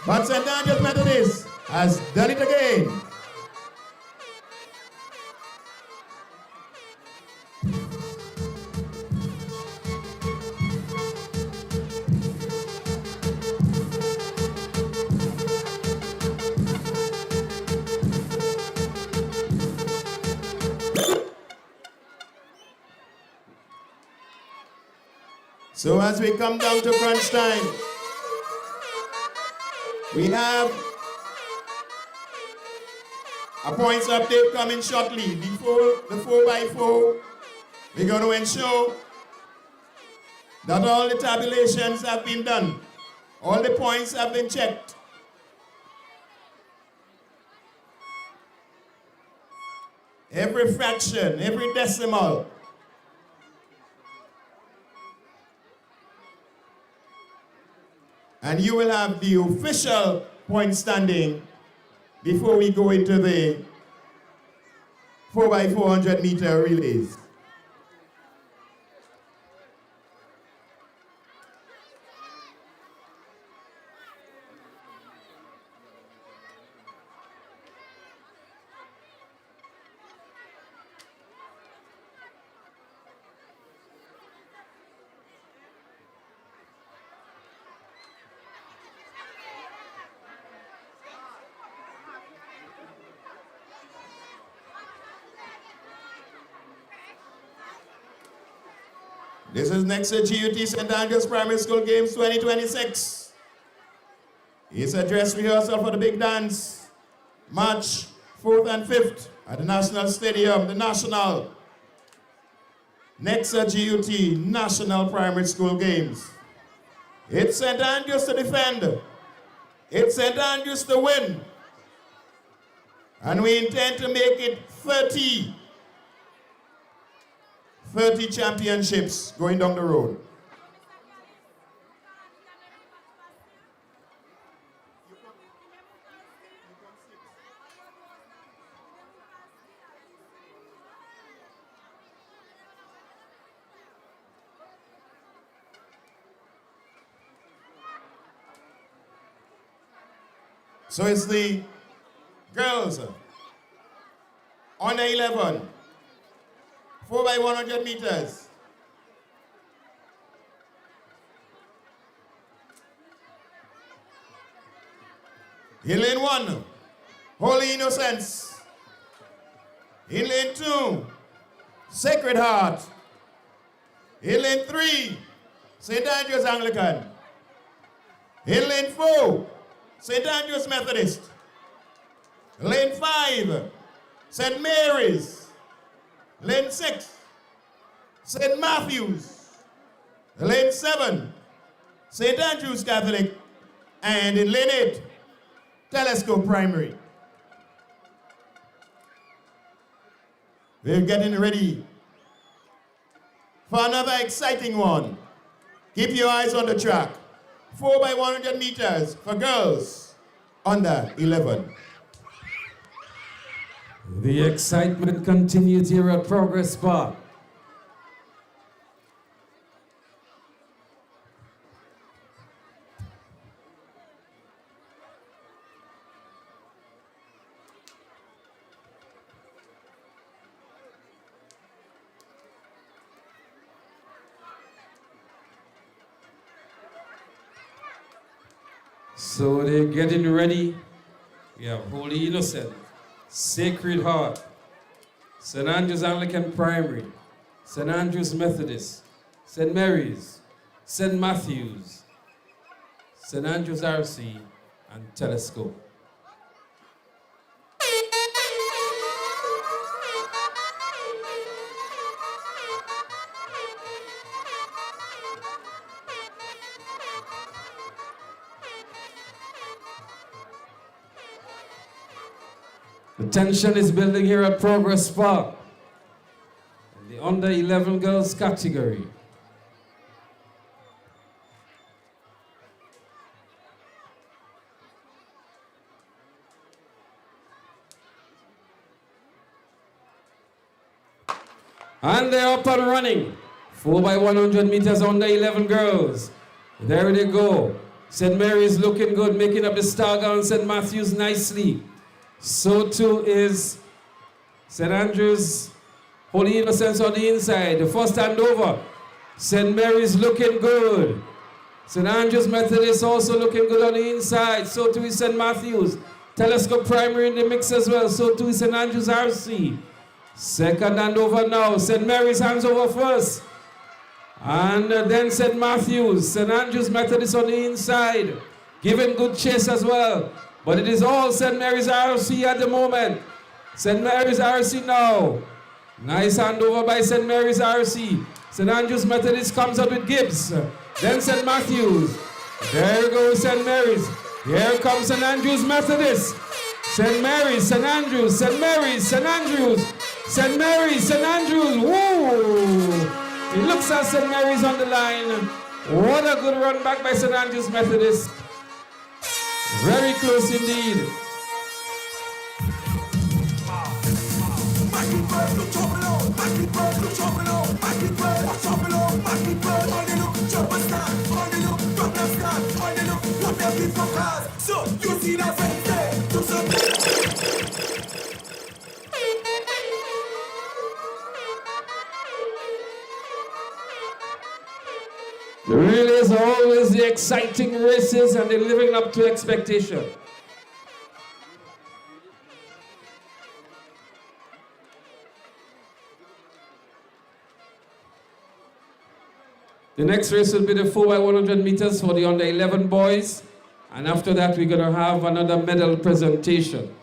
But St. Andrew's Methodist has done it again. So as we come down to crunch time, we have a points update coming shortly. Before the 4x4, we're going to ensure that all the tabulations have been done. All the points have been checked. Every fraction, every decimal. And you will have the official point standing before we go into the 4x400 meter relays. This is Nexa G.U.T. St. Andrew's Primary School Games 2026. It's a dress rehearsal for the big dance, March 4th and 5th at the National Stadium, the National. Nexa G.U.T. National Primary School Games. It's St. Andrews to defend. It's St. Andrews to win. And we intend to make it 30 championships going down the road. So it's the girls under 11. 4 by 100 meters. In lane 1, Holy Innocents. In lane 2, Sacred Heart. In lane 3, St. Andrew's Anglican. In lane 4, St. Andrew's Methodist. Lane 5, St. Mary's. Lane 6, St. Matthew's. Lane 7, St. Andrew's Catholic. And in lane 8, Telescope Primary. We're getting ready for another exciting one. Keep your eyes on the track. 4 by 100 meters for girls under 11. The excitement continues here at Progress Park. So they're getting ready. We have Holy Innocent, Sacred Heart, St. Andrew's Anglican Primary, St. Andrew's Methodist, St. Mary's, St. Matthew's, St. Andrew's RC, and Telescope. The tension is building here at Progress Park in the under 11 girls category. And they're up and running. 4 by 100 meters under 11 girls. There they go. St. Mary's looking good, making up the Stargown St. Matthew's nicely. So too is St. Andrew's Holy Innocents on the inside. The first handover. St. Mary's looking good. St. Andrew's Methodist also looking good on the inside. So too is St. Matthew's. Telescope Primary in the mix as well. So too is St. Andrew's RC. Second handover now. St. Mary's hands over first. And then St. Matthew's. St. Andrew's Methodist on the inside. Giving good chase as well. But it is all St. Mary's RC at the moment. St. Mary's RC now. Nice handover by St. Mary's RC. St. Andrew's Methodist comes up with Gibbs. Then St. Matthew's. There goes St. Mary's. Here comes St. Andrew's Methodist. St. Mary's, St. Andrew's, St. Mary's, St. Andrew's. St. Mary's, St. Andrew's. Whoa! It looks like St. Mary's on the line. What a good run back by St. Andrew's Methodist. Very close indeed. The relays are always the exciting races and they're living up to expectation. The next race will be the 4 by 100 meters for the under 11 boys. And after that, we're going to have another medal presentation.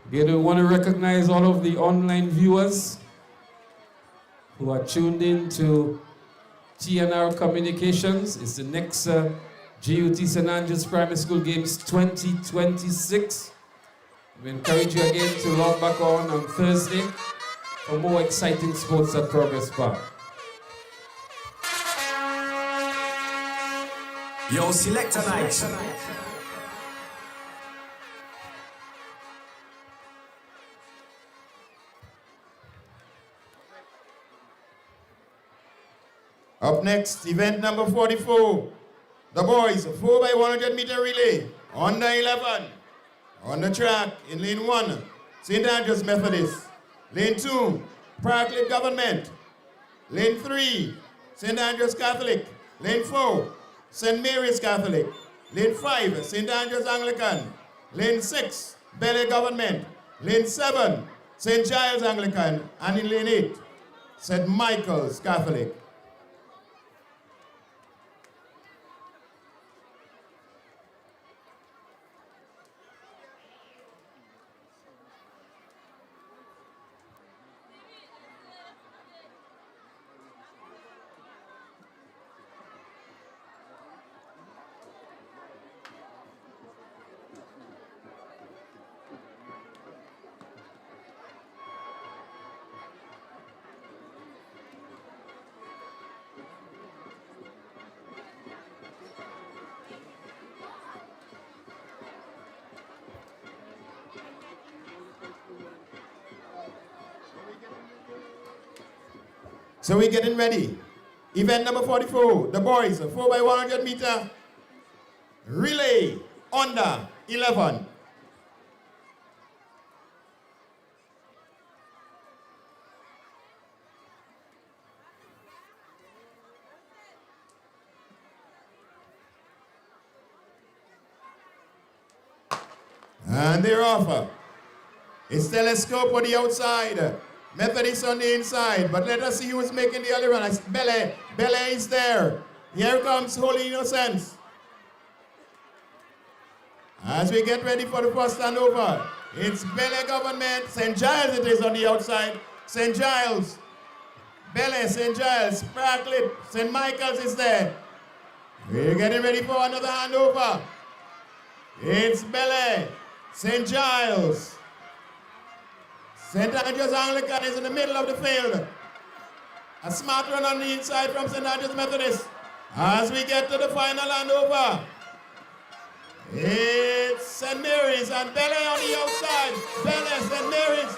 Again, we want to recognize all of the online viewers who are tuned in to TNR Communications. It's the Nexa G.U.T St. Andrew's Primary School Games 2026. We encourage you again to log back on Thursday for more exciting sports at Progress Park. Yo, select tonight. Up next, event number 44. The boys, 4x100 meter relay. Under 11. On the track in lane 1, St. Andrew's Methodist. Lane 2, Parkland Government. Lane 3, St. Andrew's Catholic. Lane 4, St. Mary's Catholic. Lane 5, St. Andrew's Anglican. Lane 6, Bel Government. Lane 7, St. Giles Anglican. And in lane 8, St. Michael's Catholic. So we're getting ready. Event number 44, the boys, 4x100 meter relay under 11. And they're off. It's telescope on the outside. Methodist on the inside, but let us see who's making the early run. Bele is there. Here comes Holy Innocents. As we get ready for the first standover, it's Bele Government, St. Giles it is on the outside. St. Giles, Bele, St. Giles, Parkland, St. Michael's is there. We're getting ready for another handover. It's Bele, St. Giles. St. Andrew's Anglican is in the middle of the field. A smart run on the inside from St. Andrew's Methodist. As we get to the final handover, it's St. Mary's and Bele on the outside. Bele, St. Mary's.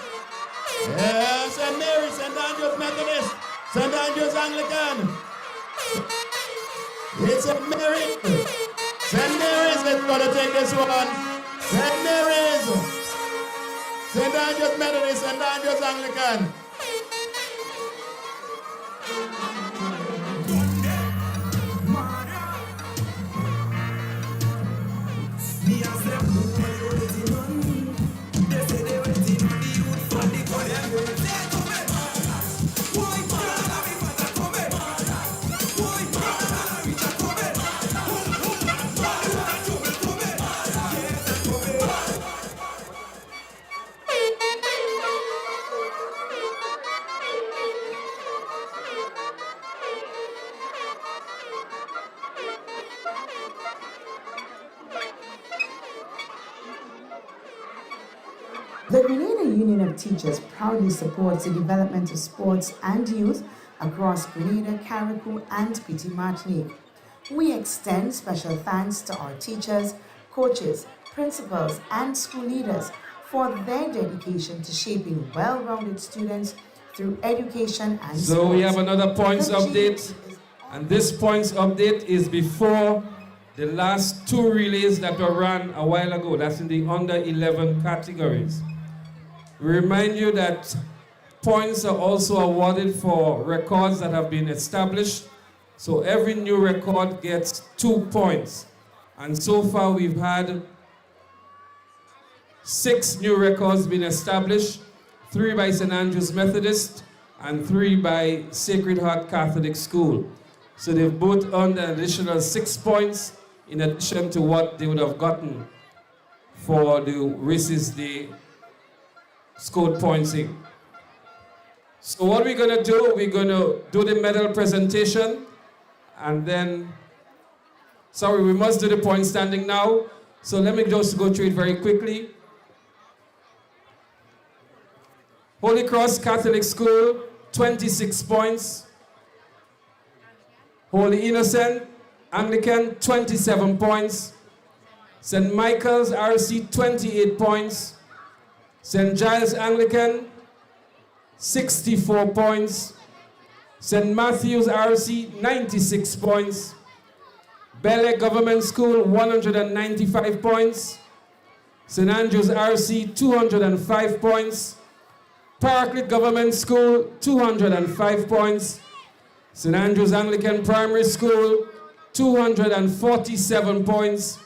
Yeah, St. Mary's, St. Andrew's Methodist. St. Andrew's Anglican. It's St. Mary's. St. Mary's is going to take this one. St. Mary's. St. Andrew's Methodist, St. Andrew's Anglican. The Grenada Union of Teachers proudly supports the development of sports and youth across Grenada, Carriacou, and Petite Martinique. We extend special thanks to our teachers, coaches, principals, and school leaders for their dedication to shaping well-rounded students through education and sports. So we have another points update, and this points update is before the last 2 relays that were run a while ago. That's in the under 11 categories. We remind you that points are also awarded for records that have been established. So every new record gets 2 points. And so far we've had 6 new records being established, 3 by St. Andrew's Methodist and 3 by Sacred Heart Catholic School. So they've both earned an additional 6 points in addition to what they would have gotten for the races they scored points in. So what we're going to do, we're going to do the medal presentation, and then, sorry, we must do the point standing now. So let me just go through it very quickly. Holy Cross Catholic School, 26 points. Holy Innocent Anglican, 27 points. St. Michael's RC, 28 points. St. Giles Anglican, 64 points. St. Matthew's RC, 96 points. Bel Air Government School, 195 points. St. Andrews RC, 205 points. Paraclete Government School, 205 points. St. Andrews Anglican Primary School, 247 points.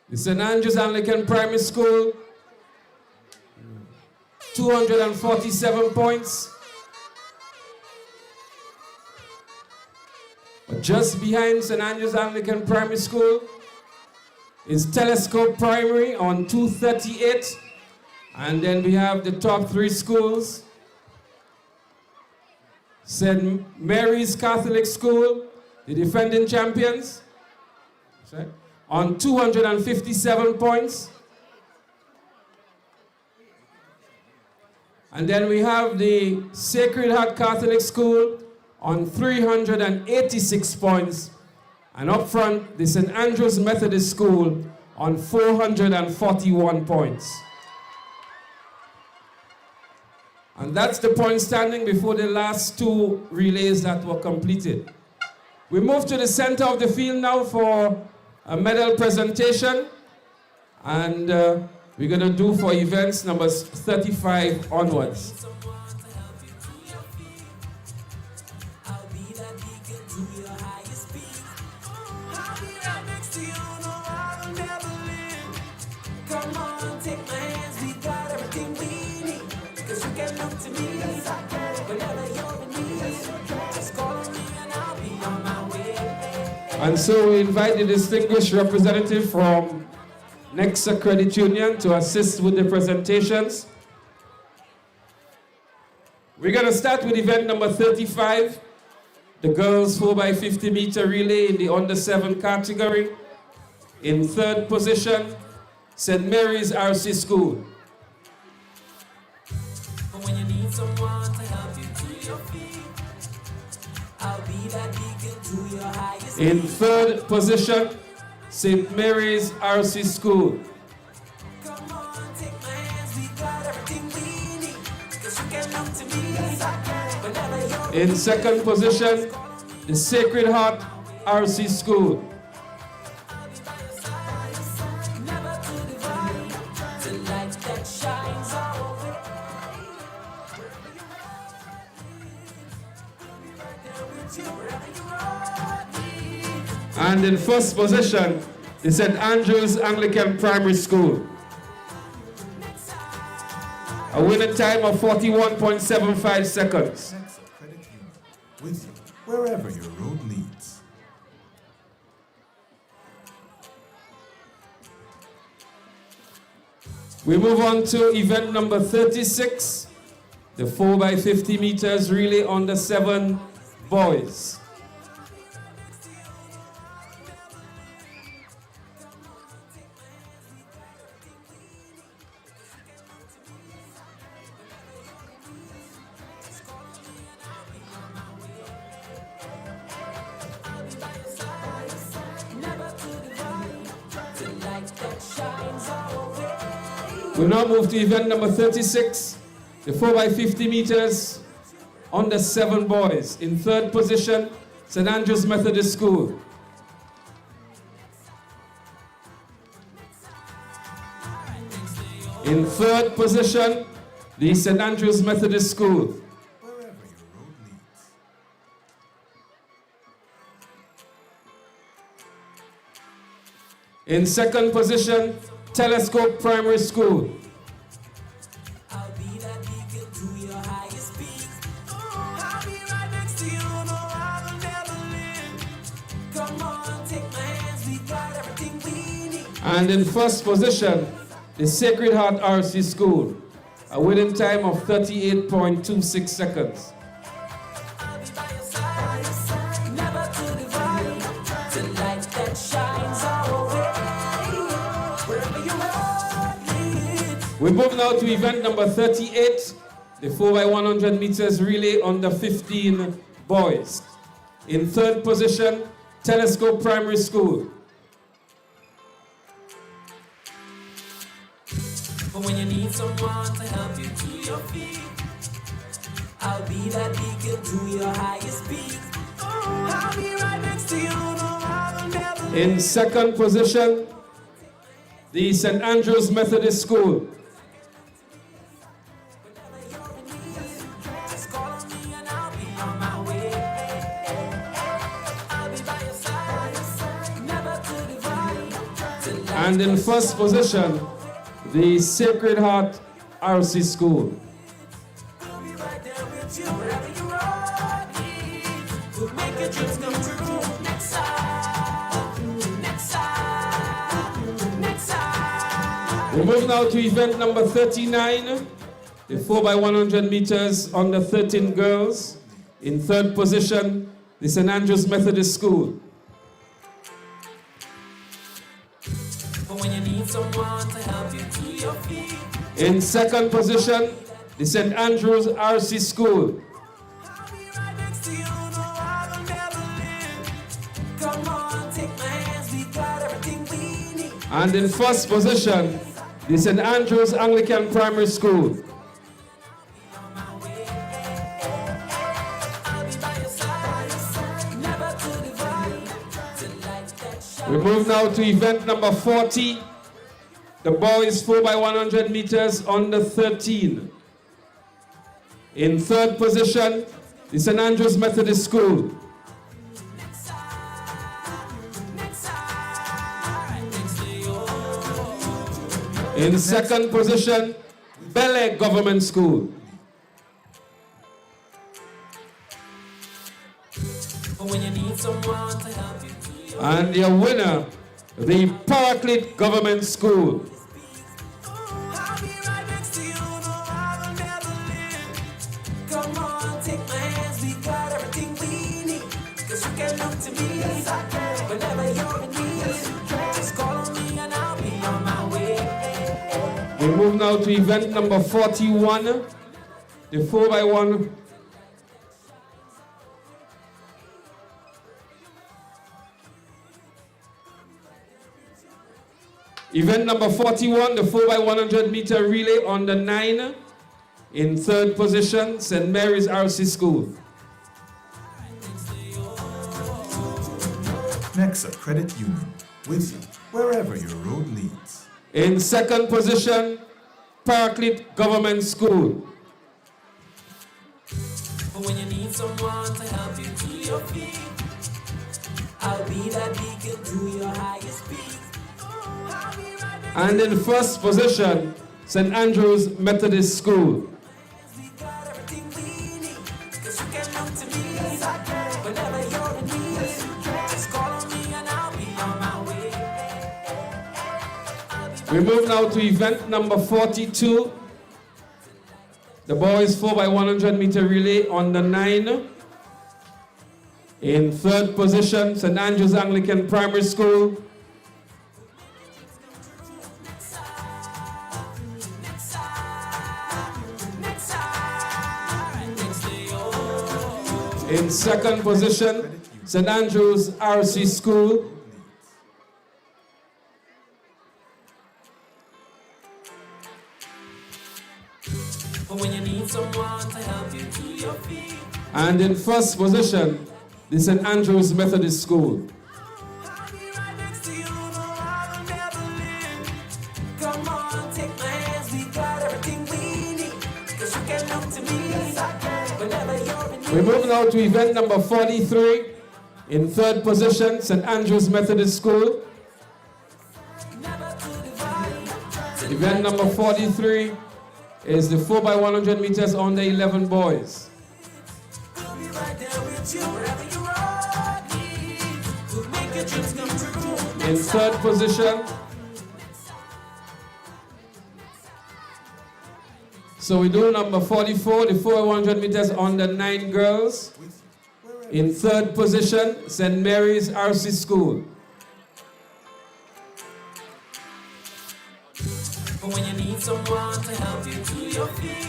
The St. Andrews Anglican Primary School, 247 points. But just behind St. Andrews Anglican Primary School is Telescope Primary on 238. And then we have the top three schools. St. Mary's Catholic School, the defending champions, on 257 points. And then we have the Sacred Heart Catholic School on 386 points. And up front, the St. Andrews Methodist School on 441 points. And that's the point standing before the last two relays that were completed. We move to the center of the field now for a medal presentation. And we're going to do for events numbers 35 onwards. And so we invite the distinguished representative from Nexa Credit Union to assist with the presentations. We're going to start with event number 35, the girls 4x50 meter relay in the under 7 category. In third position, St. Mary's RC School. When you need someone to help you to your feet, I'll be that beacon to your highest. In third position, St. Mary's RC School. Come on, take my hands, we got everything we need. 'Cause you can look to me, whenever you're In second position, the Sacred Heart RC School. never to divide, the light that shines our way. And in first position, the St. Andrews Anglican Primary School. A winning time of 41.75 seconds. Nexa Credit Union, with you wherever your road leads. We move on to event number 36, the 4x50 meters relay under 7 boys. We now move to event number 36, the 4x50 meters under 7 boys. In third position, St. Andrews Methodist School. In third position, the St. Andrews Methodist School. In second position, Telescope Primary School. I'll be that beacon to your highest peak. I'll be right next to you, no, I will never leave. Come on, take my hands, we got everything we need. And in first position, the Sacred Heart RC School. A winning time of 38.26 seconds. Never to divide, the light that shines our way. Wherever you are, We move now to event number 38, the 4x100 meters relay under 15 boys. In third position, Telescope Primary School. But when you need someone to help you to your feet, I'll be that beacon to your highest peak. I'll be right next to you, no, I'll never. In second position, the St. Andrew's Methodist School. Just call on me and I'll be on my way. I'll be by your side, never to divide. And in first position, the Sacred Heart RC School. We'll be right there with you wherever you are. We'll make your dreams come true. Nexa, Nexa, Nexa. We move now to event number 39, the 4x100 meters under 13 girls. In third position, the St. Andrew's Methodist School. But when you need someone to help you to your feet, In second position, the St. Andrew's RC School. next to you, no, I'll never live. Come on, take my hands, we got everything we need. And in first position, the St. Andrew's Anglican Primary School. I'll be by your side, never to divide. To light that shine. We move now to event number 40, the boys 4x100 meters under 13. In third position, the St. Andrew's Methodist School. In second position, Bel Government School. But when you need someone to help you to your And your winner, the Paraclete Government School. I'll be right next to you, no, I'll never live. Come on, take my hands, we got everything we need. Cause you can look to me, whenever you're in need. Just call on me and I'll be on my way. We move now to event number 41, the 4x1. Event number 41, the 4x100 meter relay on the 9. In third position, St. Mary's RC School. Nexa Credit Union, with you wherever your road leads. In second position, Paraclete Government School. But when you need someone to help you to your feet, I'll be that beacon to your highest peak. And in first position, St. Andrew's Methodist School. We got everything we need. Cause you can look to me, whenever you're in need. Just call on me and I'll be on my way. We move now to event number 42, the boys 4x100 meter relay on the 9. In third position, St. Andrew's Anglican Primary School. In second position, St. Andrew's RC School. But when you need someone to help you to your feet, And in first position, the St. Andrew's Methodist School. next to you, no, I'll never live. Come on, take my hands, we got everything we need. Cause you can look to me, whenever you're in need. We move now to event number 43. In third position, St. Andrew's Methodist School. Event number 43 is the 4x100 meters under 11 boys. We'll be right there with you, wherever you are. We'll make your dreams come true. In third position, so we do number 44, the 4x100 meters under 9 girls. In third position, St. Mary's RC School. But when you need someone to help you to your feet,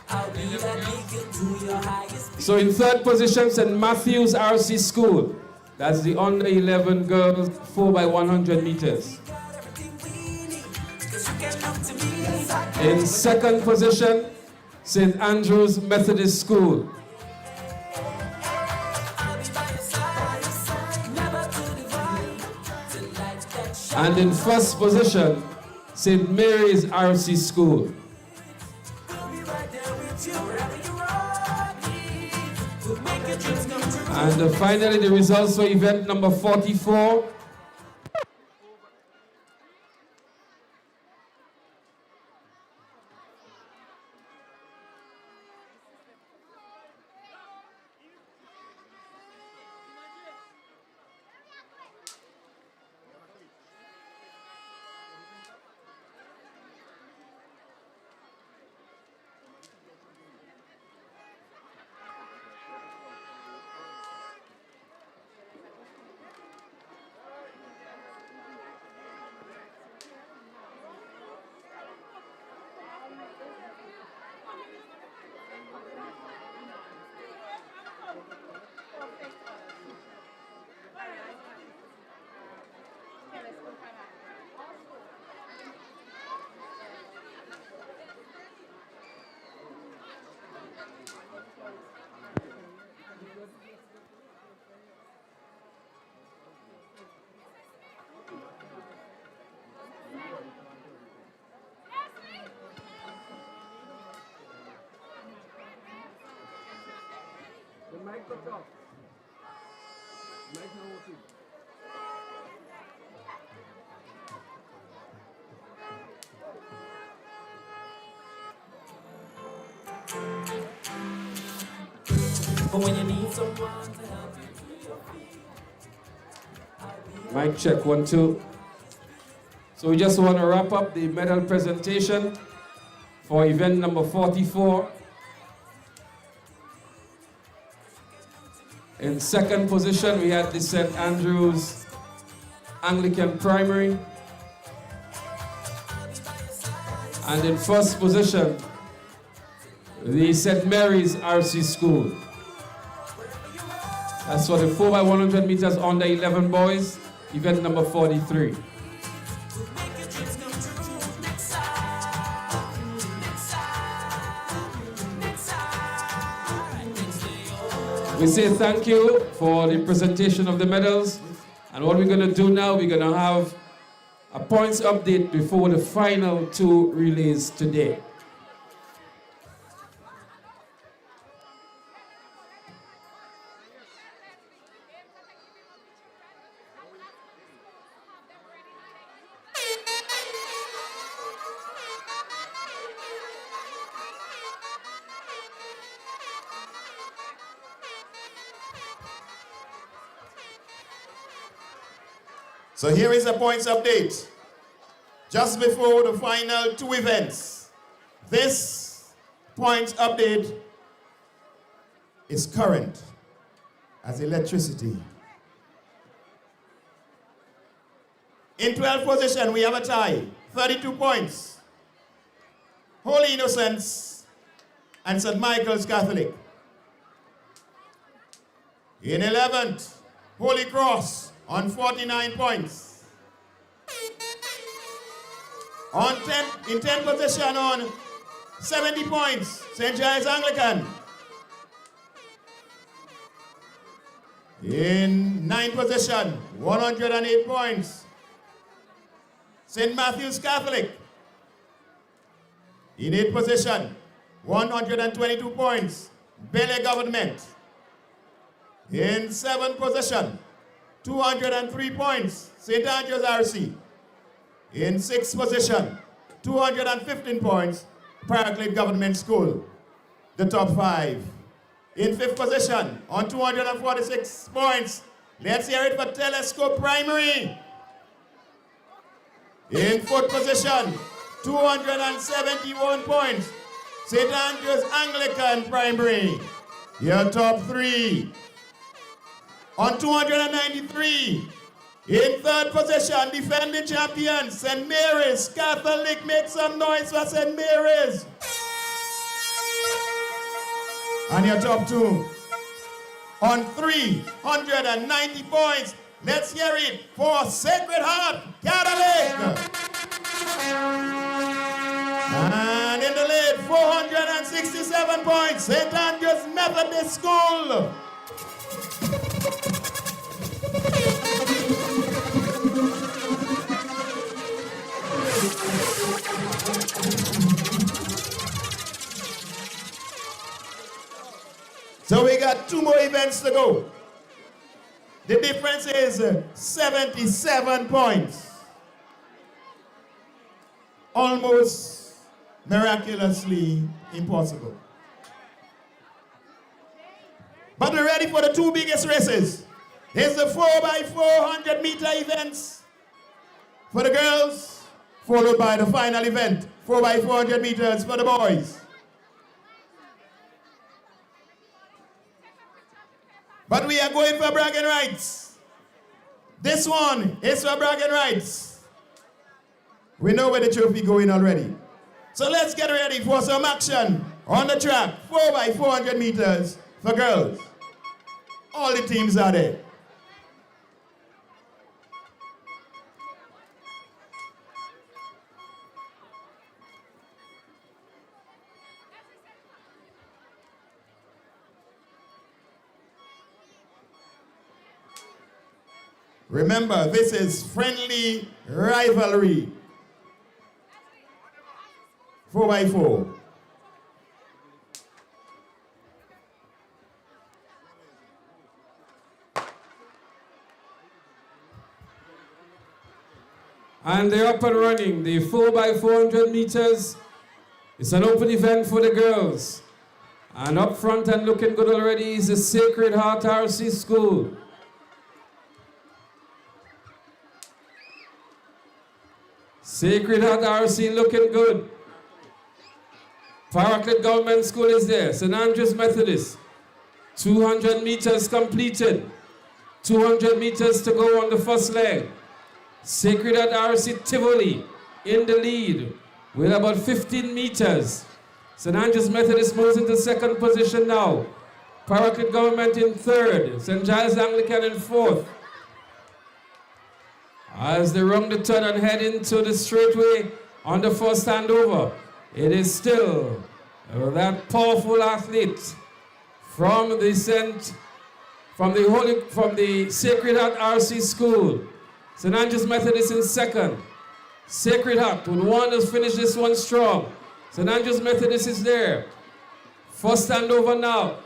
I'll be that beacon to your highest peak. So in third position, St. Matthew's RC School. That's the under 11 girls 4x100 meters. Cause you can look to In second position, St. Andrew's Methodist School. And in first position, St. Mary's RC School. And finally, the results for event number 44. When you need someone to help you. Mic check, 1, 2. So we just want to wrap up the medal presentation for event number 44. In second position, we had the St. Andrew's Anglican Primary. And in first position, the St. Mary's RC School. That's for the 4x100 meters under 11 boys, event number 43. We say thank you for the presentation of the medals. And what we're going to do now, we're going to have a points update before the final 2 relays today. So here is a points update. Just before the final 2 events, this points update is current as electricity. In 12th position, we have a tie, 32 points. Holy Innocents and St. Michael's Catholic. In 11th, Holy Cross on 49 points. In 10th position on 70 points, St. Giles Anglican. In 9th position, 108 points, St. Matthew's Catholic. In 8th position, 122 points, Bele Government. In 7th position, 203 points, St. Andrew's RC. In 6th position, 215 points, Paraclete Government School. The top 5. In 5th position, on 246 points, let's hear it for Telescope Primary. In 4th position, 271 points, St. Andrew's Anglican Primary. Your top 3. On 293, in 3rd position, defending champions, St. Mary's Catholic. Make some noise for St. Mary's. And your top 2. On 390 points, let's hear it for Sacred Heart Catholic. 467 points. St. Andrew's Methodist School. So we got 2 more events to go. The difference is 77 points. Almost miraculously impossible. But we're ready for the 2 biggest races. Here's the 4x400 meter events for the girls, followed by the final event, 4x400 meters for the boys. But we are going for bragging rights. This one is for bragging rights. We know where the trophy going already. So let's get ready for some action on the track, 4x400 meters for girls. All the teams are there. Remember, this is friendly rivalry. 4x4. And they're up and running. The 4x400 meters. It's an open event for the girls. And up front and looking good already is the Sacred Heart RC School. Sacred Heart RC looking good. Paraclet Government School is there. St. Andrew's Methodist. 200 meters completed. 200 meters to go on the first leg. Sacred Heart RC Tivoli in the lead with about 15 meters. St. Andrew's Methodist moves into second position now. Paraclet Government in third. St. Giles Anglican in fourth. As they run the turn and head into the straightway on the first handover, it is still that powerful athlete from the Sacred Heart RC School. St. Andrew's Methodist in second. Sacred Heart would want to finish this one strong. St. Andrew's Methodist is there. First handover now.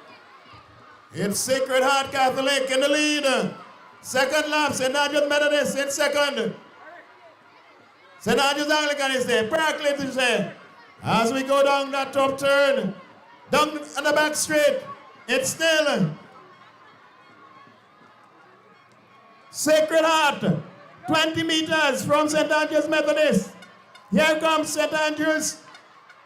It's Sacred Heart Catholic in the lead. Second lap, St. Andrew's Methodist in second. St. Andrew's Anglican is there. Paraclet is there. As we go down that top turn, down on the back straight, it's still Sacred Heart, 20 meters from St. Andrew's Methodist. Here comes St. Andrew's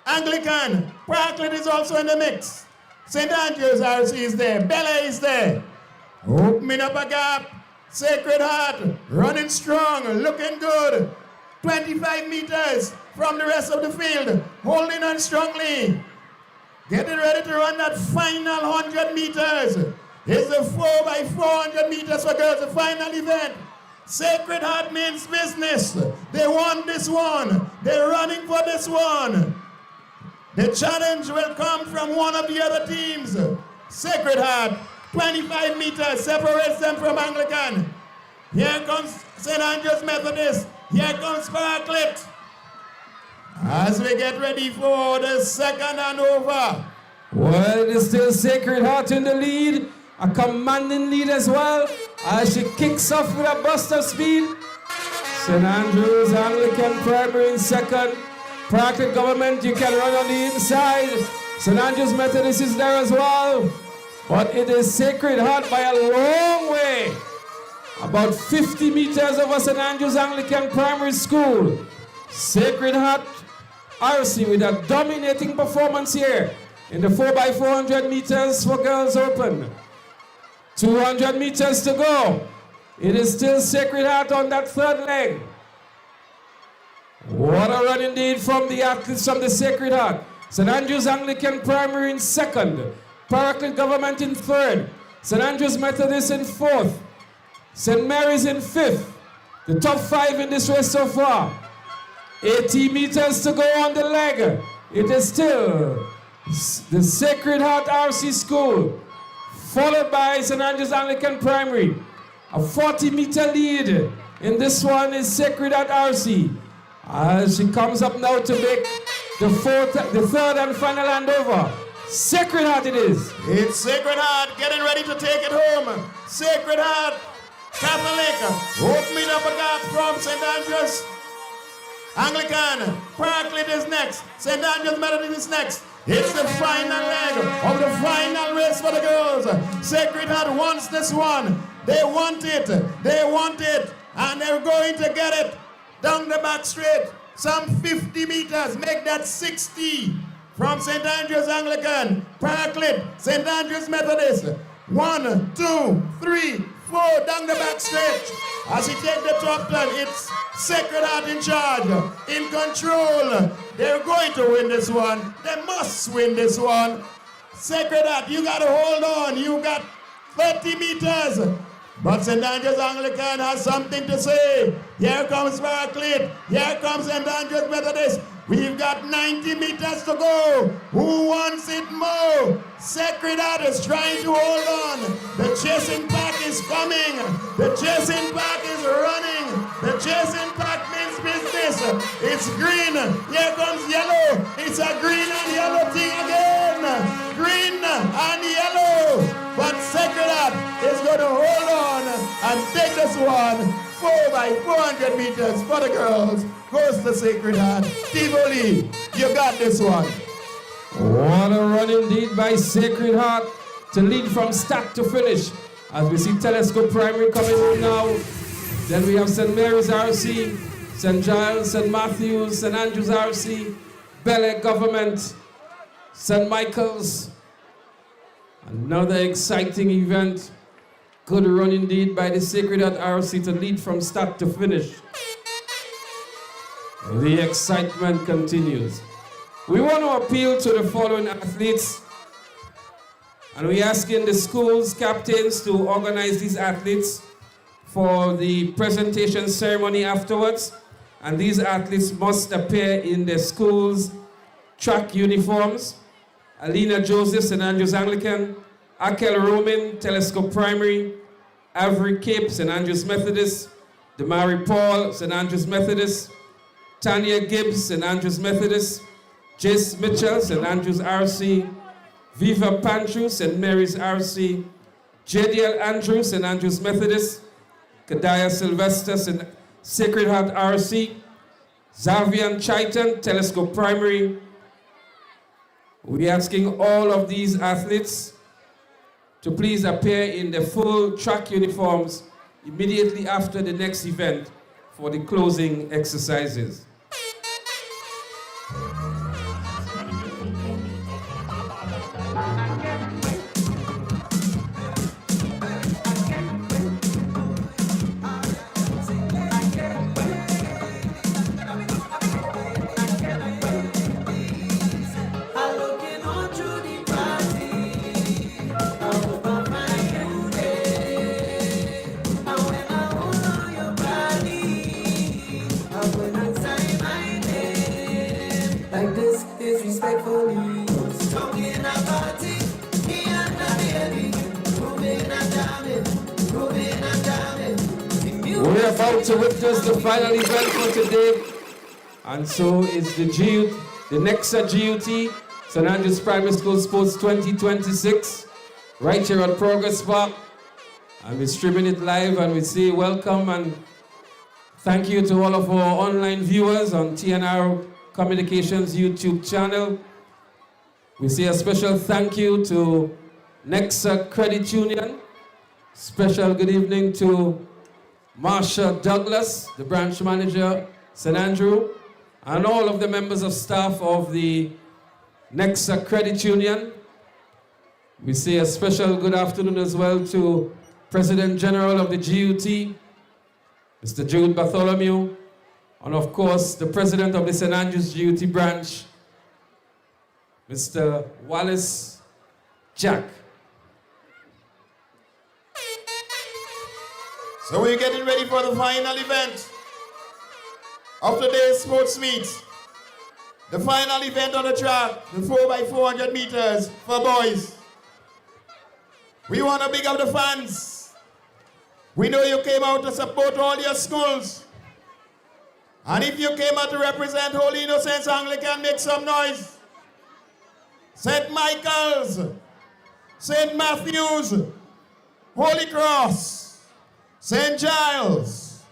Anglican. Paraclet is also in the mix. St. Andrew's RC is there. Bella is there. Opening up a gap. Sacred Heart running strong, looking good. 25 meters from the rest of the field, holding on strongly. Getting ready to run that final 100 meters. It's the 4x400 meters for girls, the final event. Sacred Heart means business. They won this one. They're running for this one. The challenge will come from one of the other teams. Sacred Heart, 25 meters separates them from Anglican. Here comes St. Andrew's Methodist. Here comes Paraclet. As we get ready for the second handover. Well, it is still Sacred Heart in the lead. A commanding lead as well. As she kicks off with a burst of speed. St. Andrew's Anglican Primary in second. Paraclet Government, you can run on the inside. St. Andrew's Methodist is there as well. But it is Sacred Heart by a long way. About 50 meters over St. Andrew's Anglican Primary School. Sacred Heart RC with a dominating performance here in the 4x400 meters for girls open. 200 meters to go. It is still Sacred Heart on that third leg. What a run indeed from the athletes from the Sacred Heart. St. Andrew's Anglican Primary in second. Paraclet Government in third. St. Andrew's Methodist in fourth. St. Mary's in fifth. The top five in this race so far. 80 meters to go on the leg. It is still the Sacred Heart RC School, followed by St. Andrews Anglican Primary. A 40-meter lead in this one is Sacred Heart RC. As she comes up now to make the third and final handover. Sacred Heart it is. It's Sacred Heart getting ready to take it home. Sacred Heart Catholic opening up a gap from St. Andrews Anglican. Parkland is next. St. Andrews Methodist is next. It's the final leg of the final race for the girls. Sacred Heart wants this one. They want it. They want it. And they're going to get it. Down the back straight. Some 50 meters. Make that 60. From St. Andrews Anglican. Parkland. St. Andrews Methodist. 1, 2, 3, 4. Down the back stretch. As he takes the top turn, it's Sacred Heart in charge, in control. They're going to win this one. They must win this one. Sacred Heart, you got to hold on. You got 30 meters. But St. Andrews Anglican has something to say. Here comes Barclay. Here comes St. Andrews Methodist. We've got 90 meters to go. Who wants it more? Sacred Heart is trying to hold on. The chasing pack is coming. The chasing pack is running. The chasing pack means business. It's green. Here comes yellow. It's a green and yellow thing again. Green and yellow. But Sacred Heart is going to hold on and take this one. 4 by 400 meters for the girls. Goes to Sacred Heart. Tivoli, you got this one. What a run indeed by Sacred Heart to lead from start to finish. As we see Telescope Primary coming in now. Then we have St. Mary's RC, St. Giles, St. Matthews, St. Andrews RC, Bel Air Government, St. Michael's. Another exciting event. Good run indeed by the Sacred Heart RC to lead from start to finish. The excitement continues. We want to appeal to the following athletes, and we're asking the schools captains to organize these athletes for the presentation ceremony afterwards. And these athletes must appear in their schools' track uniforms. Alina Joseph, St. Andrews Anglican, Akel Roman, Telescope Primary, Avery Cape, St. Andrews Methodist, Damari Paul, St. Andrews Methodist, Tanya Gibbs, St. Andrews Methodist, Jace Mitchell, St. Andrews RC, Viva Panchu, St. Mary's RC, JDL Andrews, St. Andrews Methodist, Kadaya Sylvester, St. Sacred Heart RC, Xavier Chaitan, Telescope Primary. We're asking all of these athletes to please appear in the full track uniforms immediately after the next event for the closing exercises. We're about to witness the final event for today, and so is the G.U.T, the Nexa G.U.T, St. Andrews Primary School Sports 2026, right here at Progress Park. And we're streaming it live, and we say welcome and thank you to all of our online viewers on TNR Communications YouTube channel. We say a special thank you to Nexa Credit Union. Special good evening to Marsha Douglas, the branch manager, St. Andrew, and all of the members of staff of the Nexa Credit Union. We say a special good afternoon as well to President General of the G.U.T, Mr. Jude Bartholomew, and of course the President of the St. Andrews G.U.T branch, Mr. Wallace Jack. So we're getting ready for the final event of today's sports meet. The final event on the track, the 4x400 meters for boys. We want to big up the fans. We know you came out to support all your schools. And if you came out to represent Holy Innocents Anglican, make some noise. St. Michael's, St. Matthew's, Holy Cross, St. Giles,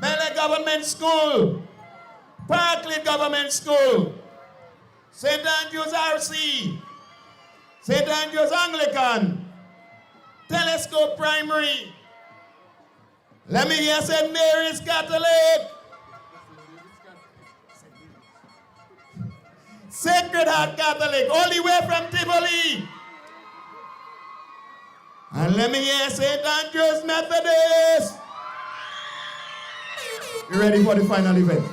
Bele Government School, Parkland Government School, St. Andrew's RC, St. Andrew's Anglican, Telescope Primary. Let me hear St. Mary's Catholic, Sacred Heart Catholic, all the way from Tivoli. And let me hear St. Andrew's Methodist. You ready for the final event?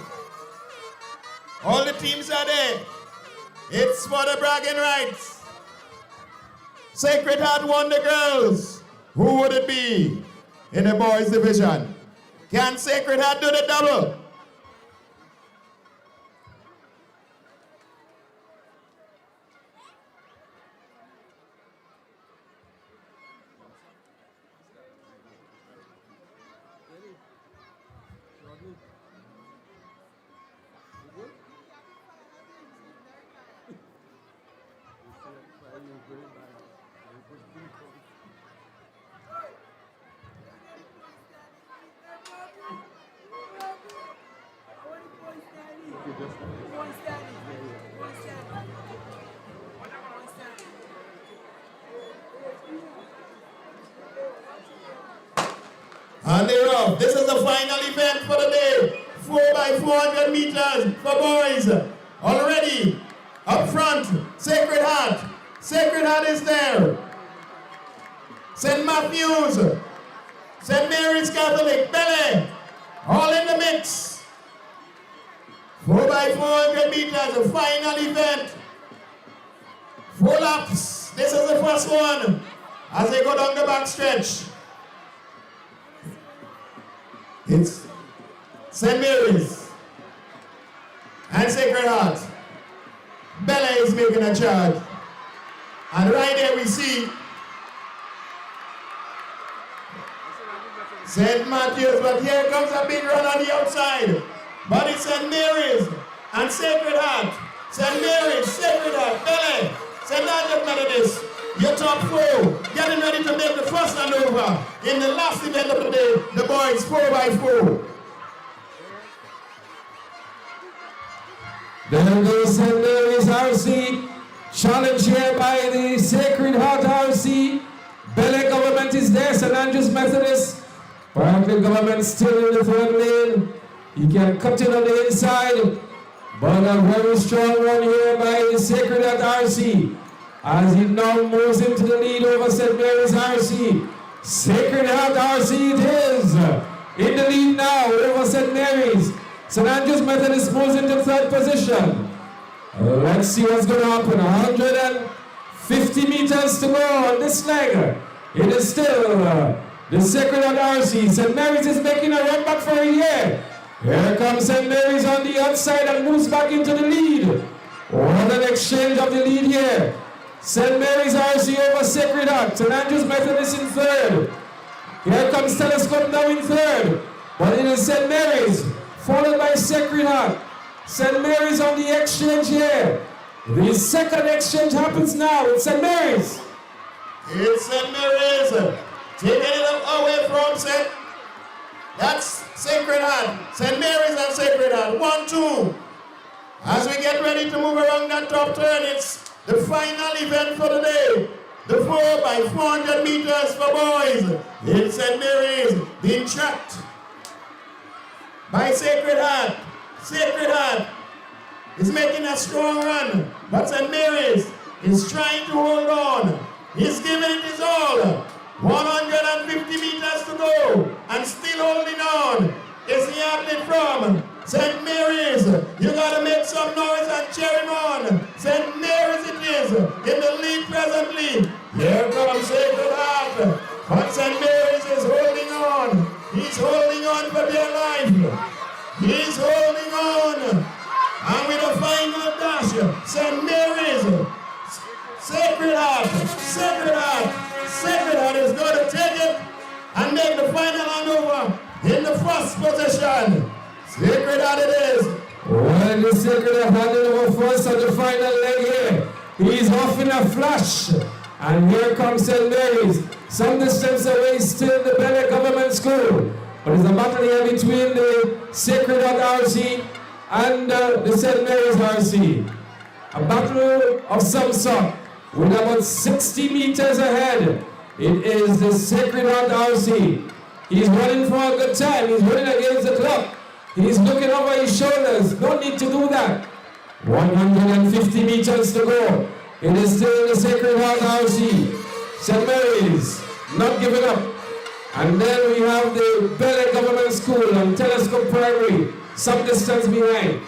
All the teams are there. It's for the bragging rights. Sacred Heart won the girls. Who would it be in the boys division? Can Sacred Heart do the double? And they're off. This is the final event for the day. 4x400 meters for boys. Already up front, Sacred Heart. Sacred Heart is there. St. Matthew's, St. Mary's Catholic, Bele, all in the mix. 4x400 meters, the final event. 4 laps. This is the first one as they go down the back stretch. It's St. Mary's and Sacred Heart. Bella is making a charge. And right there we see St. Matthew's, but here comes a big run on the outside. But it's St. Mary's and Sacred Heart. St. Mary's, Sacred Heart, Bella, St. Andrew's Methodist. Your top 4 getting ready to make the first handover in the last event of the day, the boys 4x4. There goes St. Mary's RC, challenged here by the Sacred Heart RC. Bele Government is there, St. Andrew's Methodist. Parkland Government still in the 3rd lane. He can cut it on the inside, but a very strong one here by the Sacred Heart RC. As he now moves into the lead over St. Mary's RC. Sacred Heart RC it is. In the lead now over St. Mary's. St. Andrew's Methodist moves into 3rd position. Let's see what's going to happen. 150 meters to go on this leg. It is still the Sacred Heart RC. St. Mary's is making a run back for a year. Here comes St. Mary's on the outside and moves back into the lead. What an exchange of the lead here. St. Mary's RC over Sacred Heart. St. Andrew's Methodist in 3rd. Here comes Telescope now in 3rd. But it is St. Mary's, followed by Sacred Heart. St. Mary's on the exchange here. The second exchange happens now. It's St. Mary's. It's St. Mary's. Taking it away from St. That's Sacred Heart. St. Mary's and Sacred Heart. 1-2. As we get ready to move around that top turn, it's the final event for the day, the 4x400 meters for boys. In St. Mary's, being tracked by Sacred Heart. Sacred Heart is making a strong run, but St. Mary's is trying to hold on. He's giving it his all. 150 meters to go, and still holding on. Is the athlete from St. Mary's? You gotta make some noise and cheer him on. St. Mary's it is, in the lead presently. Here comes Sacred Heart, but St. Mary's is holding on. He's holding on for dear life. He's holding on. And with a final make the final handover in the first position. Sacred Heart it is. Well, the Sacred Heart handed over first on the final leg here. He's off in a flash. And here comes St. Mary's. Some distance away, still the Bennett Government School. But there's a battle here between the Sacred Heart RC and the St. Mary's RC. A battle of some sort. With about 60 meters ahead, it is the Sacred Heart RC. He's running for a good time. He's running against the clock. He's looking over his shoulders. No need to do that. 150 meters to go. It is still the Sacred Heart RC. St. Mary's, not giving up. And then we have the Bel Government School and Telescope Primary, some distance behind.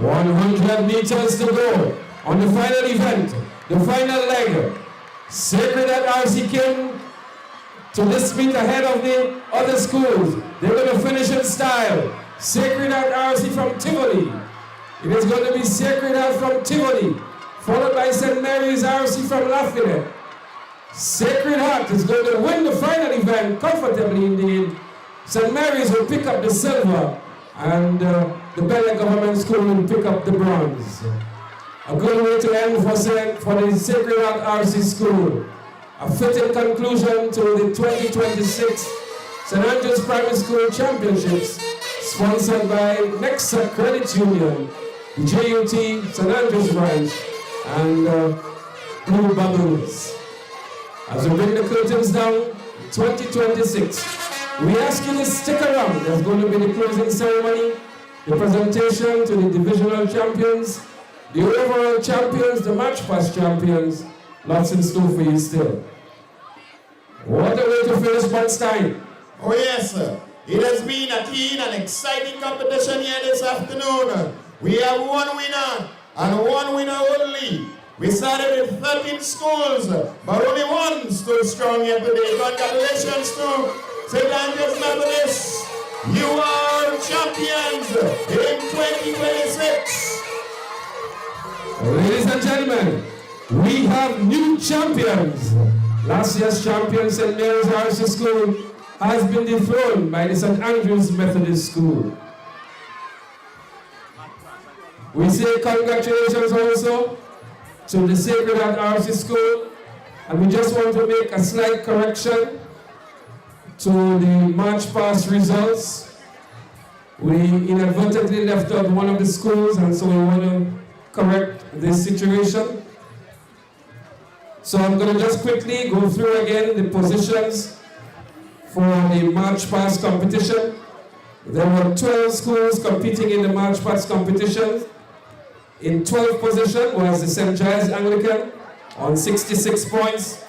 100 meters to go on the final event, the final leg. Sacred Heart RC came to this meet ahead of the other schools. They're going to finish in style. Sacred Heart RC from Tivoli. It is going to be Sacred Heart from Tivoli, followed by St. Mary's RC from Lafayette. Sacred Heart is going to win the final event comfortably indeed. St. Mary's will pick up the silver, and the Bel Government School will pick up the bronze. A good way to end for the Sacred Heart RC School. A fitting conclusion to the 2026 St. Andrews Primary School Championships, sponsored by Nexa Credit Union, the G.U.T, St. Andrews branch, and Blue Bubbles. As we bring the curtains down, 2026, we ask you to stick around. There's going to be the closing ceremony, the presentation to the divisional champions, the overall champions, the match pass champions. Lots in store for you still. What a way to finish one time. Oh yes, sir. It has been a keen and exciting competition here this afternoon. We have one winner and one winner only. We started with 13 schools, but only one stood strong here today. Congratulations to St. Andrews Methodist. You are champions in 2026. Ladies and gentlemen, we have new champions. Last year's champion, St. Mary's RC School, has been dethroned by the St. Andrews Methodist School. We say congratulations also to the Sacred Heart RC School, and we just want to make a slight correction to the March past results. We inadvertently left out one of the schools, and so we want to correct this situation. So I'm going to just quickly go through again the positions for the March past competition. There were 12 schools competing in the March past competition. In 12th position was the St. Giles Anglican on 66 points.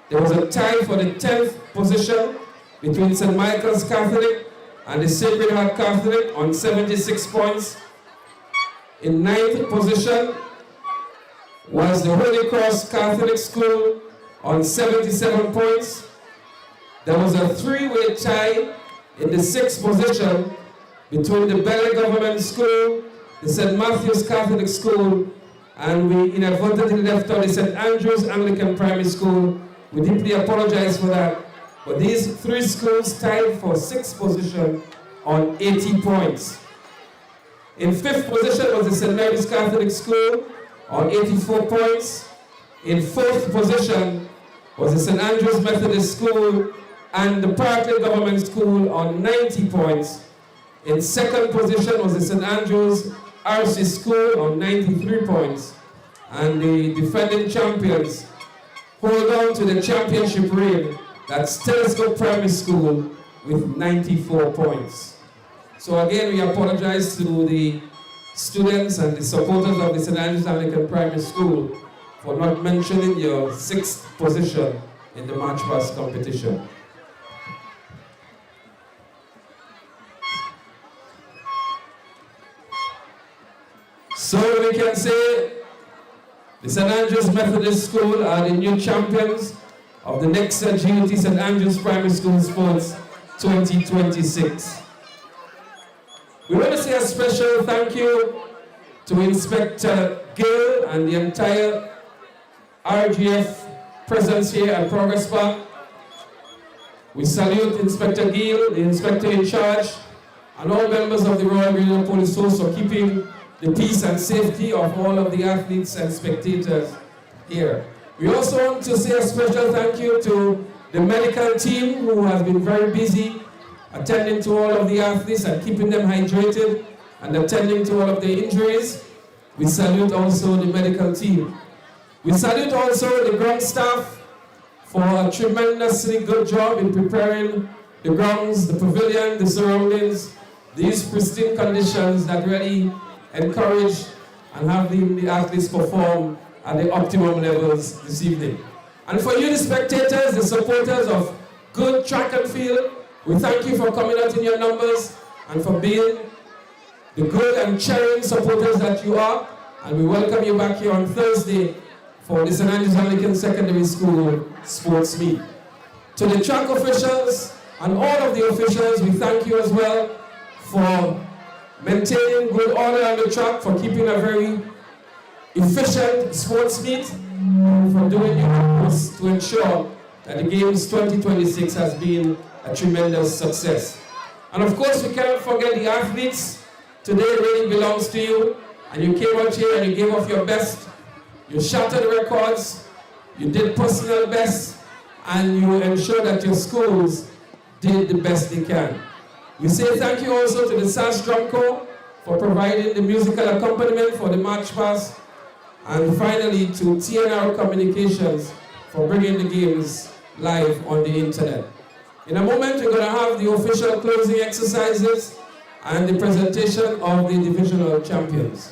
There was a tie for the 10th position between St. Michael's Catholic and the Sacred Heart Catholic on 76 points. In 9th position was the Holy Cross Catholic School on 77 points. There was a three-way tie in the 6th position between the Bel Government School, the St. Matthew's Catholic School, and we inadvertently left out the St. Andrews Anglican Primary School. We deeply apologize for that. But these three schools tied for 6th position on 80 points. In 5th position was the St. Mary's Catholic School on 84 points. In 4th position was the St. Andrews Methodist School and the Parkland Government School on 90 points. In 2nd position was the St. Andrews RC School on 93 points. And the defending champions hold on to the championship ring. That's Telescope Primary School with 94 points. So again, we apologize to the students and the supporters of the St. Andrews Anglican Primary School for not mentioning your 6th position in the March past competition. So we can say the St. Andrews Methodist School are the new champions of the Nexa G.U.T St. Andrews Primary School Sports 2026. We want to say a special thank you to Inspector Gill and the entire RGF presence here at Progress Park. We salute Inspector Gill, the inspector in charge, and all members of the Royal Grenada Police Force for keeping the peace and safety of all of the athletes and spectators here. We also want to say a special thank you to the medical team who has been very busy attending to all of the athletes and keeping them hydrated and attending to all of the injuries. We salute also the medical team. We salute also the ground staff for a tremendously good job in preparing the grounds, the pavilion, the surroundings, these pristine conditions that really encourage and have the athletes perform at the optimum levels this evening. And for you, the spectators, the supporters of good track and field, we thank you for coming out in your numbers and for being the good and cheering supporters that you are. And we welcome you back here on Thursday for the St. Andrews Anglican Secondary School sports meet. To the track officials and all of the officials, we thank you as well for maintaining good order on the track, for keeping a very efficient sports meet, and for doing your utmost to ensure that the Games 2026 has been a tremendous success. And of course, we cannot forget the athletes. Today really belongs to you, and you came out here and you gave off your best. You shattered records, you did personal best, and you ensured that your schools did the best they can. We say thank you also to the SAS Drum Corps for providing the musical accompaniment for the March Past, and finally to TNR Communications for bringing the games live on the internet. In a moment, we're going to have the official closing exercises and the presentation of the divisional champions.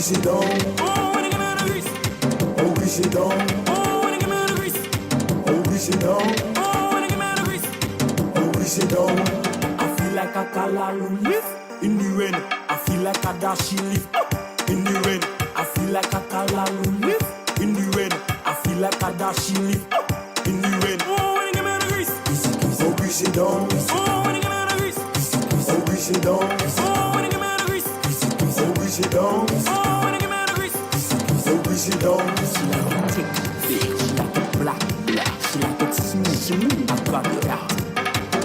wish it down. Oh, when you give me the grease. Oh, wish it down. Oh, when you give me the grease. Oh, wish it down. Oh, when you give me the grease. Oh, wish it down. I feel like a Kalalu leaf in the rain. I feel like a Dashi leaf in the rain. I feel like a Kalalu leaf in the rain. I feel like a Dashi leaf in the rain. Oh, when you give me the grease. Oh, wish it down. Oh, when you give me the grease. Oh, wish it down. Oh, when you give me the grease. Oh, wish it down. Oh, when you give me the grease. Oh, wish it down. She like it thick, thick. She like it black, black. She like it smooth, smooth. I got it out.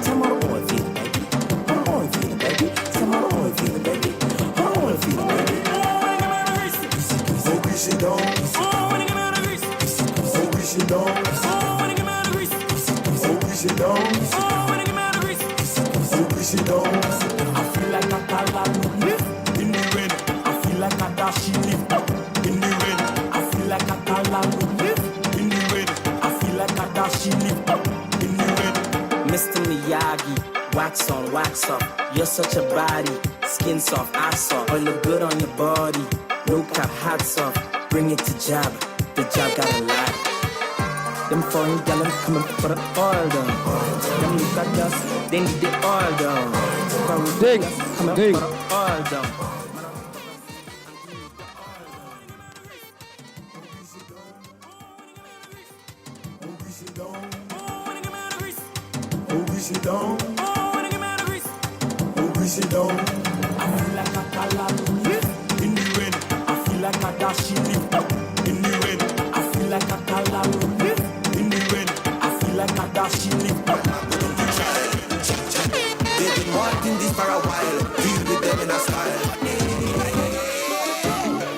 Tell me how I feel, baby. How I feel, baby. Tell me how I feel, baby. How I feel, baby. Oh, wish it down. Oh, when you give me the grease. Oh, wish it down. Oh, when you give me the grease. Oh, wish it down. Oh, when you give me the grease. Oh, wish it down. I feel like a Kalalu leaf in the rain. I feel like a Dashi leaf in the rain. I feel like a Kalalu leaf in the rain. I feel like a Dashi leaf in the rain. Mr. Miyagi, wax on, wax off. You're such a body, skin soft, ass soft. All look good on your body. No cap, hats off. Bring it to job. The job got a lot. Them foreign gallons coming for the oil down. Them look at us, they need the oil down. Ding, coming for the oil down. Oh, wish it down. Oh, when you give me the grease. Oh, wish it down. I feel like a Kalalu leaf in the rain. I feel like a Dashi leaf in the rain. I feel like a Kalalu leaf in the rain. I feel like a Dashi leaf. They've been wanting this for a while. Deal with them in a style.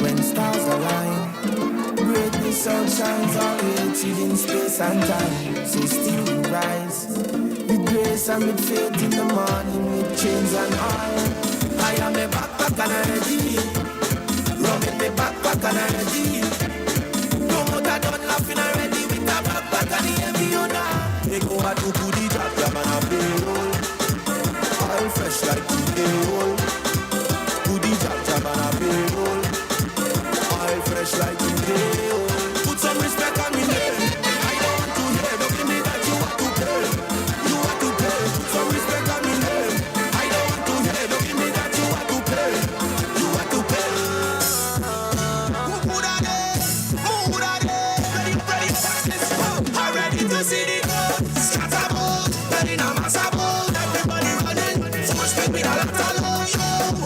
When stars align, great sun shines all created in space and time. So still we rise with grace and with faith in the morning, with chains and oil. I am a backpack and I'm ready. Rum in the backpack and I'm ready. No more that done laughing already with a backpack and the heavy on that. They go out to the job, job and a payroll. Oil fresh like today roll. To the job, job and a payroll. Oil fresh like today roll. Put some respect on me name. I don't want to hear, don't give me that you want to pay. You want to pay. Put some respect on me name. I don't want to hear, don't give me that you want to pay. You want to pay. Who that is? Who that is? Ready, ready, watch this. I'm ready to see the gold. Scatterboard, ready now, massable. Everybody running. So much pain with a lot of love. Yo,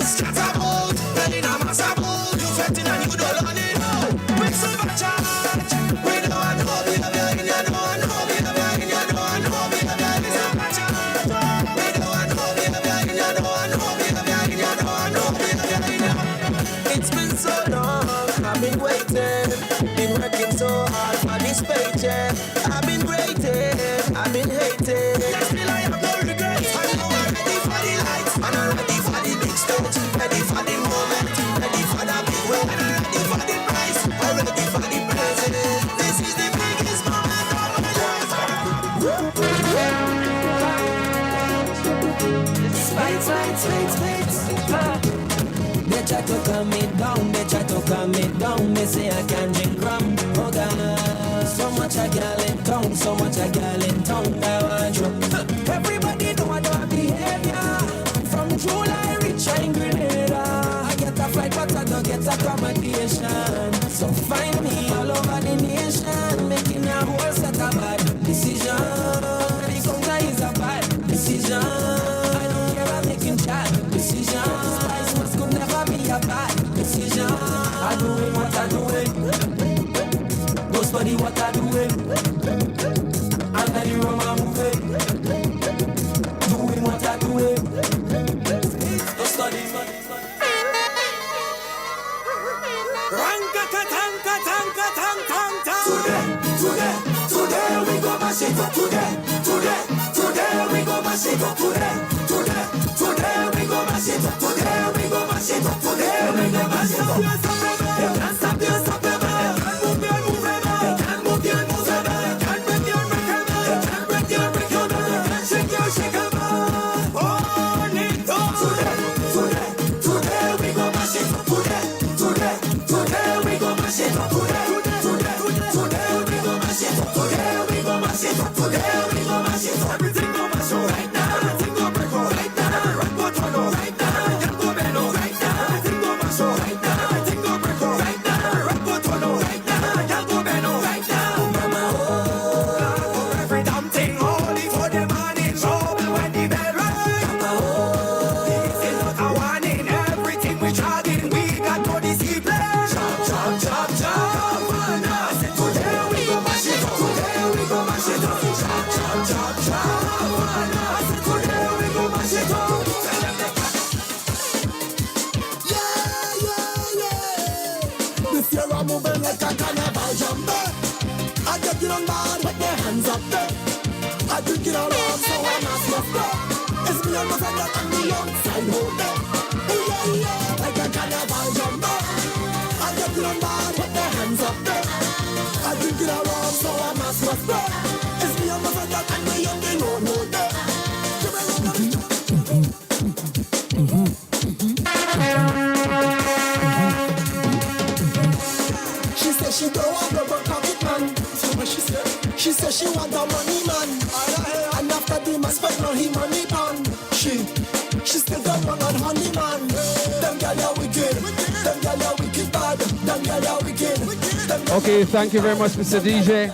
scatterboard, ready now, massable. You fetting and you don't learn it. Make some charge. We don't want to be a man in your door. No, be a man in your door. No, be a man in your door. We don't want to be a man in your door. No, be a man in your door. No, be a man in your door. It's been so long, I've been waiting, been working so hard for this paycheck. I've been rated, I've been hated. Yet still I have no regrets. I know I'm ready for the lights, and I'm ready for the big stage, ready for the moment, ready for the big win, and I'm ready for the prize, I'm ready for the president. This is the biggest moment of my life. They try to calm me down, they try to calm me down. They say I can't drink rum. Oh God, so much a girl in town, so much a girl in town. I want you. Everybody know I don't behavior. From July reach in Grenada. I get a flight but I don't get accommodation. So find me all over the nation, making a whole set of bad decisions. And the conquer is a bad decision. I don't care about making bad decisions. Spice must could never be a bad decision. I doing what I doing. Go study what I doing. And then you run my moving. Doing what I doing. Go study. Today we go mash it up. Today we go mash it up. Today we go mash it up. Today we go mash it up. Today we go mash it up. You can't stop, you stop your man. You can't move your man. You can't break your man. You can't break your man. You can't shake your man. Oh, Nito. Today we go mash it up. Today Today we go mash it up. Everything go mash up right now. Everything go break up right now. Rock go turn up right now. Y'all go bend up right now. Everything go mash up right now. Everything go break up right now. Rock go turn up right now. Y'all go bend up right now. Mama, oh, every damn thing holy for the morning trouble when the bell rings. Mama, oh, this is not a warning. Everything we charging, we got no discipline. Chop, chop, chop, chop. I said today we go mash it up. Today we go mash it up. Chop, chop, chop, chop. I said today we go mash it up. This year I'm moving like a carnival jumper. I get it on bad with my hands up there. I drink it all up so I'm not smoker. It's me and my friend that I'm the outside holder. Oh yeah, yeah, like a carnival jumper. I get it on bad with my hands up there. I drink it all up so I'm not smoker. It's me and my friend that I'm the young holder. She said she don't want rubber pocket man. So what she said? She said she want a money man. And after the man spent on him money pan. She still got one on honey man. Them gyal are wicked. Them gyal are wicked bad. Them gyal are wicked. Okay, thank you very much, Mr. DJ.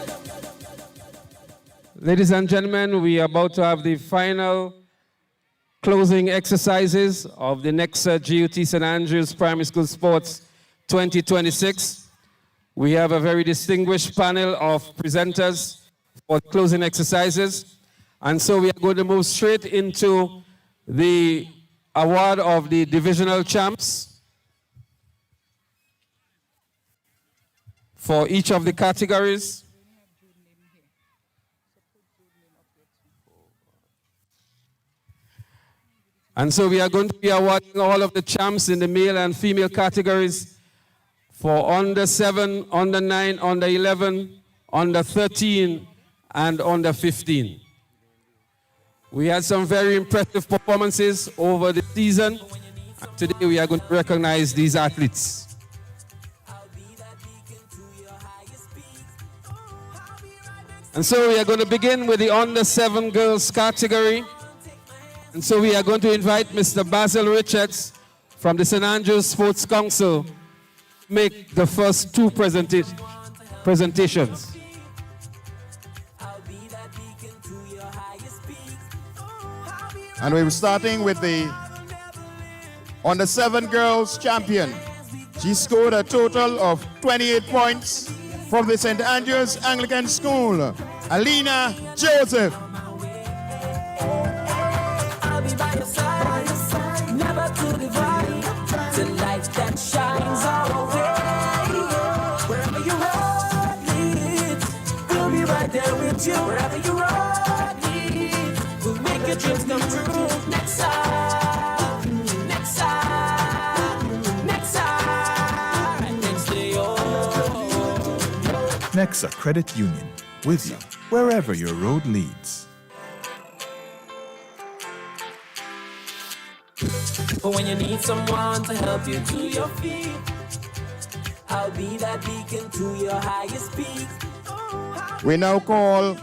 Ladies and gentlemen, we are about to have the final closing exercises of the Nexa G.U.T. St. Andrews Primary School Sports 2026. We have a very distinguished panel of presenters for closing exercises. And so we are going to move straight into the award of the divisional champs for each of the categories. And so we are going to be awarding all of the champs in the male and female categories for under 7, under 9, under 11, under 13, and under 15. We had some very impressive performances over the season. And today we are going to recognize these athletes. And so we are going to begin with the under 7 girls category. And so we are going to invite Mr. Basil Richards from the St. Andrews Sports Council to make the first two presentations. And we're starting with the under 7 girls champion. She scored a total of 28 points from the St. Andrews Anglican School, Alina Joseph. I'll be by your side, never to divide, the light that shines our way. Wherever your heart leads, we'll be right there with you. Wherever your heart leads, we'll make your dreams come true. Nexa, Nexa, Nexa, next day, Nexa Credit Union, with you wherever your road leads. But when you need someone to help you to your feet, I'll be that beacon to your highest peak. We now call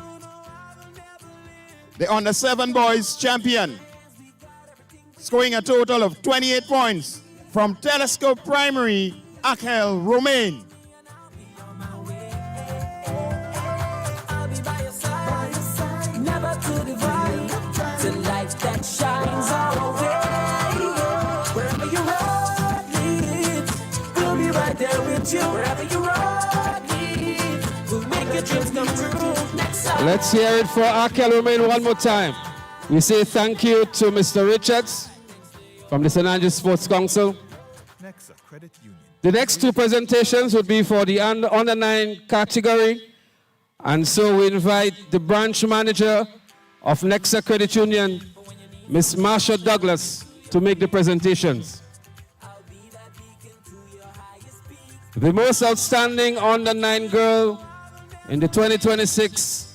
the under 7 boys champion, scoring a total of 28 points from Telescope Primary, Akel Romain. I'll be by your side, never to divide, the light that shines our way. Wherever your heart leads, we'll be right there with you. Wherever your heart leads, we'll make your dreams come true. Nexa. Let's hear it for Akel Romain one more time. We say thank you to Mr. Richards from the St. Andrews Sports Council. Nexa Credit Union. The next two presentations would be for the under 9 category. And so we invite the branch manager of Nexa Credit Union, Ms. Marsha Douglas, to make the presentations. The most outstanding under 9 girl in the 2026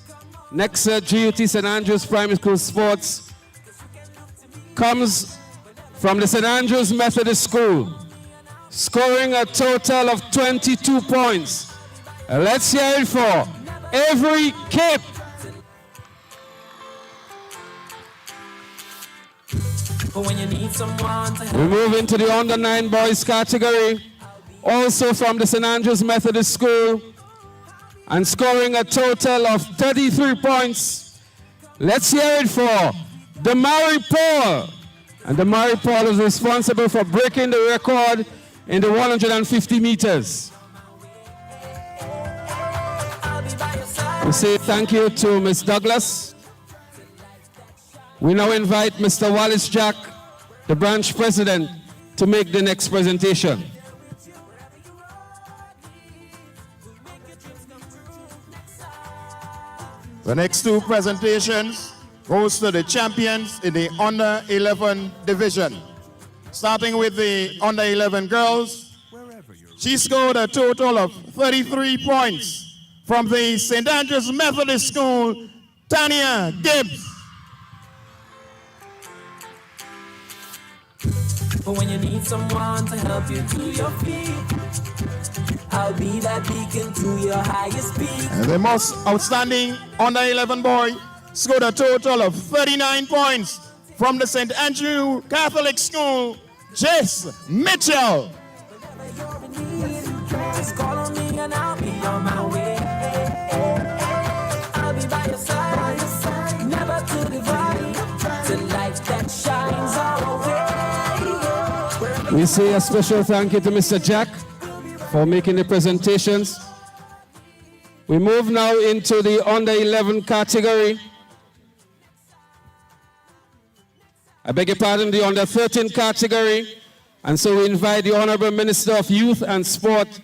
Nexa G.U.T. St. Andrews Primary School Sports comes from the St. Andrews Methodist School, scoring a total of 22 points. Let's hear it for Avery Cape. But when you need someone to help. We move into the under 9 boys category, also from the St. Andrews Methodist School, and scoring a total of 33 points. Let's hear it for Damari Paul. And Damari Paul is responsible for breaking the record in the 150 meters. We say thank you to Ms. Douglas. We now invite Mr. Wallace Jack, the branch president, to make the next presentation. The next two presentations goes to the champions in the under 11 division. Starting with the under 11 girls, she scored a total of 33 points from the St. Andrews Methodist School, Tanya Gibbs. But when you need someone to help you to your feet, I'll be that beacon to your highest peak. And the most outstanding under 11 boy scored a total of 39 points from the St. Andrew Catholic School, Jess Mitchell. Just call on me and I'll be on my way. I'll be by your side, never to divide, the light that shines our way. We say a special thank you to Mr. Jack for making the presentations. We move now into the under 11 category. I beg your pardon, the under 13 category. And so we invite the Honorable Minister of Youth and Sport,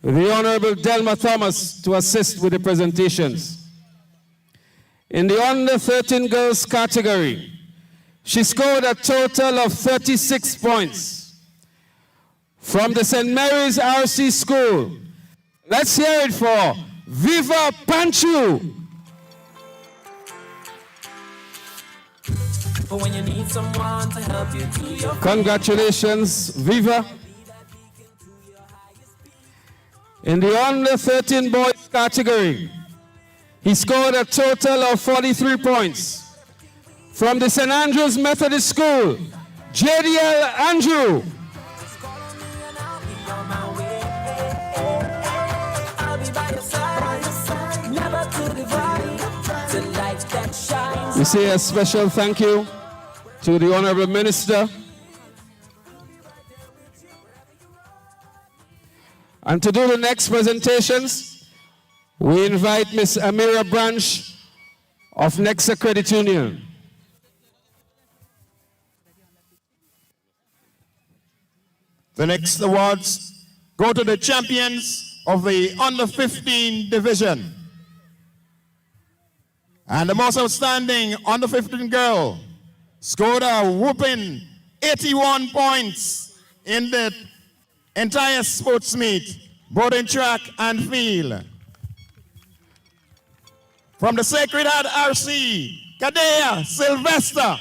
the Honorable Delma Thomas, to assist with the presentations. In the under 13 girls category, she scored a total of 36 points from the St. Mary's RC School. Let's hear it for Viva Panchu. But when you need someone to help you to your feet, Congratulations, Viva. In the under 13 boys category, he scored a total of 43 points. From the St. Andrews Methodist School, JDL Andrew. I'll be by your side, never to divide, the light that shines. We say a special thank you to the Honorable Minister. And to do the next presentations, we invite Ms. Amira Branch of Nexa Credit Union. The next awards go to the champions of the under 15 division. And the most outstanding under 15 girl scored a whooping 81 points in the entire sports meet, both in track and field. From the Sacred Heart RC, Kadea Sylvester.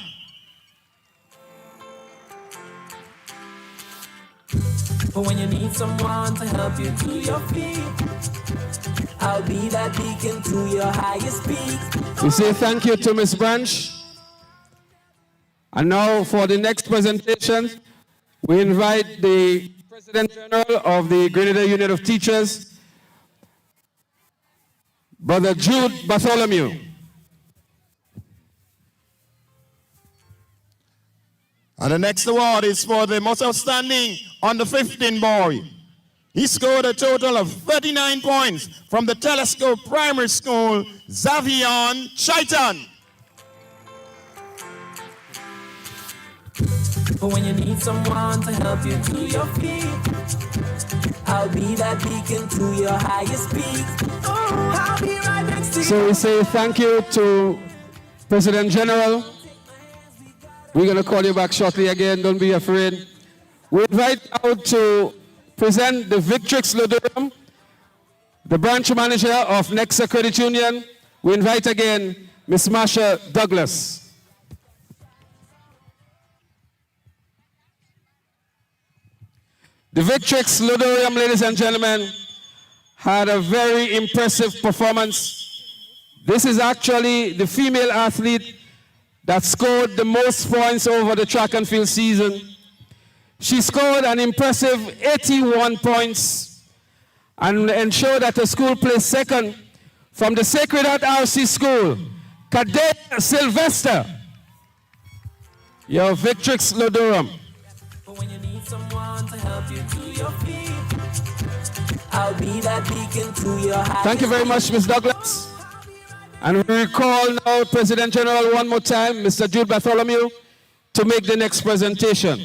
But when you need someone to help you to your feet, I'll be that beacon to your highest peak. We say thank you to Ms. Branch. And now for the next presentation, we invite the President General of the Grenada Union of Teachers, Brother Jude Bartholomew. And the next award is for the most outstanding under 15 boy. He scored a total of 39 points from the Telescope Primary School, Xavion Chaitan. But when you need someone to help you to your feet, I'll be that beacon to your highest peak. Oh, I'll be right next to you. So we say thank you to President General. We're going to call you back shortly again, don't be afraid. We invite out to present the Victrix Ludorium, the branch manager of Nexa Credit Union. We invite again Ms. Marsha Douglas. The Victrix Ludorium, ladies and gentlemen, had a very impressive performance. This is actually the female athlete that scored the most points over the track and field season. She scored an impressive 81 points and ensured that the school placed second from the Sacred Heart RC School, Cadet Sylvester. Your Victrix Lodorum. When you need someone to help you to your feet, I'll be that beacon to your heart. Thank you very much, Ms. Douglas. And we recall now President General one more time, Mr. Jude Bartholomew, to make the next presentation.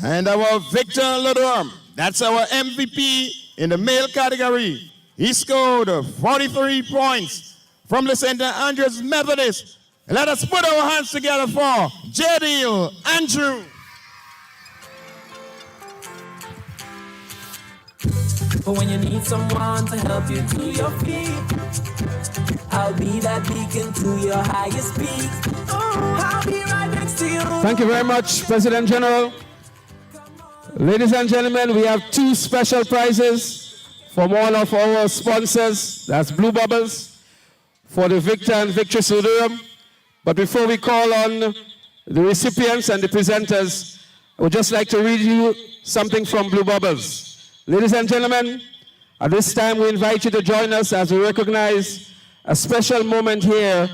And our Victor Lodorum, that's our MVP in the male category. He scored 43 points from the St. Andrews Methodist. Let us put our hands together for J.D. Andrew. But when you need someone to help you to your feet, I'll be that beacon to your highest peak. Oh, I'll be right next to you. Thank you very much, President General. Ladies and gentlemen, we have two special prizes from all of our sponsors. That's Blue Bubbles for the Victor and Victrix Lodorum. But before we call on the recipients and the presenters, I would just like to read you something from Blue Bubbles. Ladies and gentlemen, at this time we invite you to join us as we recognize a special moment here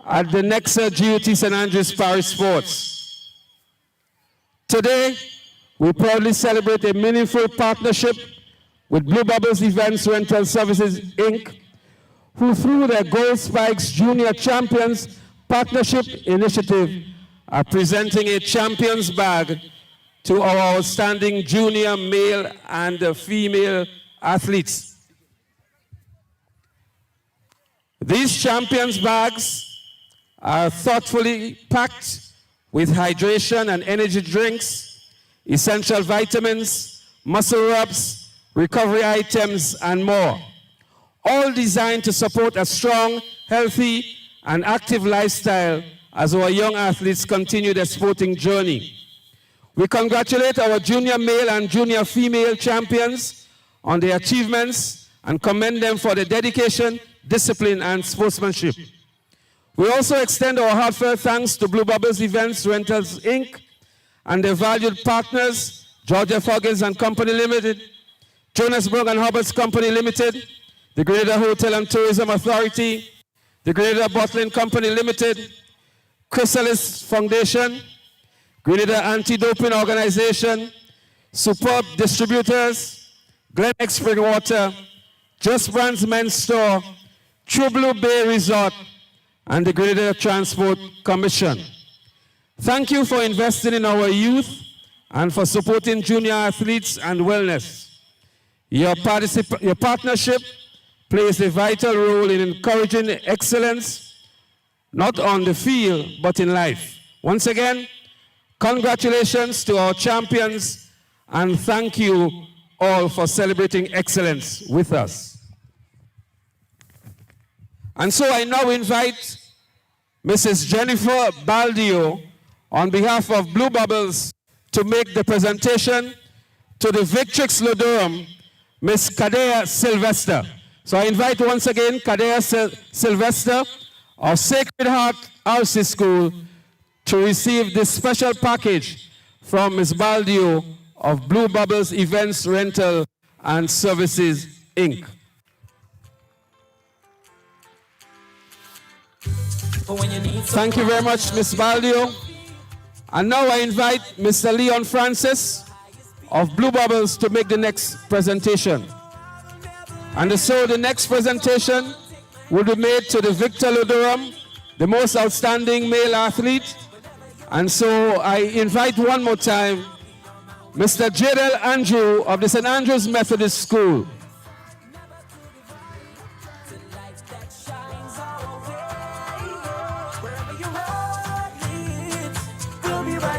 at the Nexa G.U.T. St. Andrews Parish Sports. Today, we proudly celebrate a meaningful partnership with Blue Bubbles Events Rental Services, Inc., who through their Gold Spikes Junior Champions Partnership Initiative are presenting a champions bag to our outstanding junior male and female athletes. These champions bags are thoughtfully packed with hydration and energy drinks, essential vitamins, muscle rubs, recovery items, and more, all designed to support a strong, healthy, and active lifestyle as our young athletes continue their sporting journey. We congratulate our junior male and junior female champions on their achievements and commend them for their dedication, discipline, and sportsmanship. We also extend our heartfelt thanks to Blue Bubbles Events Rentals, Inc., and their valued partners, Georgia Foggins and Company Limited, Johannesburg and Hubbard's Company Limited, the Grenada Hotel and Tourism Authority, the Grenada Bottling Company Limited, Chrysalis Foundation, Grenada Anti-Doping Organization, Superb Distributors, Glenx Spring Water, Just Brands Men's Store, True Blue Bay Resort, and the Grenada Transport Commission. Thank you for investing in our youth and for supporting junior athletes and wellness. Your partnership plays a vital role in encouraging excellence, not on the field, but in life. Once again, congratulations to our champions, and thank you all for celebrating excellence with us. And so I now invite Mrs. Jennifer Baldio, on behalf of Blue Bubbles, to make the presentation to the Victrix Lodorum, Miss Kadea Sylvester. So I invite once again Kadea Sylvester of Sacred Heart RC School to receive this special package from Ms. Baldio of Blue Bubbles Events Rental and Services, Inc. Thank you very much, Ms. Baldio. And now I invite Mr. Leon Francis of Blue Bubbles to make the next presentation. And so the next presentation will be made to the Victor Lodorum, the most outstanding male athlete. And so I invite one more time Mr. J.D. Andrew of the St. Andrews Methodist School.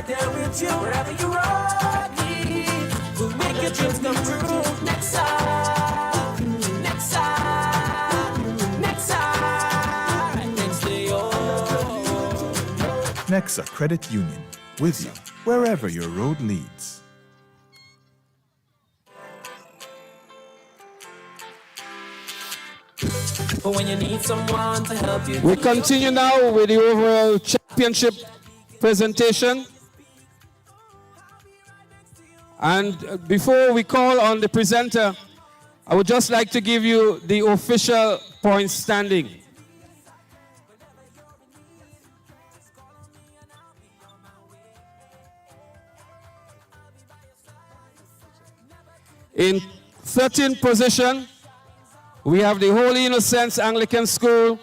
There with you, wherever you rock me, we'll make your dreams come true. Nexa, Nexa, Nexa, right next to you. Nexa Credit Union, with you wherever your road leads. But when you need someone to help you. We continue now with the overall championship presentation. And before we call on the presenter, I would just like to give you the official points standing. In 13th position, we have the Holy Innocents Anglican School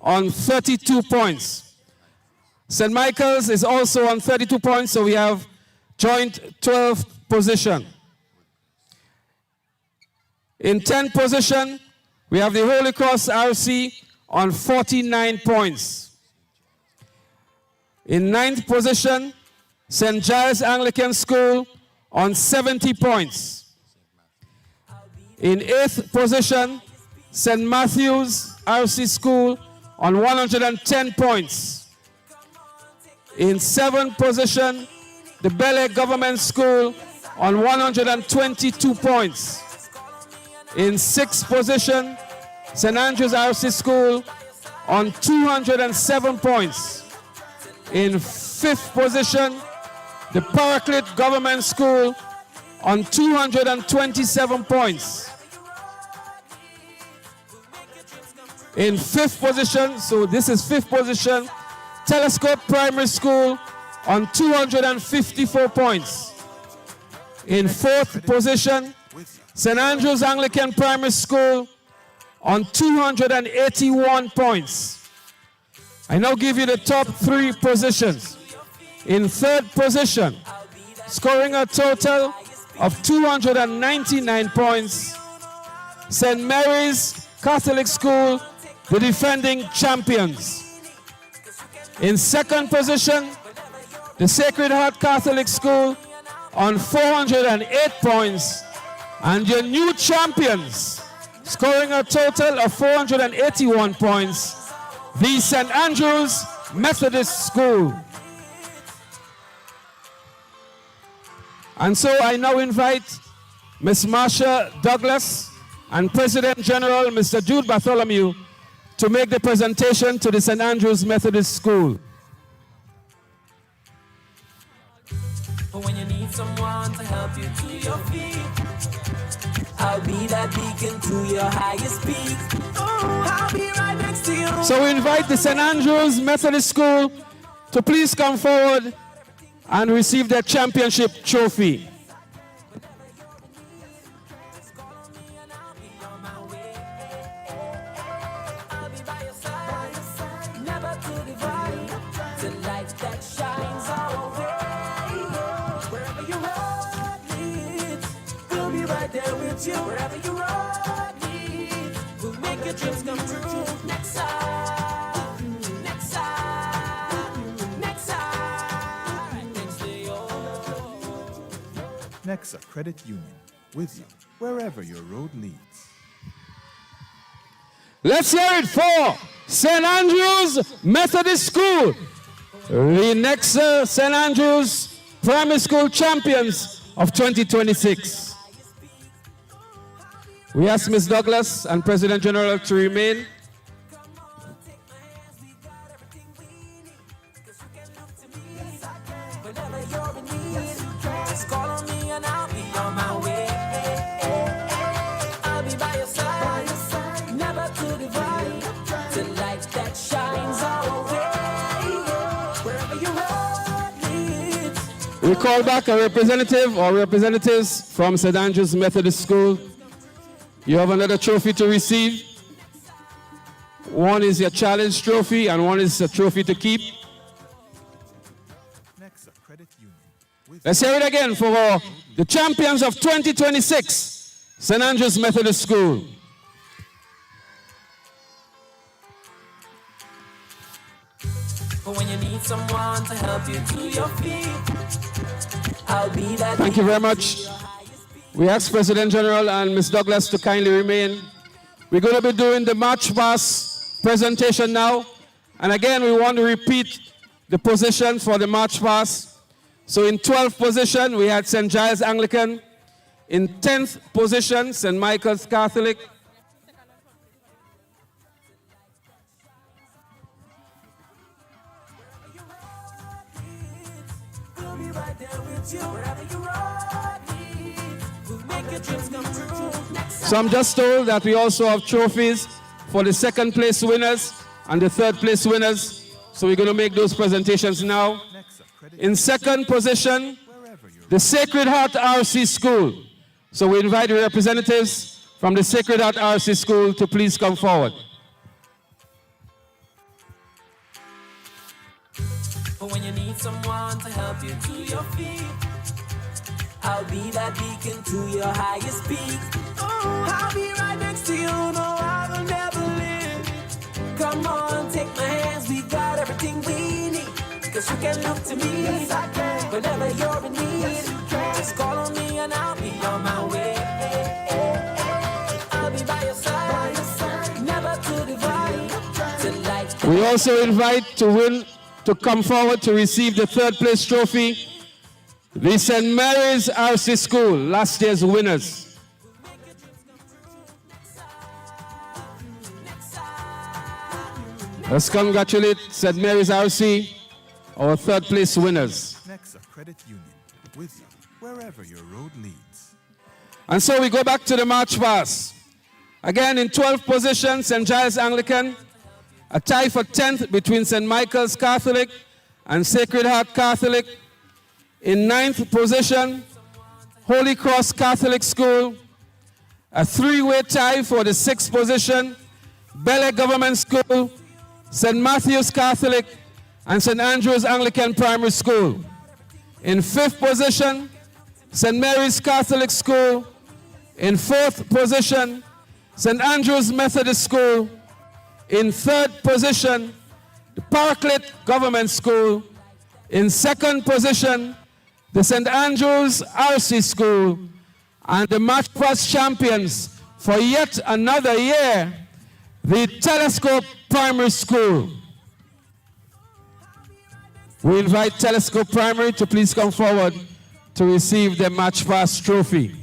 on 32 points. St. Michael's is also on 32 points, so we have joint 12th position. In 10th position, we have the Holy Cross RC on 49 points. In 9th position, St. Giles Anglican School on 70 points. In 8th position, St. Matthew's RC School on 110 points. In 7th position, the Bel Air Government School on 122 points. In 6th position, St. Andrew's RC School on 207 points. In 5th position, the Paraclete Government School on 227 points. In 5th position, so this is 5th position, Telescope Primary School on 254 points. In 4th position, St. Andrew's Anglican Primary School on 281 points. I now give you the top 3 positions. In 3rd position, scoring a total of 299 points, St. Mary's Catholic School, the defending champions. In 2nd position, the Sacred Heart Catholic School on 408 points, and your new champions, scoring a total of 481 points, the St. Andrew's Methodist School. And so I now invite Ms. Marsha Douglas and President General Mr. Jude Bartholomew to make the presentation to the St. Andrew's Methodist School. But when you need someone to help you to your feet, I'll be that beacon to your highest peak. Oh, I'll be right next to you. So we invite the St. Andrew's Methodist School to please come forward and receive their championship trophy. Wherever you road leads, we'll make your dreams come true. Nexa, Nexa, Nexa. Nexa Credit Union, with you wherever your road leads. Let's hear it for St. Andrew's Methodist School, the Nexa St. Andrew's Primary School champions of 2026. We ask Ms. Douglas and President General to remain. We call back a representative or representatives from St. Andrew's Methodist School. You have another trophy to receive. One is your challenge trophy and one is a trophy to keep. Let's hear it again for the champions of 2026, St. Andrew's Methodist School. But when you need someone to help you to your feet, I'll be that. Thank you very much. We ask President General and Ms. Douglas to kindly remain. We're going to be doing the March Pass presentation now. And again, we want to repeat the position for the March Pass. So in 12th position, we had St. Giles Anglican. In 10th position, St. Michael's Catholic. So I'm just told that we also have trophies for the second place winners and the third place winners. So we're going to make those presentations now. In second position, the Sacred Heart RC School. So we invite the representatives from the Sacred Heart RC School to please come forward. But when you need someone to help you to your feet, I'll be that beacon to your highest peak. Oh, I'll be right next to you, no, I will never leave. Come on, take my hands, we got everything we need. Cause you can look to me, yes, I can. Whenever you're in need, yes, you can. Just call on me and I'll be on my way. I'll be by your side, never to divide. Tonight. We also invite to come forward to receive the third place trophy, the St. Mary's RC School, last year's winners. Let's congratulate St. Mary's RC, our third place winners. Nexa Credit Union, with you wherever your road leads. And so we go back to the march pass. Again, in 12th position, St. Giles Anglican. A tie for 10th between St. Michael's Catholic and Sacred Heart Catholic. In 9th position, Holy Cross Catholic School. A three-way tie for the 6th position, Bel Air Government School, St. Matthew's Catholic, and St. Andrew's Anglican Primary School. In 5th position, St. Mary's Catholic School. In 4th position, St. Andrew's Methodist School. In 3rd position, the Parklet Government School. In 2nd position, the St. Andrew's RC School. And the March Past champions for yet another year, the Telescope Primary School. We invite Telescope Primary to please come forward to receive the March Past trophy.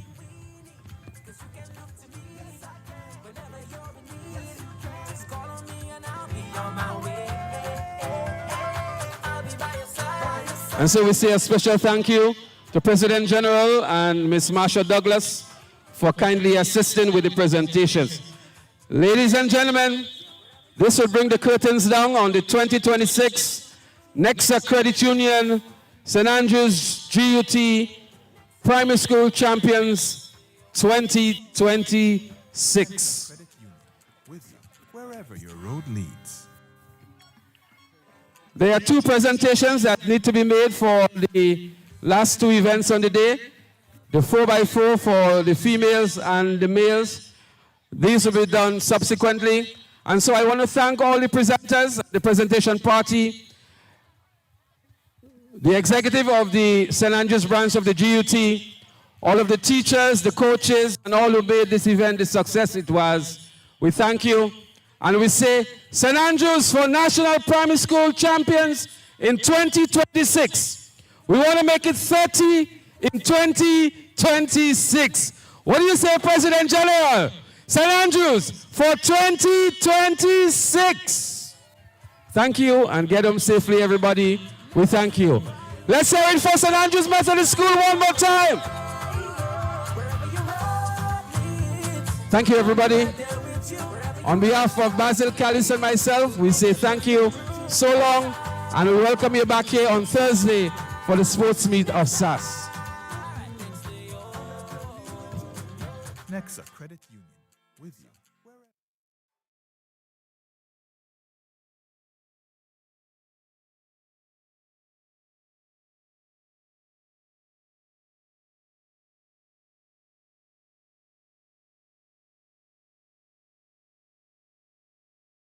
And so we say a special thank you to President General and Ms. Marsha Douglas for kindly assisting with the presentations. Ladies and gentlemen, this will bring the curtains down on the 2026 Nexa Credit Union St. Andrews G.U.T. Primary School Champions 2026. Credit Union, with you wherever your road leads. There are two presentations that need to be made for the last two events on the day. The 4x4 for the females and the males. These will be done subsequently. And so I want to thank all the presenters, the presentation party, the executive of the St. Andrews branch of the G.U.T, all of the teachers, the coaches, and all who made this event the success it was. We thank you. And we say, St. Andrews for National Primary School Champions in 2026. We want to make it 30 in 2026. What do you say, President General? St. Andrews for 2026. Thank you, and get home safely, everybody. We thank you. Let's hear it for St. Andrews Methodist School one more time. Thank you, everybody. On behalf of Basil Callis and myself, we say thank you so long, and we welcome you back here on Thursday for the sports meet of SAS. Nexa Credit Union, with you